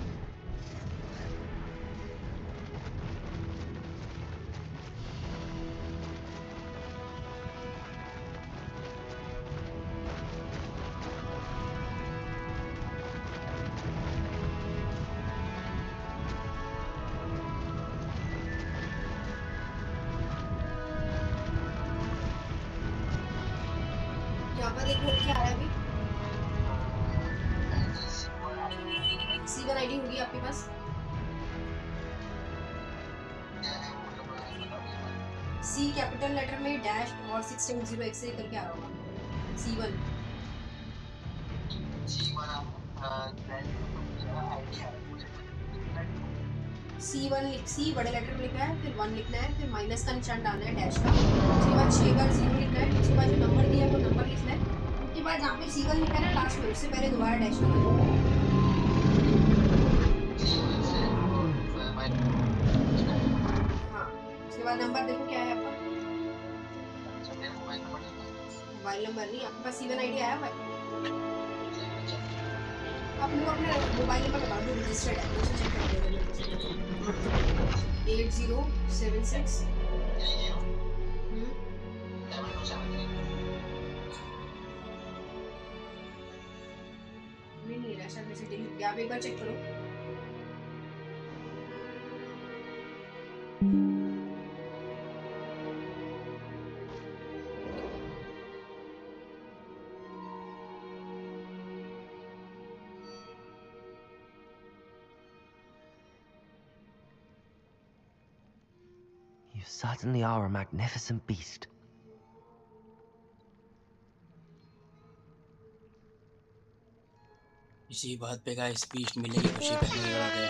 यहाँ पर देखो क्या आ रहा है अभी? C1 ID होगी आपके पास? C capital letter में डैश और 670 एक्स करके आ रहा होगा। C1 C बड़े लेटर में लिखा है, फिर 1 लिखना है, फिर माइनस का निशान डालना है डैश का, उसके बाद 6 बार 0 लिखना है, उसके बाद जो नंबर दिया है वो नंबर लिखना है, उसके बाद जहाँ पे C1 लिखा है ना लास्ट में उससे पहले दोबारा डैश लगाना है। हाँ, उसके बाद नंबर देखो क्या है आपका? मोबाइल नंबर नहीं, आपके पास C1 आईडी आया हुआ है? आप लोग अपने मोबाइल नंबर बता दो, रजिस्टर्ड है तो उसे चेक कर लेगा मेरे को। 8076 नहीं है शायद वैसे डिलीट किया, आप एक बार चेक करो। You certainly are a magnificent beast. इसी बात पे गाइस स्पीच मिलेगी खुशी पे नहीं लगा गया।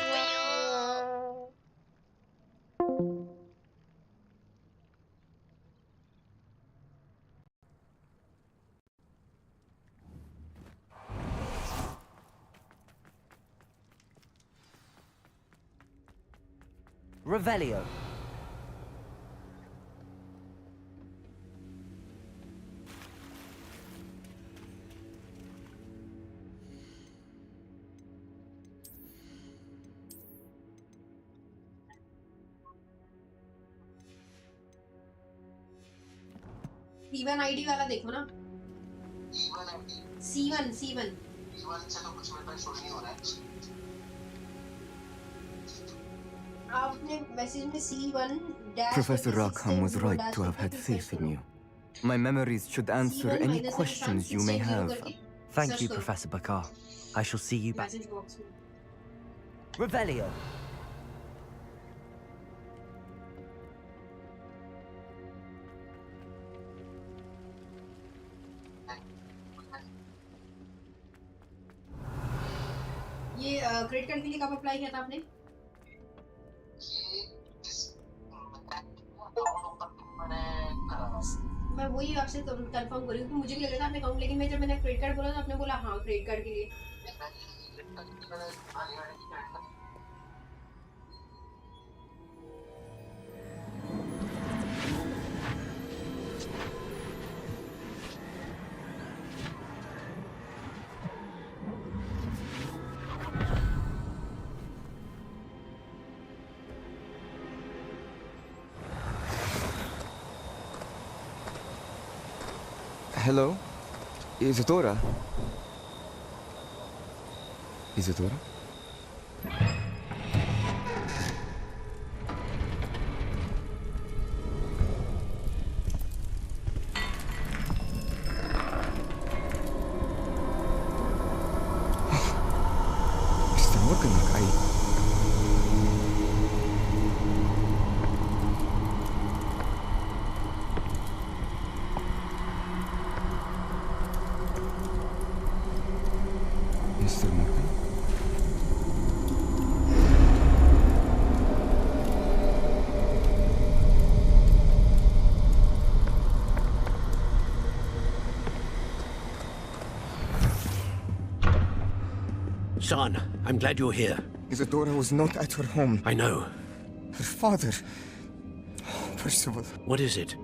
Revelio. C1 ID वाला देखो ना। C1 से तो कुछ मेरे पास सोच नहीं हो रहा है। आपने मैसेज में C1 Professor Rackham was right to have had faith in you. My memories should answer any questions you may have. Thank you, Professor Bakar. I shall see you back. Revelio. ये credit card के लिए कब apply किया था आपने? मैं वही आपसे कंफर्म कर रही हूँ कि मुझे भी लग रहा था आपने अकाउंट, लेकिन मैं जब मैंने क्रेडिट कार्ड बोला तो आपने बोला हाँ क्रेडिट कार्ड के लिए। Hello? Isadora? Isadora? Mr. Morganlock, Mr. Morgan? Son, I'm glad you're here. Isadora was not at her home. I know. Her father... Percival. What is it?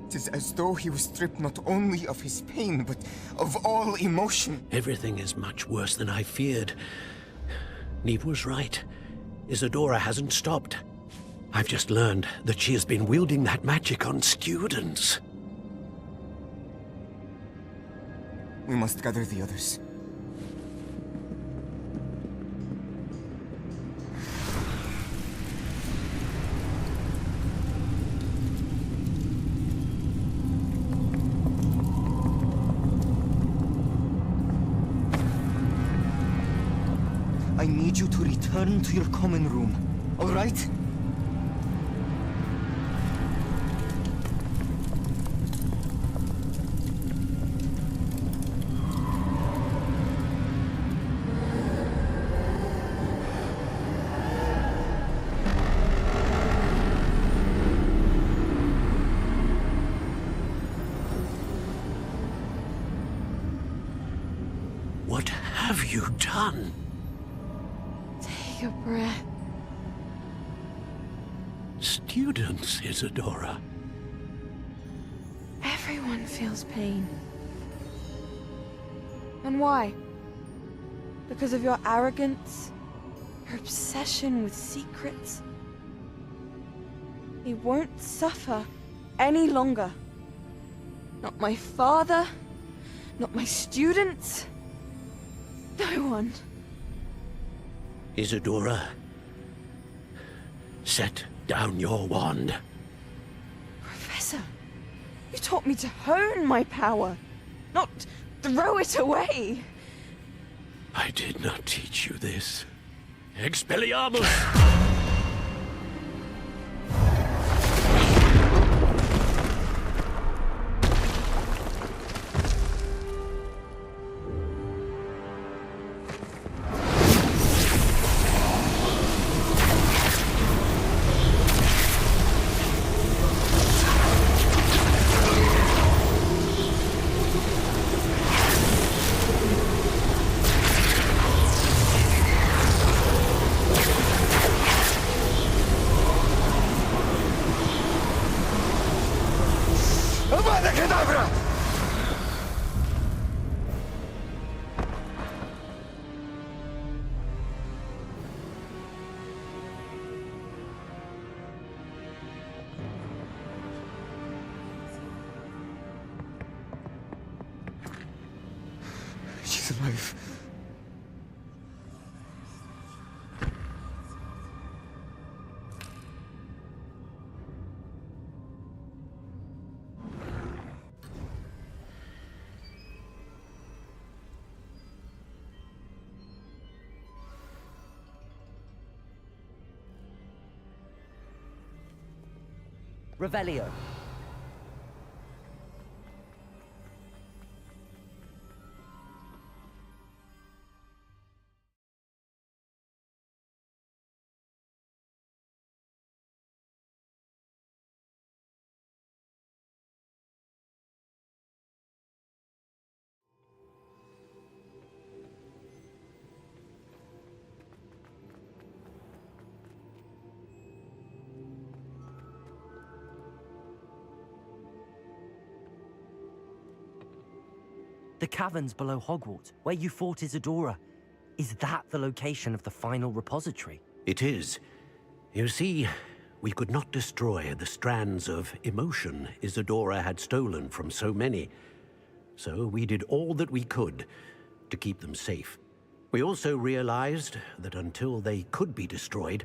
It is as though he was stripped not only of his pain, but of all emotion. Everything is much worse than I feared. Neve was right. Isadora hasn't stopped. I've just learned that she has been wielding that magic on students. We must gather the others. I need you to return to your common room, all right? What have you done? Take a breath. Students, Isadora. Everyone feels pain. And why? Because of your arrogance? Your obsession with secrets? He won't suffer any longer. Not my father, not my students, no one. Isadora, set down your wand. Professor, you taught me to hone my power, not throw it away. I did not teach you this. Expelliarmus! both. Revelio. The caverns below Hogwarts, where you fought Isadora. Is that the location of the final repository? It is. You see, we could not destroy the strands of emotion Isadora had stolen from so many. So we did all that we could to keep them safe. We also realized that until they could be destroyed,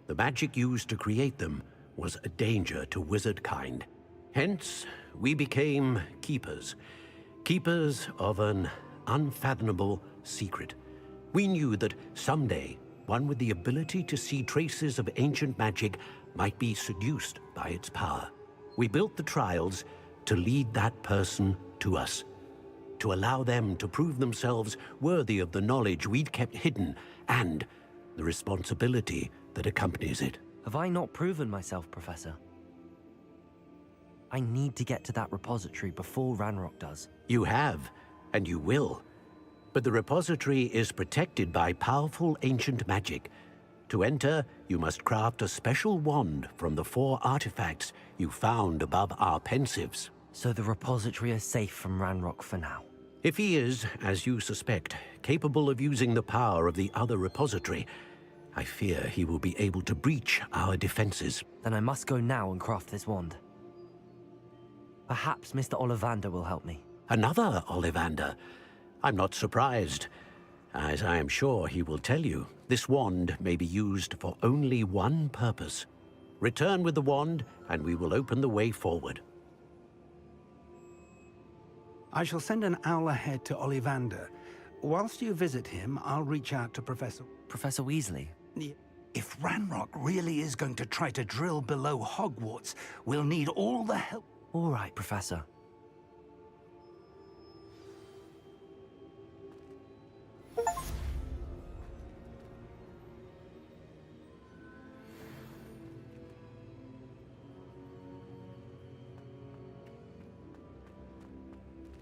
the magic used to create them was a danger to wizard kind. Hence, we became keepers. Keepers of an unfathomable secret. We knew that someday, one with the ability to see traces of ancient magic might be seduced by its power. We built the trials to lead that person to us, to allow them to prove themselves worthy of the knowledge we'd kept hidden and the responsibility that accompanies it. Have I not proven myself, Professor? I need to get to that repository before Ranrock does. You have, and you will. But the repository is protected by powerful ancient magic. To enter, you must craft a special wand from the 4 artifacts you found above our pensives. So the repository is safe from Ranrock for now? If he is, as you suspect, capable of using the power of the other repository, I fear he will be able to breach our defenses. Then I must go now and craft this wand. Perhaps Mr. Ollivander will help me. Another Ollivander? I'm not surprised. As I am sure he will tell you, this wand may be used for only one purpose. Return with the wand, and we will open the way forward. I shall send an owl ahead to Ollivander. Whilst you visit him, I'll reach out to Professor Weasley? If Ranrock really is going to try to drill below Hogwarts, we'll need all the help. All right, Professor.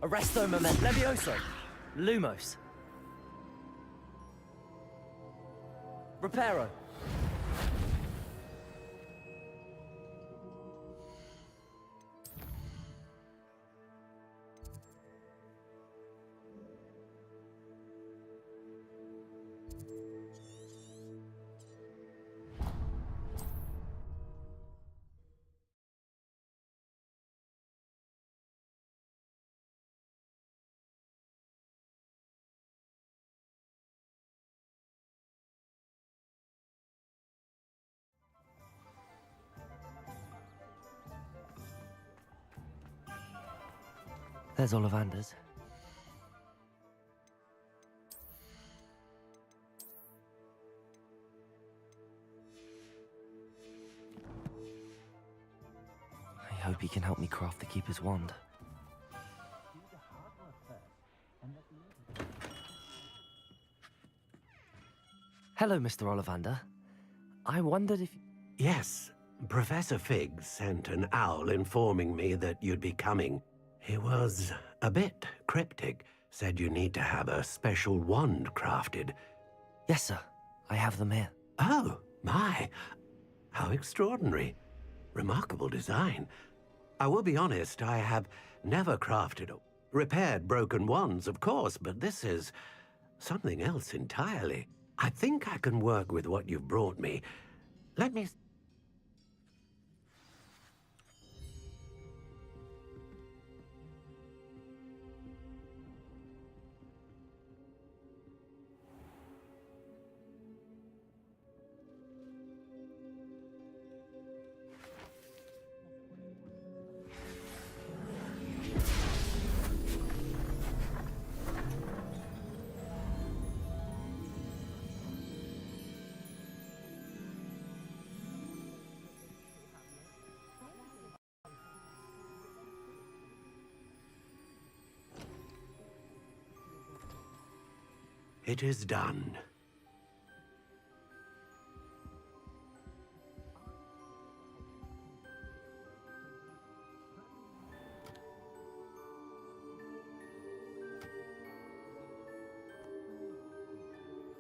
Arresto moment Levioso. Lumos. Reparo. There's Ollivander's. I hope he can help me craft the Keeper's wand. Hello, Mr. Ollivander. I wondered if... Yes, Professor Fig sent an owl informing me that you'd be coming. He was a bit cryptic, said you need to have a special wand crafted. Yes, sir. I have them here. Oh, my. How extraordinary. Remarkable design. I will be honest, I have never crafted or repaired broken wands, of course, but this is something else entirely. I think I can work with what you've brought me. Let me... It is done.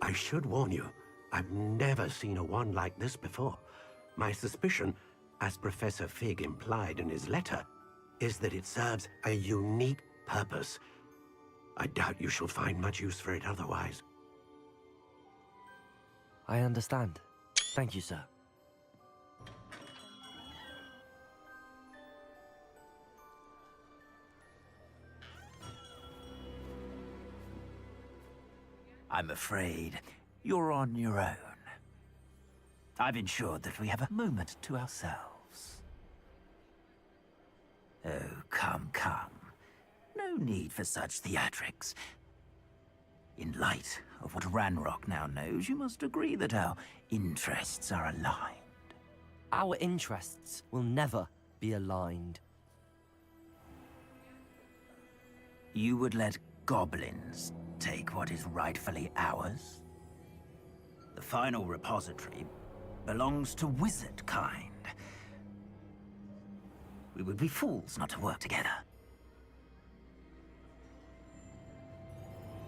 I should warn you, I've never seen a wand like this before. My suspicion, as Professor Fig implied in his letter, is that it serves a unique purpose. I doubt you shall find much use for it otherwise. I understand. Thank you, sir. I'm afraid you're on your own. I've ensured that we have a moment to ourselves. Oh, come, come. No need for such theatrics. In light of what Ranrock now knows, you must agree that our interests are aligned. Our interests will never be aligned. You would let goblins take what is rightfully ours? The final repository belongs to wizard kind. We would be fools not to work together.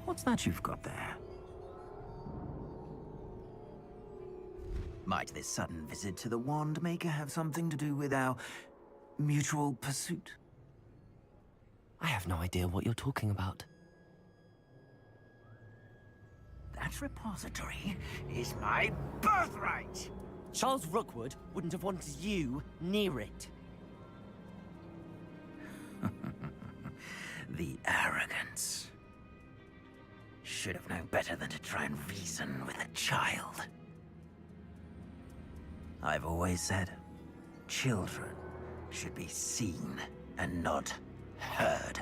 What's that you've got there? Might this sudden visit to the Wand Maker have something to do with our mutual pursuit? I have no idea what you're talking about. That repository is my birthright! Charles Rookwood wouldn't have wanted you near it. The arrogance. Should have known better than to try and reason with a child. I've always said, children should be seen and not heard.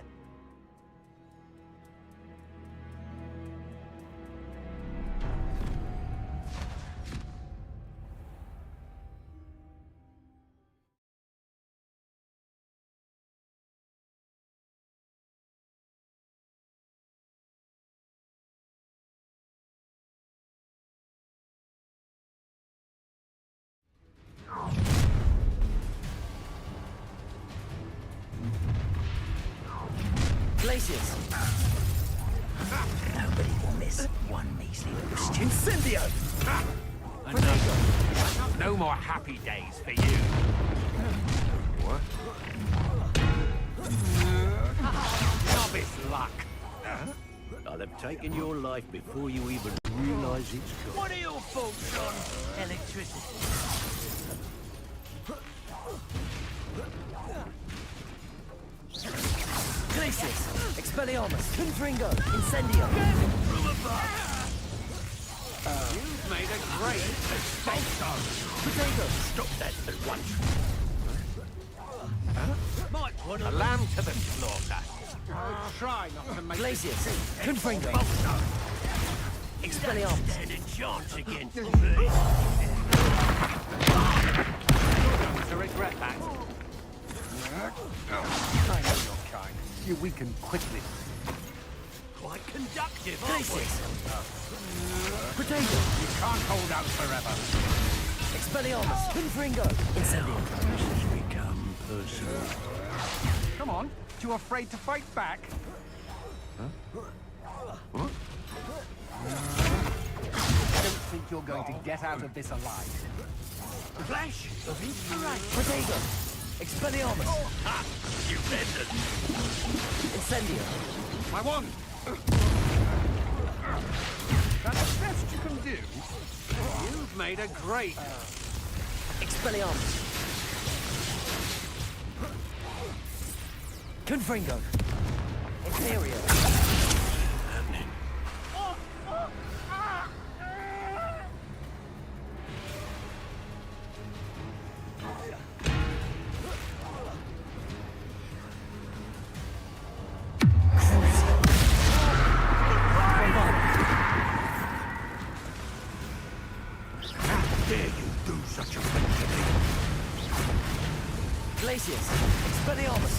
Glaciers! Nobody will miss one measly question. Incendio! Enough. No more happy days for you. What? Novice luck. I'll have taken your life before you even realize it's gone. What are your thoughts on electricity? Glaciers! Expelliarmus! Confringo! Incendio! From above! You've made a great mistake, Potato! Stop that at once. Might want A lamb to the slaughter. I'll try not to make Glaciers! Confringo! Expelliarmus! stand a chance against me. to regret that. I know your kind. You weaken quickly. Quite conductive, aren't we? Potato! You can't hold out forever. Expelliarmus! Confringo! Incendio! This has become personal. Come on. Too afraid to fight back? What? I don't think you're going to get out of this alive. Flash of inspiration. Potato! Expelliarmus! Ha! You peasant! Incendio! My wand! That's the best you can do. You've made a great... Expelliarmus! Confringo! Imperial! Glaciers! Expelliarmus!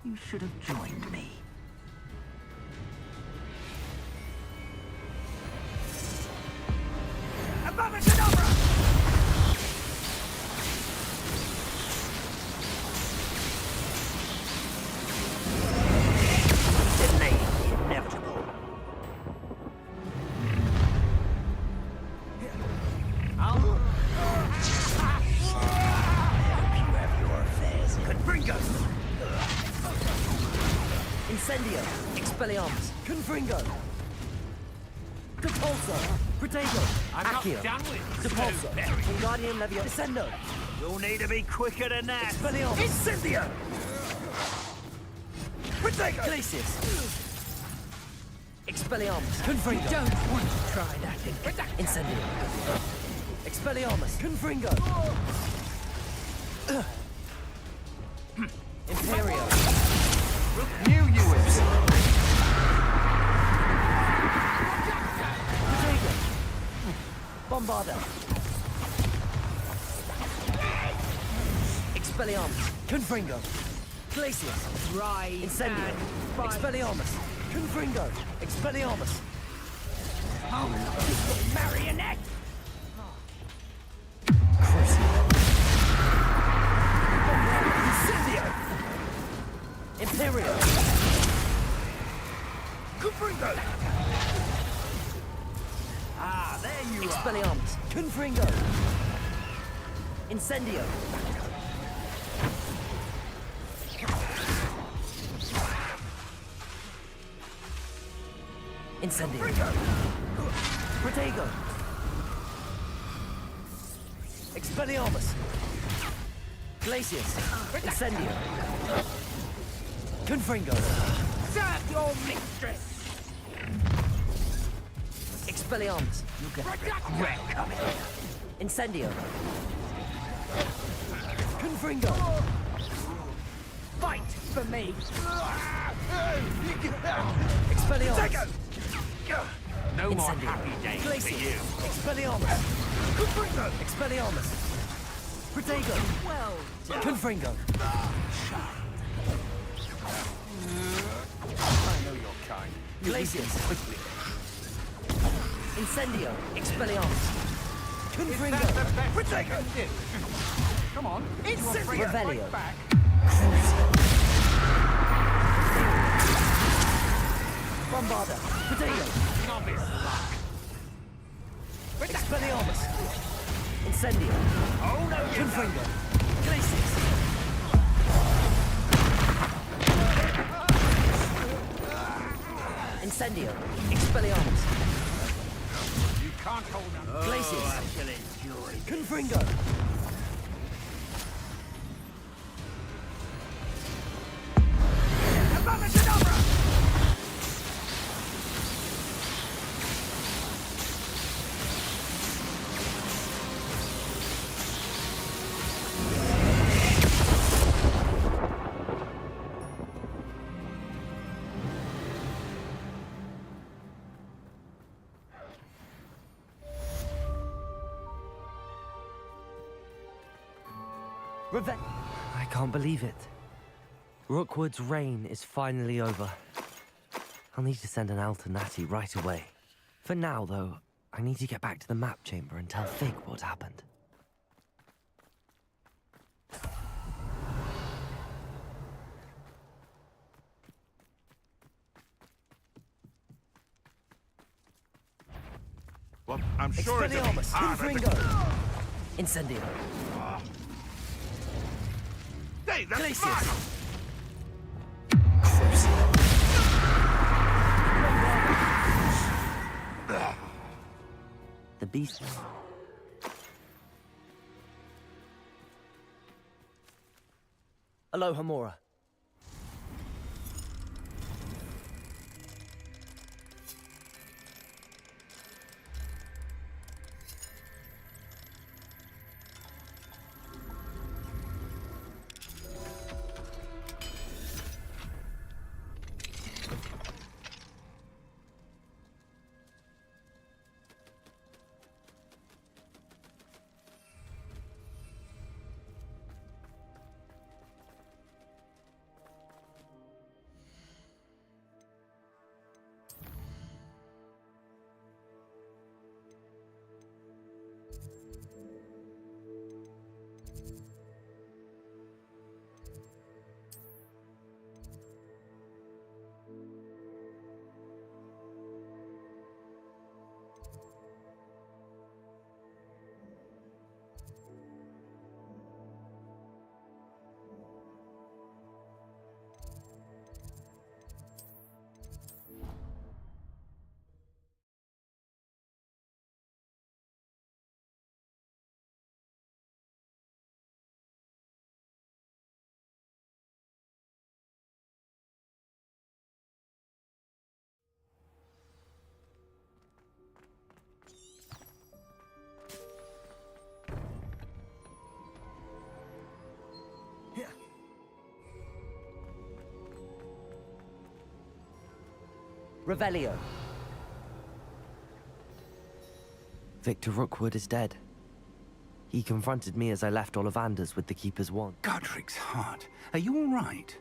You should have joined me. Incendio. Expelliarmus. Confringo. Depulso. Protego. I'm not Accio. done with you, Depulso. Blueberry. Wingardium Leviosa. Descendo. You'll need to be quicker than that. Expelliarmus. Incendio. Protego. Glacius. Expelliarmus. Confringo. You don't want to try that again. Incendio. Expelliarmus. Confringo. Imperio. Knew you would. Protego. Bombarda. Expelliarmus. Confringo. Glacius. Right. Incendio. Expelliarmus. Confringo. Expelliarmus. Oh, marionette. Incendio. Imperio. Confringo. Ah, there you are. Expelliarmus. Confringo. Incendio. Incendio. Protego. Expelliarmus. Glacius. Incendio. Confringo. Serve your mistress. Expelliarmus. You get Wreck coming. Incendio. Confringo. Fight for me. Expelliarmus. No more Incendio. happy days for Glacius. you. Expelliarmus. Expelliarmus. Protego. Well done. Confringo. I know your kind. Glacius. Incendio. Expelliarmus. Confringo. That's the best Protego. Come on. Incendio. Revelio. Back. Bombarda. Protego. Novice luck. Expelliarmus. Incendio. Oh, no, you Confringo. Glacius. Incendio. Expelliarmus. You can't hold on. Glacius. I shall enjoy. Confringo. I can't believe it. Rookwood's reign is finally over. I'll need to send an alternati right away. For now, though, I need to get back to the map chamber and tell Fig what happened. Well, I'm sure it's Expelliarmus. Confringo. Incendio. Hey, that's Glacius. mine! The beast. Aloha Mora. Revelio. Victor Rookwood is dead. He confronted me as I left Ollivander's with the Keeper's wand. Godric's heart. Are you all right?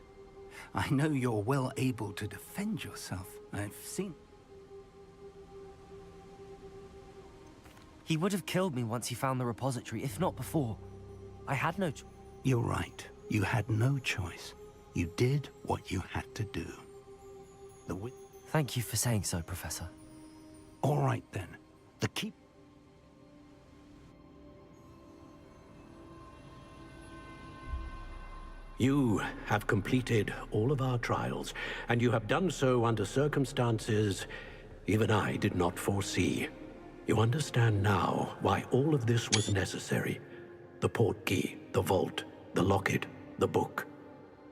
I know you're well able to defend yourself. I've seen... He would have killed me once he found the repository, if not before. I had no choice. You're right. You had no choice. You did what you had to do. Thank you for saying so, Professor. All right, then. The Keep... You have completed all of our trials, and you have done so under circumstances even I did not foresee. You understand now why all of this was necessary. The portkey, the vault, the locket, the book,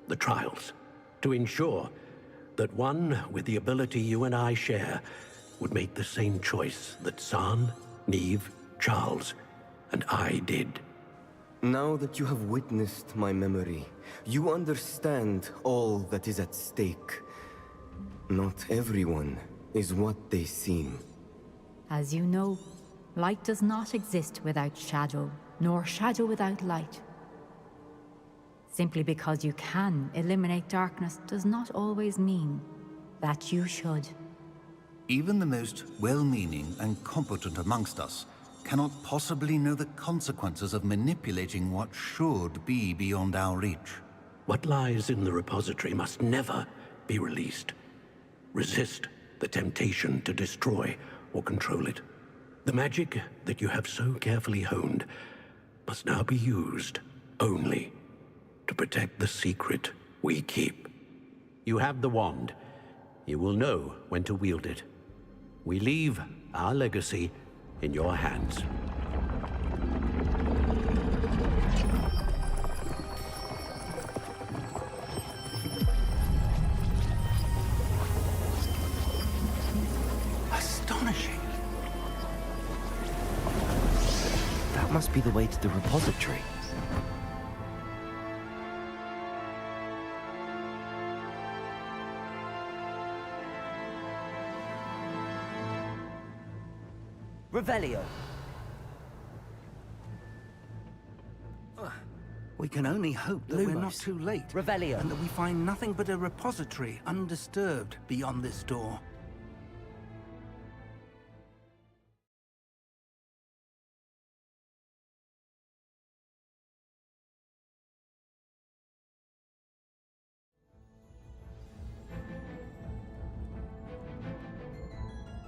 the trials. To ensure that one with the ability you and I share would make the same choice that San, Neve, Charles, and I did. Now that you have witnessed my memory, you understand all that is at stake. Not everyone is what they seem. As you know, light does not exist without shadow, nor shadow without light. Simply because you can eliminate darkness does not always mean that you should. Even the most well-meaning and competent amongst us cannot possibly know the consequences of manipulating what should be beyond our reach. What lies in the repository must never be released. Resist the temptation to destroy or control it. The magic that you have so carefully honed must now be used only to protect the secret we keep. You have the wand. You will know when to wield it. We leave our legacy in your hands. Astonishing. That must be the way to the repository. Revelio. We can only hope that we're not Lumos. too late. Revelio. And that we find nothing but a repository undisturbed beyond this door.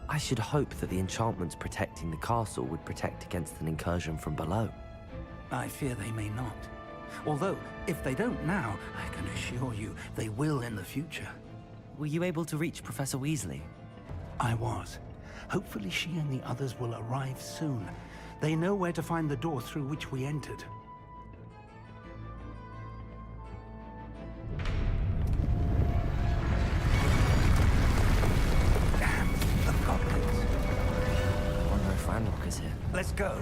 I should hope that the enchantments protecting the castle would protect against an incursion from below. I fear they may not. Although, if they don't now, I can assure you they will in the future. Were you able to reach Professor Weasley? I was. Hopefully she and the others will arrive soon. They know where to find the door through which we entered. Damn, the goblins. I wonder if Ranrock is here. Let's go.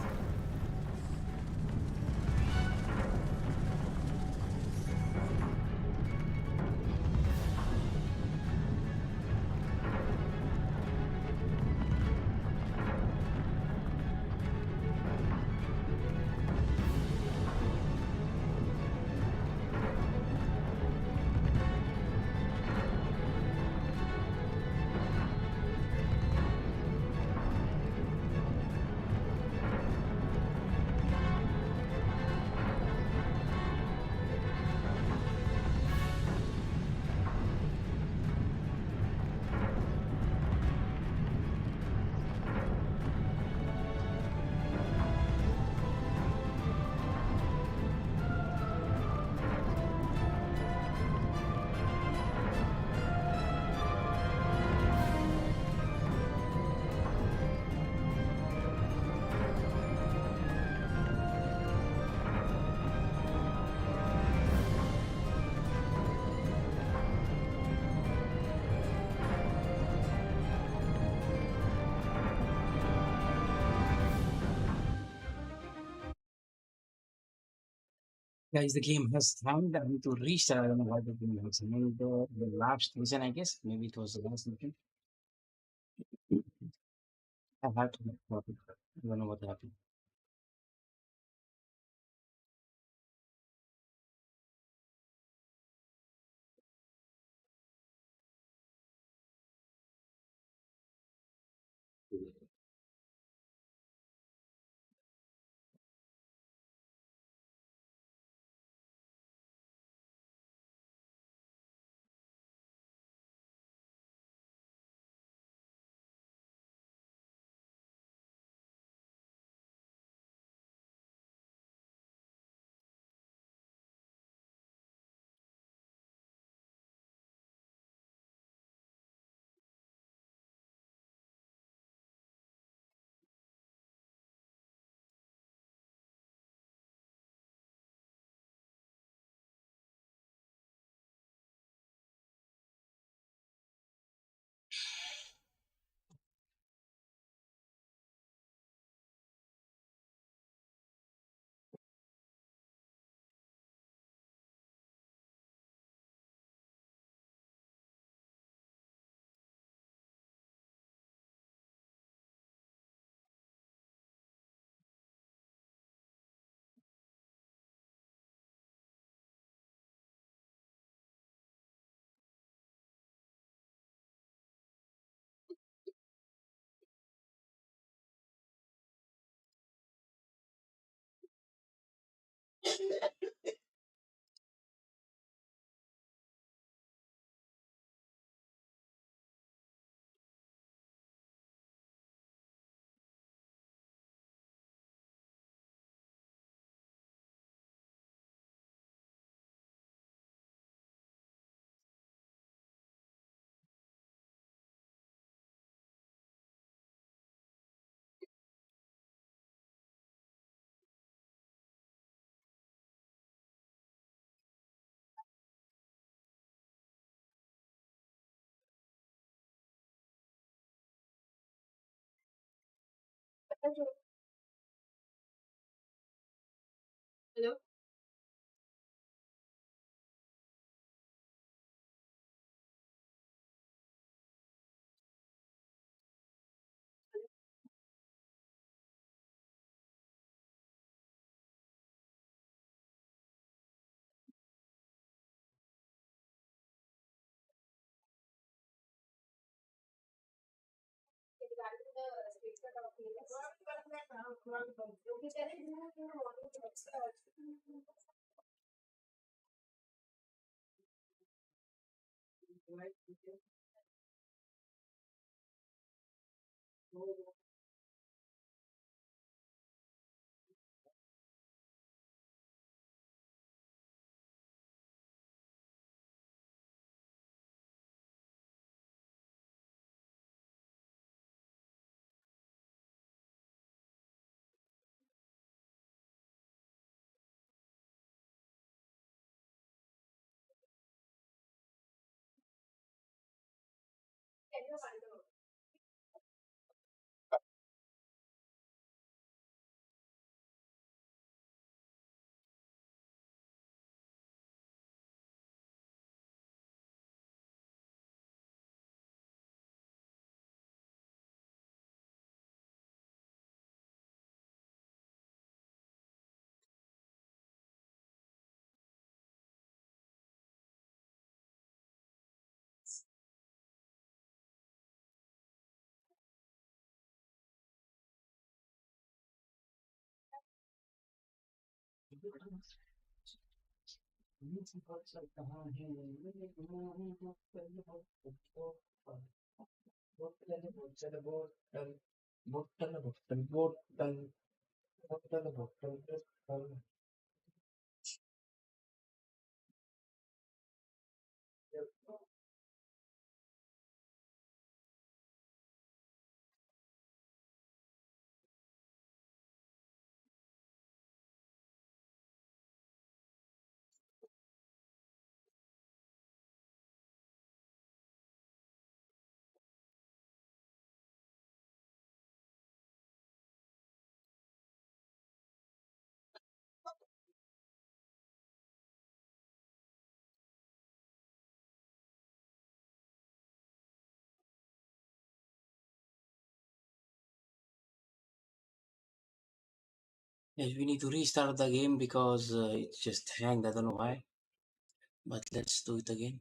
Guys, the game has found and to restart. I don't know why the game has ended the last season, I guess. Maybe it was the last mission. I had to make profit. I don't know what happened. Hello? Yes, we need to restart the game because it just hanged. I don't know why. But let's do it again.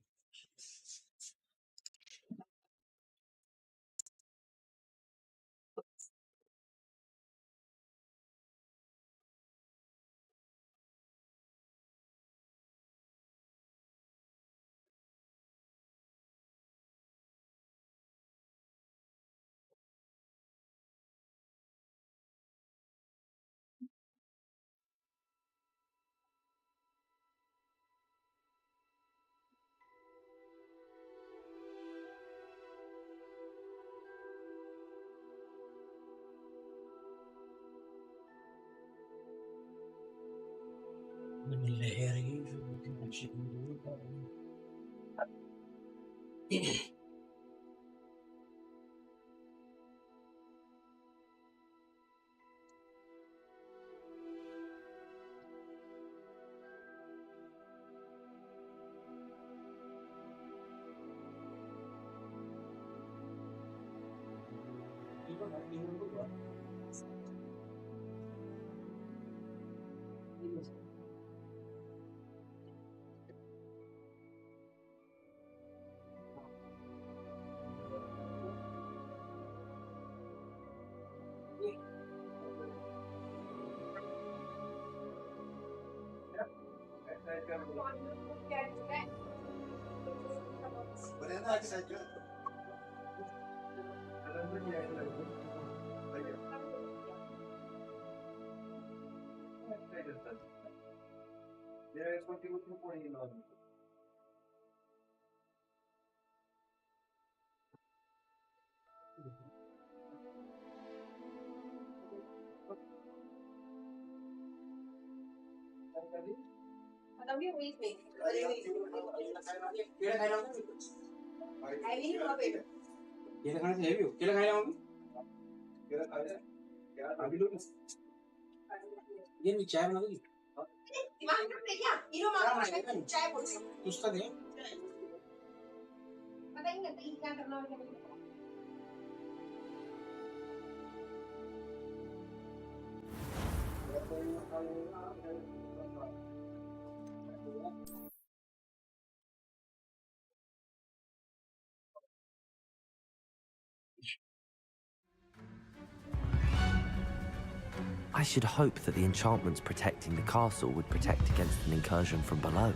I should hope that the enchantments protecting the castle would protect against an incursion from below.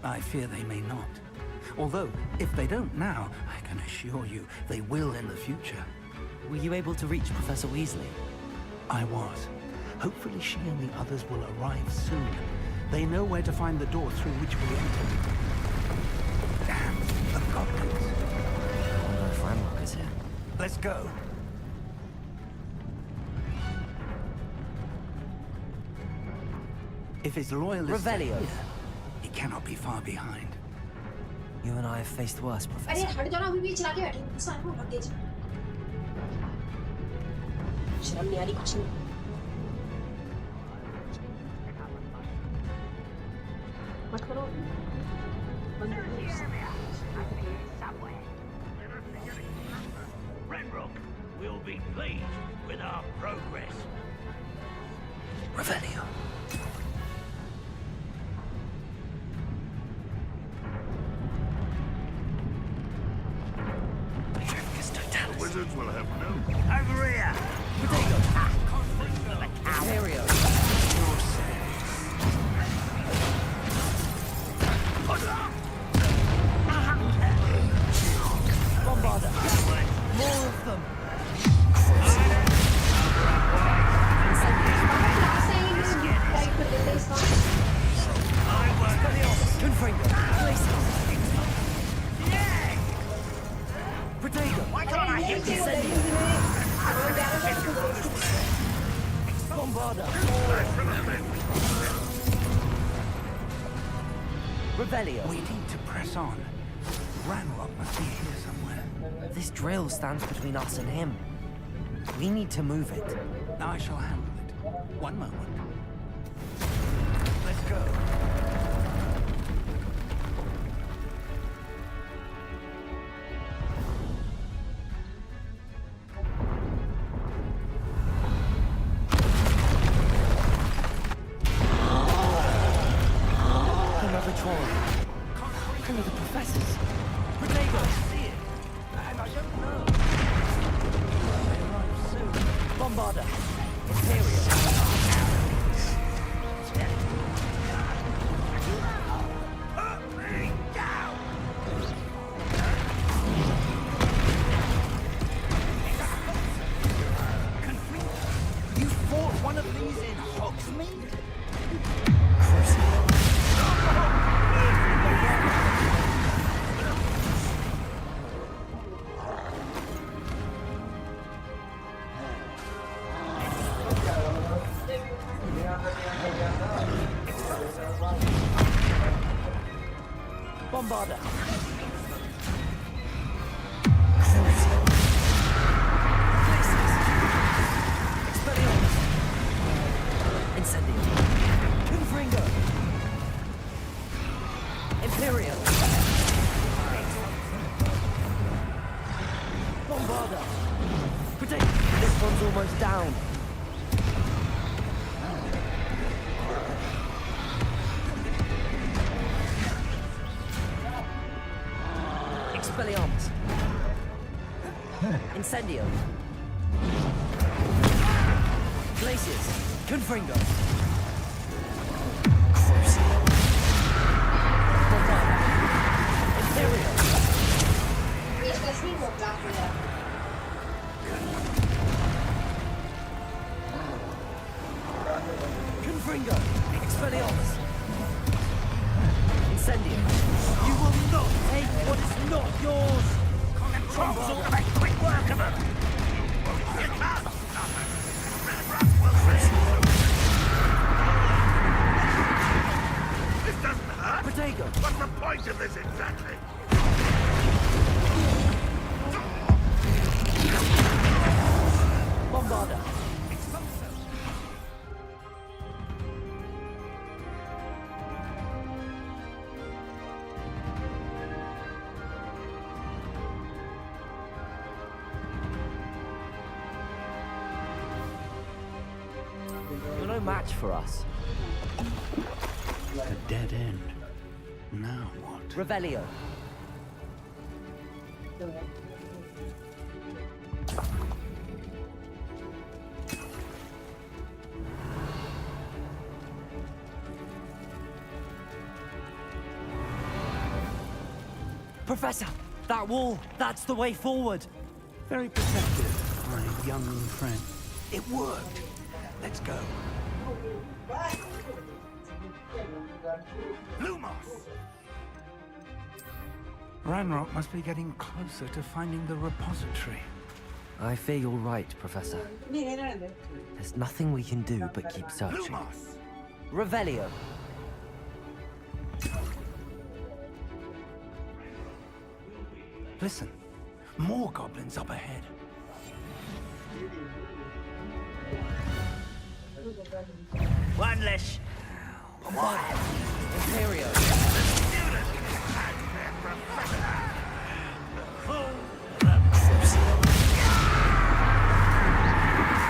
I fear they may not. Although, if they don't now, I can assure you they will in the future. Were you able to reach Professor Weasley? I was. Hopefully she and the others will arrive soon. They know where to find the door through which we entered. Damn, the goblins. I wonder if Ranrock is here. Let's go. If his loyalists are here, he cannot be far behind. You and I have faced worse, Professor. अरे हट जाओ ना, अभी भी चला के बैठे हो। गुस्सा है ना, बहुत तेज। शर्म नहीं आ रही कुछ नहीं। मत करो। बंद करो। Ranrock will be pleased with our progress. Revelio. Wizards will have no... Over here! Ontario! Bombarder! More of them! Why can't I hit you? Bombarder! Revelio! We need to press on. Ranrock must be here somewhere. This drill stands between us and him. We need to move it. I shall handle it. One moment. Let's go. patrol. Who are the professors? Protego! See it. And I don't know. They arrive soon. Bombarder. Imperial. You fought one of these in Hogsmeade? Bombarder. Expelliarmus. Incendio. Confringo. Imperial. Bombarder. Protect. This one's almost down. Expelliarmus. Incendio. Glaciers. Confringo. Crucial. Bombarder. Imperial. Confringo. Expelliarmus. Incendio. You will not take what is not yours! Controls ought to make quick work of them! You can't stop it! This doesn't hurt! Protego! What's the point of this exactly? Bombarder. You're no match for us. A dead end. Now what? Revelio. Professor, that wall, that's the way forward. Very perceptive, my young friend. It worked. Let's go. Lumos! Ranrock must be getting closer to finding the repository. I fear you're right, Professor. There's nothing we can do but keep searching. Lumos! Revelio. Listen, more goblins up ahead. One less. Imperio.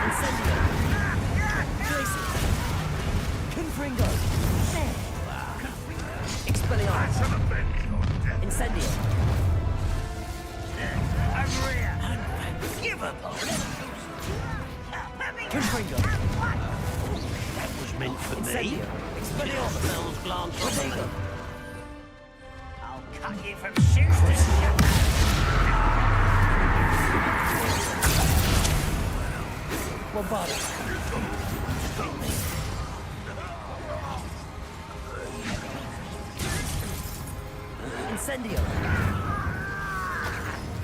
Incendio. Glacier. Confringo. Expelliarmus. Incendio. Confringo. That was meant for me. Incendio. Expelliarmus. Smells glance Protego. I'll cut you from shoes to shut. Bombarder. Incendio.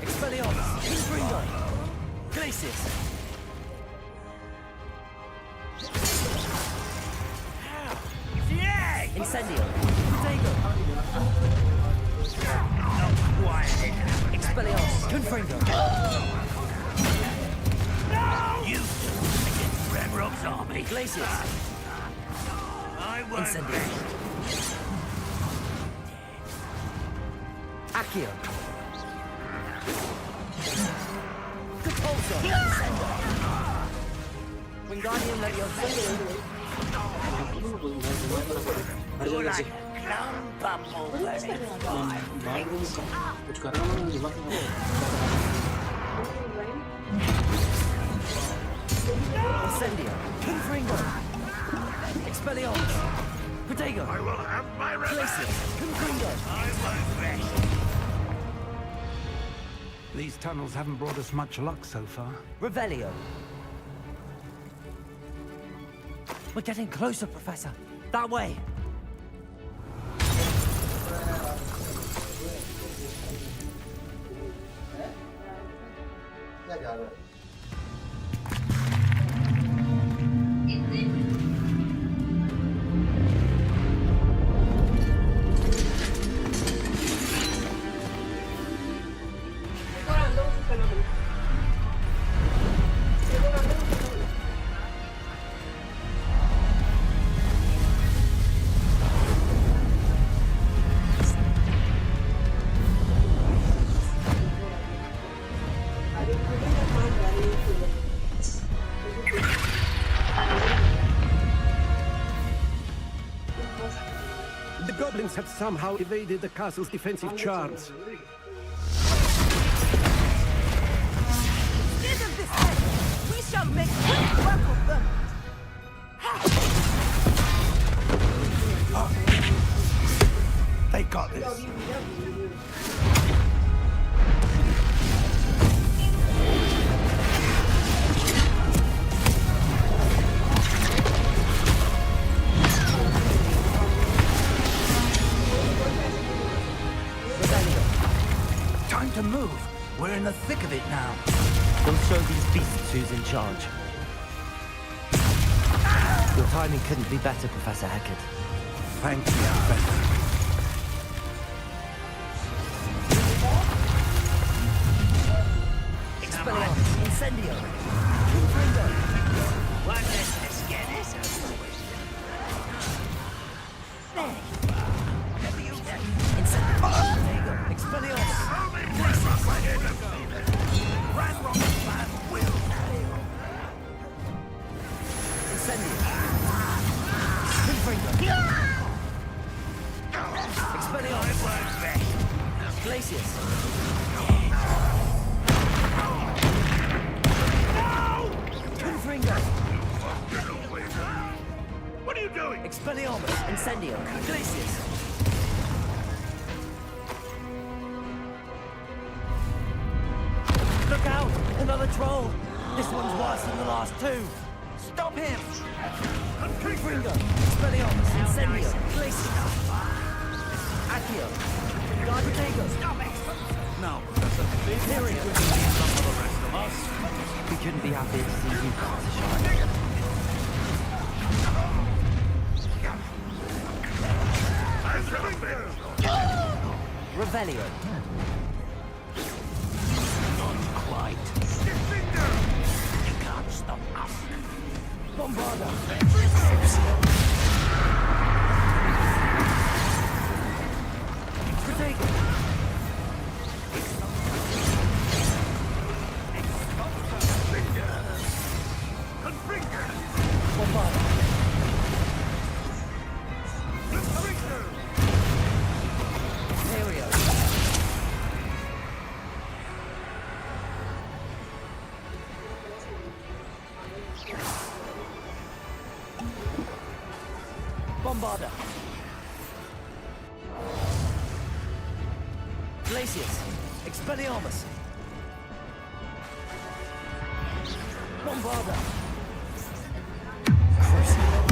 Expelliarmus. Confringo. Glacius. Incendio. Protego. Not quiet enough. Expelliarmus. Confringo. You against Ranrock's army. Glacius. I won't. Incendio. Accio. Repulsor. Incendio. Wingardium Leviosa. You're like Incendio. Confringo. Expelliarmus. Protego. I will have my revenge. Confringo. These tunnels haven't brought us much luck so far. Revelio. We're getting closer, Professor. That way. The goblins have somehow evaded the castle's defensive charms. Give them this head! We shall make quick work of them! They got this. Time to move. We're in the thick of it now. We'll show these beasts who's in charge. Your timing couldn't be better, Professor Heckard. Thank you, Professor. Expelliarmus. Incendio. Confringo. What does this get us? Expelliarmus. Incendio. Confringo. Expelliarmus. Glacius. Confringo. What are you doing? Expelliarmus. Incendio. Glacius. Look out! Another troll! This one's worse than the last two! Stop him! Confringo! Expelliarmus! Incendio! Glacius! Accio! Protego! Stop it! No, Professor. Imperium! Some for the rest of us. We couldn't be happier to see you cast a shine. Revelio. Not quite. You can't stop us. Bombarda. Protego. Bombarda. Aereo. Bombarda. Glacius. Expelliarmus. Bombarda. Crucible.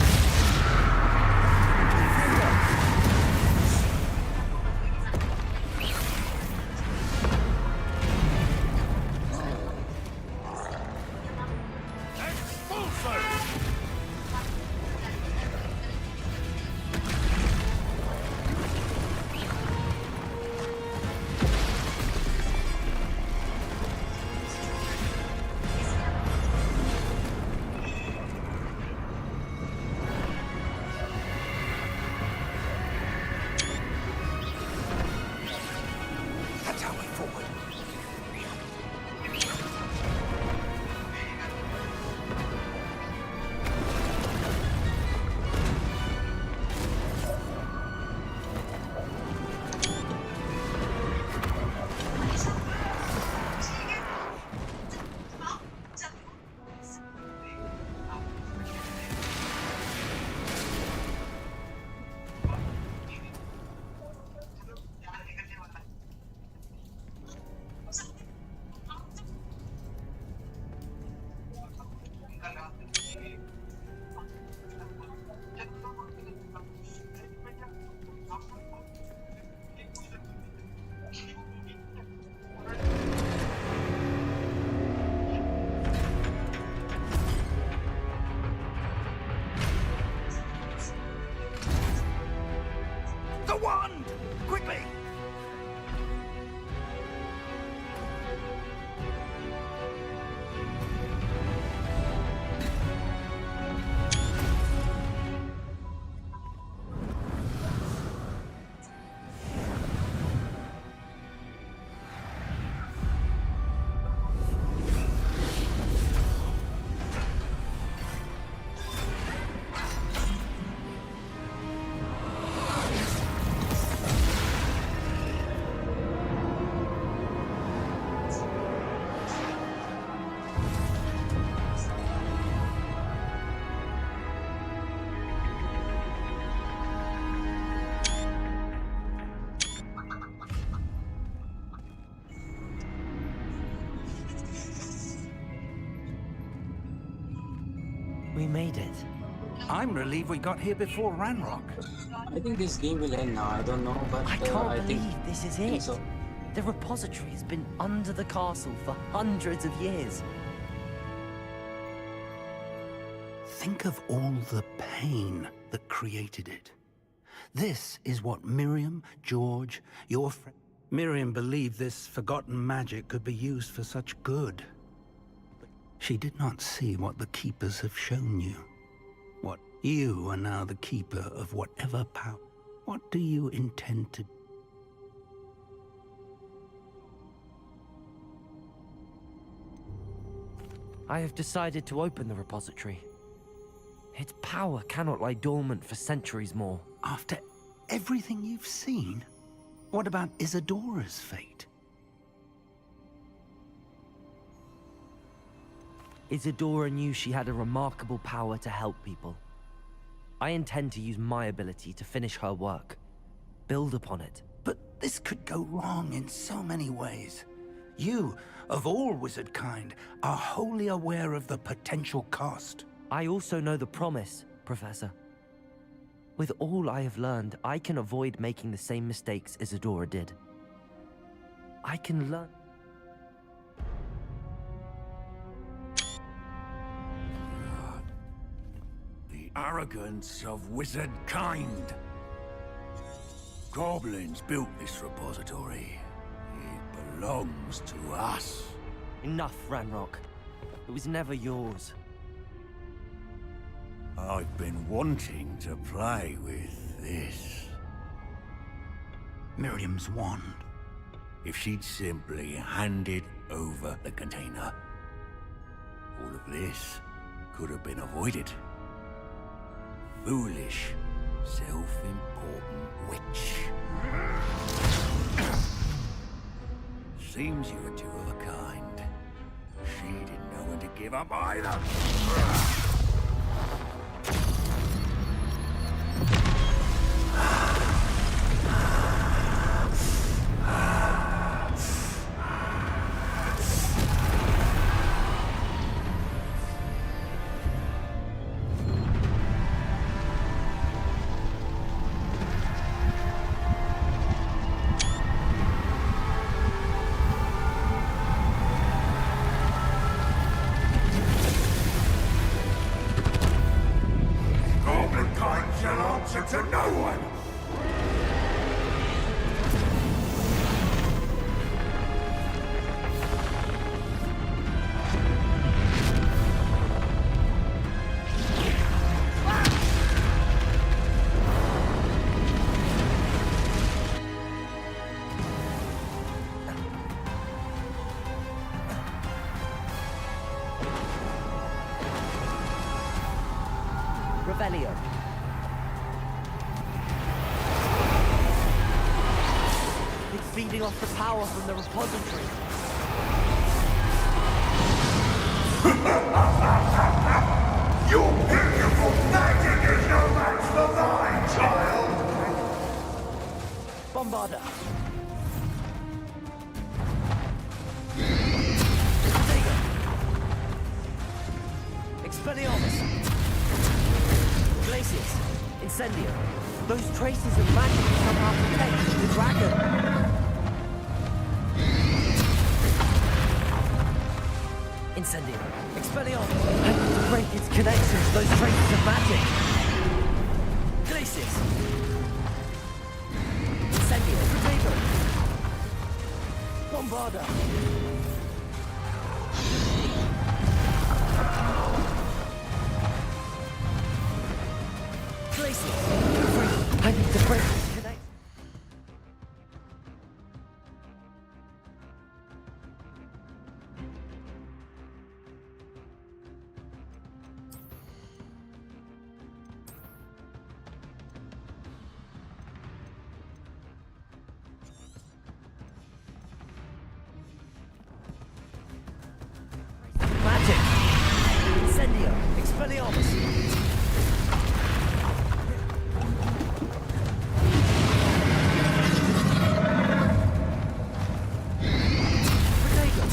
We made it. I'm relieved we got here before Ranrock. I think this game will end now. I don't know, but I can't I believe think this is I think it. so. The repository has been under the castle for hundreds of years. Think of all the pain that created it. This is what Miriam, George, your friend... Miriam believed this forgotten magic could be used for such good. She did not see what the Keepers have shown you. What you are now the Keeper of whatever power. What do you intend to do? I have decided to open the repository. Its power cannot lie dormant for centuries more. After everything you've seen, what about Isadora's fate? Isadora knew she had a remarkable power to help people. I intend to use my ability to finish her work. Build upon it. But this could go wrong in so many ways. You, of all wizard kind, are wholly aware of the potential cost. I also know the promise, Professor. With all I have learned, I can avoid making the same mistakes Isadora did. I can learn... The arrogance of wizard kind. Goblins built this repository. It belongs to us. Enough, Ranrock. It was never yours. I've been wanting to play with this. Miriam's wand. If she'd simply handed over the container, all of this could have been avoided. Foolish, self-important witch. Seems you were two of a kind. She didn't know when to give up either. To no one! Revelio. Feeding off the power from the repository. Your beautiful magic is no match for mine, child! Bombarda. Expelliarmus. Glacius. Incendio. Those traces of magic somehow protect the dragon. Incendio. Expelliarmus. I need to break its connection to those traces of magic. Glacius. Incendio. Protego. Bombarda. Glacius. I need to break its connection. Incendio. Expelliarmus. Protego.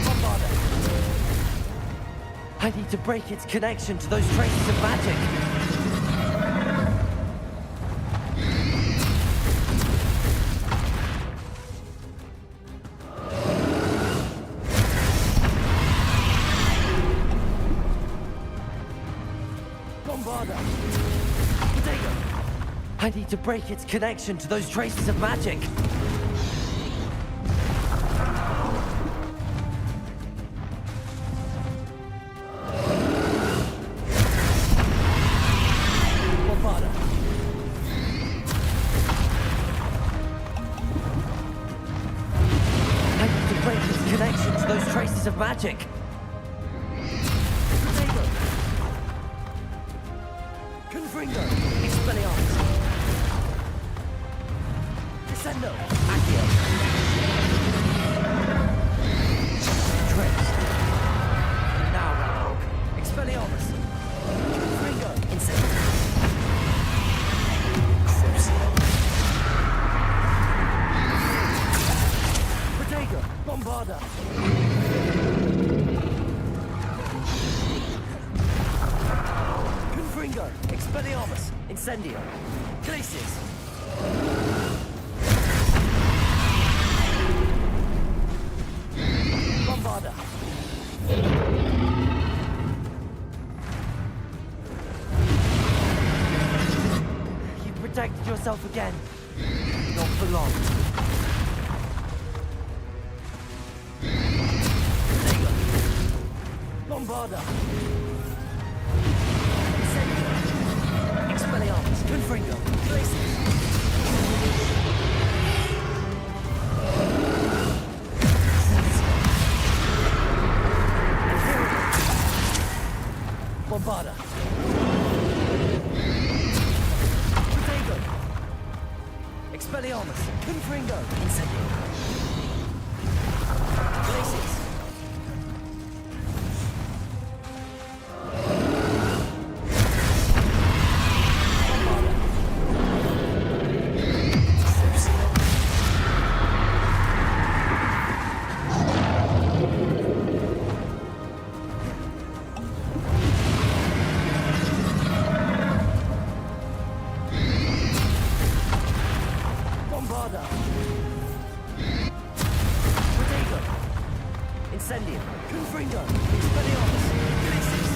Bombarda. to break its connection to those traces of magic. I need to break its connection to those traces of magic. Bombarda. I need to break its connection to those traces of magic. Confringo. Expelliarmus. Descendo. Accio. Trace. Now, Ranrock. Expelliarmus. Confringo. Incendio. Crucio. Protego. Bombarda. Confringo. Expelliarmus. Incendio. Glacius. Bombarda. You protected yourself again. Not for long. Bombarda. Incendio. Expelliarmus. Confringo. Glacius. Bombarda. Protego. Expelliarmus. Confringo. Incendio. Glacius. Bombarda. Bombarda. Protego. Incendio. Confringo. Expelliarmus. Glacius.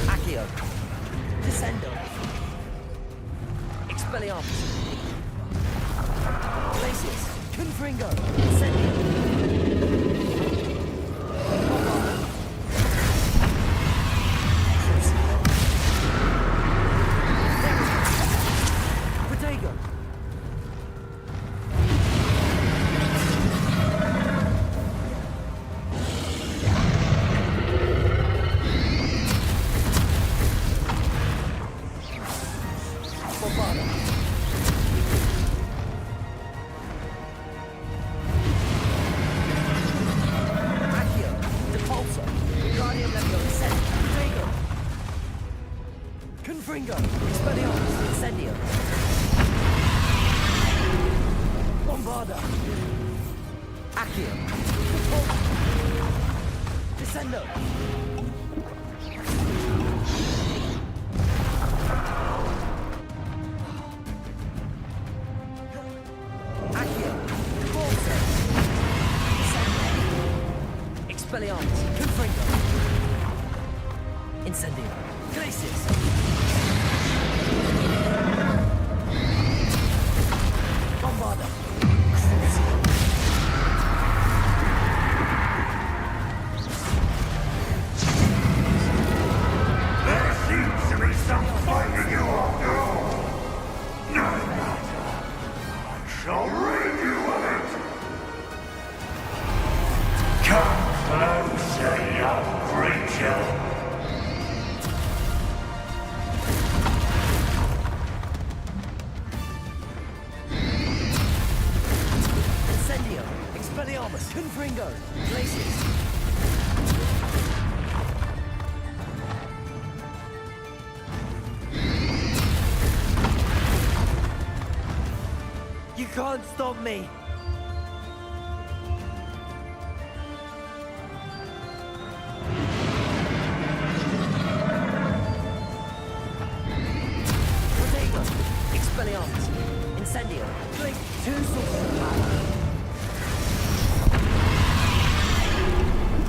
Accio. Descendo. Expelliarmus. Glacius. Confringo. Incendio. Bombarda. Protego. Bombarda. Accio. Depulso. Guardian Leviosa. Protego. Confringo. Expelliarmus. Incendio. Bombarda. Accio. Depulso. Descendo. Accio. Depulso. Descendo. Expelliarmus. Confringo. Incendio. Glacius. Bombarda. There seems to be some fight in you after all. No matter. I shall rid you of it. Come closer, young creature. Incendio. Expelliarmus. Confringo. Glacius. can't stop me! Protego! Expelliarmus! Incendio! Blink! 2 sources of power!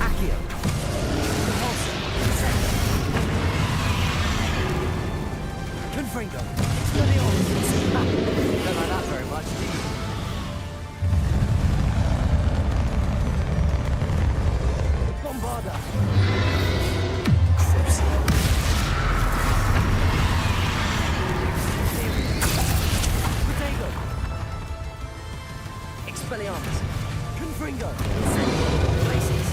Accio! Repulsor! Incendio! Confringo! Expelliarmus! Don't like that very much, do you? Bombarda! Crucible! Protego! Expelliarmus! Confringo! Places!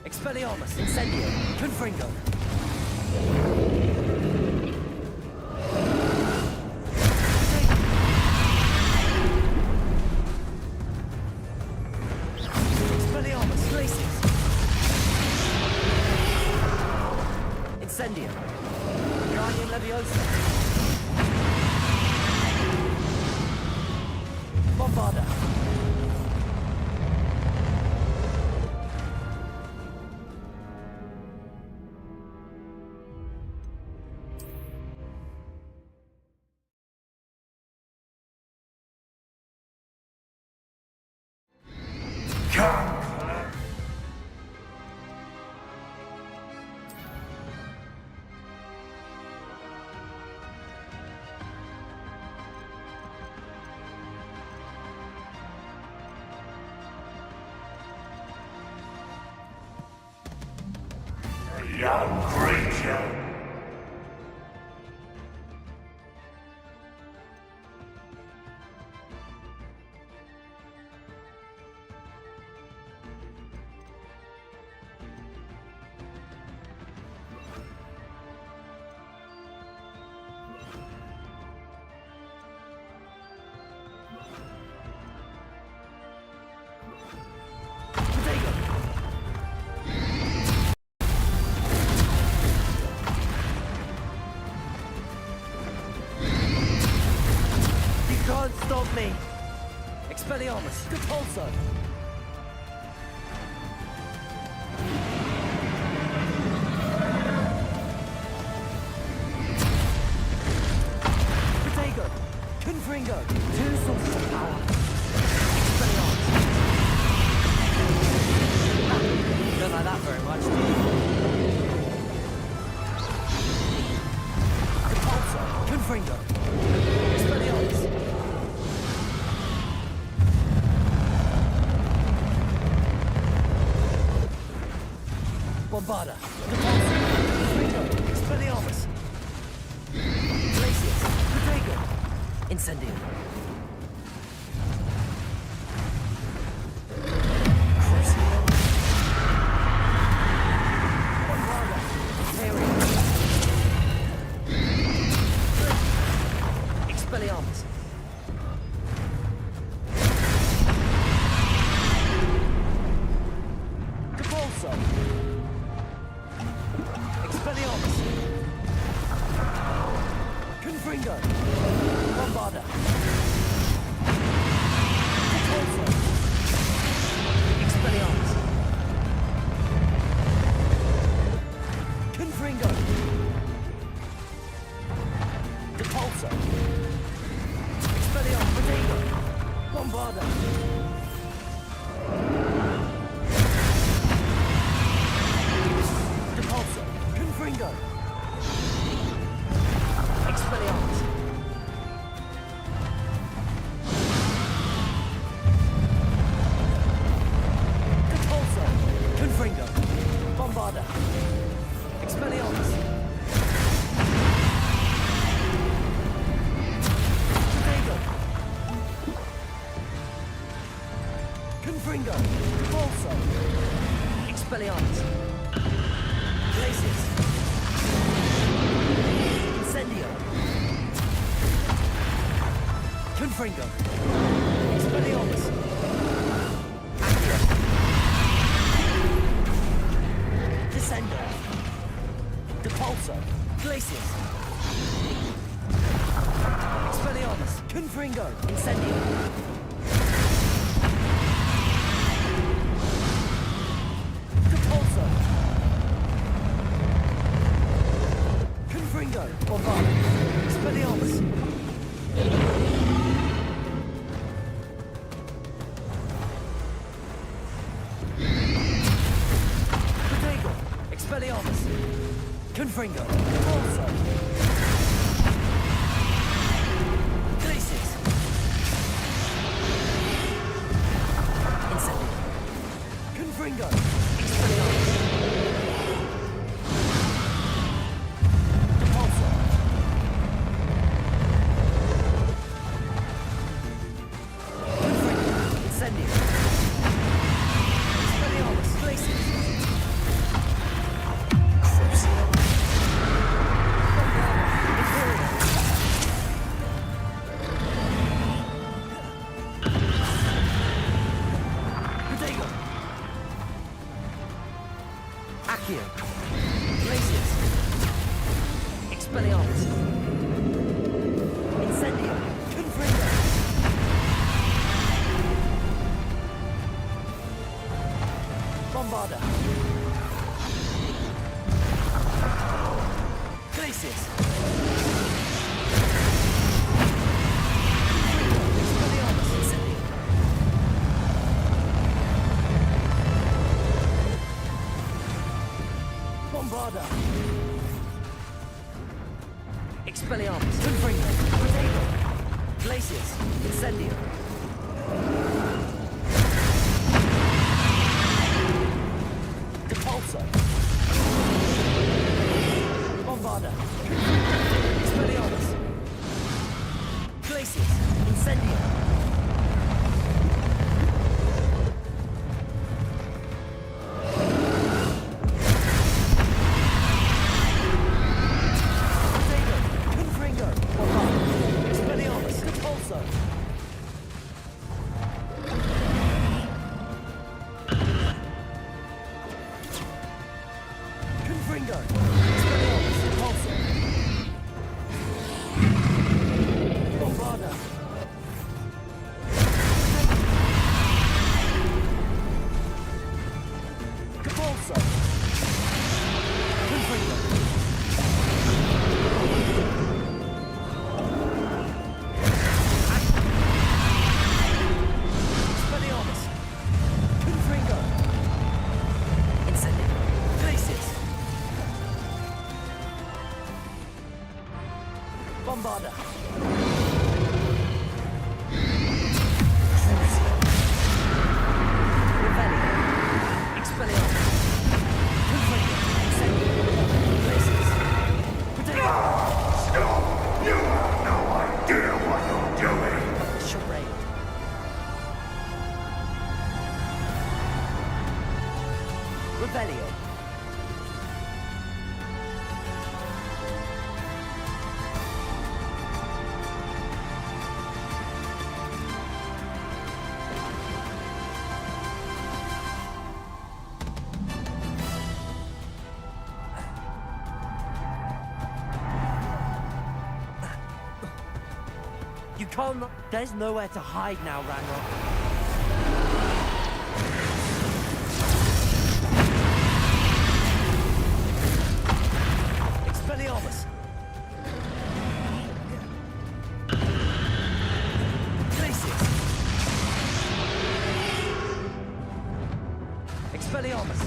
Expelliarmus! Incendio! Confringo! Expelliarmus! Places! Incendio! Guardian Leviosa! Bombarda! Young creature. Can't stop me! Expelliarmus! Repulsor! Protego! Confringo! 2 sources of power! Expelliarmus! Don't like that very much, do you? Repulsor! Confringo! Expelliarmus! Bombarda! Repulsor! Confringo! Expelliarmus! Glacius! Protego! Incendio! Crucible! Bombarda! Imperial! Expelliarmus! Repulsor! Expelliarmus! Confringo! Bombarda! Repulsor! Expelliarmus! Confringo! Repulsor! Expelliarmus! Protego! Bombarda! Repulsor! Confringo! Expelliarmus! Repulsor! Confringo! Bombarda! Expelliarmus! Protego! Confringo! Repulsor! Expelliarmus! Glacius! Incendio! Confringo! Expelliarmus! Accio! Descendo! Confringo. Incendio. Repulsor. Confringo. Bombard. Expelliarmus. Protego. Expelliarmus. Confringo. Repulsor. Glacius. Incendio. Confringo. Expelliarmus. Repulsor. Confringo. Incendio. Expelliarmus. Glacius. Crucial. Protego. Accio. Glacius. Expelliarmus. Incendio. Confringo. Bombarda. Glacius. Confringo. Expelliarmus. Incendio. Bombarda. Expelliarmus. Confringo. Protego. Glacius. Incendio. Repulsor. Bombarda. Expelliarmus. Glacius. Incendio. Protego. Confringo. Bombarda. Expelliarmus. Repulsor. Confringo. Expelliarmus. Repulsor. Bombarda. Repulsor. Confringo. Expelliarmus. Confringo. Incendio. Glacius. Bombarda. Revelio. Expelliarmus. Confringo. Incendio. Glacius. Protego. Stop! You have no idea what you're doing! Charade. Revelio. You can't. There's nowhere to hide now, Ranrock. Expelliarmus. Glacius. Expelliarmus.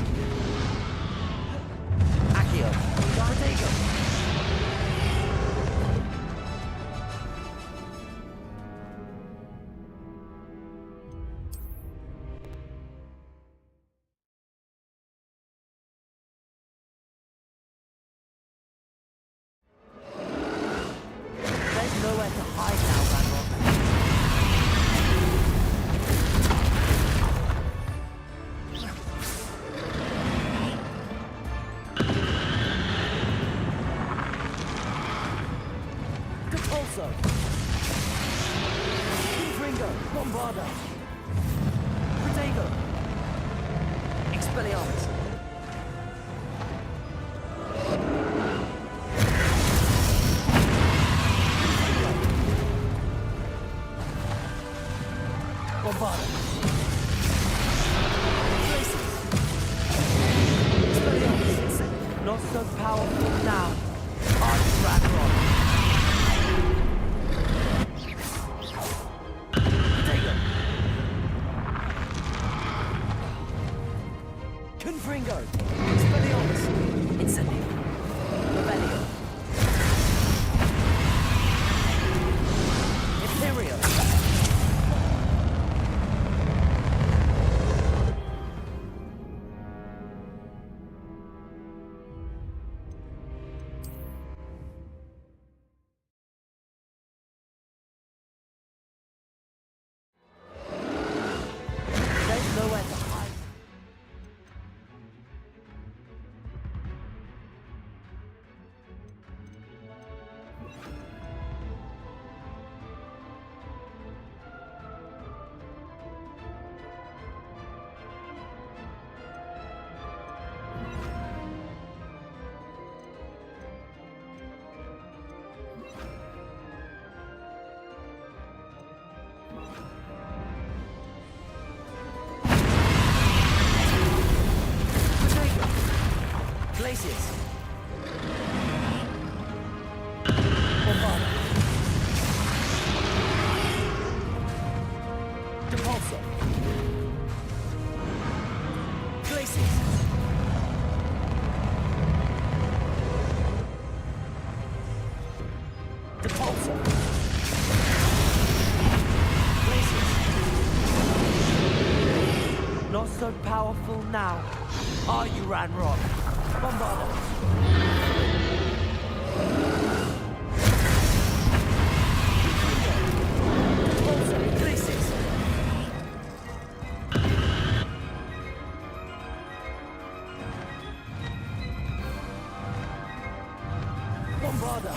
Accio. Protego. There's nowhere to hide now, Ranrock. Repulsor. Confringo. Bombarda. Protego. Expelliarmus. Bombarda. Not so powerful now. Ragnarok. Potato. Confringo. Expelliarmus. Incendio. Rebellion. Imperial. There's nowhere to hide. Glaciers. Bombarda. Depulso. Glaciers. Depulso. Glaciers. Not so powerful now. Are you, Ranrock? Bombarda. Also, Glaciers. Bombarda.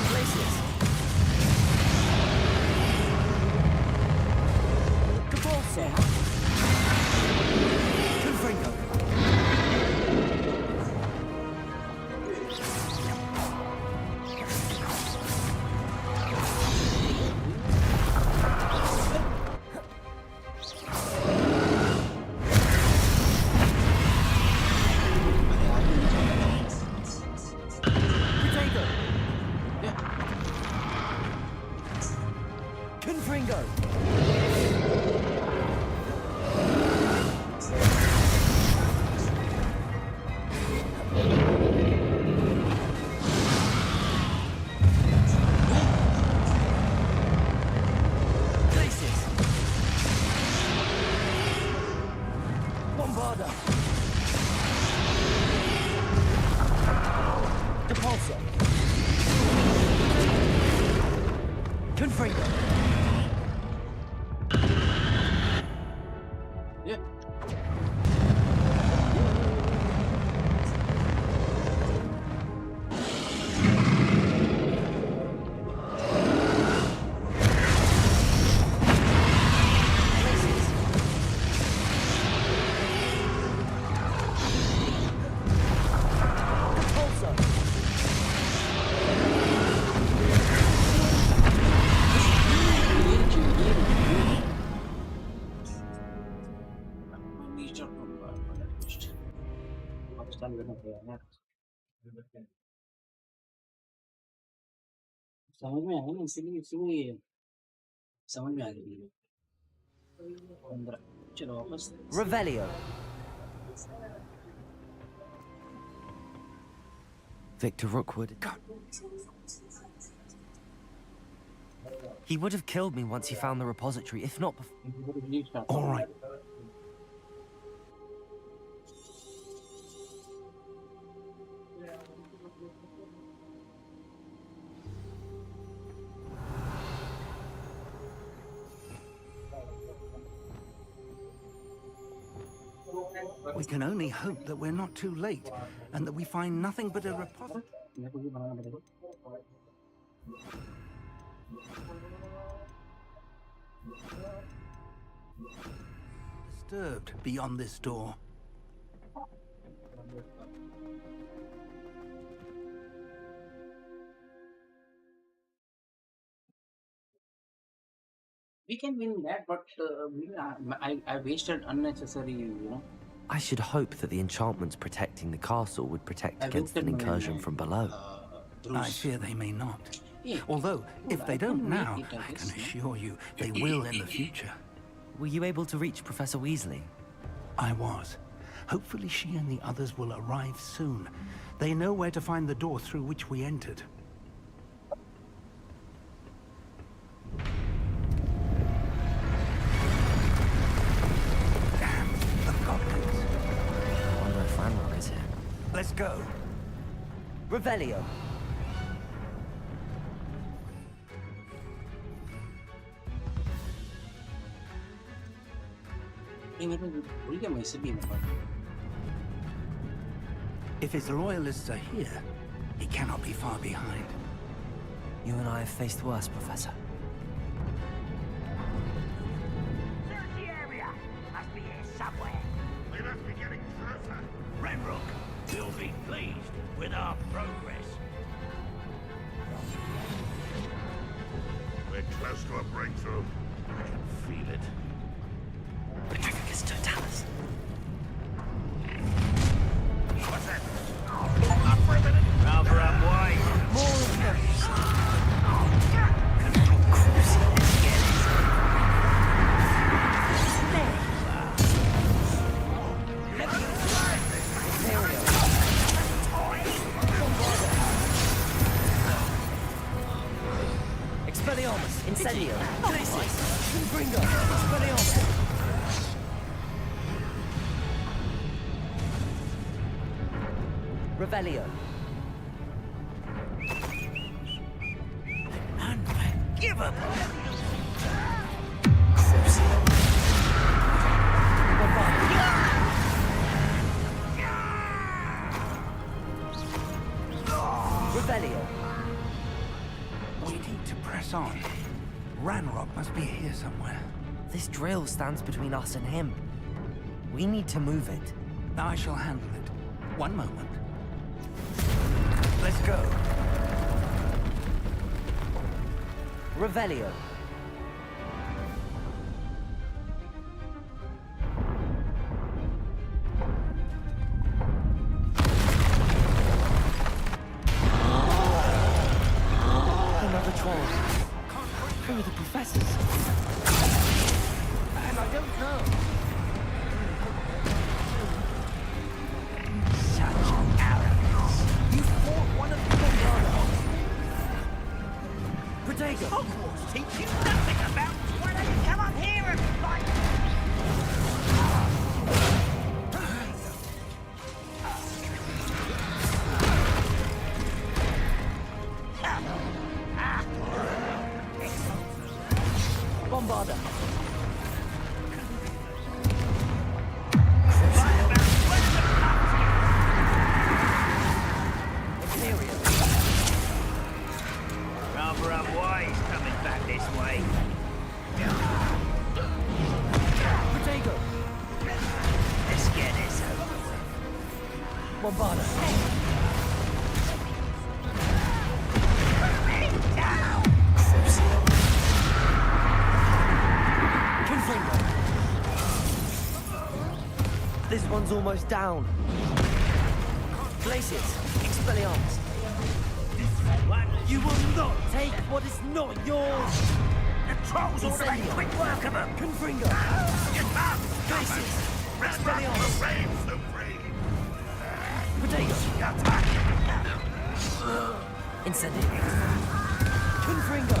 Places. Cabalso. Confringo. समझ में आया ना, इसीलिए समझ में आ गई 15। चलो वापस Revelio. Victor Rookwood. He would have killed me once he found the repository, if not before. All right. We can only hope that we're not too late, and that we find nothing but a repository. Disturbed beyond this door. We can win that, but I wasted unnecessary, you know. I should hope that the enchantments protecting the castle would protect against an incursion from below. I fear they may not. Although, if they don't now, I can assure you they will in the future. Were you able to reach Professor Weasley? I was. Hopefully she and the others will arrive soon. They know where to find the door through which we entered. Let's go. Revelio. If his loyalists are here, he cannot be far behind. You and I have faced worse, Professor. Search the area. Must be here somewhere. We must be getting closer. Ranrock, you'll be pleased with our progress. We're close to a breakthrough. I can feel it. Petrificus totalis. What's that? Up for a minute. Rather unwise. More of those. Expelliarmus, Incendio, Glacis, Confringo, Expelliarmus. Revelio. Give up! Revelio. We need to press on. Ranrock must be here somewhere. This drill stands between us and him. We need to move it. I shall handle it. One moment. Let's go. Revelio. Another troll. Who are the professors? And I don't know. Such arrogance. You fought one of the Bombarders. Protego. Hogwarts teach you nothing about. Why don't you come up here and fight? Bombarder. Rather unwise coming back this way. Protego. Let's get this over with. Bombarder. This one's almost down. Glaciers, Expelliarmus. You will not take what is not yours. The trolls ought to make quick work of them. Confringo. Glaciers, Expelliarmus. Potato. Incendio. Confringo.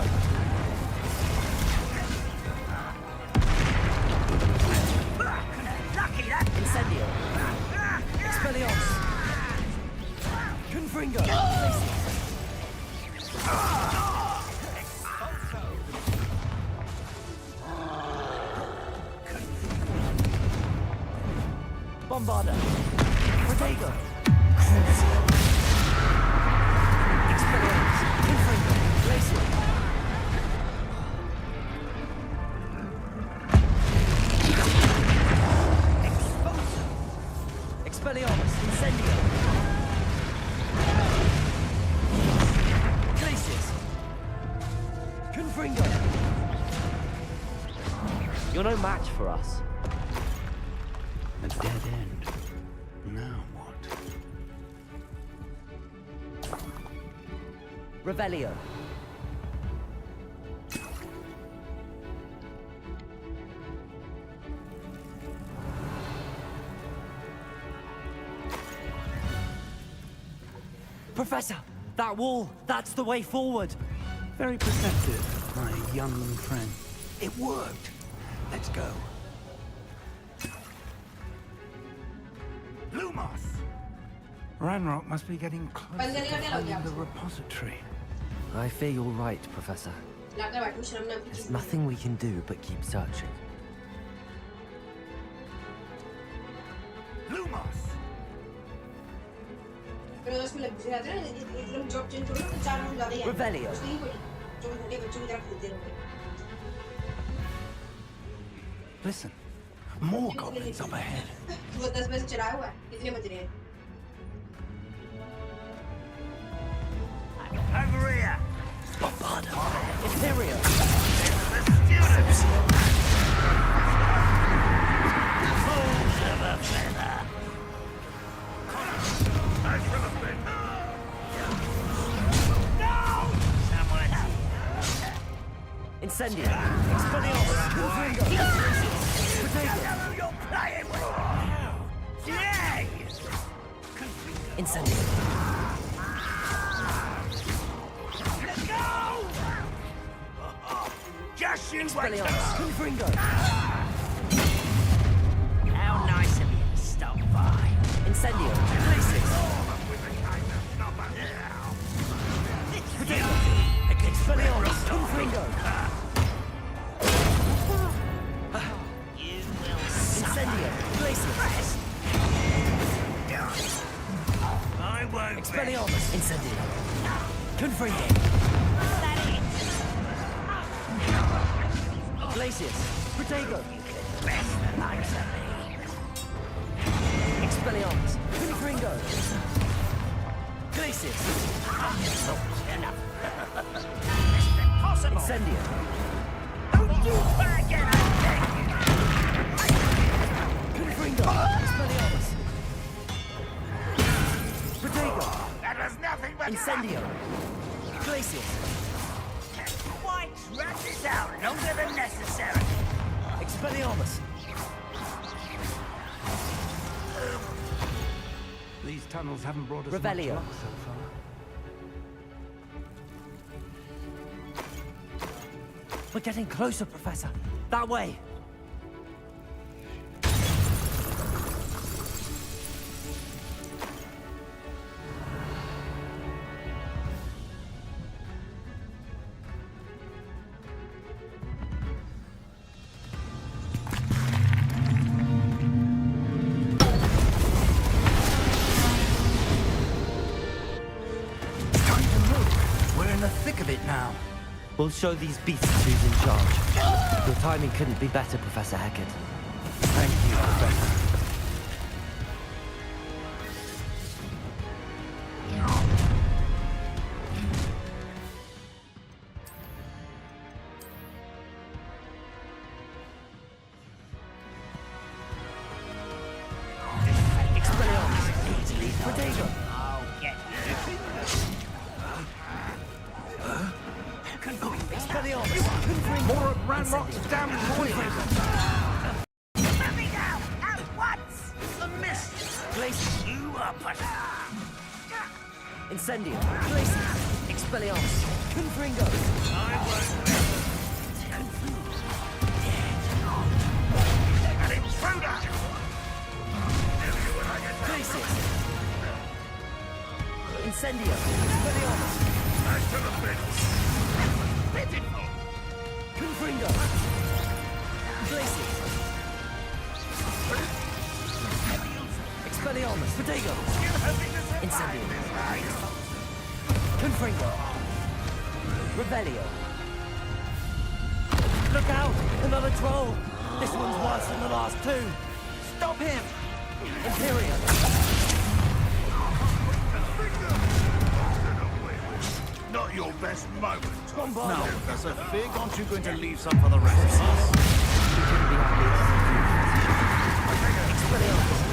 Lucky that. Incendio. Expelliarmus. Confringo. Bombarder. Protego. Expelliarmus. Confringo. Glacier. Expelliarmus, Incendio. Glaciers. Confringo. You're no match for us. A dead end. Now what? Revelio. Professor, that wall, that's the way forward. Very perceptive, my young friend. It worked. Let's go. Lumos! Ranrock must be getting close to finding the repository. I fear you're right, Professor. There's nothing we can do but keep searching. Lumos! Revelio. Listen, more goblins up ahead. Over here! Bombarder. Imperial. The students! Fools of a feather! As for the fin! No! Someone Incendio. Expelliarmus. Confringo. Potato. who you're playing with! Yay! Incendio. Let's go! Just you wait! Expelliarmus. Confringo. How nice of you to stop by. Incendio. Glaciers. Potato. Expelliarmus. Confringo. You will Incendio. Glaciers. I won't. Expelliarmus. Incendio. Confringo. Glacius. Protego. Best the likes of me. Expelliarmus. Confringo. Glacius. Enough. Impossible. Incendio. Don't you back it up. Confringo. Expelliarmus. Protego. That was nothing but Incendio. Glacius. Why drag this out longer than necessary? Expelliarmus. These tunnels haven't brought us Revelio. much luck so far. We're getting closer, Professor. That way. We'll show these beasts who's in charge. Your timing couldn't be better, Professor Hecat. Thank you, Professor. More of Ranrock's damn poison! Let me go! At once! A miss! Glacius. You are put. Incendio. Glacius. Expelliarmus. Confringo. I won't. An intruder! Glacius. Incendio. Expelliarmus. Back to the pits! Pitiful! Confringo. Glacius. Expelliarmus. Protego. Incendio. Confringo. Revelio. Look out! Another troll! This one's worse than the last two! Stop him! Imperium. Not your best moment. Bombard. Now, Professor Fig, aren't you going to leave some for the rest of us? Expelliarmus.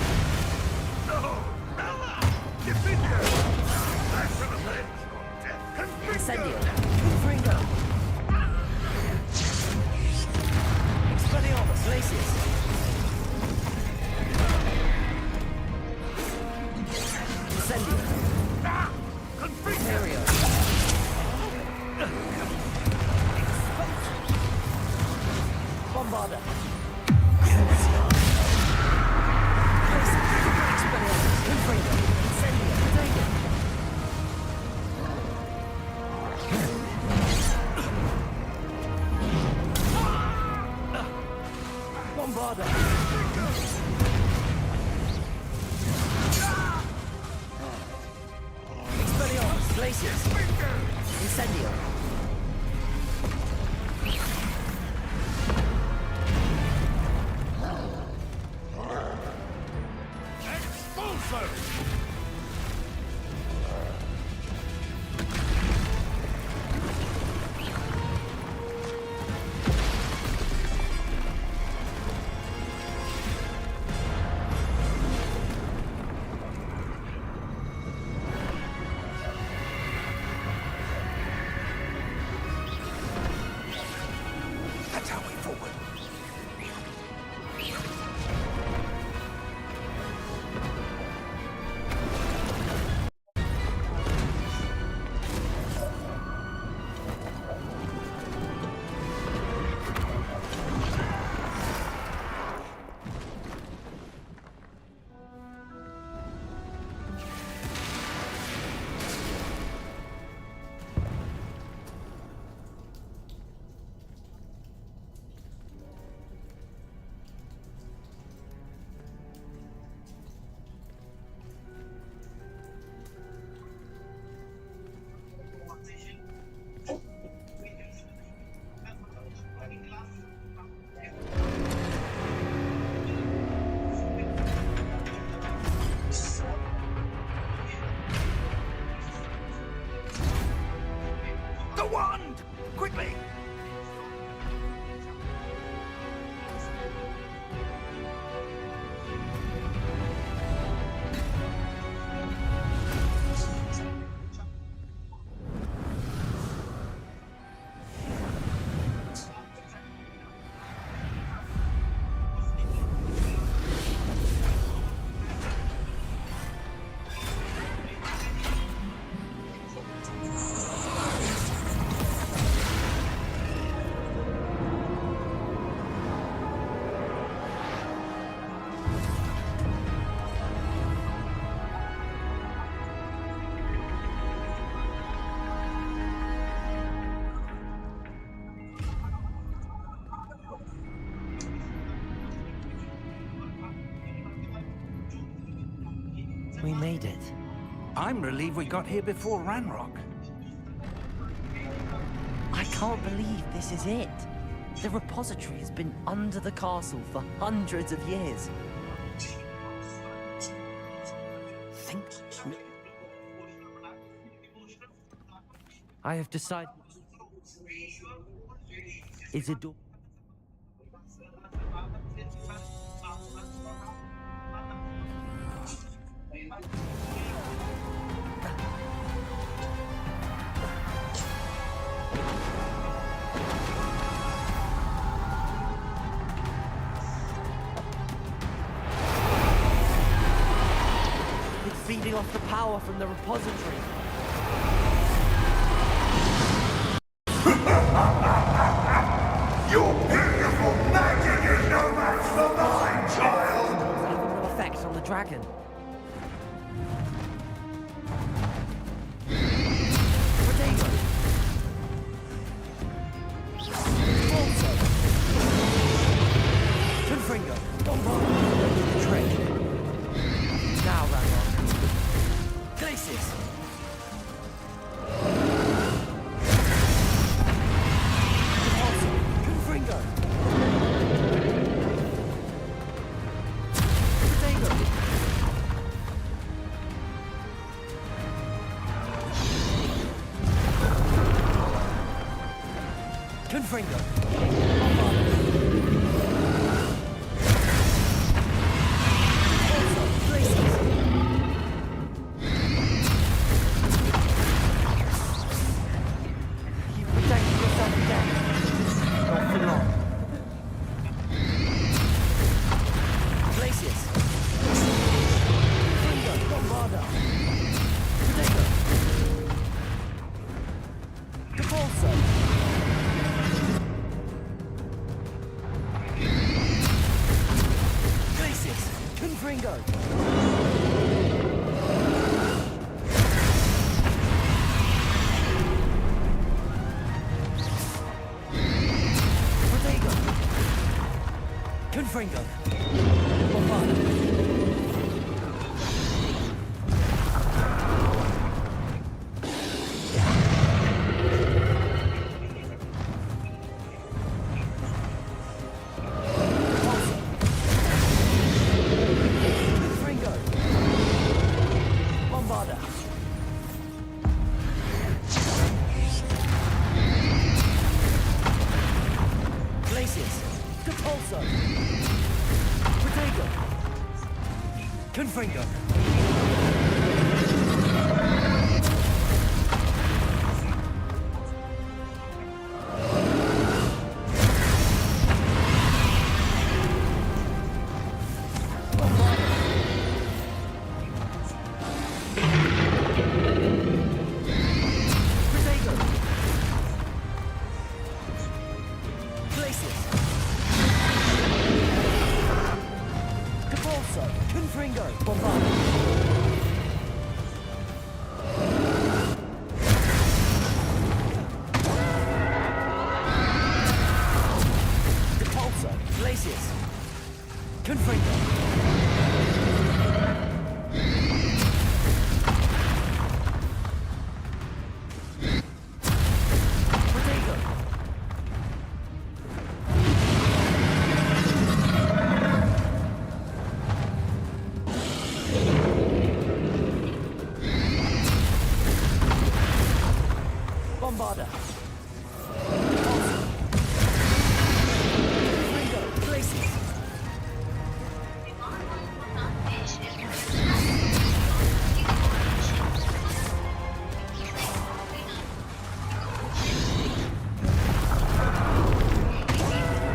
Incendio. Confringo. Expelliarmus. Glacius. Incendio. Imperio. Bombarda. Expelliarmus. Confringo. Incendio. Protego. Bombarda. Expelliarmus. Glacius. Incendio. Expulso! We made it. I'm relieved we got here before Ranrock. I can't believe this is it. The repository has been under the castle for hundreds of years. Think. I have decided. Isidore. It's feeding off the power from the repository. Your beautiful magic is no match for mine, child! It's having no effect on the dragon. Potato. Also. Confringo. Bombard. Trick. Now, Ranrock. Glacis. Confringo. Potato. Confringo. You protected yourself again. Not for long. Glacius. Confringo. Bombarda. Potato. Capulso. Glacius. Confringo. Potato. Confringo. Bombarda. Confringo. Bombarda. Glacius. Capulso. Potato. Confringo. Potato. Glacius. Capulso. Confringo. Bombarda. Capulso. Glacius. Confringo. Potato. Bombarda. Confringo. Glacius.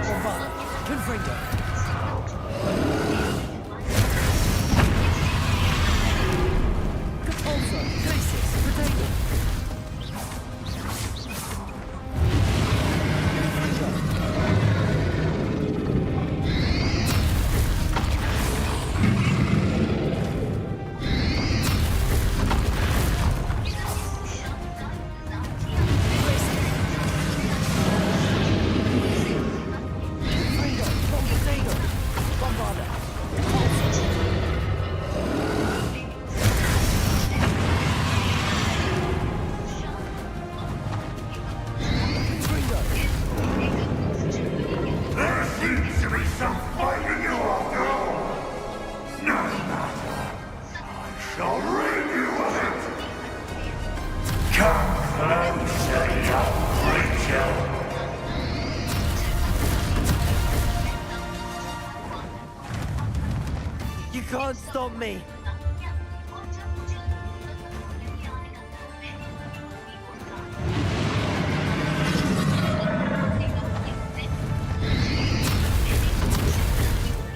Bombarda. Confringo. Capulso. Glacius. Potato. You can't stop me.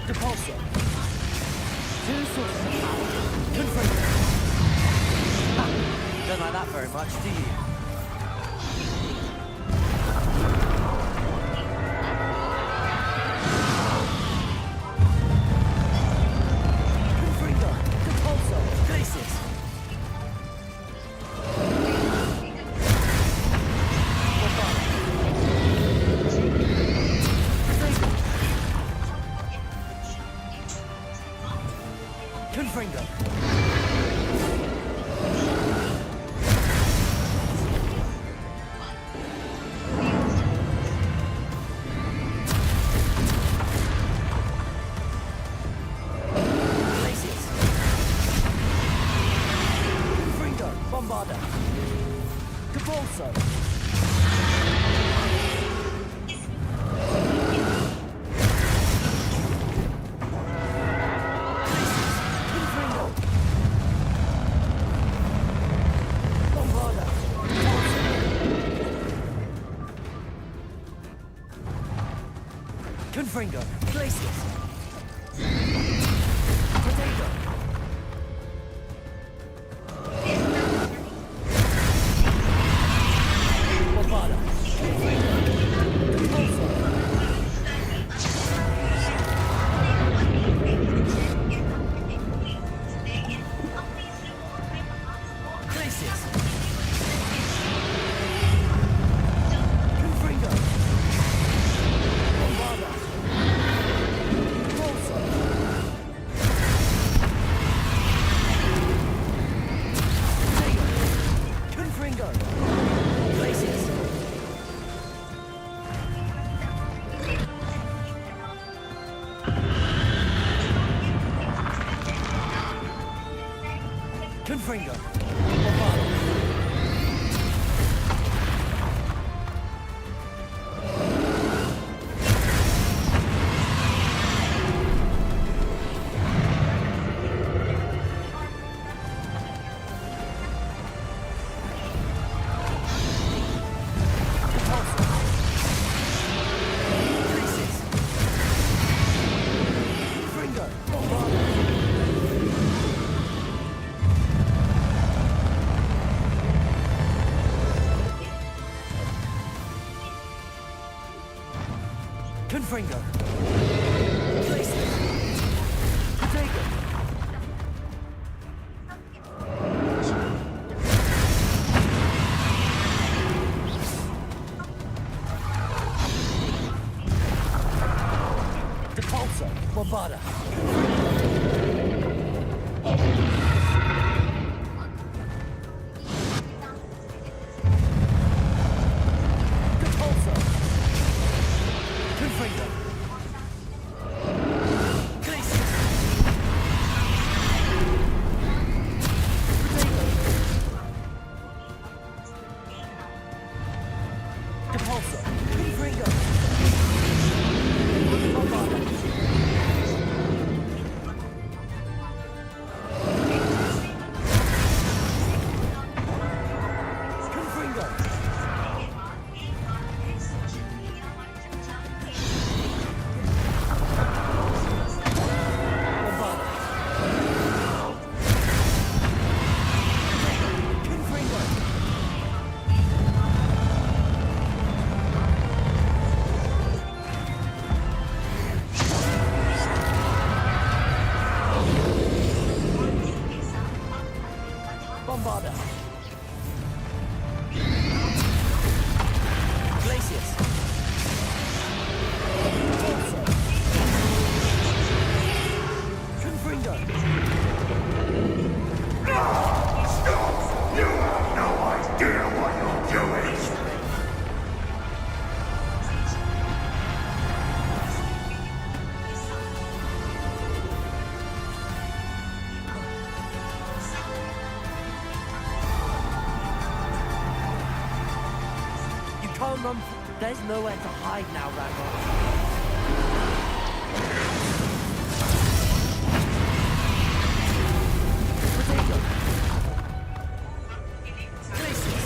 Depulsor. Two sources of power. Confringo. Don't like that very much, do you? Confringo. Depulsor. Glacis. Confringo. Glacius. Confringo. Bombarda. Depulsor. Confringo. Glacius. Potato. Bombarda. Depulsor. Glacius. Confringo. Bombarda. Confringo. Glacius. Confringo. Bombarda. Confringo. Glacius. Potato. Depulsor. Bombarda. Depulsor. Confringo. Glacius. Potato. Depulsor. Confringo. Bombarda. Confringo. Bombarda. Confringo. Bombarda. Glacius. Depulsor. Confringo. Stop! You have no idea what you're doing! You can't can't run. There's nowhere to hide now, Ranrock. Potato. Places.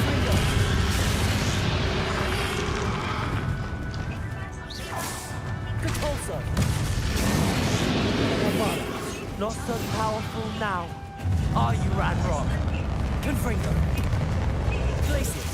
Bingo. Repulsor. Not so powerful now. Are you, Ranrock? Confringo. Places.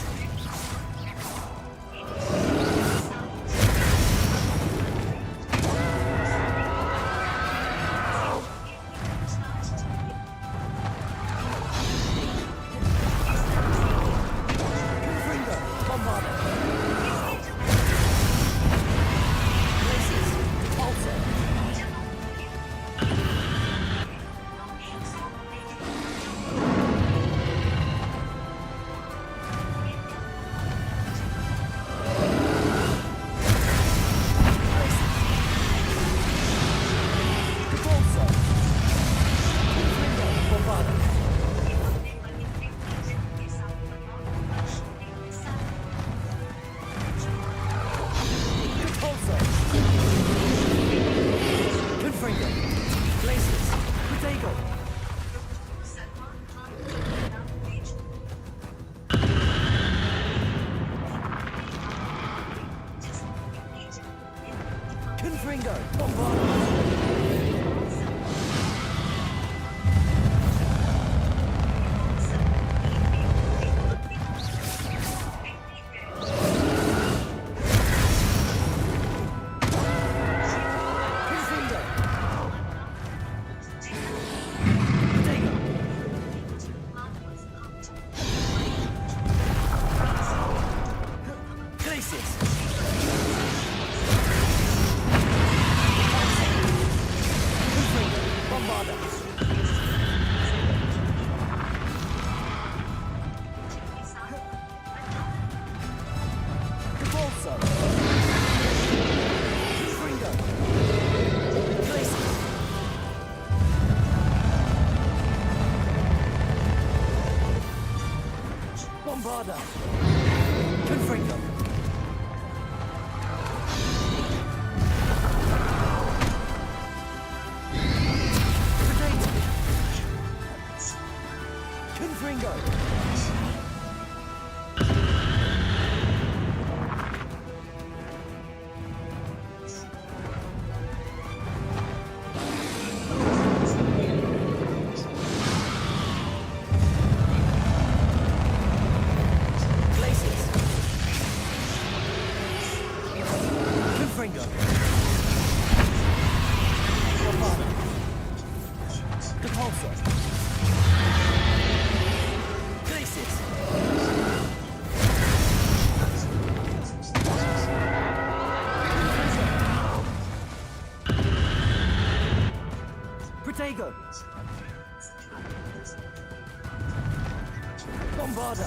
Bombarda.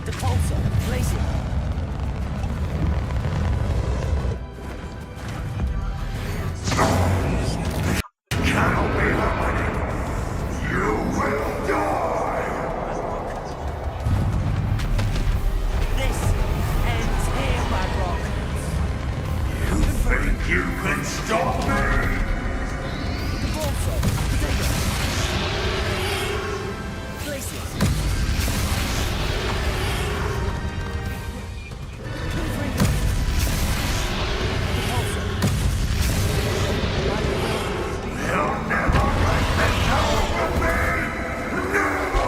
Depulsor. Placing. Cannot be happening. You will die. This ends here, Ranrock. You think you can stop me? Depulsor. Potato. Places. They'll never break the power of me! Never!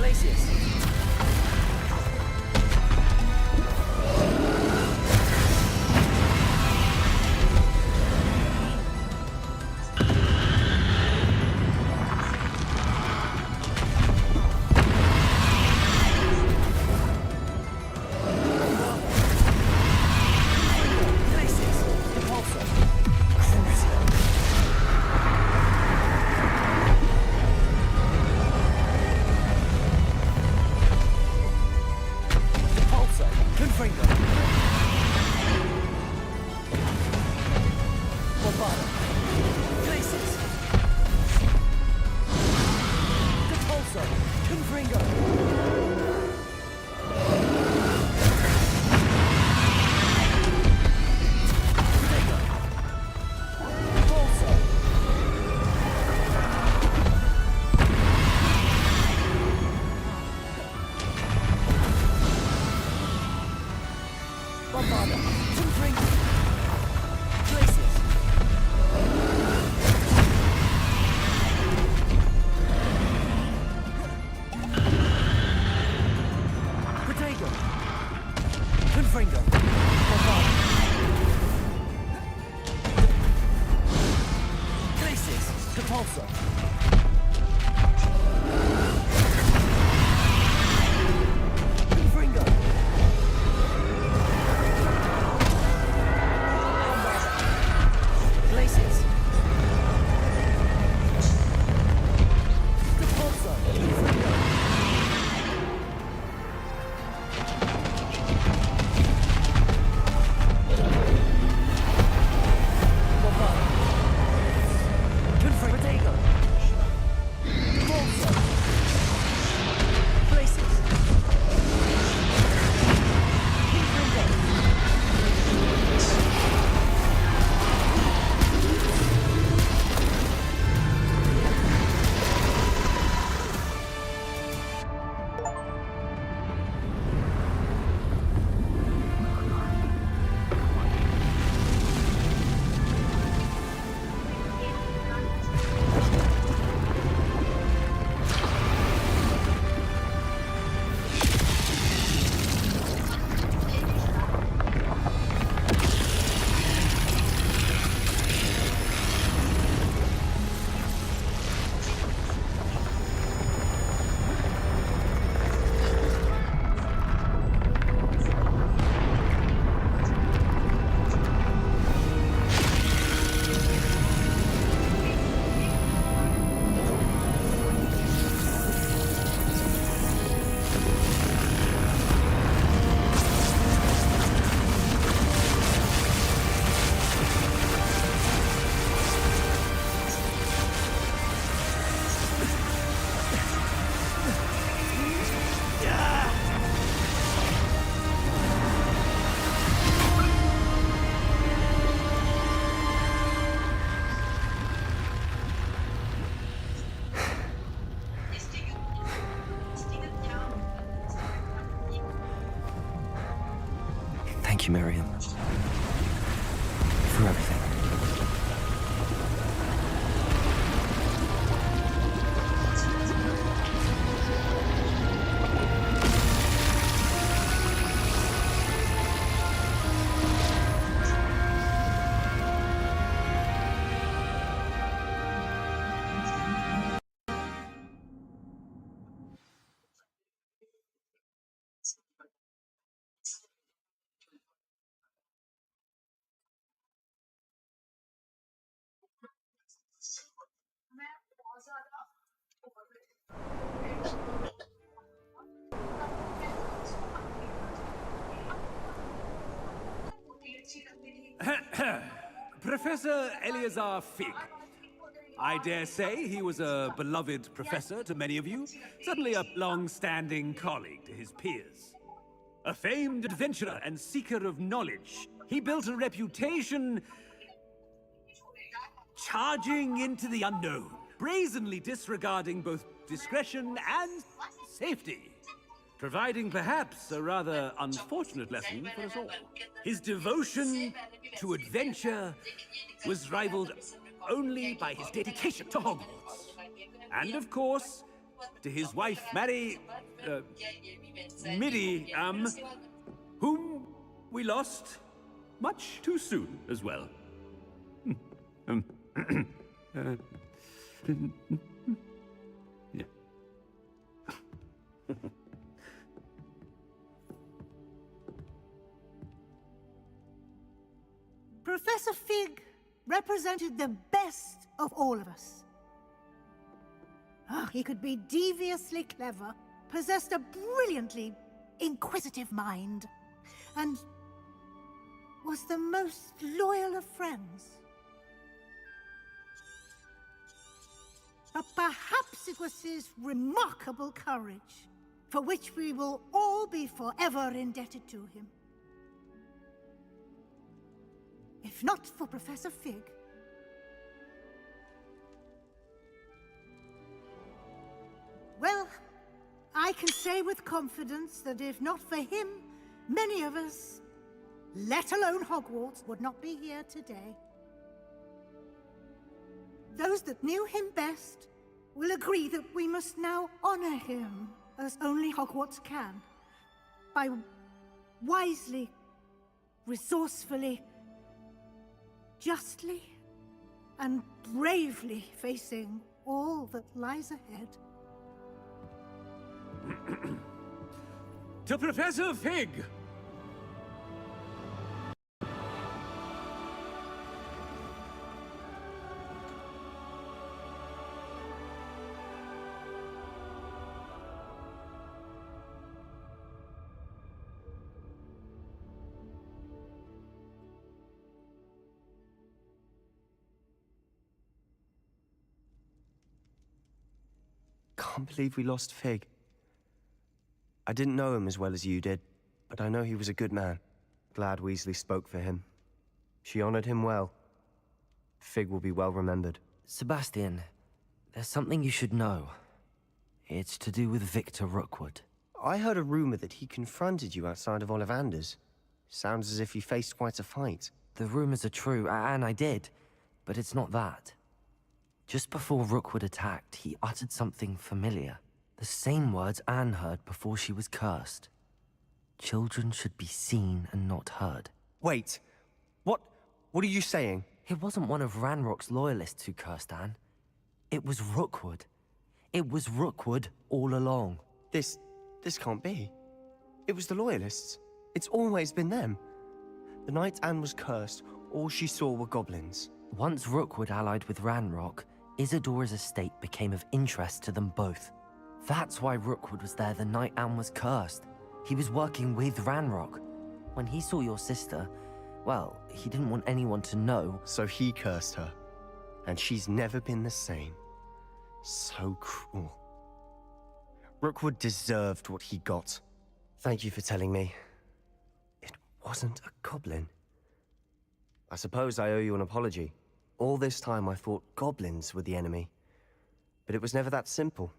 Places. Thank you, Miriam, for everything. Professor Eleazar Fig. I dare say he was a beloved professor to many of you, certainly a long-standing colleague to his peers. A famed adventurer and seeker of knowledge, he built a reputation charging into the unknown, brazenly disregarding both discretion and safety, providing perhaps a rather unfortunate lesson for us all. His devotion to adventure was rivaled only by his dedication to Hogwarts. And of course, to his wife, Miriam, whom we lost much too soon as well. Yeah. Professor Fig represented the best of all of us. He could be deviously clever, possessed a brilliantly inquisitive mind, and was the most loyal of friends. But perhaps it was his remarkable courage, for which we will all be forever indebted to him. If not for Professor Fig, well, I can say with confidence that if not for him, many of us, let alone Hogwarts, would not be here today. Those that knew him best will agree that we must now honor him as only Hogwarts can, by wisely, resourcefully, justly, and bravely facing all that lies ahead. To Professor Fig! Can't believe we lost Fig. I didn't know him as well as you did, but I know he was a good man. Glad Weasley spoke for him. She honored him well. Fig will be well remembered. Sebastian, there's something you should know. It's to do with Victor Rookwood. I heard a rumor that he confronted you outside of Ollivander's. Sounds as if you faced quite a fight. The rumors are true, and I did, but it's not that. Just before Rookwood attacked, he uttered something familiar. The same words Anne heard before she was cursed. Children should be seen and not heard. Wait, what are you saying? It wasn't one of Ranrock's loyalists who cursed Anne. It was Rookwood. It was Rookwood all along. This can't be. It was the loyalists. It's always been them. The night Anne was cursed, all she saw were goblins. Once Rookwood allied with Ranrock, Isadora's estate became of interest to them both. That's why Rookwood was there the night Anne was cursed. He was working with Ranrock. When he saw your sister, well, he didn't want anyone to know. So he cursed her. And she's never been the same. So cruel. Rookwood deserved what he got. Thank you for telling me. It wasn't a goblin. I suppose I owe you an apology. All this time I thought goblins were the enemy. But it was never that simple.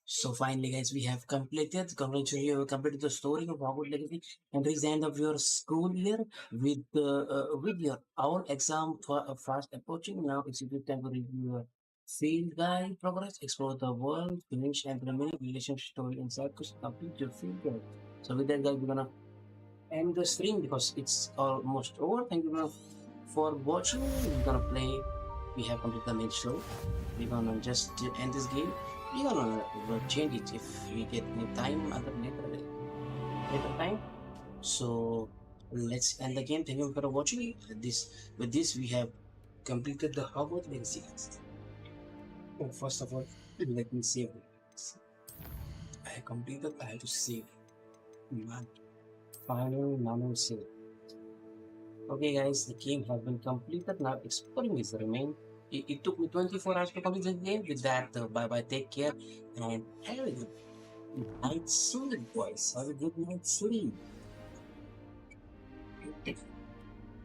So finally, guys, we have completed. Congratulations, you have completed the story of Hogwarts Legacy and reached the end of your school year with your our exam fast approaching. Now it's a good time to review your field guide progress, explore the world, finish and remaining relationship story and circles, complete your field guide. So with that, guys, we're gonna end the stream because it's almost over. Thank you for watching. We're gonna play. We have completed the main show. We're gonna just end this game. We're gonna change it if we get any time at the later time. So let's end the game. Thank you for watching. With this we have completed the Hogwarts Legacy. First of all, let me save it. I completed. I have to save. Man, final nano save. Okay, guys, the game has been completed. Now exploring is the remain. It took me 24 hours to complete the game. With that, bye bye, take care, and have a good night sleep, boys. Have a good night sleep.